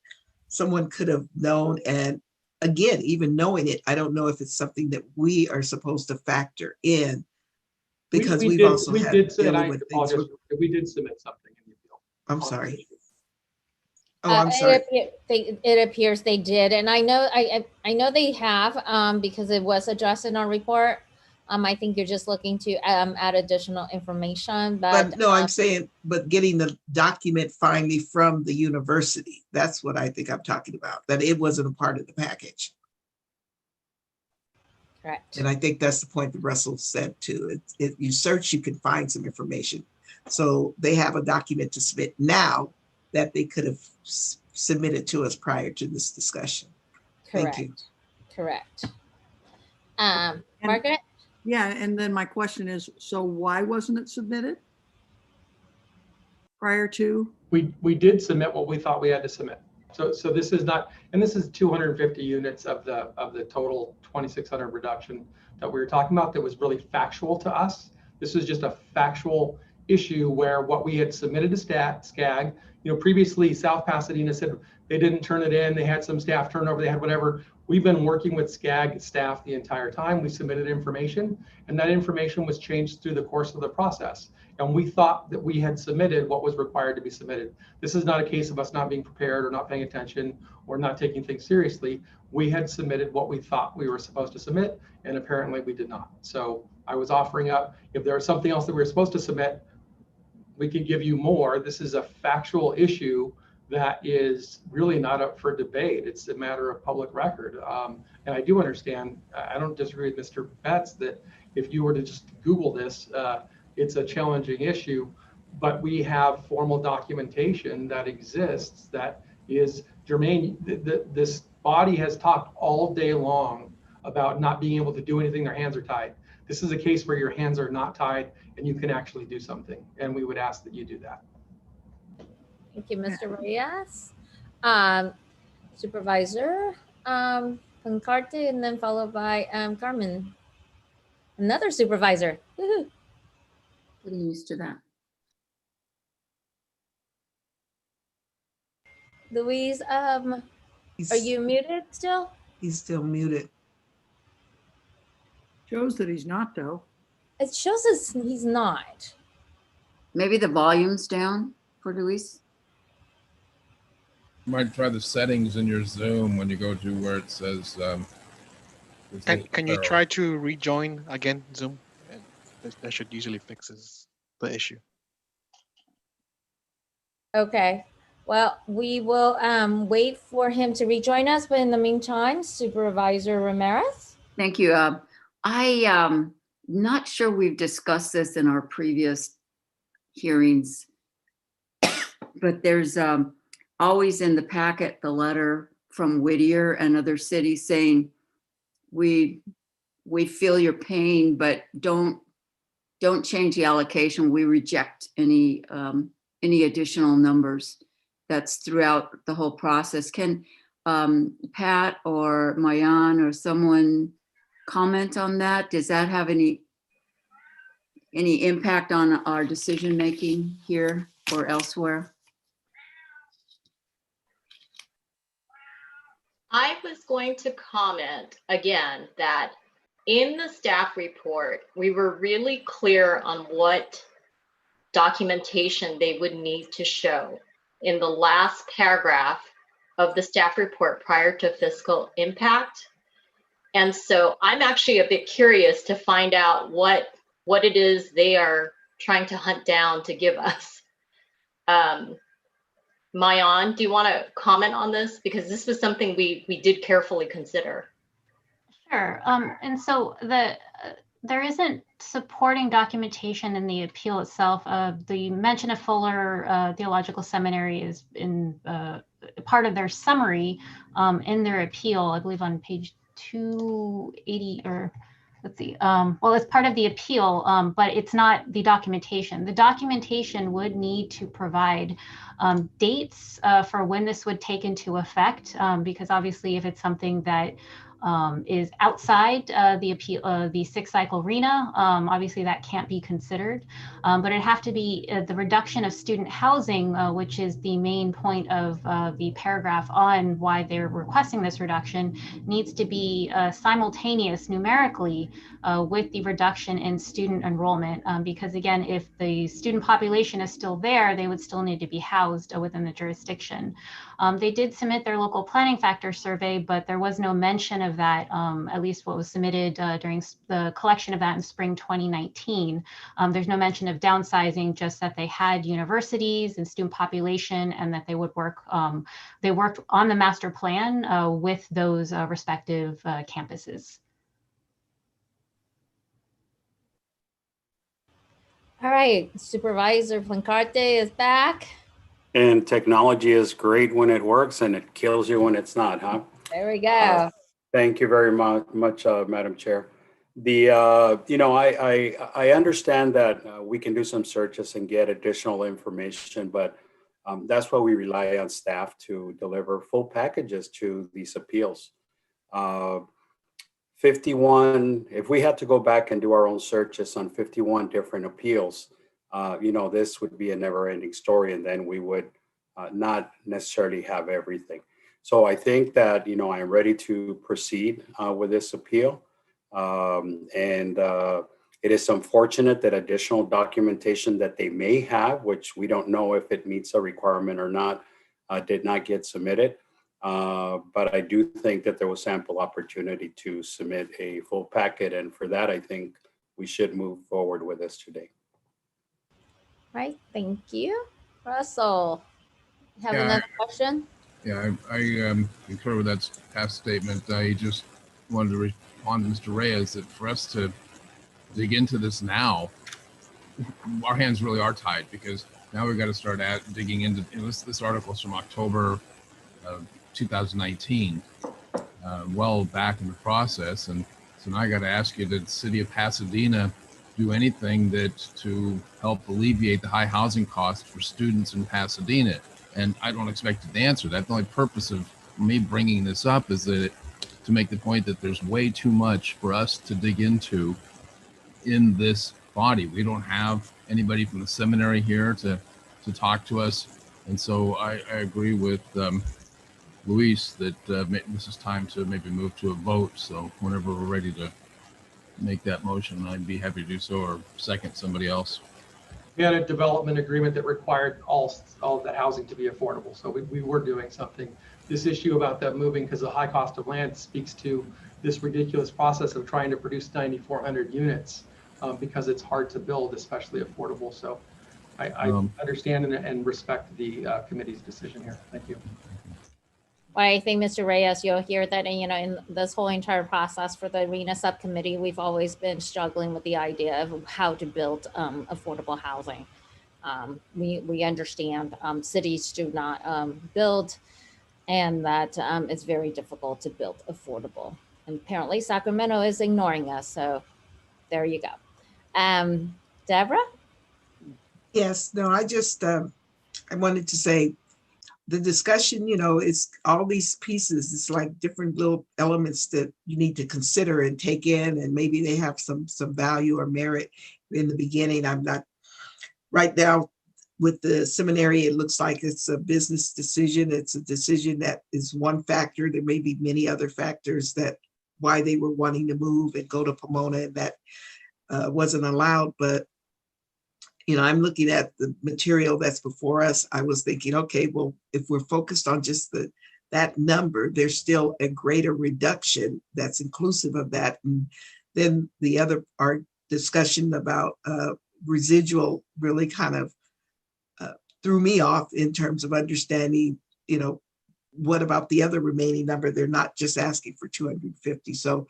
someone could have known. And again, even knowing it, I don't know if it's something that we are supposed to factor in, because we did submit something in the appeal. I'm sorry. Oh, I'm sorry. It appears they did, and I know they have because it was addressed in our report. I think you're just looking to add additional information, but no, I'm saying, but getting the document finally from the university, that's what I think I'm talking about, that it wasn't a part of the package. Correct. And I think that's the point that Russell said too. If you search, you can find some information. So they have a document to submit now that they could have submitted to us prior to this discussion. Correct. Thank you. Correct. Margaret? Yeah, and then my question is, so why wasn't it submitted prior to? We did submit what we thought we had to submit. So this is not, and this is 250 units of the total 2,600 reduction that we were talking about that was really factual to us. This is just a factual issue where what we had submitted to SCAG, previously South Pasadena said they didn't turn it in, they had some staff turnover, they had whatever. We've been working with SCAG staff the entire time. We submitted information, and that information was changed through the course of the process. And we thought that we had submitted what was required to be submitted. This is not a case of us not being prepared or not paying attention or not taking things seriously. We had submitted what we thought we were supposed to submit, and apparently we did not. So I was offering up, if there was something else that we were supposed to submit, we could give you more. This is a factual issue that is really not up for debate. It's a matter of public record. And I do understand, I don't disagree with Mr. Betts that if you were to just Google this, it's a challenging issue, but we have formal documentation that exists that is germane. This body has talked all day long about not being able to do anything, their hands are tied. This is a case where your hands are not tied and you can actually do something. And we would ask that you do that. Thank you, Mr. Reyes. Supervisor Concarte, and then followed by Carmen. Another supervisor. Woohoo. Getting used to that. Louise, are you muted still? He's still muted. Shows that he's not, though. It shows us he's not. Maybe the volume's down for Luis. You might try the settings in your Zoom when you go to where it says. Can you try to rejoin again Zoom? That should usually fixes the issue. Okay. Well, we will wait for him to rejoin us, but in the meantime, Supervisor Ramirez. Thank you. I'm not sure we've discussed this in our previous hearings, but there's always in the packet the letter from Whittier and other cities saying we feel your pain, but don't change the allocation. We reject any additional numbers. That's throughout the whole process. Can Pat or Mayan or someone comment on that? Does that have any impact on our decision making here or elsewhere? I was going to comment again that in the staff report, we were really clear on what documentation they would need to show in the last paragraph of the staff report prior to fiscal impact. And so I'm actually a bit curious to find out what it is they are trying to hunt down to give us. Mayan, do you want to comment on this? Because this was something we did carefully consider. Sure. And so there isn't supporting documentation in the appeal itself. The mention of Fuller Theological Seminary is in part of their summary in their appeal, I believe on page 280 or let's see. Well, it's part of the appeal, but it's not the documentation. The documentation would need to provide dates for when this would take into effect, because obviously if it's something that is outside the appeal, the 6-cycle RHNA. Obviously, that can't be considered, but it'd have to be the reduction of student housing, which is the main point of the paragraph on why they're requesting this reduction, needs to be simultaneous numerically with the reduction in student enrollment. Because again, if the student population is still there, they would still need to be housed within the jurisdiction. They did submit their local planning factor survey, but there was no mention of that, at least what was submitted during the collection of that in spring 2019. There's no mention of downsizing, just that they had universities and student population, and that they would work, they worked on the master plan with those respective campuses. All right, Supervisor Plancarte is back. And technology is great when it works and it kills you when it's not, huh? There we go. Thank you very much, Madam Chair. The you know, I understand that we can do some searches and get additional information, but that's why we rely on staff to deliver full packages to these appeals. 51, if we had to go back and do our own searches on 51 different appeals, you know, this would be a never-ending story, and then we would not necessarily have everything. So I think that, you know, I'm ready to proceed with this appeal. It is unfortunate that additional documentation that they may have, which we don't know if it meets a requirement or not, did not get submitted. But I do think that there was ample opportunity to submit a full packet. And for that, I think we should move forward with this today. Right, thank you. Russell, you have another question? Yeah, I concur with that past statement. I just wanted to respond to Mr. Reyes that for us to dig into this now, our hands really are tied, because now we've got to start digging into, you know, this article is from October 2019, well back in the process. And so now I got to ask you, did the city of Pasadena do anything to help alleviate the high housing costs for students in Pasadena? And I don't expect you to answer that. The only purpose of me bringing this up is that to make the point that there's way too much for us to dig into in this body. We don't have anybody from the seminary here to talk to us. And so I agree with Luis that this is time to maybe move to a vote. So whenever we're ready to make that motion, I'd be happy to do so, or second somebody else. We had a development agreement that required all of the housing to be affordable. So we were doing something. This issue about that moving because of the high cost of land speaks to this ridiculous process of trying to produce 9,400 units because it's hard to build, especially affordable. So I understand and respect the committee's decision here. Thank you. Well, I think, Mr. Reyes, you'll hear that, you know, in this whole entire process for the RHNA subcommittee, we've always been struggling with the idea of how to build affordable housing. We understand cities do not build, and that it's very difficult to build affordable. And apparently Sacramento is ignoring us. So there you go. Deborah? Yes, no, I just, I wanted to say, the discussion, you know, it's all these pieces. It's like different little elements that you need to consider and take in, and maybe they have some value or merit in the beginning. I'm not right now with the seminary. It looks like it's a business decision. It's a decision that is one factor. There may be many other factors that why they were wanting to move and go to Pomona, and that wasn't allowed. But you know, I'm looking at the material that's before us. I was thinking, okay, well, if we're focused on just that number, there's still a greater reduction that's inclusive of that. And then the other, our discussion about residual really kind of threw me off in terms of understanding, you know, what about the other remaining number? They're not just asking for 250. So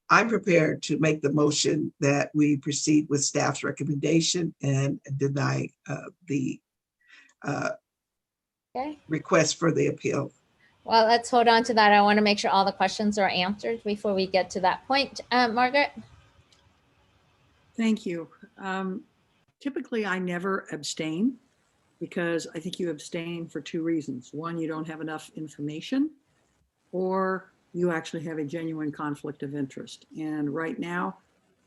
I'm prepared to make the motion that we proceed with staff's recommendation and deny the request for the appeal. Well, let's hold on to that. I want to make sure all the questions are answered before we get to that point. Margaret? Thank you. Typically, I never abstain because I think you abstain for two reasons. One, you don't have enough information, or you actually have a genuine conflict of interest. And right now,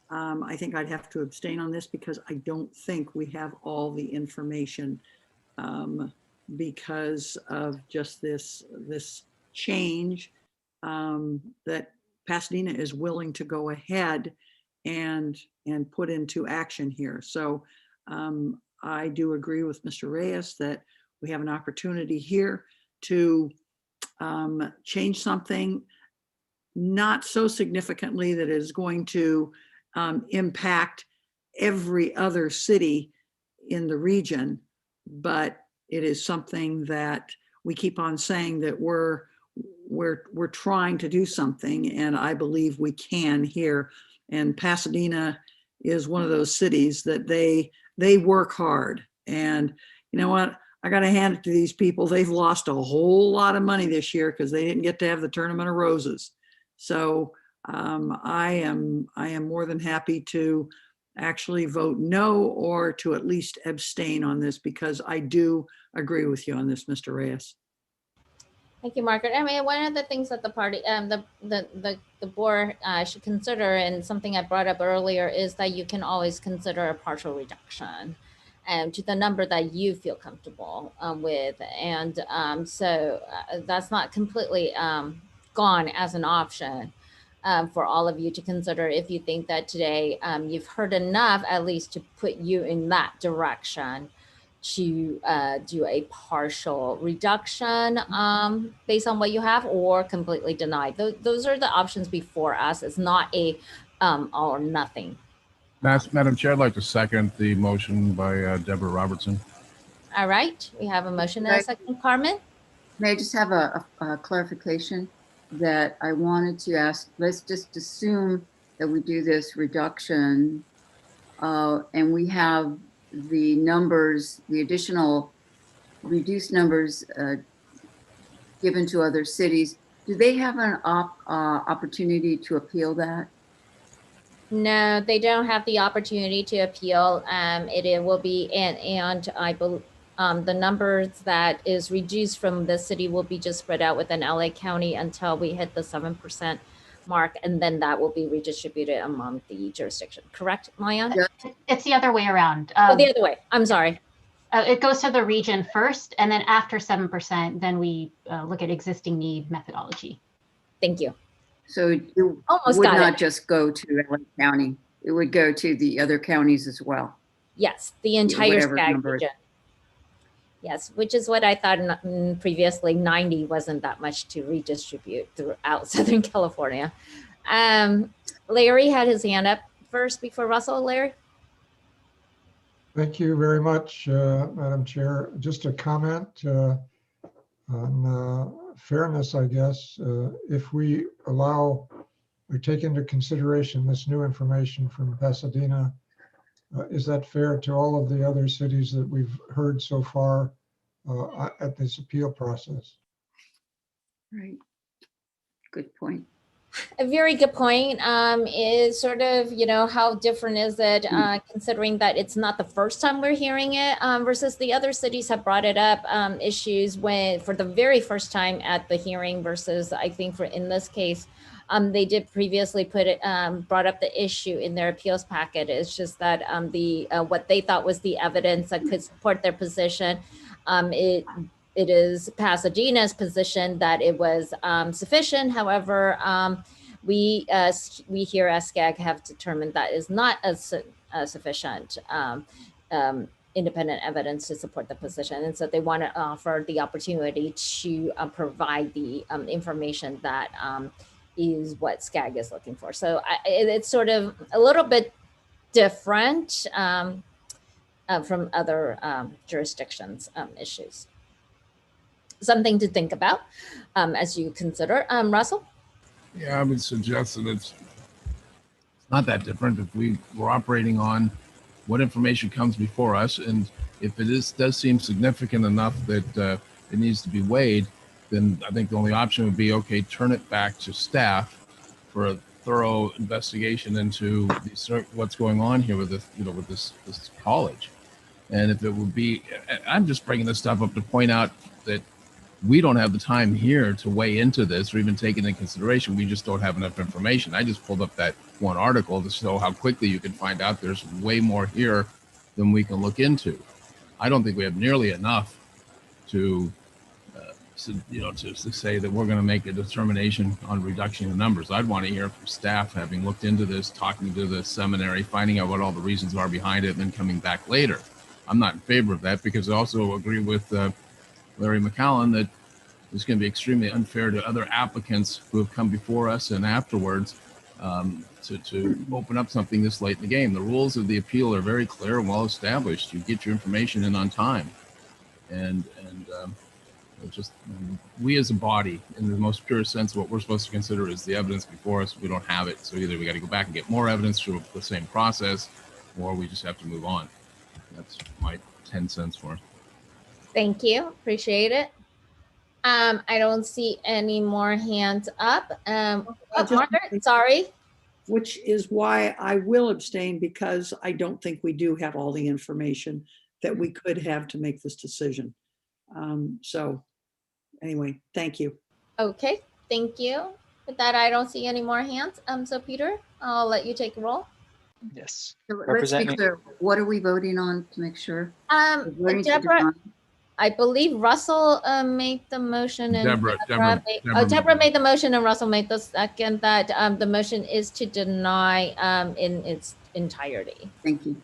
I think I'd have to abstain on this because I don't think we have all the information because of just this change that Pasadena is willing to go ahead and put into action here. So I do agree with Mr. Reyes that we have an opportunity here to change something not so significantly that it is going to impact every other city in the region, but it is something that we keep on saying that we're trying to do something, and I believe we can here. And Pasadena is one of those cities that they work hard. And you know what? I got to hand it to these people. They've lost a whole lot of money this year because they didn't get to have the Tournament of Roses. So I am more than happy to actually vote no or to at least abstain on this because I do agree with you on this, Mr. Reyes. Thank you, Margaret. I mean, one of the things that the party, the board should consider, and something I brought up earlier, is that you can always consider a partial reduction to the number that you feel comfortable with. And so that's not completely gone as an option for all of you to consider if you think that today you've heard enough, at least to put you in that direction to do a partial reduction based on what you have, or completely deny. Those are the options before us. It's not a all or nothing. Madam Chair, I'd like to second the motion by Deborah Robertson. All right, we have a motion and a second. Carmen? May I just have a clarification that I wanted to ask? Let's just assume that we do this reduction and we have the numbers, the additional reduced numbers given to other cities. Do they have an opportunity to appeal that? No, they don't have the opportunity to appeal. It will be, and I believe the numbers that is reduced from the city will be just spread out within LA County until we hit the 7% mark, and then that will be redistributed among the jurisdiction. Correct, Mayan? It's the other way around. Oh, the other way. I'm sorry. It goes to the region first, and then after 7%, then we look at existing need methodology. Thank you. So it Almost would got not it. just go to LA County. It would go to the other counties as well. Yes, the entire Whatever SCAG number. region. Yes, which is what I thought previously 90 wasn't that much to redistribute throughout Southern California. Larry had his hand up first before Russell. Larry? Thank you very much, Madam Chair. Just a comment on fairness, I guess. If we take into consideration this new information from Pasadena, is that fair to all of the other cities that we've heard so far at this appeal process? Right. Good point. A very good point. Is sort of, how different is it considering that it's not the first time we're hearing it versus the other cities have brought it up issues for the very first time at the hearing versus I think in this case, they did previously brought up the issue in their appeals packet. It's just that what they thought was the evidence that could support their position. It is Pasadena's position that it was sufficient. However, we here as SCAG have determined that is not sufficient independent evidence to support the position. And so they want to offer the opportunity to provide the information that is what SCAG is looking for. So it's sort of a little bit different from other jurisdictions issues. Something to think about as you consider. Russell? Yeah, I would suggest that it's not that different if we were operating on what information comes before us. And if it does seem significant enough that it needs to be weighed, then I think the only option would be, okay, turn it back to staff for a thorough investigation into what's going on here with this, with this college. And if it would be, I'm just bringing this stuff up to point out that we don't have the time here to weigh into this or even take it into consideration. We just don't have enough information. I just pulled up that one article to show how quickly you can find out there's way more here than we can look into. I don't think we have nearly enough to say that we're going to make a determination on reduction in numbers. I'd want to hear from staff having looked into this, talking to the seminary, finding out what all the reasons are behind it, and then coming back later. I'm not in favor of that because I also agree with Larry McCallum that it's going to be extremely unfair to other applicants who have come before us and afterwards to open up something this late in the game. The rules of the appeal are very clear and well established. You get your information in on time, and just we as a body, in the most pure sense, what we're supposed to consider is the evidence before us. We don't have it, so either we got to go back and get more evidence through the same process, or we just have to move on. That's my 10 cents for it. Thank you. Appreciate it. I don't see any more hands up. Margaret, sorry. Which is why I will abstain, because I don't think we do have all the information that we could have to make this decision. So anyway, thank you. Okay, thank you. With that, I don't see any more hands. So Peter, I'll let you take a roll. Yes. So let's be clear. What are we voting on to make sure? Deborah, I believe Russell made the motion, and Deborah made the motion, and Russell made the second. That the motion is to deny in its entirety. Thank you.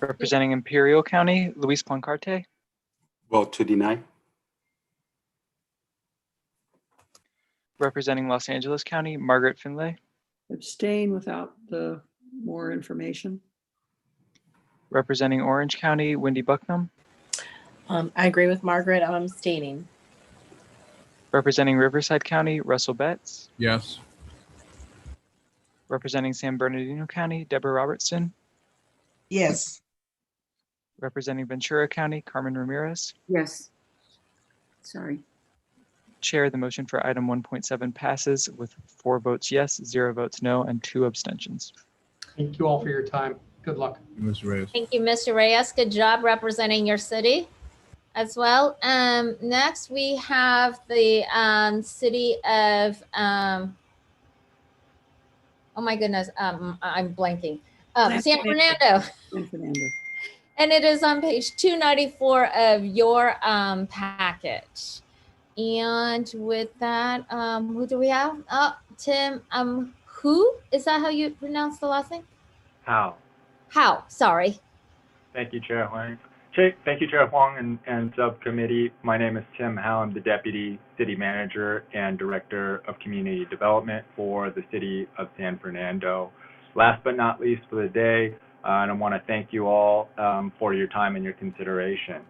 Representing Imperial County, Luis Plancarte. Vote to deny. Representing Los Angeles County, Margaret Finlay. Abstain without the more information. Representing Orange County, Wendy Bucknam. I agree with Margaret. I'm abstaining. Representing Riverside County, Russell Betts. Yes. Representing San Bernardino County, Deborah Robertson. Yes. Representing Ventura County, Carmen Ramirez. Yes. Sorry. Chair, the motion for item 1.7 passes with 4 votes yes, 0 votes no, and 2 abstentions. Thank you all for your time. Good luck. Mr. Reyes. Thank you, Mr. Reyes. Good job representing your city as well. Next, we have the city of, oh my goodness, I'm blanking. San Fernando. San Fernando. And it is on page 294 of your packet. And with that, who do we have? Oh, Tim, who? Is that how you pronounce the last name? How? How, sorry. Thank you, Chair Huang. Thank you, Chair Huang and subcommittee. My name is Tim Howe. I'm the Deputy City Manager and Director of Community Development for the City of San Fernando. Last but not least for the day, and I want to thank you all for your time and your consideration.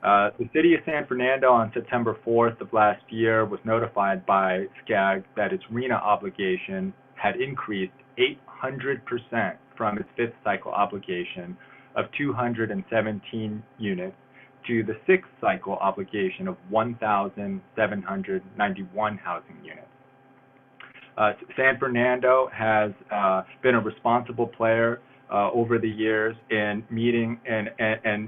The City of San Fernando on September 4th of last year was notified by SCAG that its RHNA obligation had increased 800% from its 5th cycle obligation of 217 units to the 6th cycle obligation of 1,791 housing units. San Fernando has been a responsible player over the years in meeting and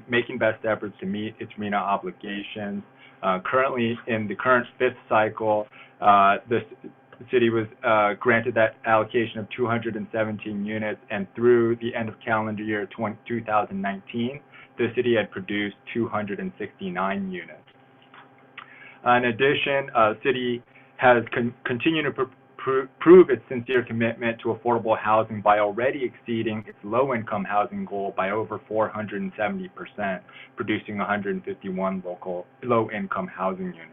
making best efforts to meet its RHNA obligations. Currently, in the current 5th cycle, the city was granted that allocation of 217 units, and through the end of calendar year 2019, the city had produced 269 units. In addition, city has continued to prove its sincere commitment to affordable housing by already exceeding its low-income housing goal by over 470%, producing 151 local low-income housing units.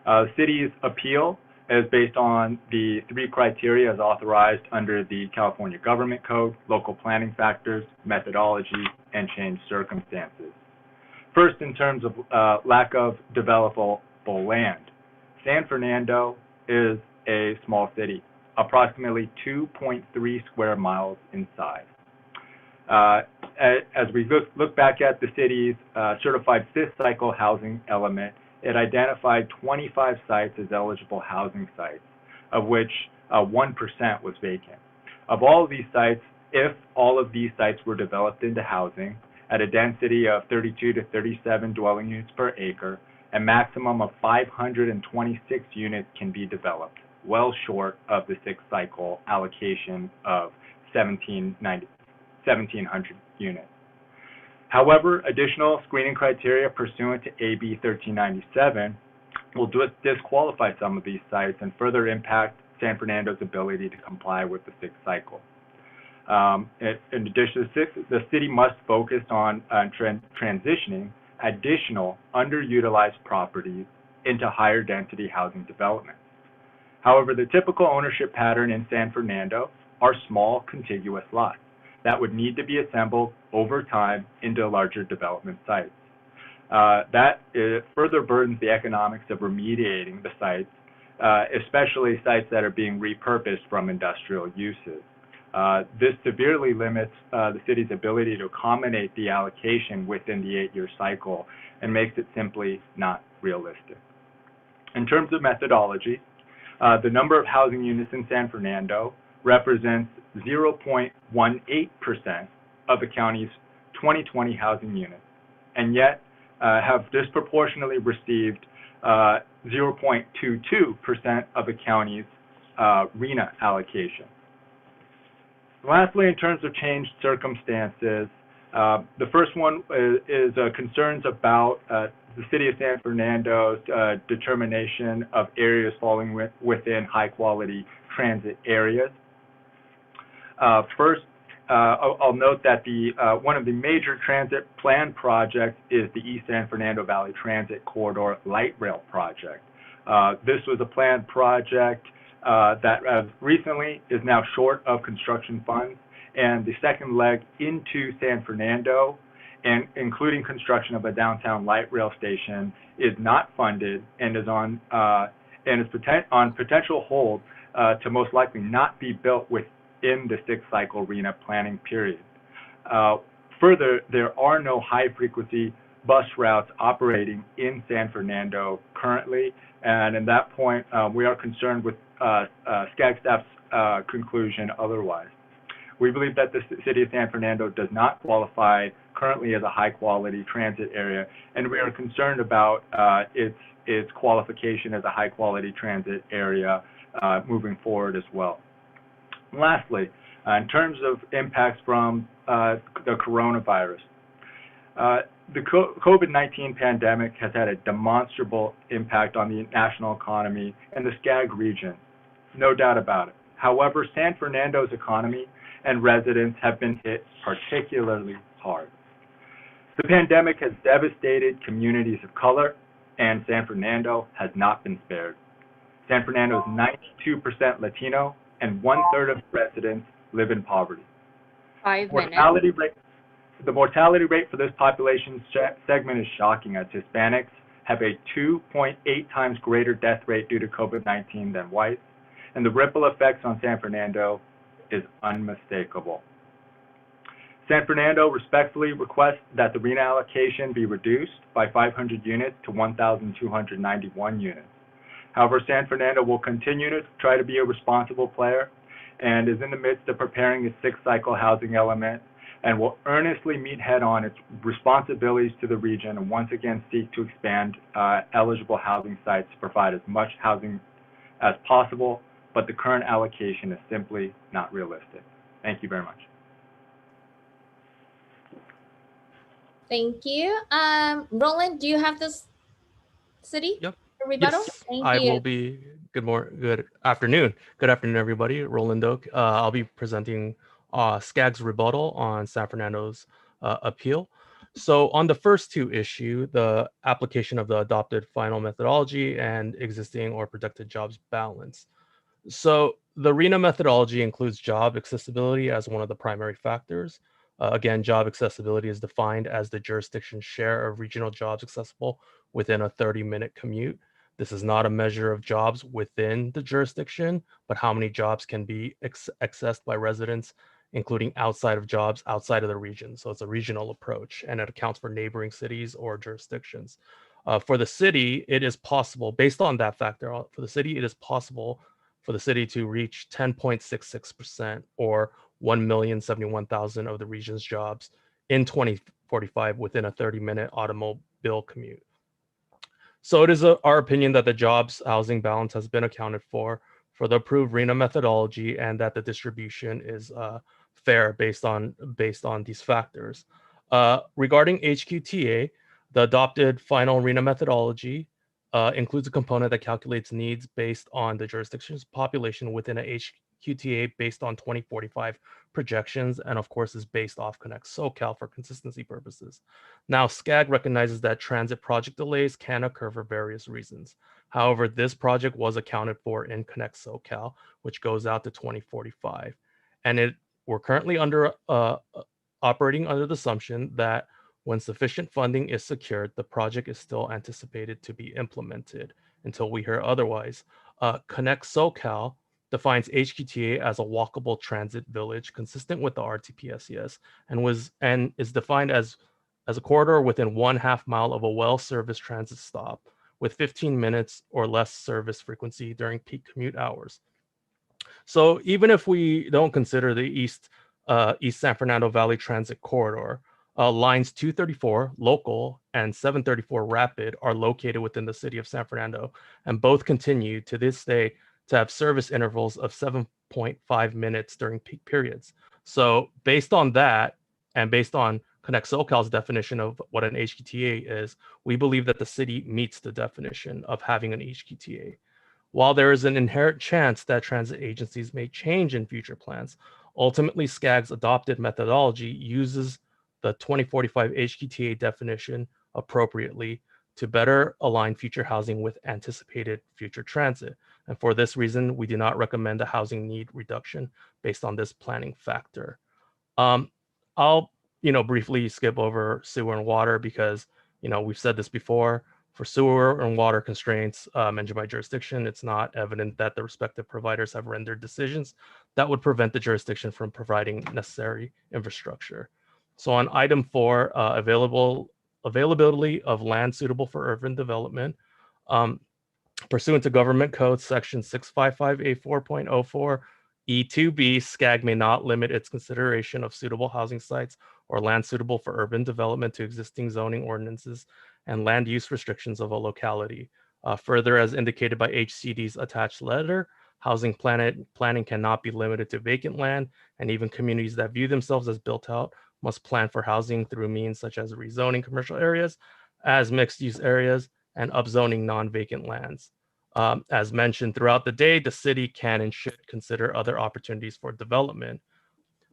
The city's appeal is based on the 3 criteria as authorized under the California Government Code: local planning factors, methodology, and changed circumstances. First, in terms of lack of developable land, San Fernando is a small city, approximately 2.3 square miles in size. As we look back at the city's certified 5th cycle housing element, it identified 25 sites as eligible housing sites, of which 1% was vacant. Of all of these sites, if all of these sites were developed into housing, at a density of 32 to 37 dwelling units per acre, a maximum of 526 units can be developed, well short of the sixth cycle allocation of 1,700 units. However, additional screening criteria pursuant to AB 1397 will disqualify some of these sites and further impact San Fernando's ability to comply with the sixth cycle. In addition, the city must focus on transitioning additional underutilized properties into higher density housing development. However, the typical ownership pattern in San Fernando are small contiguous lots that would need to be assembled over time into larger development sites. That further burdens the economics of remediating the sites, especially sites that are being repurposed from industrial uses. This severely limits the city's ability to accommodate the allocation within the 8-year cycle and makes it simply not realistic. In terms of methodology, the number of housing units in San Fernando represents 0.18% of the county's 2020 housing units, and yet have disproportionately received 0.22% of the county's RHNA allocation. Lastly, in terms of changed circumstances, the first one is concerns about the City of San Fernando's determination of areas falling within high-quality transit areas. First, I'll note that one of the major transit plan projects is the East San Fernando Valley Transit Corridor Light Rail Project. This was a planned project that recently is now short of construction funds, and the second leg into San Fernando, and including construction of a downtown light rail station, is not funded and is on potential hold to most likely not be built within the sixth cycle RHNA planning period. Further, there are no high-frequency bus routes operating in San Fernando currently, and at that point, we are concerned with SCAG staff's conclusion otherwise. We believe that the City of San Fernando does not qualify currently as a high-quality transit area, and we are concerned about its qualification as a high-quality transit area moving forward as well. Lastly, in terms of impacts from the coronavirus, the COVID-19 pandemic has had a demonstrable impact on the national economy and the SCAG region, no doubt about it. However, San Fernando's economy and residents have been hit particularly hard. The pandemic has devastated communities of color, and San Fernando has not been spared. San Fernando is 92% Latino, and 1/3 of residents live in poverty. 5 minutes. The mortality rate for this population segment is shocking, as Hispanics have a 2.8 times greater death rate due to COVID-19 than whites, and the ripple effects on San Fernando is unmistakable. San Fernando respectfully requests that the RHNA allocation be reduced by 500 units to 1,291 units. However, San Fernando will continue to try to be a responsible player and is in the midst of preparing its sixth cycle housing element, and will earnestly meet head-on its responsibilities to the region and once again seek to expand eligible housing sites to provide as much housing as possible, but the current allocation is simply not realistic. Thank you very much. Thank you. Roland, do you have this city? Yep. Rebuttal? Yes, Thank I you. will be. Good afternoon. Good afternoon, everybody. Roland Oak. I'll be presenting SCAG's rebuttal on San Fernando's appeal. So on the first two issue, the application of the adopted final methodology and existing or projected jobs balance. So the RHNA methodology includes job accessibility as one of the primary factors. Again, job accessibility is defined as the jurisdiction's share of regional jobs accessible within a 30-minute commute. This is not a measure of jobs within the jurisdiction, but how many jobs can be accessed by residents, including outside of jobs outside of the region. So it's a regional approach, and it accounts for neighboring cities or jurisdictions. For the city, it is possible, based on that factor, for the city, it is possible for the city to reach 10.66% or 1,071,000 of the region's jobs in 2045 within a 30-minute automobile commute. So it is our opinion that the jobs housing balance has been accounted for the approved RHNA methodology, and that the distribution is fair based on these factors. Regarding HQTA, the adopted final RHNA methodology includes a component that calculates needs based on the jurisdiction's population within a HQTA based on 2045 projections, and of course is based off Connect SoCal for consistency purposes. Now, SCAG recognizes that transit project delays can occur for various reasons. However, this project was accounted for in Connect SoCal, which goes out to 2045. And we're currently operating under the assumption that when sufficient funding is secured, the project is still anticipated to be implemented until we hear otherwise. Connect SoCal defines HQTA as a walkable transit village consistent with the RTPSES, and is defined as a corridor within 1/2 mile of a well-serviced transit stop with 15 minutes or less service frequency during peak commute hours. So even if we don't consider the East San Fernando Valley Transit Corridor, lines 234 local and 734 rapid are located within the city of San Fernando, and both continue to this day to have service intervals of 7.5 minutes during peak periods. So based on that, and based on Connect SoCal's definition of what an HQTA is, we believe that the city meets the definition of having an HQTA. While there is an inherent chance that transit agencies may change in future plans, ultimately SCAG's adopted methodology uses the 2045 HQTA definition appropriately to better align future housing with anticipated future transit. And for this reason, we do not recommend a housing need reduction based on this planning factor. I'll briefly skip over sewer and water because we've said this before. For sewer and water constraints mentioned by jurisdiction, it's not evident that the respective providers have rendered decisions that would prevent the jurisdiction from providing necessary infrastructure. So on item 4, availability of land suitable for urban development, pursuant to Government Code Section 655A4.04 E2B, SCAG may not limit its consideration of suitable housing sites or land suitable for urban development to existing zoning ordinances and land use restrictions of a locality. Further, as indicated by HCD's attached letter, housing planning cannot be limited to vacant land, and even communities that view themselves as built out must plan for housing through means such as rezoning commercial areas as mixed-use areas and upzoning non-vacant lands. As mentioned throughout the day, the city can and should consider other opportunities for development.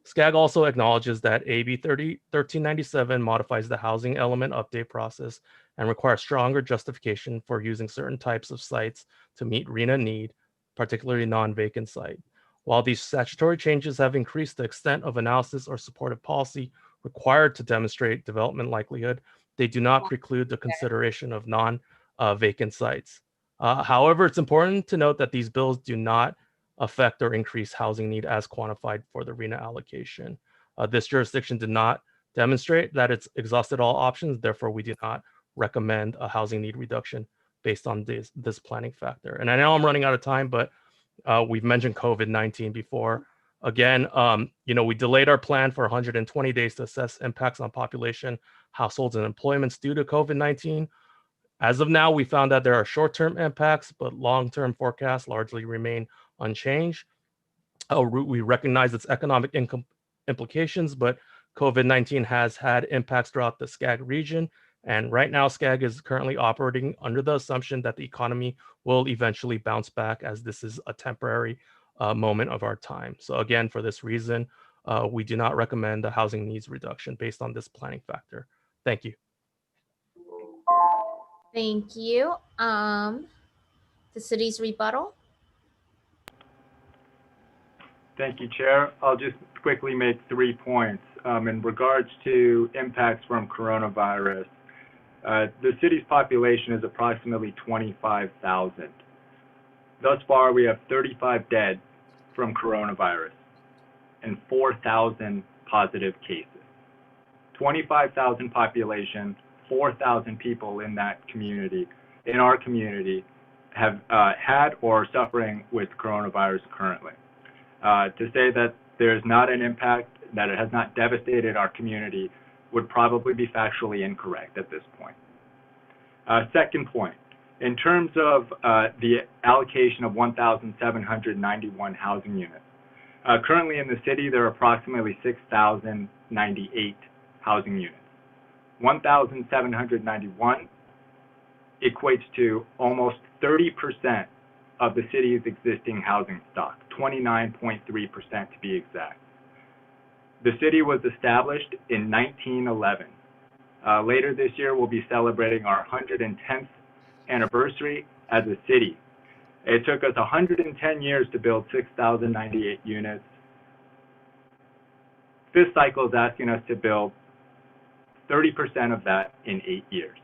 SCAG also acknowledges that AB 1397 modifies the housing element update process and requires stronger justification for using certain types of sites to meet RHNA need, particularly non-vacant site. While these statutory changes have increased the extent of analysis or supportive policy required to demonstrate development likelihood, they do not preclude the consideration of non-vacant sites. However, it's important to note that these bills do not affect or increase housing need as quantified for the RHNA allocation. This jurisdiction did not demonstrate that it's exhausted all options. Therefore, we do not recommend a housing need reduction based on this planning factor. And I know I'm running out of time, but we've mentioned COVID-19 before. Again, we delayed our plan for 120 days to assess impacts on population, households, and employments due to COVID-19. As of now, we found that there are short-term impacts, but long-term forecasts largely remain unchanged. We recognize its economic implications, but COVID-19 has had impacts throughout the SCAG region. And right now, SCAG is currently operating under the assumption that the economy will eventually bounce back, as this is a temporary moment of our time. So again, for this reason, we do not recommend a housing needs reduction based on this planning factor. Thank you. Thank you. The city's rebuttal. Thank you, Chair. I'll just quickly make 3 points. In regards to impacts from coronavirus, the city's population is approximately 25,000. Thus far, we have 35 dead from coronavirus and 4,000 positive cases. 25,000 population, 4,000 people in that community, in our community, have had or are suffering with coronavirus currently. To say that there's not an impact, that it has not devastated our community, would probably be factually incorrect at this point. Second point, in terms of the allocation of 1,791 housing units, currently in the city, there are approximately 6,098 housing units. 1,791 equates to almost 30% of the city's existing housing stock, 29.3% to be exact. The city was established in 1911. Later this year, we'll be celebrating our 110th anniversary as a city. It took us 110 years to build 6,098 units. This cycle is asking us to build 30% of that in 8 years.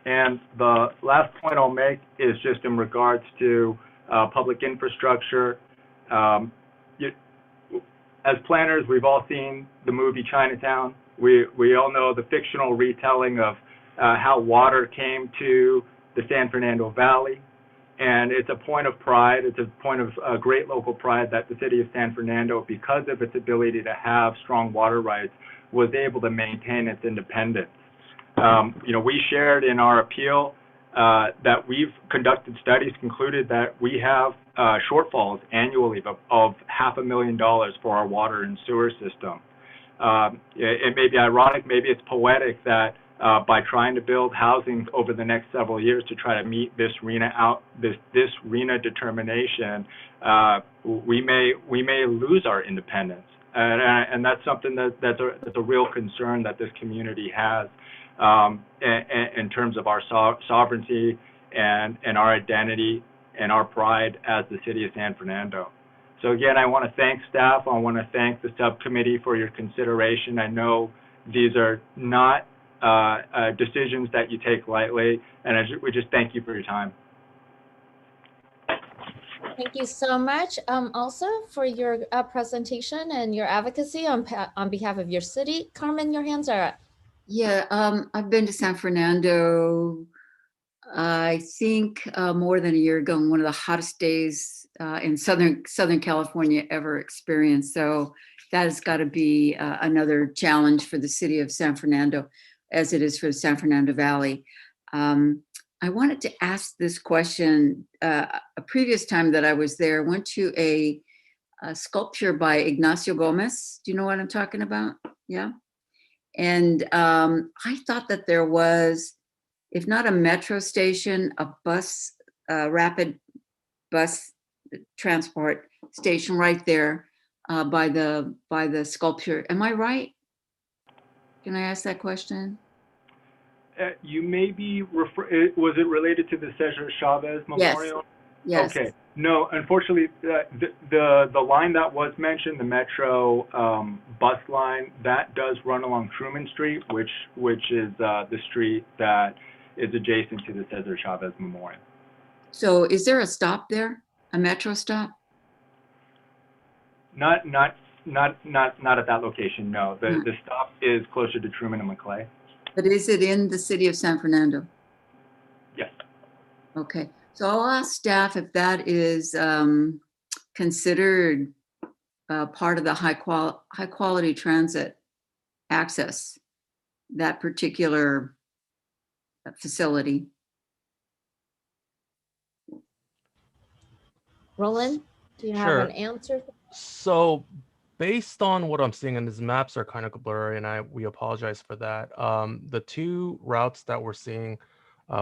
And the last point I'll make is just in regards to public infrastructure. As planners, we've all seen the movie Chinatown. We all know the fictional retelling of how water came to the San Fernando Valley. And it's a point of pride, it's a point of great local pride that the city of San Fernando, because of its ability to have strong water rights, was able to maintain its independence. We shared in our appeal that we've conducted studies, concluded that we have shortfalls annually of $500,000 for our water and sewer system. It may be ironic, maybe it's poetic that by trying to build housing over the next several years to try to meet this RHNA determination, we may lose our independence, and that's something that's a real concern that this community has in terms of our sovereignty and our identity and our pride as the city of San Fernando. So again, I want to thank staff. I want to thank the subcommittee for your consideration. I know these are not decisions that you take lightly, and we just thank you for your time. Thank you so much also for your presentation and your advocacy on behalf of your city. Carmen, your hands are up. Yeah, I've been to San Fernando, I think more than a year ago, on one of the hottest days in Southern California ever experienced. So that has got to be another challenge for the city of San Fernando, as it is for the San Fernando Valley. I wanted to ask this question. A previous time that I was there, I went to a sculpture by Ignacio Gomez. Do you know what I'm talking about? Yeah. And I thought that there was, if not a metro station, a bus, rapid bus transport station right there by the sculpture. Am I right? Can I ask that question? You may be was it related to the Cesar Chavez Memorial? Yes. Okay. No, unfortunately, the line that was mentioned, the Metro bus line, that does run along Truman Street, which is the street that is adjacent to the Cesar Chavez Memorial. So, is there a stop there? A Metro stop? Not at that location. No, the stop is closer to Truman and Maclay. But is it in the city of San Fernando? Yes. Okay. So I'll ask staff if that is considered part of the high quality transit access, that particular facility. Roland, do you Sure. have an answer? So based on what I'm seeing, and these maps are kind of blurry, and we apologize for that. The two routes that we're seeing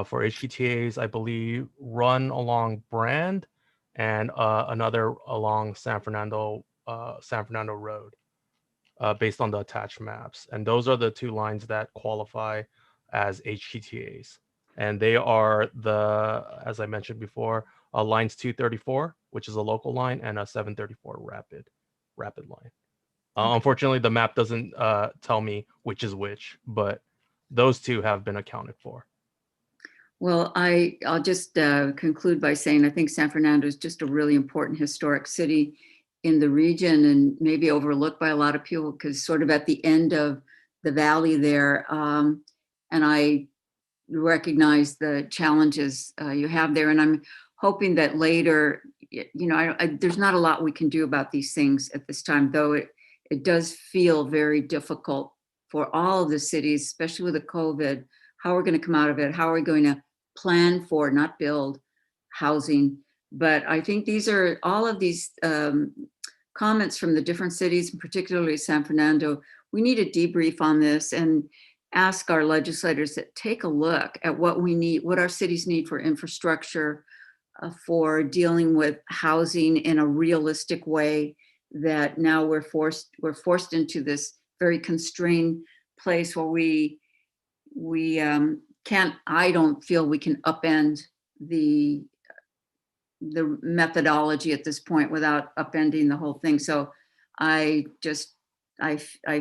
for HQTAs, I believe, run along Brand and another along San Fernando Road, based on the attached maps. And those are the two lines that qualify as HQTAs. And they are as I mentioned before, lines 234, which is a local line, and a 734 rapid line. Unfortunately, the map doesn't tell me which is which, but those two have been accounted for. Well, I'll just conclude by saying I think San Fernando is just a really important historic city in the region, and maybe overlooked by a lot of people because sort of at the end of the valley there. And I recognize the challenges you have there, and I'm hoping that later, there's not a lot we can do about these things at this time, though it it does feel very difficult for all of the cities, especially with the COVID, how we're going to come out of it, how are we going to plan for, not build housing. But I think these are all of these comments from the different cities, particularly San Fernando. We need a debrief on this and ask our legislators to take a look at what we need, what our cities need for infrastructure, for dealing with housing in a realistic way, that now we're forced into this very constrained place where we can't, I don't feel we can upend the methodology at this point without upending the whole thing. So I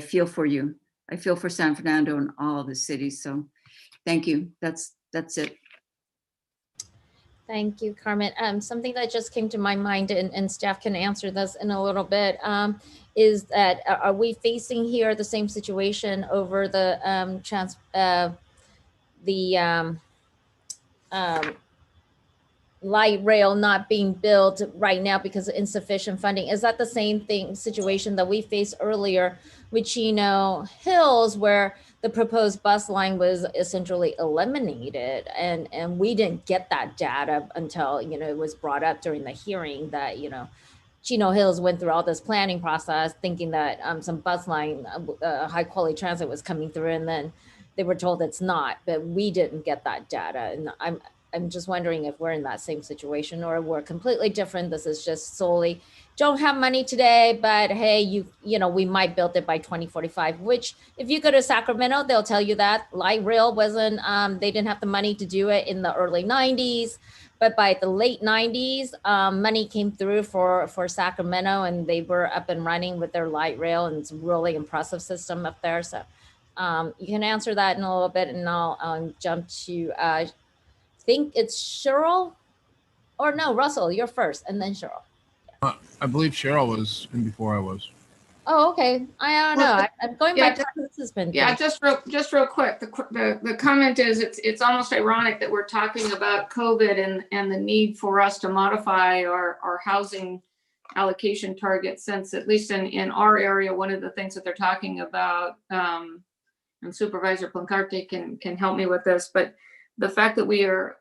feel for you. I feel for San Fernando and all of the cities. So thank you. That's it. Thank you, Carmen. Something that just came to my mind, and staff can answer this in a little bit, is that are we facing here the same situation over the light rail not being built right now because of insufficient funding? Is that the same situation that we faced earlier with Chino Hills, where the proposed bus line was essentially eliminated, and we didn't get that data until, it was brought up during the hearing that, Chino Hills went through all this planning process thinking that some bus line, high quality transit was coming through, and then they were told it's not, but we didn't get that data. And I'm just wondering if we're in that same situation or we're completely different. This is just solely don't have money today, but hey, we might build it by 2045, which if you go to Sacramento, they'll tell you that light rail wasn't, they didn't have the money to do it in the early 90s, but by the late 90s, money came through for Sacramento, and they were up and running with their light rail, and it's a really impressive system up there. So you can answer that in a little bit, and I'll jump to, I think it's Cheryl, or no, Russell, you're first, and then Cheryl. I believe Cheryl was in before I was. Oh, okay. I don't know. I'm going by participant. Yeah, just real quick. The comment is it's almost ironic that we're talking about COVID and the need for us to modify our housing allocation target, since at least in our area, one of the things that they're talking about, and Supervisor Plancarte can help me with this, but the fact that we are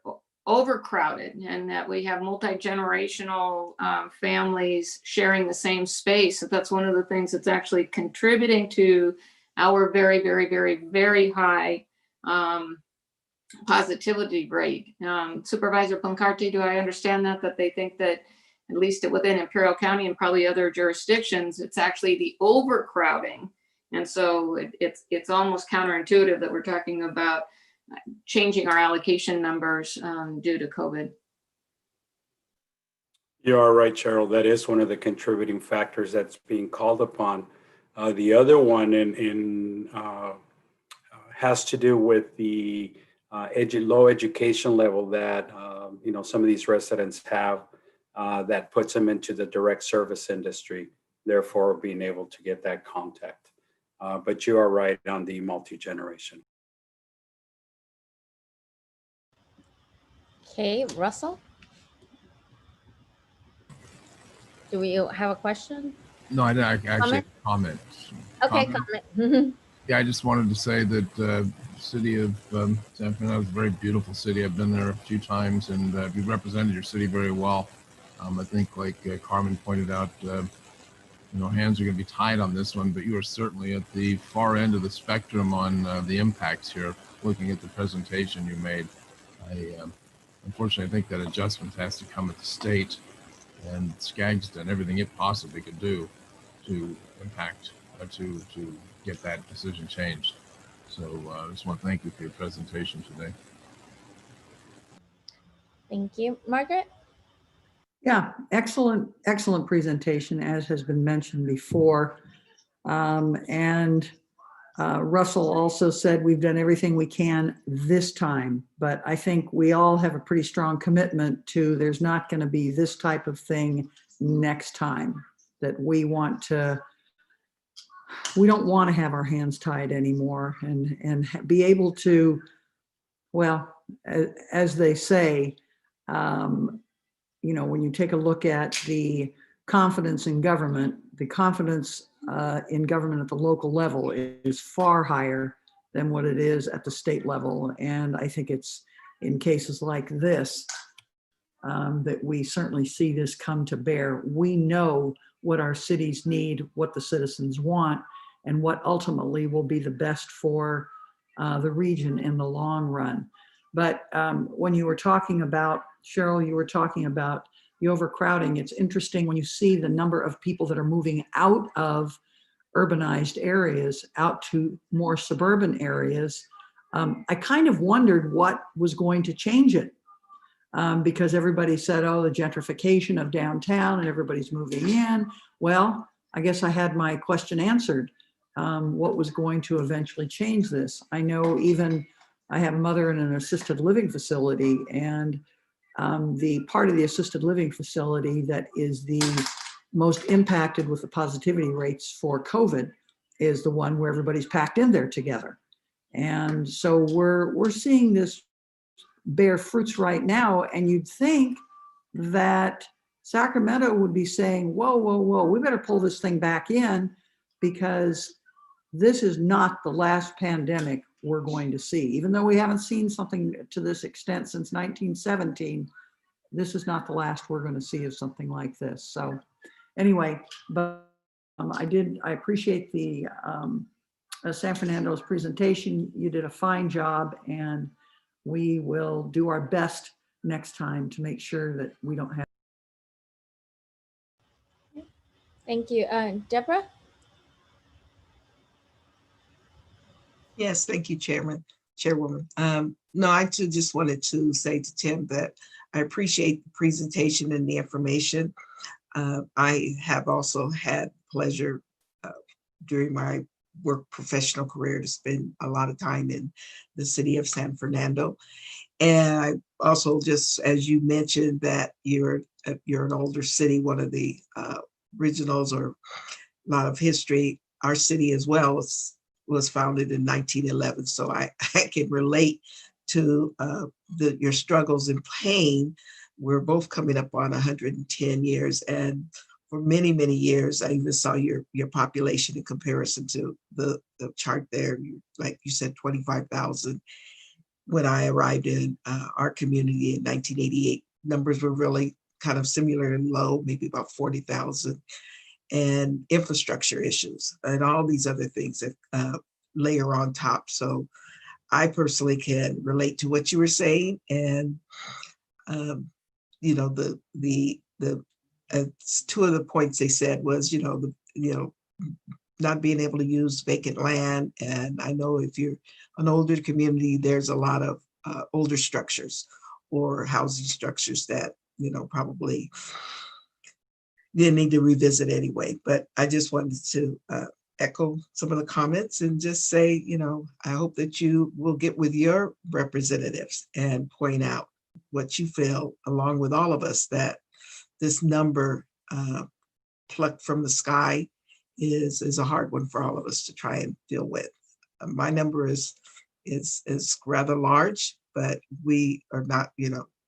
overcrowded and that we have multi-generational families sharing the same space, that's one of the things that's actually contributing to our very, very, very, very high positivity rate. Supervisor Plancarte, do I understand that they think that at least within Imperial County and probably other jurisdictions, it's actually the overcrowding, and so it's almost counterintuitive that we're talking about changing our allocation numbers due to COVID. You are right, Cheryl. That is one of the contributing factors that's being called upon. The other one has to do with the low education level that some of these residents have, that puts them into the direct service industry, therefore being able to get that contact. But you are right on the multi-generation. Okay, Russell? Do we have a question? No, I actually have a comment. Okay, comment. Yeah, I just wanted to say that the city of San Fernando is a very beautiful city. I've been there a few times, and you've represented your city very well. I think, like Carmen pointed out, hands are going to be tied on this one, but you are certainly at the far end of the spectrum on the impacts here, looking at the presentation you made. Unfortunately, I think that adjustment has to come at the state, and SCAG's done everything it possibly could do to impact, to get that decision changed. So I just want to thank you for your presentation today. Thank you. Margaret? Yeah, excellent presentation, as has been mentioned before. Russell also said we've done everything we can this time, but I think we all have a pretty strong commitment to there's not going to be this type of thing next time, that we don't want to have our hands tied anymore, and be able to, well, as they say, when you take a look at the confidence in government, the confidence in government at the local level is far higher than what it is at the state level. And I think it's in cases like this that we certainly see this come to bear. We know what our cities need, what the citizens want, and what ultimately will be the best for the region in the long run. But when you were talking about, Cheryl, you were talking about the overcrowding. It's interesting when you see the number of people that are moving out of urbanized areas out to more suburban areas. I kind of wondered what was going to change it because everybody said, oh, the gentrification of downtown and everybody's moving in. Well, I guess I had my question answered. What was going to eventually change this? I know even I have a mother in an assisted living facility, and the part of the assisted living facility that is the most impacted with the positivity rates for COVID is the one where everybody's packed in there together. And so we're seeing this bear fruits right now, and you'd think that Sacramento would be saying, whoa, whoa, whoa, we better pull this thing back in because this is not the last pandemic we're going to see. Even though we haven't seen something to this extent since 1917, this is not the last we're going to see of something like this. So anyway, but I appreciate the San Fernando's presentation. You did a fine job, and we will do our best next time to make sure that we don't have. Thank you. Deborah? Yes, thank you, Chairwoman. No, I too just wanted to say to Tim that I appreciate the presentation and the information. I have also had pleasure during my work professional career to spend a lot of time in the city of San Fernando. And I also, just as you mentioned, that you're an older city, one of the originals or a lot of history. Our city as well was founded in 1911. So I can relate to your struggles and pain. We're both coming up on 110 years. And for many, many years, I even saw your population in comparison to the chart there. Like you said, 25,000. When I arrived in our community in 1988, numbers were really kind of similar and low, maybe about 40,000. And infrastructure issues and all these other things that layer on top. So I personally can relate to what you were saying. And, you know, two of the points they said was, not being able to use vacant land. And I know if you're an older community, there's a lot of older structures or housing structures that, probably you need to revisit anyway. But I just wanted to echo some of the comments and just say, I hope that you will get with your representatives and point out what you feel, along with all of us, that this number plucked from the sky is a hard one for all of us to try and deal with. My number is rather large, but we are not,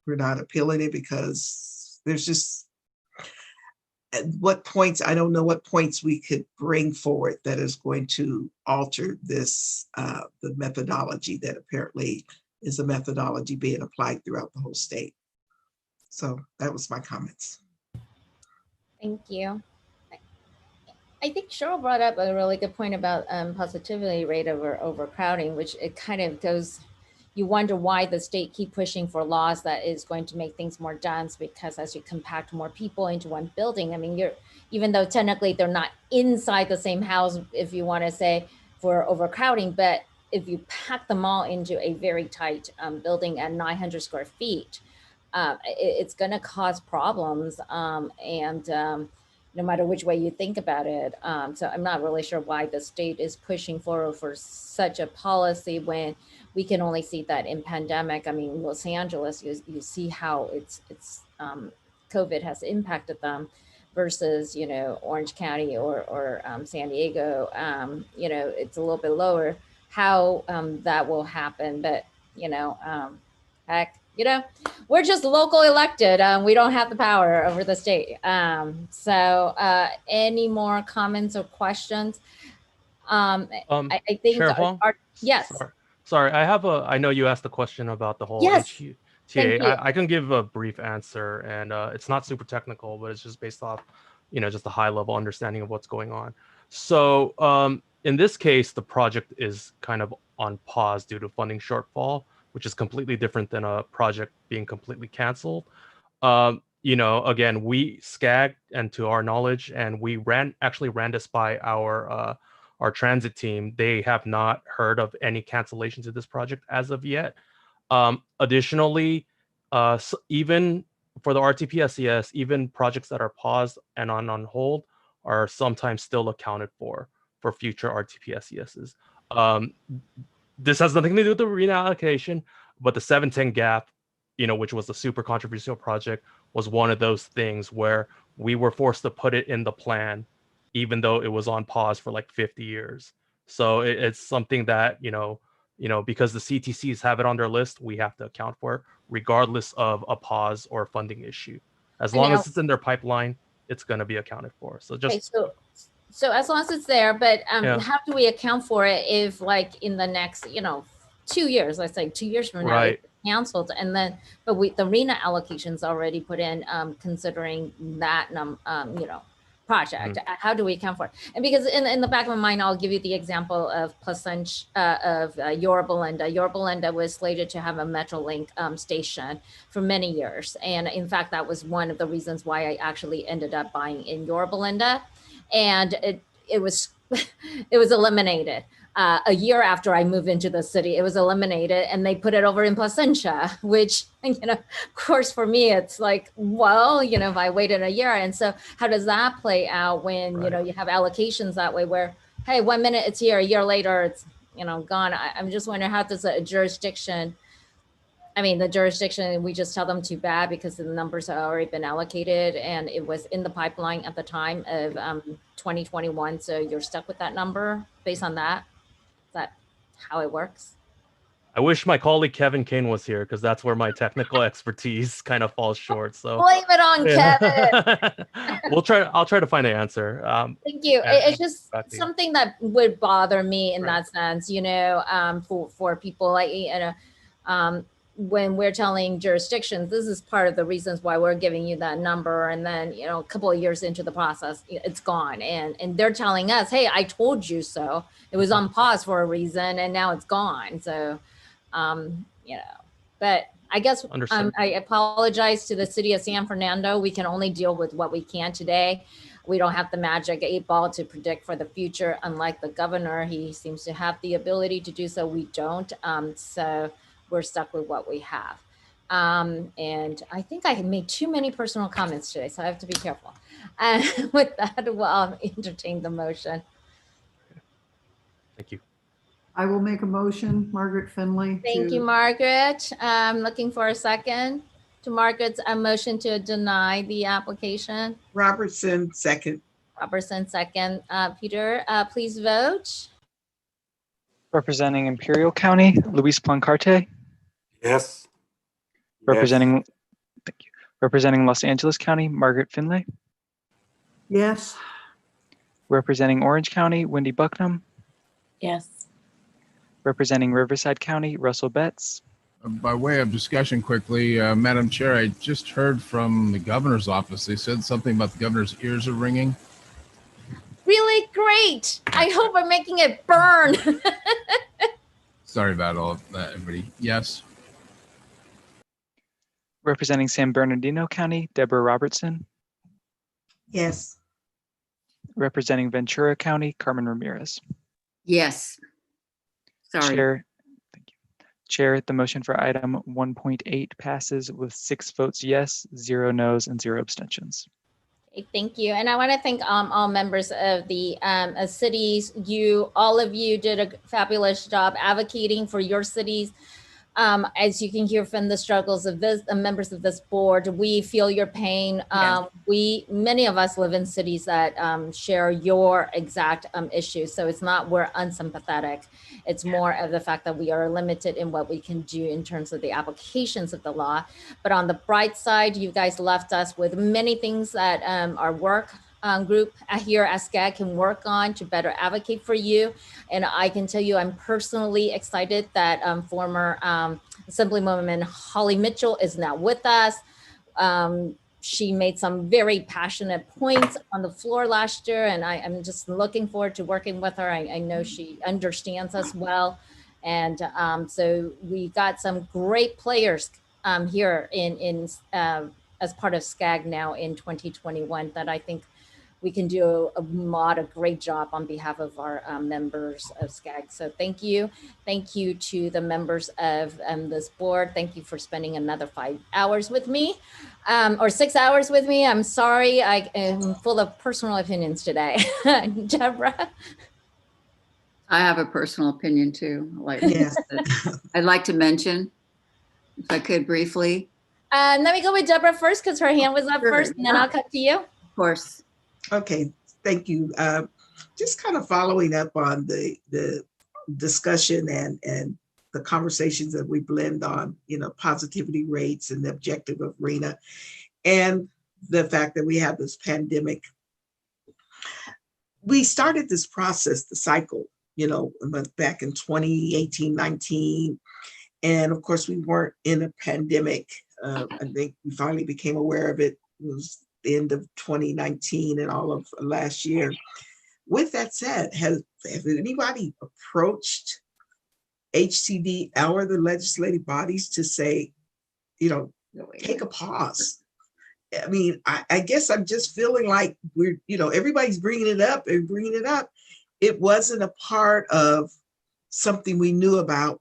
we're not appealing it because there's just, at what points, I don't know what points we could bring forward that is going to alter this, the methodology that apparently is a methodology being applied throughout the whole state. So that was my comments. Thank you. I think Cheryl brought up a really good point about positivity rate over overcrowding, which it kind of goes, you wonder why the state keep pushing for laws that is going to make things more dense, because as you compact more people into one building, I mean, even though technically they're not inside the same house, if you want to say, for overcrowding, but if you pack them all into a very tight building at 900 square feet, it's going to cause problems. No matter which way you think about it. So I'm not really sure why the state is pushing forward for such a policy when we can only see that in pandemic. I mean, Los Angeles, you see how it's COVID has impacted them versus, Orange County or San Diego, it's a little bit lower how that will happen. But, heck, you know, we're just local elected. We don't have the power over the state. Any more comments or questions? I think Sheriff Wong? yes. Sorry, I know you asked a question about the whole Yes. HTA. Thank you. I can give a brief answer, and it's not super technical, but it's just based off, just a high level understanding of what's going on. So in this case, the project is kind of on pause due to funding shortfall, which is completely different than a project being completely canceled. Again, we SCAG, and to our knowledge, and we actually ran this by our transit team. They have not heard of any cancellations of this project as of yet. Additionally, even for the RTP-SES, even projects that are paused and on hold are sometimes still accounted for future RTP-SESs. This has nothing to do with the arena allocation, but the 710 gap, which was a super controversial project, was one of those things where we were forced to put it in the plan, even though it was on pause for like 50 years. So it's something that, because the CTCs have it on their list, we have to account for it, regardless of a pause or funding issue. As long as it's in their pipeline, it's going to be accounted for. So just so as long as it's there, but Yeah. how do we account for it if, like, in the next 2 years, let's say 2 years from now, Right. it's canceled, and then the arena allocations already put in, considering that project. How do we account for it? And because in the back of my mind, I'll give you the example of Yorba Linda. Yorba Linda was slated to have a Metrolink station for many years, and in fact, that was one of the reasons why I actually ended up buying in Yorba Linda, and it was it was eliminated. A year after I moved into the city, it was eliminated, and they put it over in Placentia, which, of course, for me, it's like, well, if I waited a year. And so how does that play out when, you have allocations that way where, hey, 1 minute it's here, a year later it's, gone. I'm just wondering, how does a jurisdiction, the jurisdiction, we just tell them too bad because the numbers have already been allocated and it was in the pipeline at the time of 2021. So you're stuck with that number based on that. Is that how it works? I wish my colleague Kevin Kane was here, because that's where my technical expertise kind of falls short. So blame it on Kevin. I'll try to find an answer. Thank you. It's just something that would bother me in that sense, for people like, when we're telling jurisdictions, this is part of the reasons why we're giving you that number. And then, a couple of years into the process, it's gone. And they're telling us, hey, I told you so. It was on pause for a reason and now it's gone. So, but I guess I apologize to the city of San Fernando. We can only deal with what we can today. We don't have the magic 8-ball to predict for the future. Unlike the governor, he seems to have the ability to do so. We don't. So we're stuck with what we have. And I think I made too many personal comments today, so I have to be careful. And with that, I'll entertain the motion. Thank you. I will make a motion, Margaret Finley. Thank you, Margaret. I'm looking for a second to Margaret's motion to deny the application. Robertson, second. Robertson, second. Peter, please vote. Representing Imperial County, Luis Plancarte. Yes. Representing, thank you. Representing Los Angeles County, Margaret Finlay. Yes. Representing Orange County, Wendy Bucknam. Yes. Representing Riverside County, Russell Betts. By way of discussion quickly, Madam Chair, I just heard from the governor's office. They said something about the governor's ears are ringing. Really great. I hope I'm making it burn. Sorry about all of that, everybody. Yes. Representing San Bernardino County, Deborah Robertson. Yes. Representing Ventura County, Carmen Ramirez. Yes. Sorry. Chair, thank you. Chair, the motion for item 1.8 passes with 6 votes yes, 0 no's, and 0 abstentions. Okay, thank you. And I want to thank all members of the cities. All of you did a fabulous job advocating for your cities. As you can hear from the struggles of this, the members of this board, we feel your pain. Many of us live in cities that share your exact issues. So it's not we're unsympathetic. It's more of the fact that we are limited in what we can do in terms of the applications of the law. But on the bright side, you guys left us with many things that our work group here at SCAG can work on to better advocate for you. And I can tell you, I'm personally excited that former Assemblywoman Holly Mitchell is now with us. She made some very passionate points on the floor last year, and I'm just looking forward to working with her. I know she understands us well. And so we got some great players here as part of SCAG now in 2021 that I think we can do a lot of great job on behalf of our members of SCAG. So thank you. Thank you to the members of this board. Thank you for spending another 5 hours with me, or 6 hours with me. I'm sorry, I am full of personal opinions today. Deborah? I have a personal opinion too. Yes. I'd like to mention, if I could briefly. Let me go with Deborah first because her hand was up first, and then I'll cut to you. Of course. Okay, thank you. Just kind of following up on the discussion and the conversations that we blend on, positivity rates and the objective of RHNA, and the fact that we have this pandemic. We started this process, the cycle, back in 2018, 19. And of course, we weren't in a pandemic. I think we finally became aware of it. It was the end of 2019 and all of last year. With that said, has anybody approached HCD or the legislative bodies to say, take a pause? I mean, I guess I'm just feeling like we're, everybody's bringing it up and bringing it up. It wasn't a part of something we knew about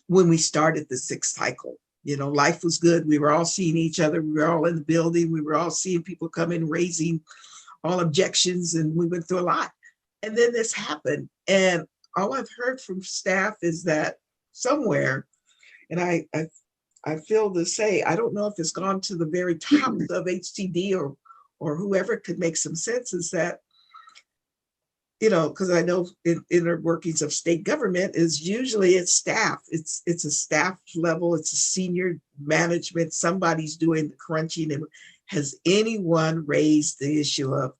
when we started the sixth cycle. Life was good. We were all seeing each other. We were all in the building. We were all seeing people come in raising all objections, and we went through a lot. And then this happened. And all I've heard from staff is that somewhere, and I feel to say, I don't know if it's gone to the very top of HTD or whoever could make some sense, is that, because I know in inner workings of state government is usually it's staff. It's a staff level. It's a senior management. Somebody's doing the crunching. And has anyone raised the issue of,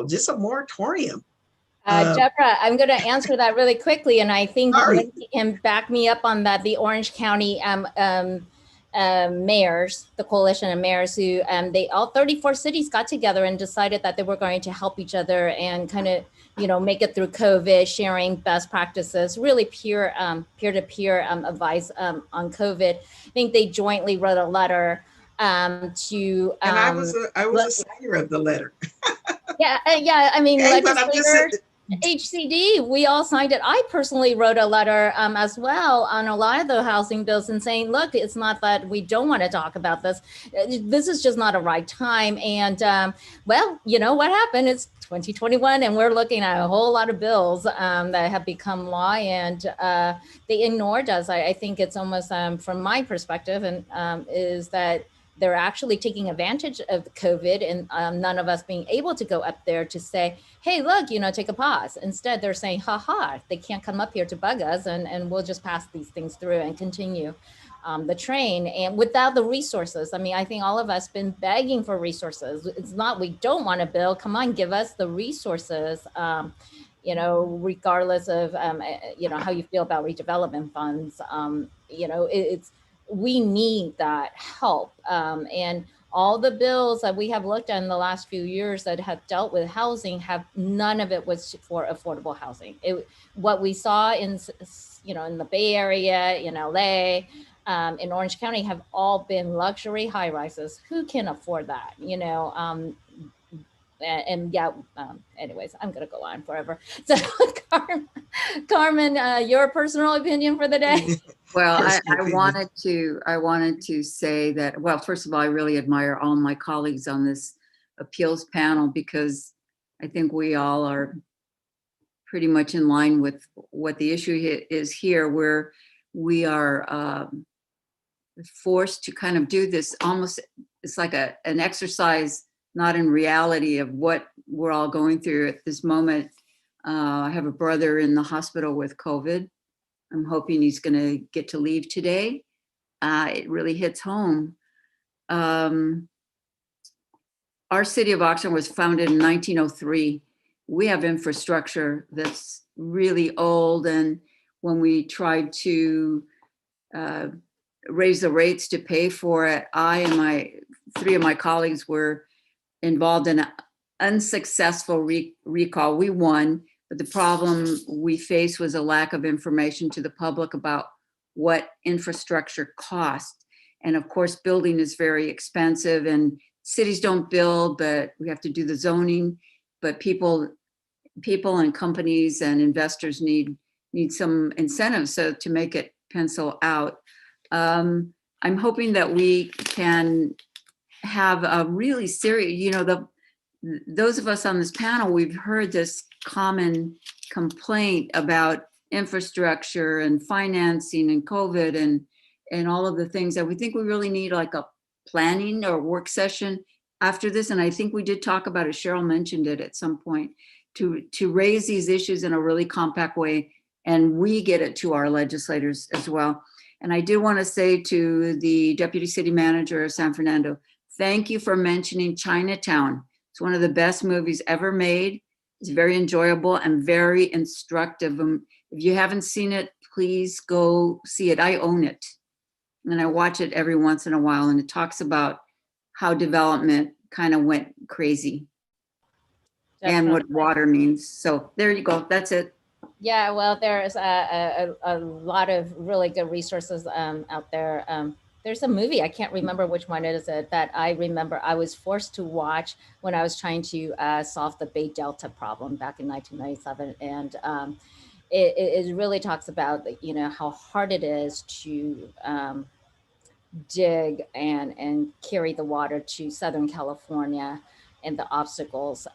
just a moratorium? Deborah, I'm going to answer that really quickly, and I think Lindsay can back me up on that. The Orange County mayors, the coalition of mayors, who all 34 cities got together and decided that they were going to help each other and kind of make it through COVID, sharing best practices, really peer-to-peer advice on COVID. I think they jointly wrote a letter to. And I was a signer of the letter. Yeah. I mean, okay, legislators, HCD, we all signed it. I personally wrote a letter as well on a lot of the housing bills and saying, look, it's not that we don't want to talk about this. This is just not a right time. And well, what happened? It's 2021 and we're looking at a whole lot of bills that have become law, and they ignored us. I think it's almost from my perspective, and is that they're actually taking advantage of COVID and none of us being able to go up there to say, hey, look, take a pause. Instead, they're saying, they can't come up here to bug us, and we'll just pass these things through and continue the train. And without the resources, I mean, I think all of us been begging for resources. It's not we don't want a bill. Come on, give us the resources, regardless of, how you feel about redevelopment funds. We need that help. And all the bills that we have looked at in the last few years that have dealt with housing, none of it was for affordable housing. What we saw in the Bay Area, in LA, in Orange County have all been luxury high rises. Who can afford that? Anyways, I'm gonna go on forever. So Carmen, your personal opinion for the day? Well, I wanted to say that, well, first of all, I really admire all my colleagues on this appeals panel, because I think we all are pretty much in line with what the issue is here. we are forced to kind of do this almost, it's like an exercise, not in reality of what we're all going through at this moment. I have a brother in the hospital with COVID. I'm hoping he's going to get to leave today. It really hits home. Our city of Oxnard was founded in 1903. We have infrastructure that's really old. And when we tried to raise the rates to pay for it, I and three of my colleagues were involved in an unsuccessful recall. We won, but the problem we faced was a lack of information to the public about what infrastructure cost. And of course, building is very expensive, and cities don't build, but we have to do the zoning. But people and companies and investors need some incentives so to make it pencil out. I'm hoping that we can have a really serious, those of us on this panel, we've heard this common complaint about infrastructure and financing and COVID and all of the things that we think we really need, like a planning or work session after this. And I think we did talk about it. Cheryl mentioned it at some point, to raise these issues in a really compact way, and we get it to our legislators as well. And I did want to say to the Deputy City Manager of San Fernando, thank you for mentioning Chinatown. It's one of the best movies ever made. It's very enjoyable and very instructive. If you haven't seen it, please go see it. I own it, and I watch it every once in a while, and it talks about how development kind of went crazy. Definitely. And what water means. So there you go. That's it. Yeah, well, there's a lot of really good resources out there. There's a movie, I can't remember which one it is, that I remember I was forced to watch when I was trying to solve the Bay Delta problem back in 1997. And it really talks about, how hard it is to dig and carry the water to Southern California and the obstacles.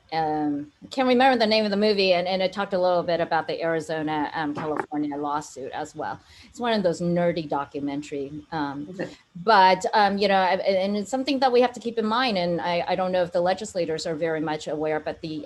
I can't remember the name of the movie, and it talked a little bit about the Arizona, California lawsuit as well. It's one of those nerdy documentary, but and it's something that we have to keep in mind. And I don't know if the legislators are very much aware, but the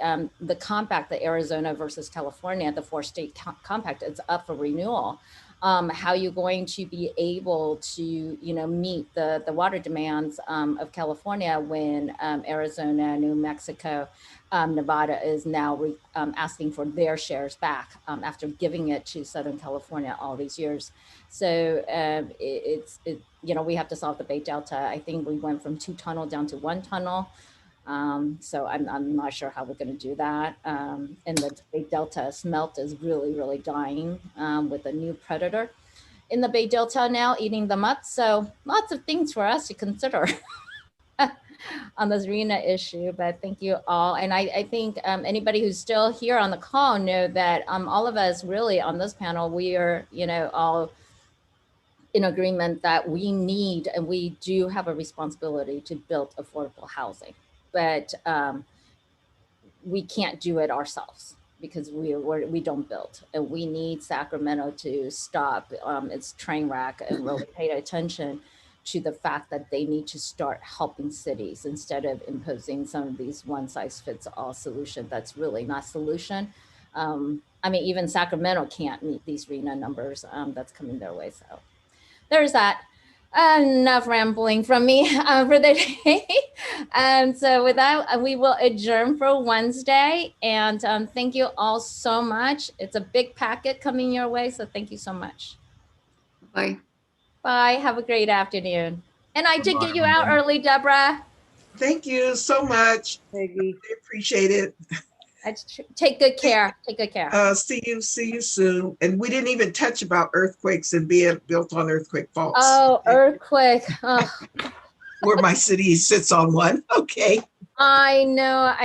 compact, the Arizona versus California, the 4-state compact, it's up for renewal. How you're going to be able to, meet the water demands of California when Arizona, New Mexico, Nevada is now asking for their shares back after giving it to Southern California all these years. So we have to solve the Bay Delta. I think we went from 2 tunnel down to 1 tunnel. So I'm not sure how we're going to do that. And the Bay Delta smelt is really, really dying with a new predator in the Bay Delta now eating them up. So lots of things for us to consider on this RHNA issue, but thank you all. And I think anybody who's still here on the call know that all of us really on this panel, we are, all in agreement that we need and we do have a responsibility to build affordable housing. But we can't do it ourselves because we don't build, and we need Sacramento to stop its train wreck and really pay attention to the fact that they need to start helping cities instead of imposing some of these one-size-fits-all solution that's really not solution. I mean, even Sacramento can't meet these RHNA numbers that's coming their way. So there's that. Enough rambling from me for the day. And so with that, we will adjourn for Wednesday. And thank you all so much. It's a big packet coming your way. So thank you so much. Bye. Bye. Have a great afternoon. And I did get you out early, Deborah. Thank you so much. Peggy. I appreciate it. Take good care. Take good care. See you soon. And we didn't even touch about earthquakes and being built on earthquake faults. Oh, earthquake. Oh. Where my city sits on one. Okay. I know.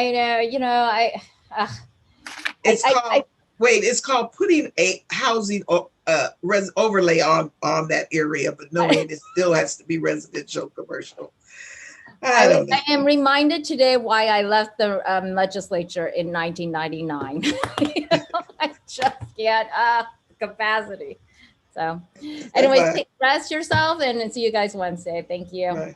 It's called putting a housing overlay on that area, but no, it still has to be residential, commercial. I am reminded today why I left the legislature in 1999. I just can't capacity. So anyways, Bye-bye. rest yourself and see you guys Wednesday. Thank you. Bye.